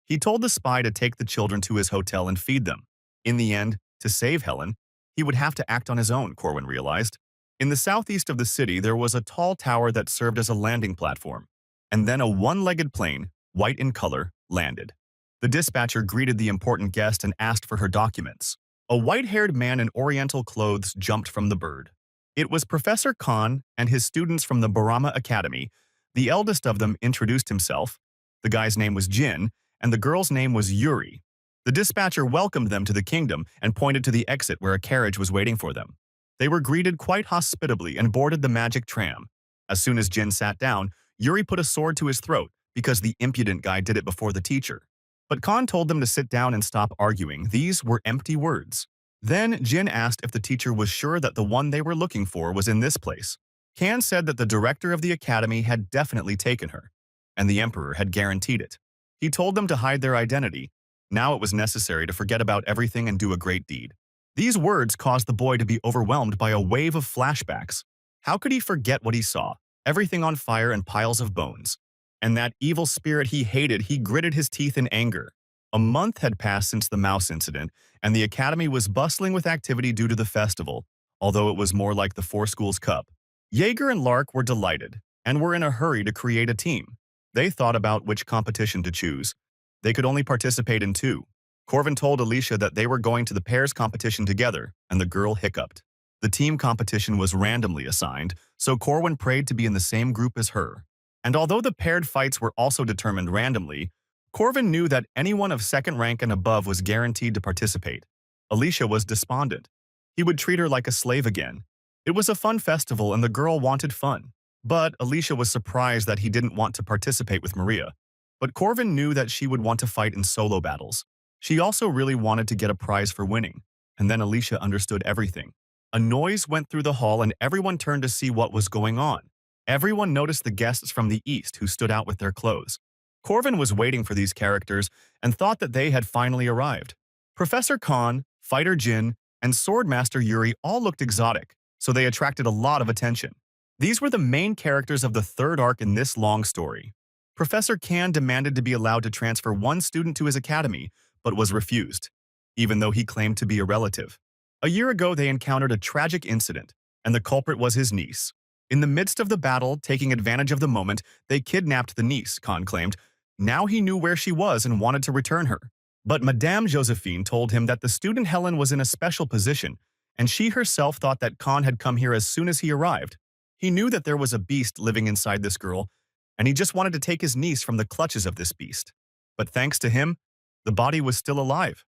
He told the spy to take the children to his hotel and feed them. In the end, to save Helen, he would have to act on his own, Corwin realized. In the southeast of the city, there was a tall tower that served as a landing platform, and then a one-legged plane, white in color, landed. The dispatcher greeted the important guest and asked for her documents. A white-haired man in oriental clothes jumped from the bird. It was Professor Khan and his students from the Barama Academy. The eldest of them introduced himself. The guy's name was Jin, and the girl's name was Yuri. The dispatcher welcomed them to the kingdom and pointed to the exit where a carriage was waiting for them. They were greeted quite hospitably and boarded the magic tram. As soon as Jin sat down, Yuri put a sword to his throat because the impudent guy did it before the teacher. But Khan told them to sit down and stop arguing. These were empty words. Then Jin asked if the teacher was sure that the one they were looking for was in this place. Khan said that the director of the academy had definitely taken her, and the emperor had guaranteed it. He told them to hide their identity. Now it was necessary to forget about everything and do a great deed. These words caused the boy to be overwhelmed by a wave of flashbacks. How could he forget what he saw? Everything on fire and piles of bones. And that evil spirit he hated, he gritted his teeth in anger. A month had passed since the mouse incident, and the academy was bustling with activity due to the festival, although it was more like the Four Schools Cup. Jaeger and Lark were delighted, and were in a hurry to create a team. They thought about which competition to choose. They could only participate in two. Corvin told Alicia that they were going to the pairs competition together, and the girl hiccuped. The team competition was randomly assigned, so Corwin prayed to be in the same group as her. And although the paired fights were also determined randomly, Corvin knew that anyone of second rank and above was guaranteed to participate. Alicia was despondent. He would treat her like a slave again. It was a fun festival and the girl wanted fun. But Alicia was surprised that he didn't want to participate with Maria. But Corvin knew that she would want to fight in solo battles. She also really wanted to get a prize for winning. And then Alicia understood everything. A noise went through the hall and everyone turned to see what was going on. Everyone noticed the guests from the east who stood out with their clothes. Corvin was waiting for these characters and thought that they had finally arrived. Professor Khan, Fighter Jin, and Swordmaster Yuri all looked exotic, so they attracted a lot of attention. These were the main characters of the third arc in this long story. Professor Khan demanded to be allowed to transfer one student to his academy, but was refused, even though he claimed to be a relative. A year ago, they encountered a tragic incident, and the culprit was his niece. In the midst of the battle, taking advantage of the moment, they kidnapped the niece, Khan claimed. Now he knew where she was and wanted to return her. But Madame Josephine told him that the student Helen was in a special position, and she herself thought that Khan had come here as soon as he arrived. He knew that there was a beast living inside this girl, and he just wanted to take his niece from the clutches of this beast. But thanks to him, the body was still alive.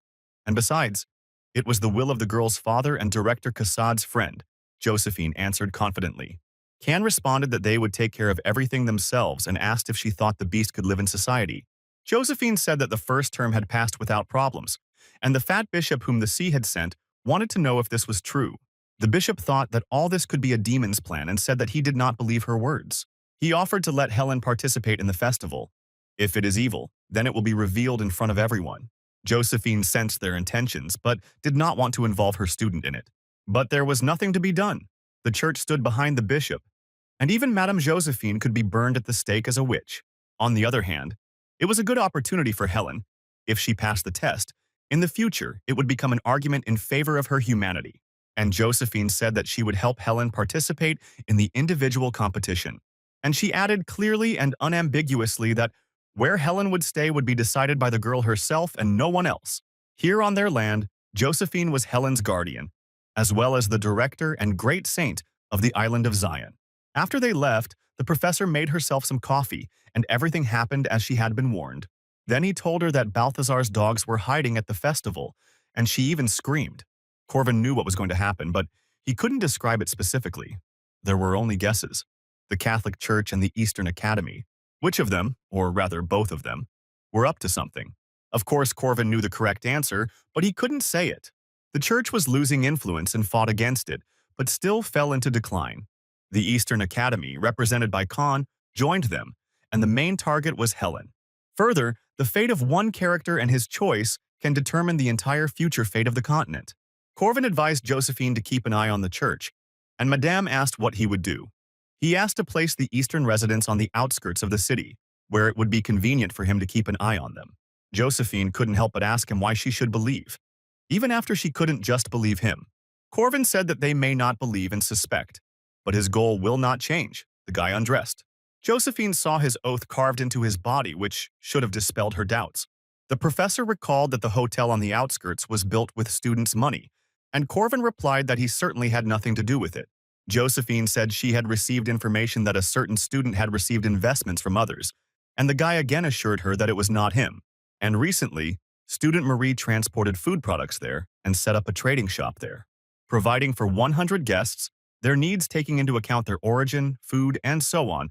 And besides, it was the will of the girl's father and director Kassad's friend, Josephine answered confidently. Khan responded that they would take care of everything themselves and asked if she thought the beast could live in society. Josephine said that the first term had passed without problems, and the fat bishop whom the sea had sent wanted to know if this was true. The bishop thought that all this could be a demon's plan and said that he did not believe her words. He offered to let Helen participate in the festival. If it is evil, then it will be revealed in front of everyone. Josephine sensed their intentions, but did not want to involve her student in it. But there was nothing to be done. The church stood behind the bishop, and even Madame Josephine could be burned at the stake as a witch. On the other hand, it was a good opportunity for Helen. If she passed the test, in the future, it would become an argument in favor of her humanity. And Josephine said that she would help Helen participate in the individual competition. And she added clearly and unambiguously that where Helen would stay would be decided by the girl herself and no one else. Here on their land, Josephine was Helen's guardian, as well as the director and great saint of the island of Zion. After they left, the professor made herself some coffee, and everything happened as she had been warned. Then he told her that Balthazar's dogs were hiding at the festival, and she even screamed. Corvin knew what was going to happen, but he couldn't describe it specifically. There were only guesses. The Catholic Church and the Eastern Academy. Which of them, or rather both of them, were up to something? Of course, Corvin knew the correct answer, but he couldn't say it. The church was losing influence and fought against it, but still fell into decline. The Eastern Academy, represented by Khan, joined them, and the main target was Helen. Further, the fate of one character and his choice can determine the entire future fate of the continent. Corvin advised Josephine to keep an eye on the church, and Madame asked what he would do. He asked to place the Eastern residents on the outskirts of the city, where it would be convenient for him to keep an eye on them. Josephine couldn't help but ask him why she should believe. Even after she couldn't just believe him, Corvin said that they may not believe and suspect, but his goal will not change. The guy undressed. Josephine saw his oath carved into his body, which should have dispelled her doubts. The professor recalled that the hotel on the outskirts was built with students' money, and Corvin replied that he certainly had nothing to do with it. Josephine said she had received information that a certain student had received investments from others, and the guy again assured her that it was not him. And recently, student Marie transported food products there and set up a trading shop there, providing for 100 guests, their needs taking into account their origin, food, and so on.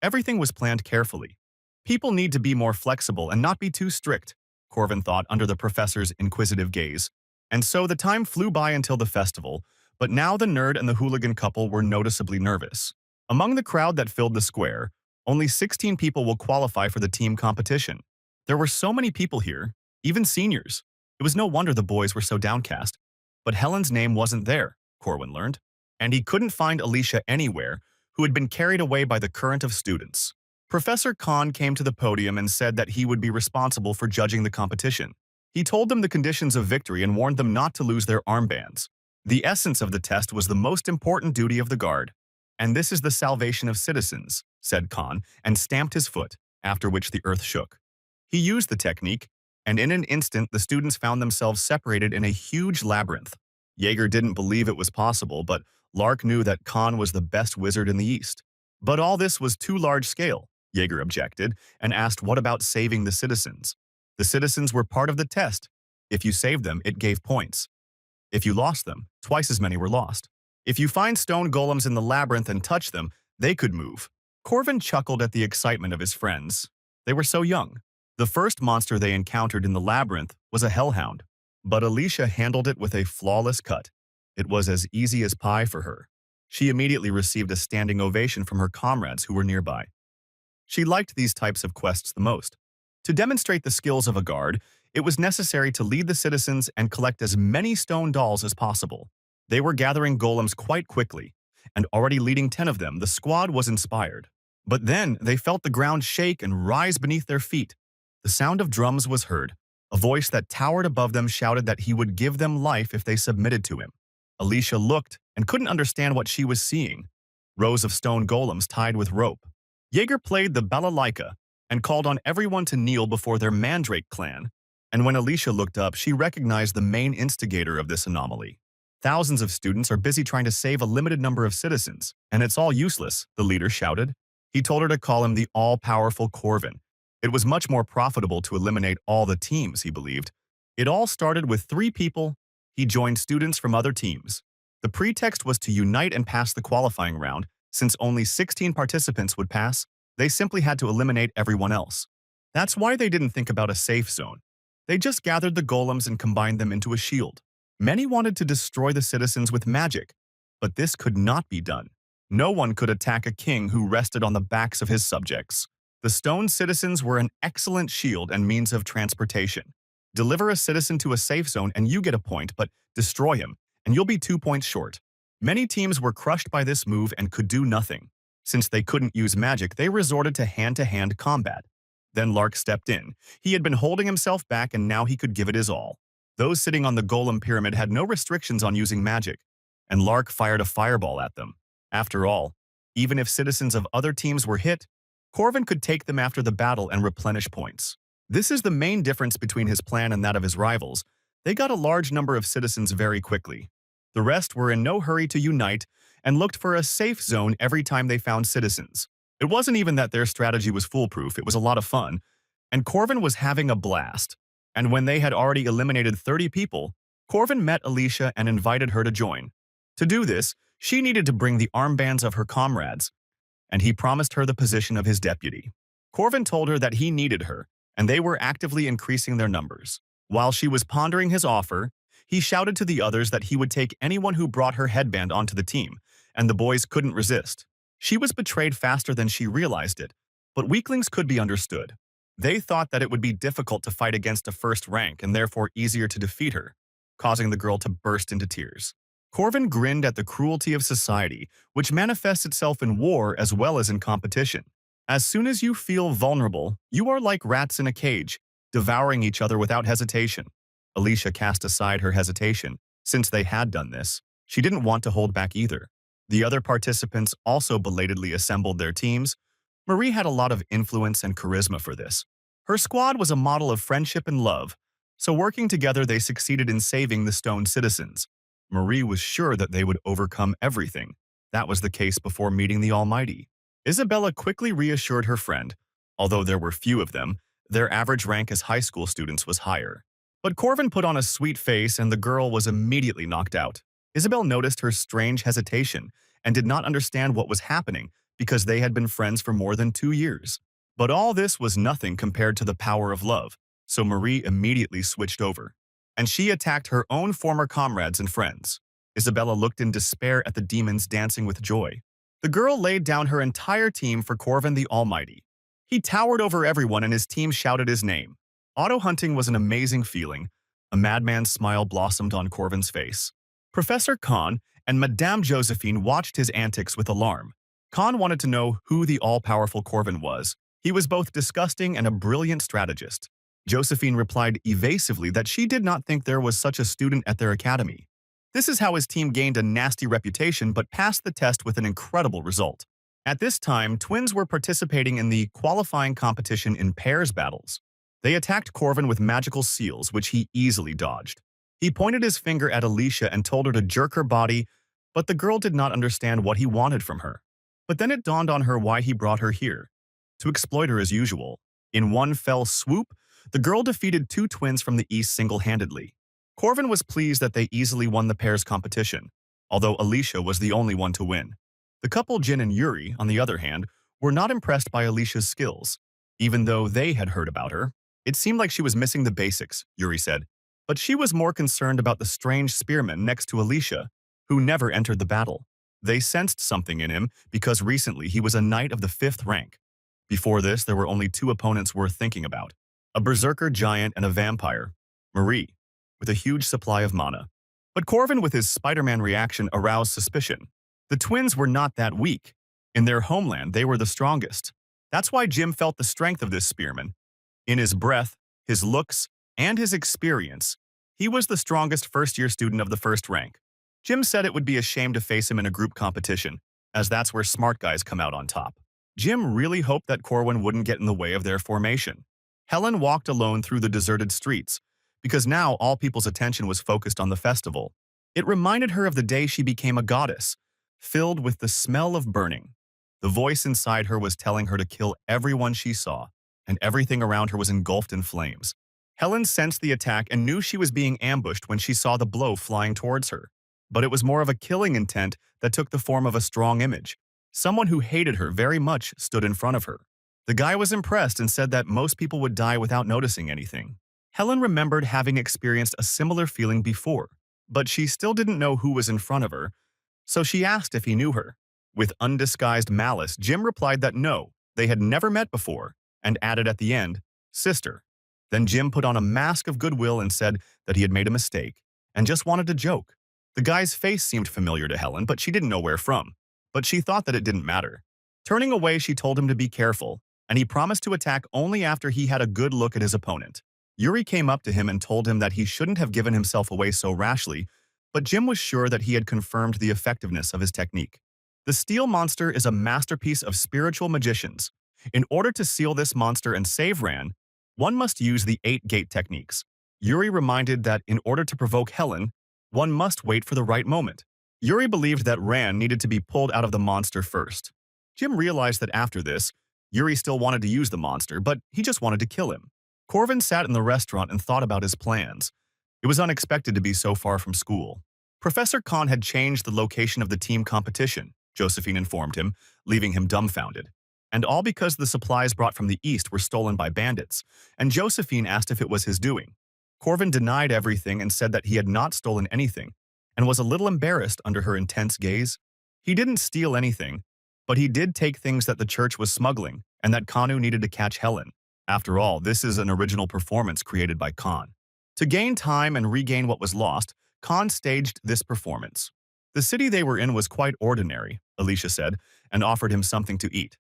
Everything was planned carefully. People need to be more flexible and not be too strict, Corvin thought under the professor's inquisitive gaze. And so the time flew by until the festival, but now the nerd and the hooligan couple were noticeably nervous. Among the crowd that filled the square, only 16 people will qualify for the team competition. There were so many people here, even seniors. It was no wonder the boys were so downcast. But Helen's name wasn't there, Corwin learned, and he couldn't find Alicia anywhere, who had been carried away by the current of students. Professor Khan came to the podium and said that he would be responsible for judging the competition. He told them the conditions of victory and warned them not to lose their armbands. The essence of the test was the most important duty of the guard. And this is the salvation of citizens, said Khan, and stamped his foot, after which the earth shook. He used the technique, and in an instant the students found themselves separated in a huge labyrinth. Jaeger didn't believe it was possible, but Lark knew that Khan was the best wizard in the East. But all this was too large scale, Jaeger objected, and asked what about saving the citizens. The citizens were part of the test. If you saved them, it gave points. If you lost them, twice as many were lost. If you find stone golems in the labyrinth and touch them, they could move. Corvin chuckled at the excitement of his friends. They were so young. The first monster they encountered in the labyrinth was a hellhound, but Alicia handled it with a flawless cut. It was as easy as pie for her. She immediately received a standing ovation from her comrades who were nearby. She liked these types of quests the most. To demonstrate the skills of a guard, it was necessary to lead the citizens and collect as many stone dolls as possible. They were gathering golems quite quickly, and already leading 10 of them, the squad was inspired. But then they felt the ground shake and rise beneath their feet. The sound of drums was heard. A voice that towered above them shouted that he would give them life if they submitted to him. Alicia looked and couldn't understand what she was seeing. Rows of stone golems tied with rope. Jaeger played the balalaika and called on everyone to kneel before their Mandrake clan. And when Alicia looked up, she recognized the main instigator of this anomaly. Thousands of students are busy trying to save a limited number of citizens, and it's all useless, the leader shouted. He told her to call him the all-powerful Corvin. It was much more profitable to eliminate all the teams, he believed. It all started with 3 people. He joined students from other teams. The pretext was to unite and pass the qualifying round. Since only 16 participants would pass, they simply had to eliminate everyone else. That's why they didn't think about a safe zone. They just gathered the golems and combined them into a shield. Many wanted to destroy the citizens with magic, but this could not be done. No one could attack a king who rested on the backs of his subjects. The stone citizens were an excellent shield and means of transportation. Deliver a citizen to a safe zone and you get a point, but destroy him, and you'll be 2 points short. Many teams were crushed by this move and could do nothing. Since they couldn't use magic, they resorted to hand-to-hand combat. Then Lark stepped in. He had been holding himself back and now he could give it his all. Those sitting on the golem pyramid had no restrictions on using magic, and Lark fired a fireball at them. After all, even if citizens of other teams were hit, Corvin could take them after the battle and replenish points. This is the main difference between his plan and that of his rivals. They got a large number of citizens very quickly. The rest were in no hurry to unite and looked for a safe zone every time they found citizens. It wasn't even that their strategy was foolproof, it was a lot of fun, and Corvin was having a blast. And when they had already eliminated 30 people, Corvin met Alicia and invited her to join. To do this, she needed to bring the armbands of her comrades, and he promised her the position of his deputy. Corvin told her that he needed her, and they were actively increasing their numbers. While she was pondering his offer, he shouted to the others that he would take anyone who brought her headband onto the team, and the boys couldn't resist. She was betrayed faster than she realized it, but weaklings could be understood. They thought that it would be difficult to fight against a first rank and therefore easier to defeat her, causing the girl to burst into tears. Corvin grinned at the cruelty of society, which manifests itself in war as well as in competition. As soon as you feel vulnerable, you are like rats in a cage, devouring each other without hesitation. Alicia cast aside her hesitation, since they had done this. She didn't want to hold back either. The other participants also belatedly assembled their teams. Marie had a lot of influence and charisma for this. Her squad was a model of friendship and love, so working together they succeeded in saving the stone citizens. Marie was sure that they would overcome everything. That was the case before meeting the Almighty. Isabella quickly reassured her friend. Although there were few of them, their average rank as high school students was higher. But Corvin put on a sweet face and the girl was immediately knocked out. Isabel noticed her strange hesitation and did not understand what was happening because they had been friends for more than 2 years. But all this was nothing compared to the power of love, so Marie immediately switched over. And she attacked her own former comrades and friends. Isabella looked in despair at the demons dancing with joy. The girl laid down her entire team for Corvin the Almighty. He towered over everyone and his team shouted his name. Auto-hunting was an amazing feeling. A madman's smile blossomed on Corvin's face. Professor Khan and Madame Josephine watched his antics with alarm. Khan wanted to know who the all-powerful Corvin was. He was both disgusting and a brilliant strategist. Josephine replied evasively that she did not think there was such a student at their academy. This is how his team gained a nasty reputation but passed the test with an incredible result. At this time, twins were participating in the qualifying competition in pairs battles. They attacked Corvin with magical seals, which he easily dodged. He pointed his finger at Alicia and told her to jerk her body, but the girl did not understand what he wanted from her. But then it dawned on her why he brought her here. To exploit her as usual. In one fell swoop, the girl defeated two twins from the East single-handedly. Corvin was pleased that they easily won the pairs competition, although Alicia was the only one to win. The couple Jin and Yuri, on the other hand, were not impressed by Alicia's skills. Even though they had heard about her, it seemed like she was missing the basics, Yuri said. But she was more concerned about the strange spearman next to Alicia, who never entered the battle. They sensed something in him because recently he was a knight of the 5th rank. Before this, there were only 2 opponents worth thinking about. A berserker giant and a vampire, Marie, with a huge supply of mana. But Corvin with his Spider-Man reaction aroused suspicion. The twins were not that weak. In their homeland, they were the strongest. That's why Jim felt the strength of this spearman. In his breath, his looks, and his experience, he was the strongest first-year student of the 1st rank. Jim said it would be a shame to face him in a group competition, as that's where smart guys come out on top. Jim really hoped that Corwin wouldn't get in the way of their formation. Helen walked alone through the deserted streets, because now all people's attention was focused on the festival. It reminded her of the day she became a goddess, filled with the smell of burning. The voice inside her was telling her to kill everyone she saw, and everything around her was engulfed in flames. Helen sensed the attack and knew she was being ambushed when she saw the blow flying towards her. But it was more of a killing intent that took the form of a strong image. Someone who hated her very much stood in front of her. The guy was impressed and said that most people would die without noticing anything. Helen remembered having experienced a similar feeling before, but she still didn't know who was in front of her, so she asked if he knew her. With undisguised malice, Jim replied that no, they had never met before, and added at the end, sister. Then Jim put on a mask of goodwill and said that he had made a mistake, and just wanted to joke. The guy's face seemed familiar to Helen, but she didn't know where from. But she thought that it didn't matter. Turning away, she told him to be careful, and he promised to attack only after he had a good look at his opponent. Yuri came up to him and told him that he shouldn't have given himself away so rashly, but Jim was sure that he had confirmed the effectiveness of his technique. The steel monster is a masterpiece of spiritual magicians. In order to seal this monster and save Ran, one must use the 8-gate techniques. Yuri reminded that in order to provoke Helen, one must wait for the right moment. Yuri believed that Ran needed to be pulled out of the monster first. Jim realized that after this, Yuri still wanted to use the monster, but he just wanted to kill him. Corvin sat in the restaurant and thought about his plans. It was unexpected to be so far from school. Professor Khan had changed the location of the team competition, Josephine informed him, leaving him dumbfounded. And all because the supplies brought from the east were stolen by bandits, and Josephine asked if it was his doing. Corvin denied everything and said that he had not stolen anything, and was a little embarrassed under her intense gaze. He didn't steal anything, but he did take things that the church was smuggling, and that Kanu needed to catch Helen. After all, this is an original performance created by Khan. To gain time and regain what was lost, Khan staged this performance. The city they were in was quite ordinary, Alicia said, and offered him something to eat.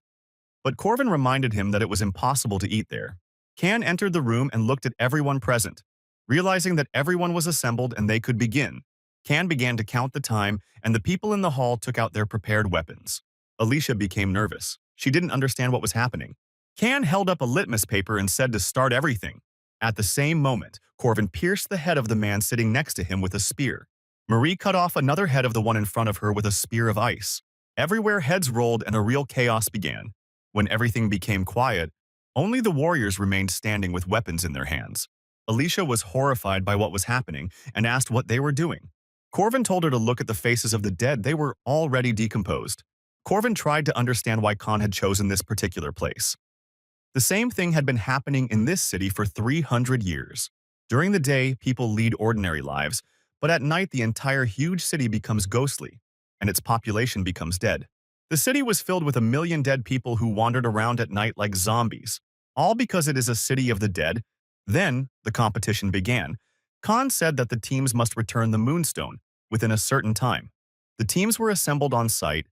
But Corvin reminded him that it was impossible to eat there. Khan entered the room and looked at everyone present. Realizing that everyone was assembled and they could begin, Can began to count the time, and the people in the hall took out their prepared weapons. Alicia became nervous. She didn't understand what was happening. Can held up a litmus paper and said to start everything. At the same moment, Corvin pierced the head of the man sitting next to him with a spear. Marie cut off another head of the one in front of her with a spear of ice. Everywhere heads rolled and a real chaos began. When everything became quiet, only the warriors remained standing with weapons in their hands. Alicia was horrified by what was happening and asked what they were doing. Corvin told her to look at the faces of the dead. They were already decomposed. Corvin tried to understand why Khan had chosen this particular place. The same thing had been happening in this city for 300 years. During the day, people lead ordinary lives, but at night the entire huge city becomes ghostly, and its population becomes dead. The city was filled with 1 million dead people who wandered around at night like zombies, all because it is a city of the dead. Then, the competition began. Khan said that the teams must return the moonstone within a certain time. The teams were assembled on site,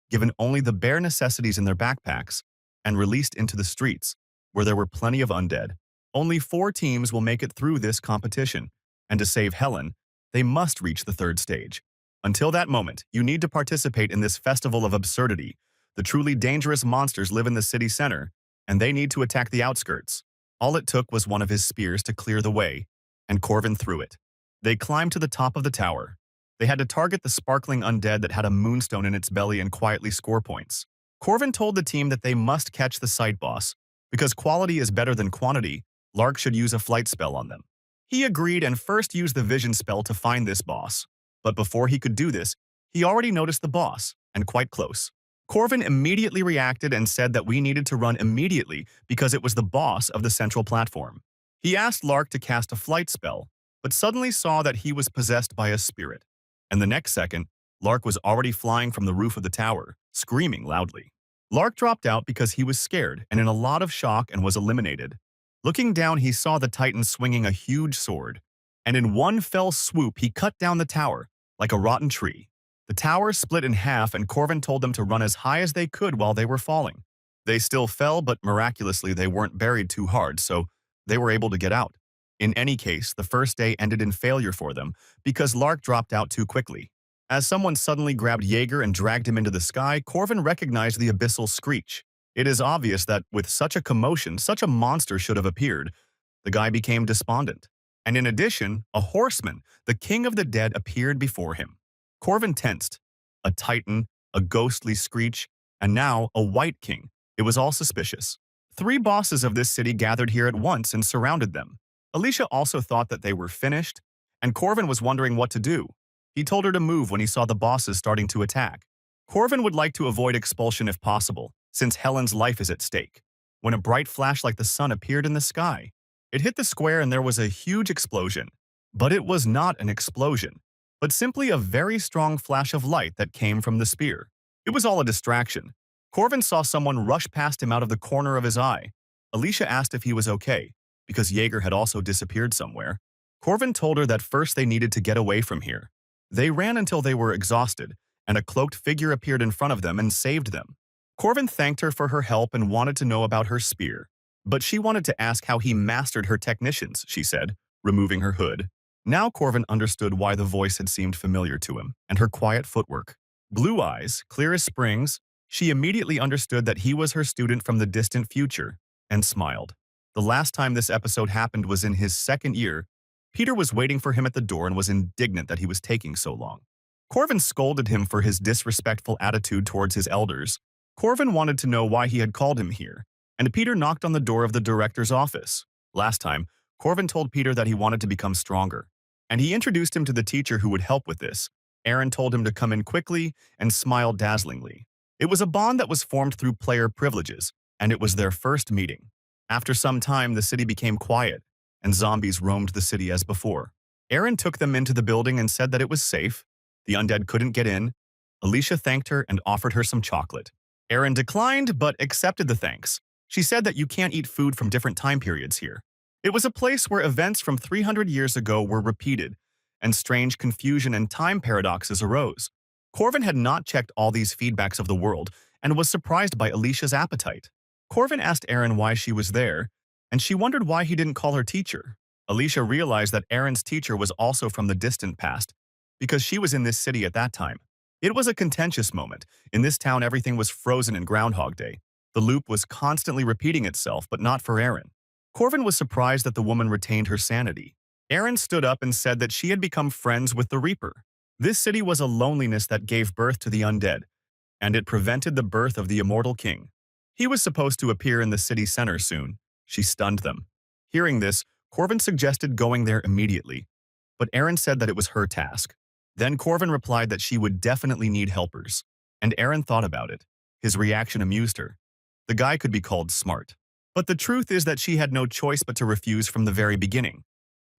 given only the bare necessities in their backpacks, and released into the streets, where there were plenty of undead. Only 4 teams will make it through this competition, and to save Helen, they must reach the 3rd stage. Until that moment, you need to participate in this festival of absurdity. The truly dangerous monsters live in the city center, and they need to attack the outskirts. All it took was one of his spears to clear the way, and Corvin threw it. They climbed to the top of the tower. They had to target the sparkling undead that had a moonstone in its belly and quietly score points. Corvin told the team that they must catch the site boss. Because quality is better than quantity, Lark should use a flight spell on them. He agreed and first used the vision spell to find this boss. But before he could do this, he already noticed the boss, and quite close. Corvin immediately reacted and said that we needed to run immediately because it was the boss of the central platform. He asked Lark to cast a flight spell, but suddenly saw that he was possessed by a spirit. And the next second, Lark was already flying from the roof of the tower, screaming loudly. Lark dropped out because he was scared and in a lot of shock and was eliminated. Looking down, he saw the Titan swinging a huge sword, and in one fell swoop he cut down the tower, like a rotten tree. The tower split in half and Corvin told them to run as high as they could while they were falling. They still fell, but miraculously they weren't buried too hard, so they were able to get out. In any case, the first day ended in failure for them because Lark dropped out too quickly. As someone suddenly grabbed Jaeger and dragged him into the sky, Corvin recognized the abyssal screech. It is obvious that with such a commotion, such a monster should have appeared. The guy became despondent. And in addition, a horseman, the king of the dead, appeared before him. Corvin tensed. A titan, a ghostly screech, and now a white king. It was all suspicious. 3 bosses of this city gathered here at once and surrounded them. Alicia also thought that they were finished, and Corvin was wondering what to do. He told her to move when he saw the bosses starting to attack. Corvin would like to avoid expulsion if possible, since Helen's life is at stake. When a bright flash like the sun appeared in the sky, it hit the square and there was a huge explosion. But it was not an explosion, but simply a very strong flash of light that came from the spear. It was all a distraction. Corvin saw someone rush past him out of the corner of his eye. Alicia asked if he was okay, because Jaeger had also disappeared somewhere. Corvin told her that first they needed to get away from here. They ran until they were exhausted, and a cloaked figure appeared in front of them and saved them. Corvin thanked her for her help and wanted to know about her spear. But she wanted to ask how he mastered her technitions, she said, removing her hood. Now Corvin understood why the voice had seemed familiar to him, and her quiet footwork. Blue eyes, clear as springs, she immediately understood that he was her student from the distant future, and smiled. The last time this episode happened was in his 2nd year. Peter was waiting for him at the door and was indignant that he was taking so long. Corvin scolded him for his disrespectful attitude towards his elders. Corvin wanted to know why he had called him here, and Peter knocked on the door of the director's office. Last time, Corvin told Peter that he wanted to become stronger, and he introduced him to the teacher who would help with this. Aaron told him to come in quickly and smiled dazzlingly. It was a bond that was formed through player privileges, and it was their first meeting. After some time, the city became quiet, and zombies roamed the city as before. Aaron took them into the building and said that it was safe. The undead couldn't get in. Alicia thanked her and offered her some chocolate. Aaron declined, but accepted the thanks. She said that you can't eat food from different time periods here. It was a place where events from 300 years ago were repeated, and strange confusion and time paradoxes arose. Corvin had not checked all these feedbacks of the world and was surprised by Alicia's appetite. Corvin asked Aaron why she was there, and she wondered why he didn't call her teacher. Alicia realized that Aaron's teacher was also from the distant past, because she was in this city at that time. It was a contentious moment. In this town, everything was frozen in Groundhog Day. The loop was constantly repeating itself, but not for Aaron. Corvin was surprised that the woman retained her sanity. Aaron stood up and said that she had become friends with the Reaper. This city was a loneliness that gave birth to the undead, and it prevented the birth of the immortal king. He was supposed to appear in the city center soon. She stunned them. Hearing this, Corvin suggested going there immediately, but Aaron said that it was her task. Then Corvin replied that she would definitely need helpers, and Aaron thought about it. His reaction amused her. The guy could be called smart. But the truth is that she had no choice but to refuse from the very beginning,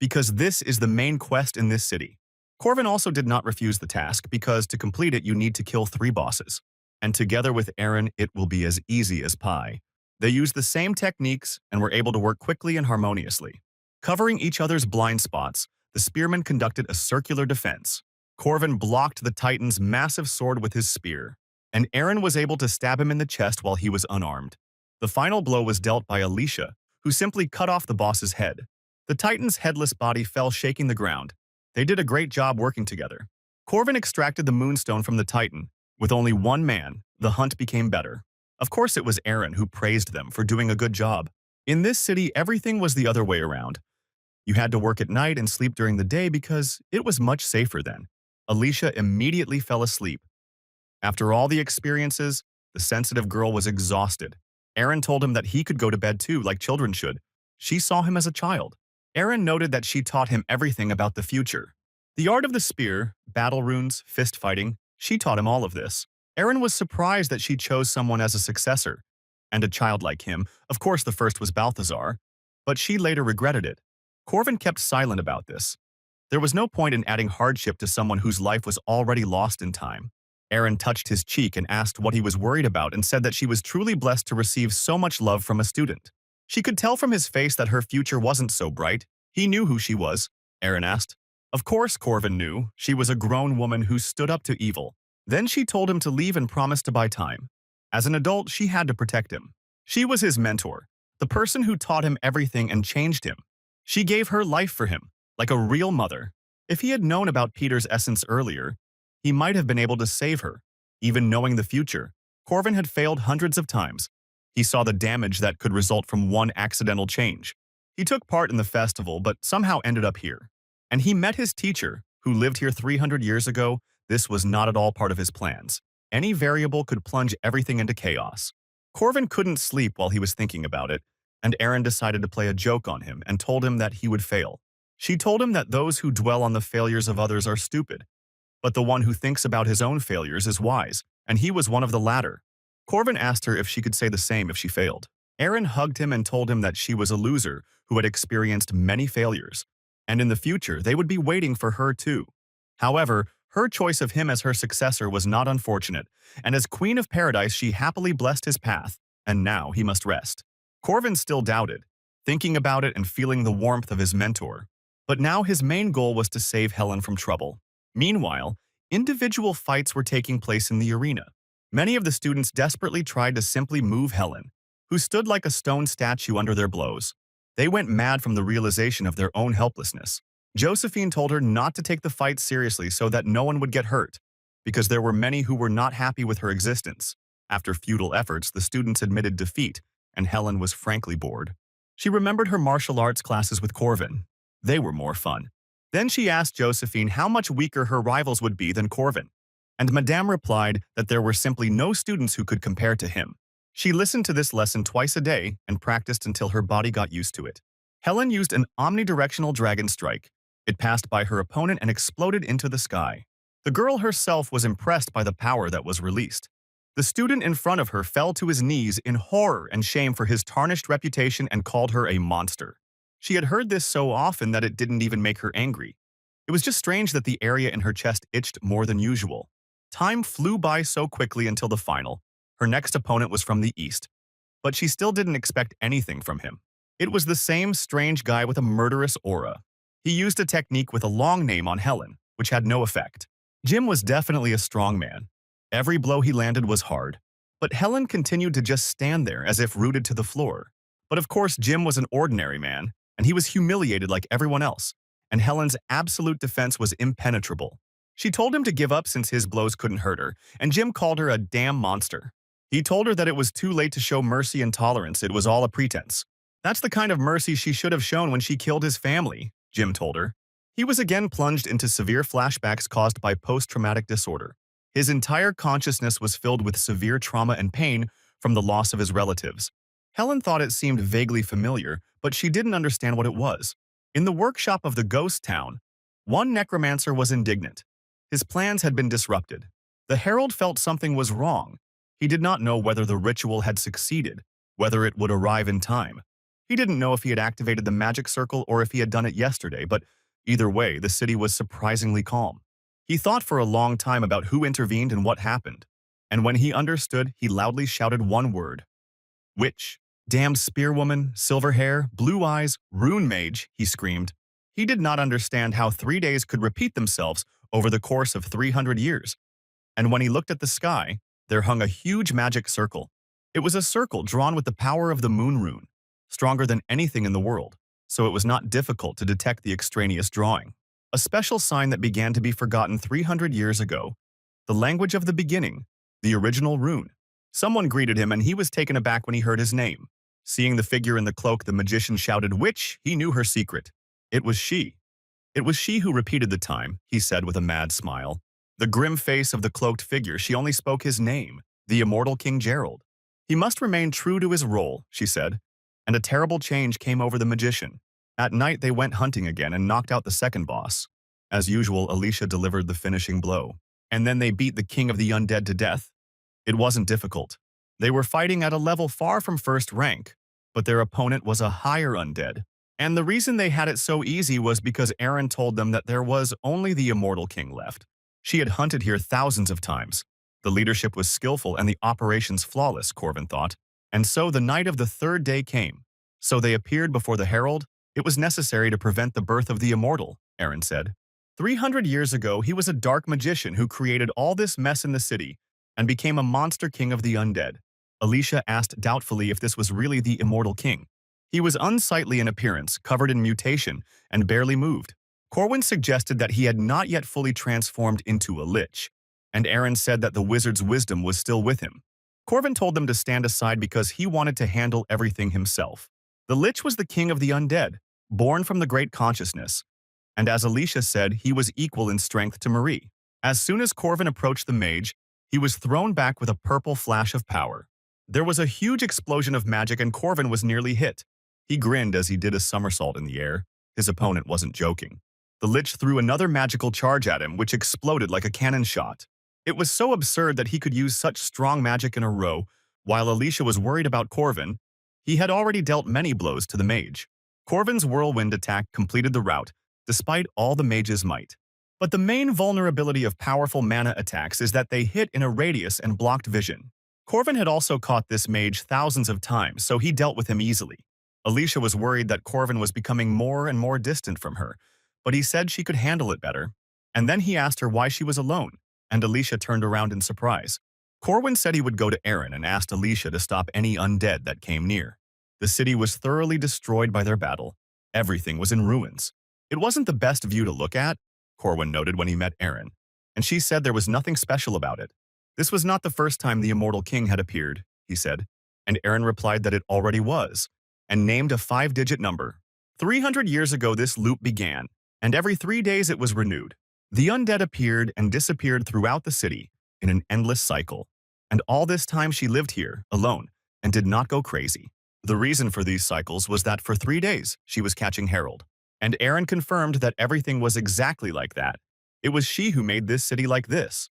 because this is the main quest in this city. Corvin also did not refuse the task because to complete it you need to kill 3 bosses, and together with Aaron it will be as easy as pie. They used the same techniques and were able to work quickly and harmoniously. Covering each other's blind spots, the spearmen conducted a circular defense. Corvin blocked the Titan's massive sword with his spear, and Aaron was able to stab him in the chest while he was unarmed. The final blow was dealt by Alicia, who simply cut off the boss's head. The Titan's headless body fell shaking the ground. They did a great job working together. Corvin extracted the moonstone from the Titan. With only one man, the hunt became better. Of course it was Aaron who praised them for doing a good job. In this city, everything was the other way around. You had to work at night and sleep during the day because it was much safer then. Alicia immediately fell asleep. After all the experiences, the sensitive girl was exhausted. Aaron told him that he could go to bed too, like children should. She saw him as a child. Aaron noted that she taught him everything about the future. The art of the spear, battle runes, fist fighting, she taught him all of this. Aaron was surprised that she chose someone as a successor, and a child like him. Of course, the first was Balthazar, but she later regretted it. Corvin kept silent about this. There was no point in adding hardship to someone whose life was already lost in time. Aaron touched his cheek and asked what he was worried about and said that she was truly blessed to receive so much love from a student. She could tell from his face that her future wasn't so bright. He knew who she was, Aaron asked. Of course Corvin knew. She was a grown woman who stood up to evil. Then she told him to leave and promised to buy time. As an adult, she had to protect him. She was his mentor, the person who taught him everything and changed him. She gave her life for him, like a real mother. If he had known about Peter's essence earlier, he might have been able to save her. Even knowing the future, Corvin had failed hundreds of times. He saw the damage that could result from one accidental change. He took part in the festival, but somehow ended up here. And he met his teacher, who lived here 300 years ago. This was not at all part of his plans. Any variable could plunge everything into chaos. Corvin couldn't sleep while he was thinking about it, and Aaron decided to play a joke on him and told him that he would fail. She told him that those who dwell on the failures of others are stupid, but the one who thinks about his own failures is wise, and he was one of the latter. Corvin asked her if she could say the same if she failed. Aaron hugged him and told him that she was a loser who had experienced many failures, and in the future they would be waiting for her too. However, her choice of him as her successor was not unfortunate, and as Queen of Paradise she happily blessed his path, and now he must rest. Corvin still doubted, thinking about it and feeling the warmth of his mentor. But now his main goal was to save Helen from trouble. Meanwhile, individual fights were taking place in the arena. Many of the students desperately tried to simply move Helen, who stood like a stone statue under their blows. They went mad from the realization of their own helplessness. Josephine told her not to take the fight seriously so that no one would get hurt, because there were many who were not happy with her existence. After futile efforts, the students admitted defeat, and Helen was frankly bored. She remembered her martial arts classes with Corvin. They were more fun. Then she asked Josephine how much weaker her rivals would be than Corvin, and Madame replied that there were simply no students who could compare to him. She listened to this lesson twice a day and practiced until her body got used to it. Helen used an omnidirectional dragon strike. It passed by her opponent and exploded into the sky. The girl herself was impressed by the power that was released. The student in front of her fell to his knees in horror and shame for his tarnished reputation and called her a monster. She had heard this so often that it didn't even make her angry. It was just strange that the area in her chest itched more than usual. Time flew by so quickly until the final. Her next opponent was from the east, but she still didn't expect anything from him. It was the same strange guy with a murderous aura. He used a technique with a long name on Helen, which had no effect. Jim was definitely a strong man. Every blow he landed was hard, but Helen continued to just stand there as if rooted to the floor. But of course, Jim was an ordinary man, and he was humiliated like everyone else, and Helen's absolute defense was impenetrable. She told him to give up since his blows couldn't hurt her, and Jim called her a damn monster. He told her that it was too late to show mercy and tolerance, it was all a pretense. That's the kind of mercy she should have shown when she killed his family, Jim told her. He was again plunged into severe flashbacks caused by post-traumatic disorder. His entire consciousness was filled with severe trauma and pain from the loss of his relatives. Helen thought it seemed vaguely familiar, but she didn't understand what it was. In the workshop of the ghost town, one necromancer was indignant. His plans had been disrupted. The herald felt something was wrong. He did not know whether the ritual had succeeded, whether it would arrive in time. He didn't know if he had activated the magic circle or if he had done it yesterday, but either way, the city was surprisingly calm. He thought for a long time about who intervened and what happened. And when he understood, he loudly shouted one word. Witch. Damned spearwoman, silver hair, blue eyes, rune mage, he screamed. He did not understand how 3 days could repeat themselves over the course of 300 years. And when he looked at the sky, there hung a huge magic circle. It was a circle drawn with the power of the moon rune, stronger than anything in the world, so it was not difficult to detect the extraneous drawing. A special sign that began to be forgotten 300 years ago. The language of the beginning, the original rune. Someone greeted him and he was taken aback when he heard his name. Seeing the figure in the cloak, the magician shouted, "Witch!" He knew her secret. It was she. It was she who repeated the time, he said with a mad smile. The grim face of the cloaked figure, she only spoke his name, the immortal King Gerald. He must remain true to his role, she said, and a terrible change came over the magician. At night they went hunting again and knocked out the second boss. As usual, Alicia delivered the finishing blow. And then they beat the king of the undead to death. It wasn't difficult. They were fighting at a level far from first rank, but their opponent was a higher undead. And the reason they had it so easy was because Aaron told them that there was only the immortal king left. She had hunted here thousands of times. The leadership was skillful and the operations flawless, Corvin thought. And so the night of the third day came. So they appeared before the herald. It was necessary to prevent the birth of the immortal, Aaron said. 300 years ago, he was a dark magician who created all this mess in the city and became a monster king of the undead. Alicia asked doubtfully if this was really the immortal king. He was unsightly in appearance, covered in mutation, and barely moved. Corwin suggested that he had not yet fully transformed into a lich, and Aaron said that the wizard's wisdom was still with him. Corvin told them to stand aside because he wanted to handle everything himself. The lich was the king of the undead, born from the great consciousness, and as Alicia said, he was equal in strength to Marie. As soon as Corvin approached the mage, he was thrown back with a purple flash of power. There was a huge explosion of magic and Corvin was nearly hit. He grinned as he did a somersault in the air. His opponent wasn't joking. The lich threw another magical charge at him, which exploded like a cannon shot. It was so absurd that he could use such strong magic in a row. While Alicia was worried about Corvin, he had already dealt many blows to the mage. Corvin's whirlwind attack completed the rout, despite all the mage's might. But the main vulnerability of powerful mana attacks is that they hit in a radius and blocked vision. Corvin had also caught this mage thousands of times, so he dealt with him easily. Alicia was worried that Corvin was becoming more and more distant from her, but he said she could handle it better. And then he asked her why she was alone, and Alicia turned around in surprise. Corwin said he would go to Aaron and asked Alicia to stop any undead that came near. The city was thoroughly destroyed by their battle. Everything was in ruins. It wasn't the best view to look at, Corwin noted when he met Aaron, and she said there was nothing special about it. This was not the first time the immortal king had appeared, he said, and Aaron replied that it already was, and named a 5-digit number. 300 years ago this loop began, and every 3 days it was renewed. The undead appeared and disappeared throughout the city in an endless cycle, and all this time she lived here, alone, and did not go crazy. The reason for these cycles was that for 3 days she was catching Harold, and Aaron confirmed that everything was exactly like that. It was she who made this city like this.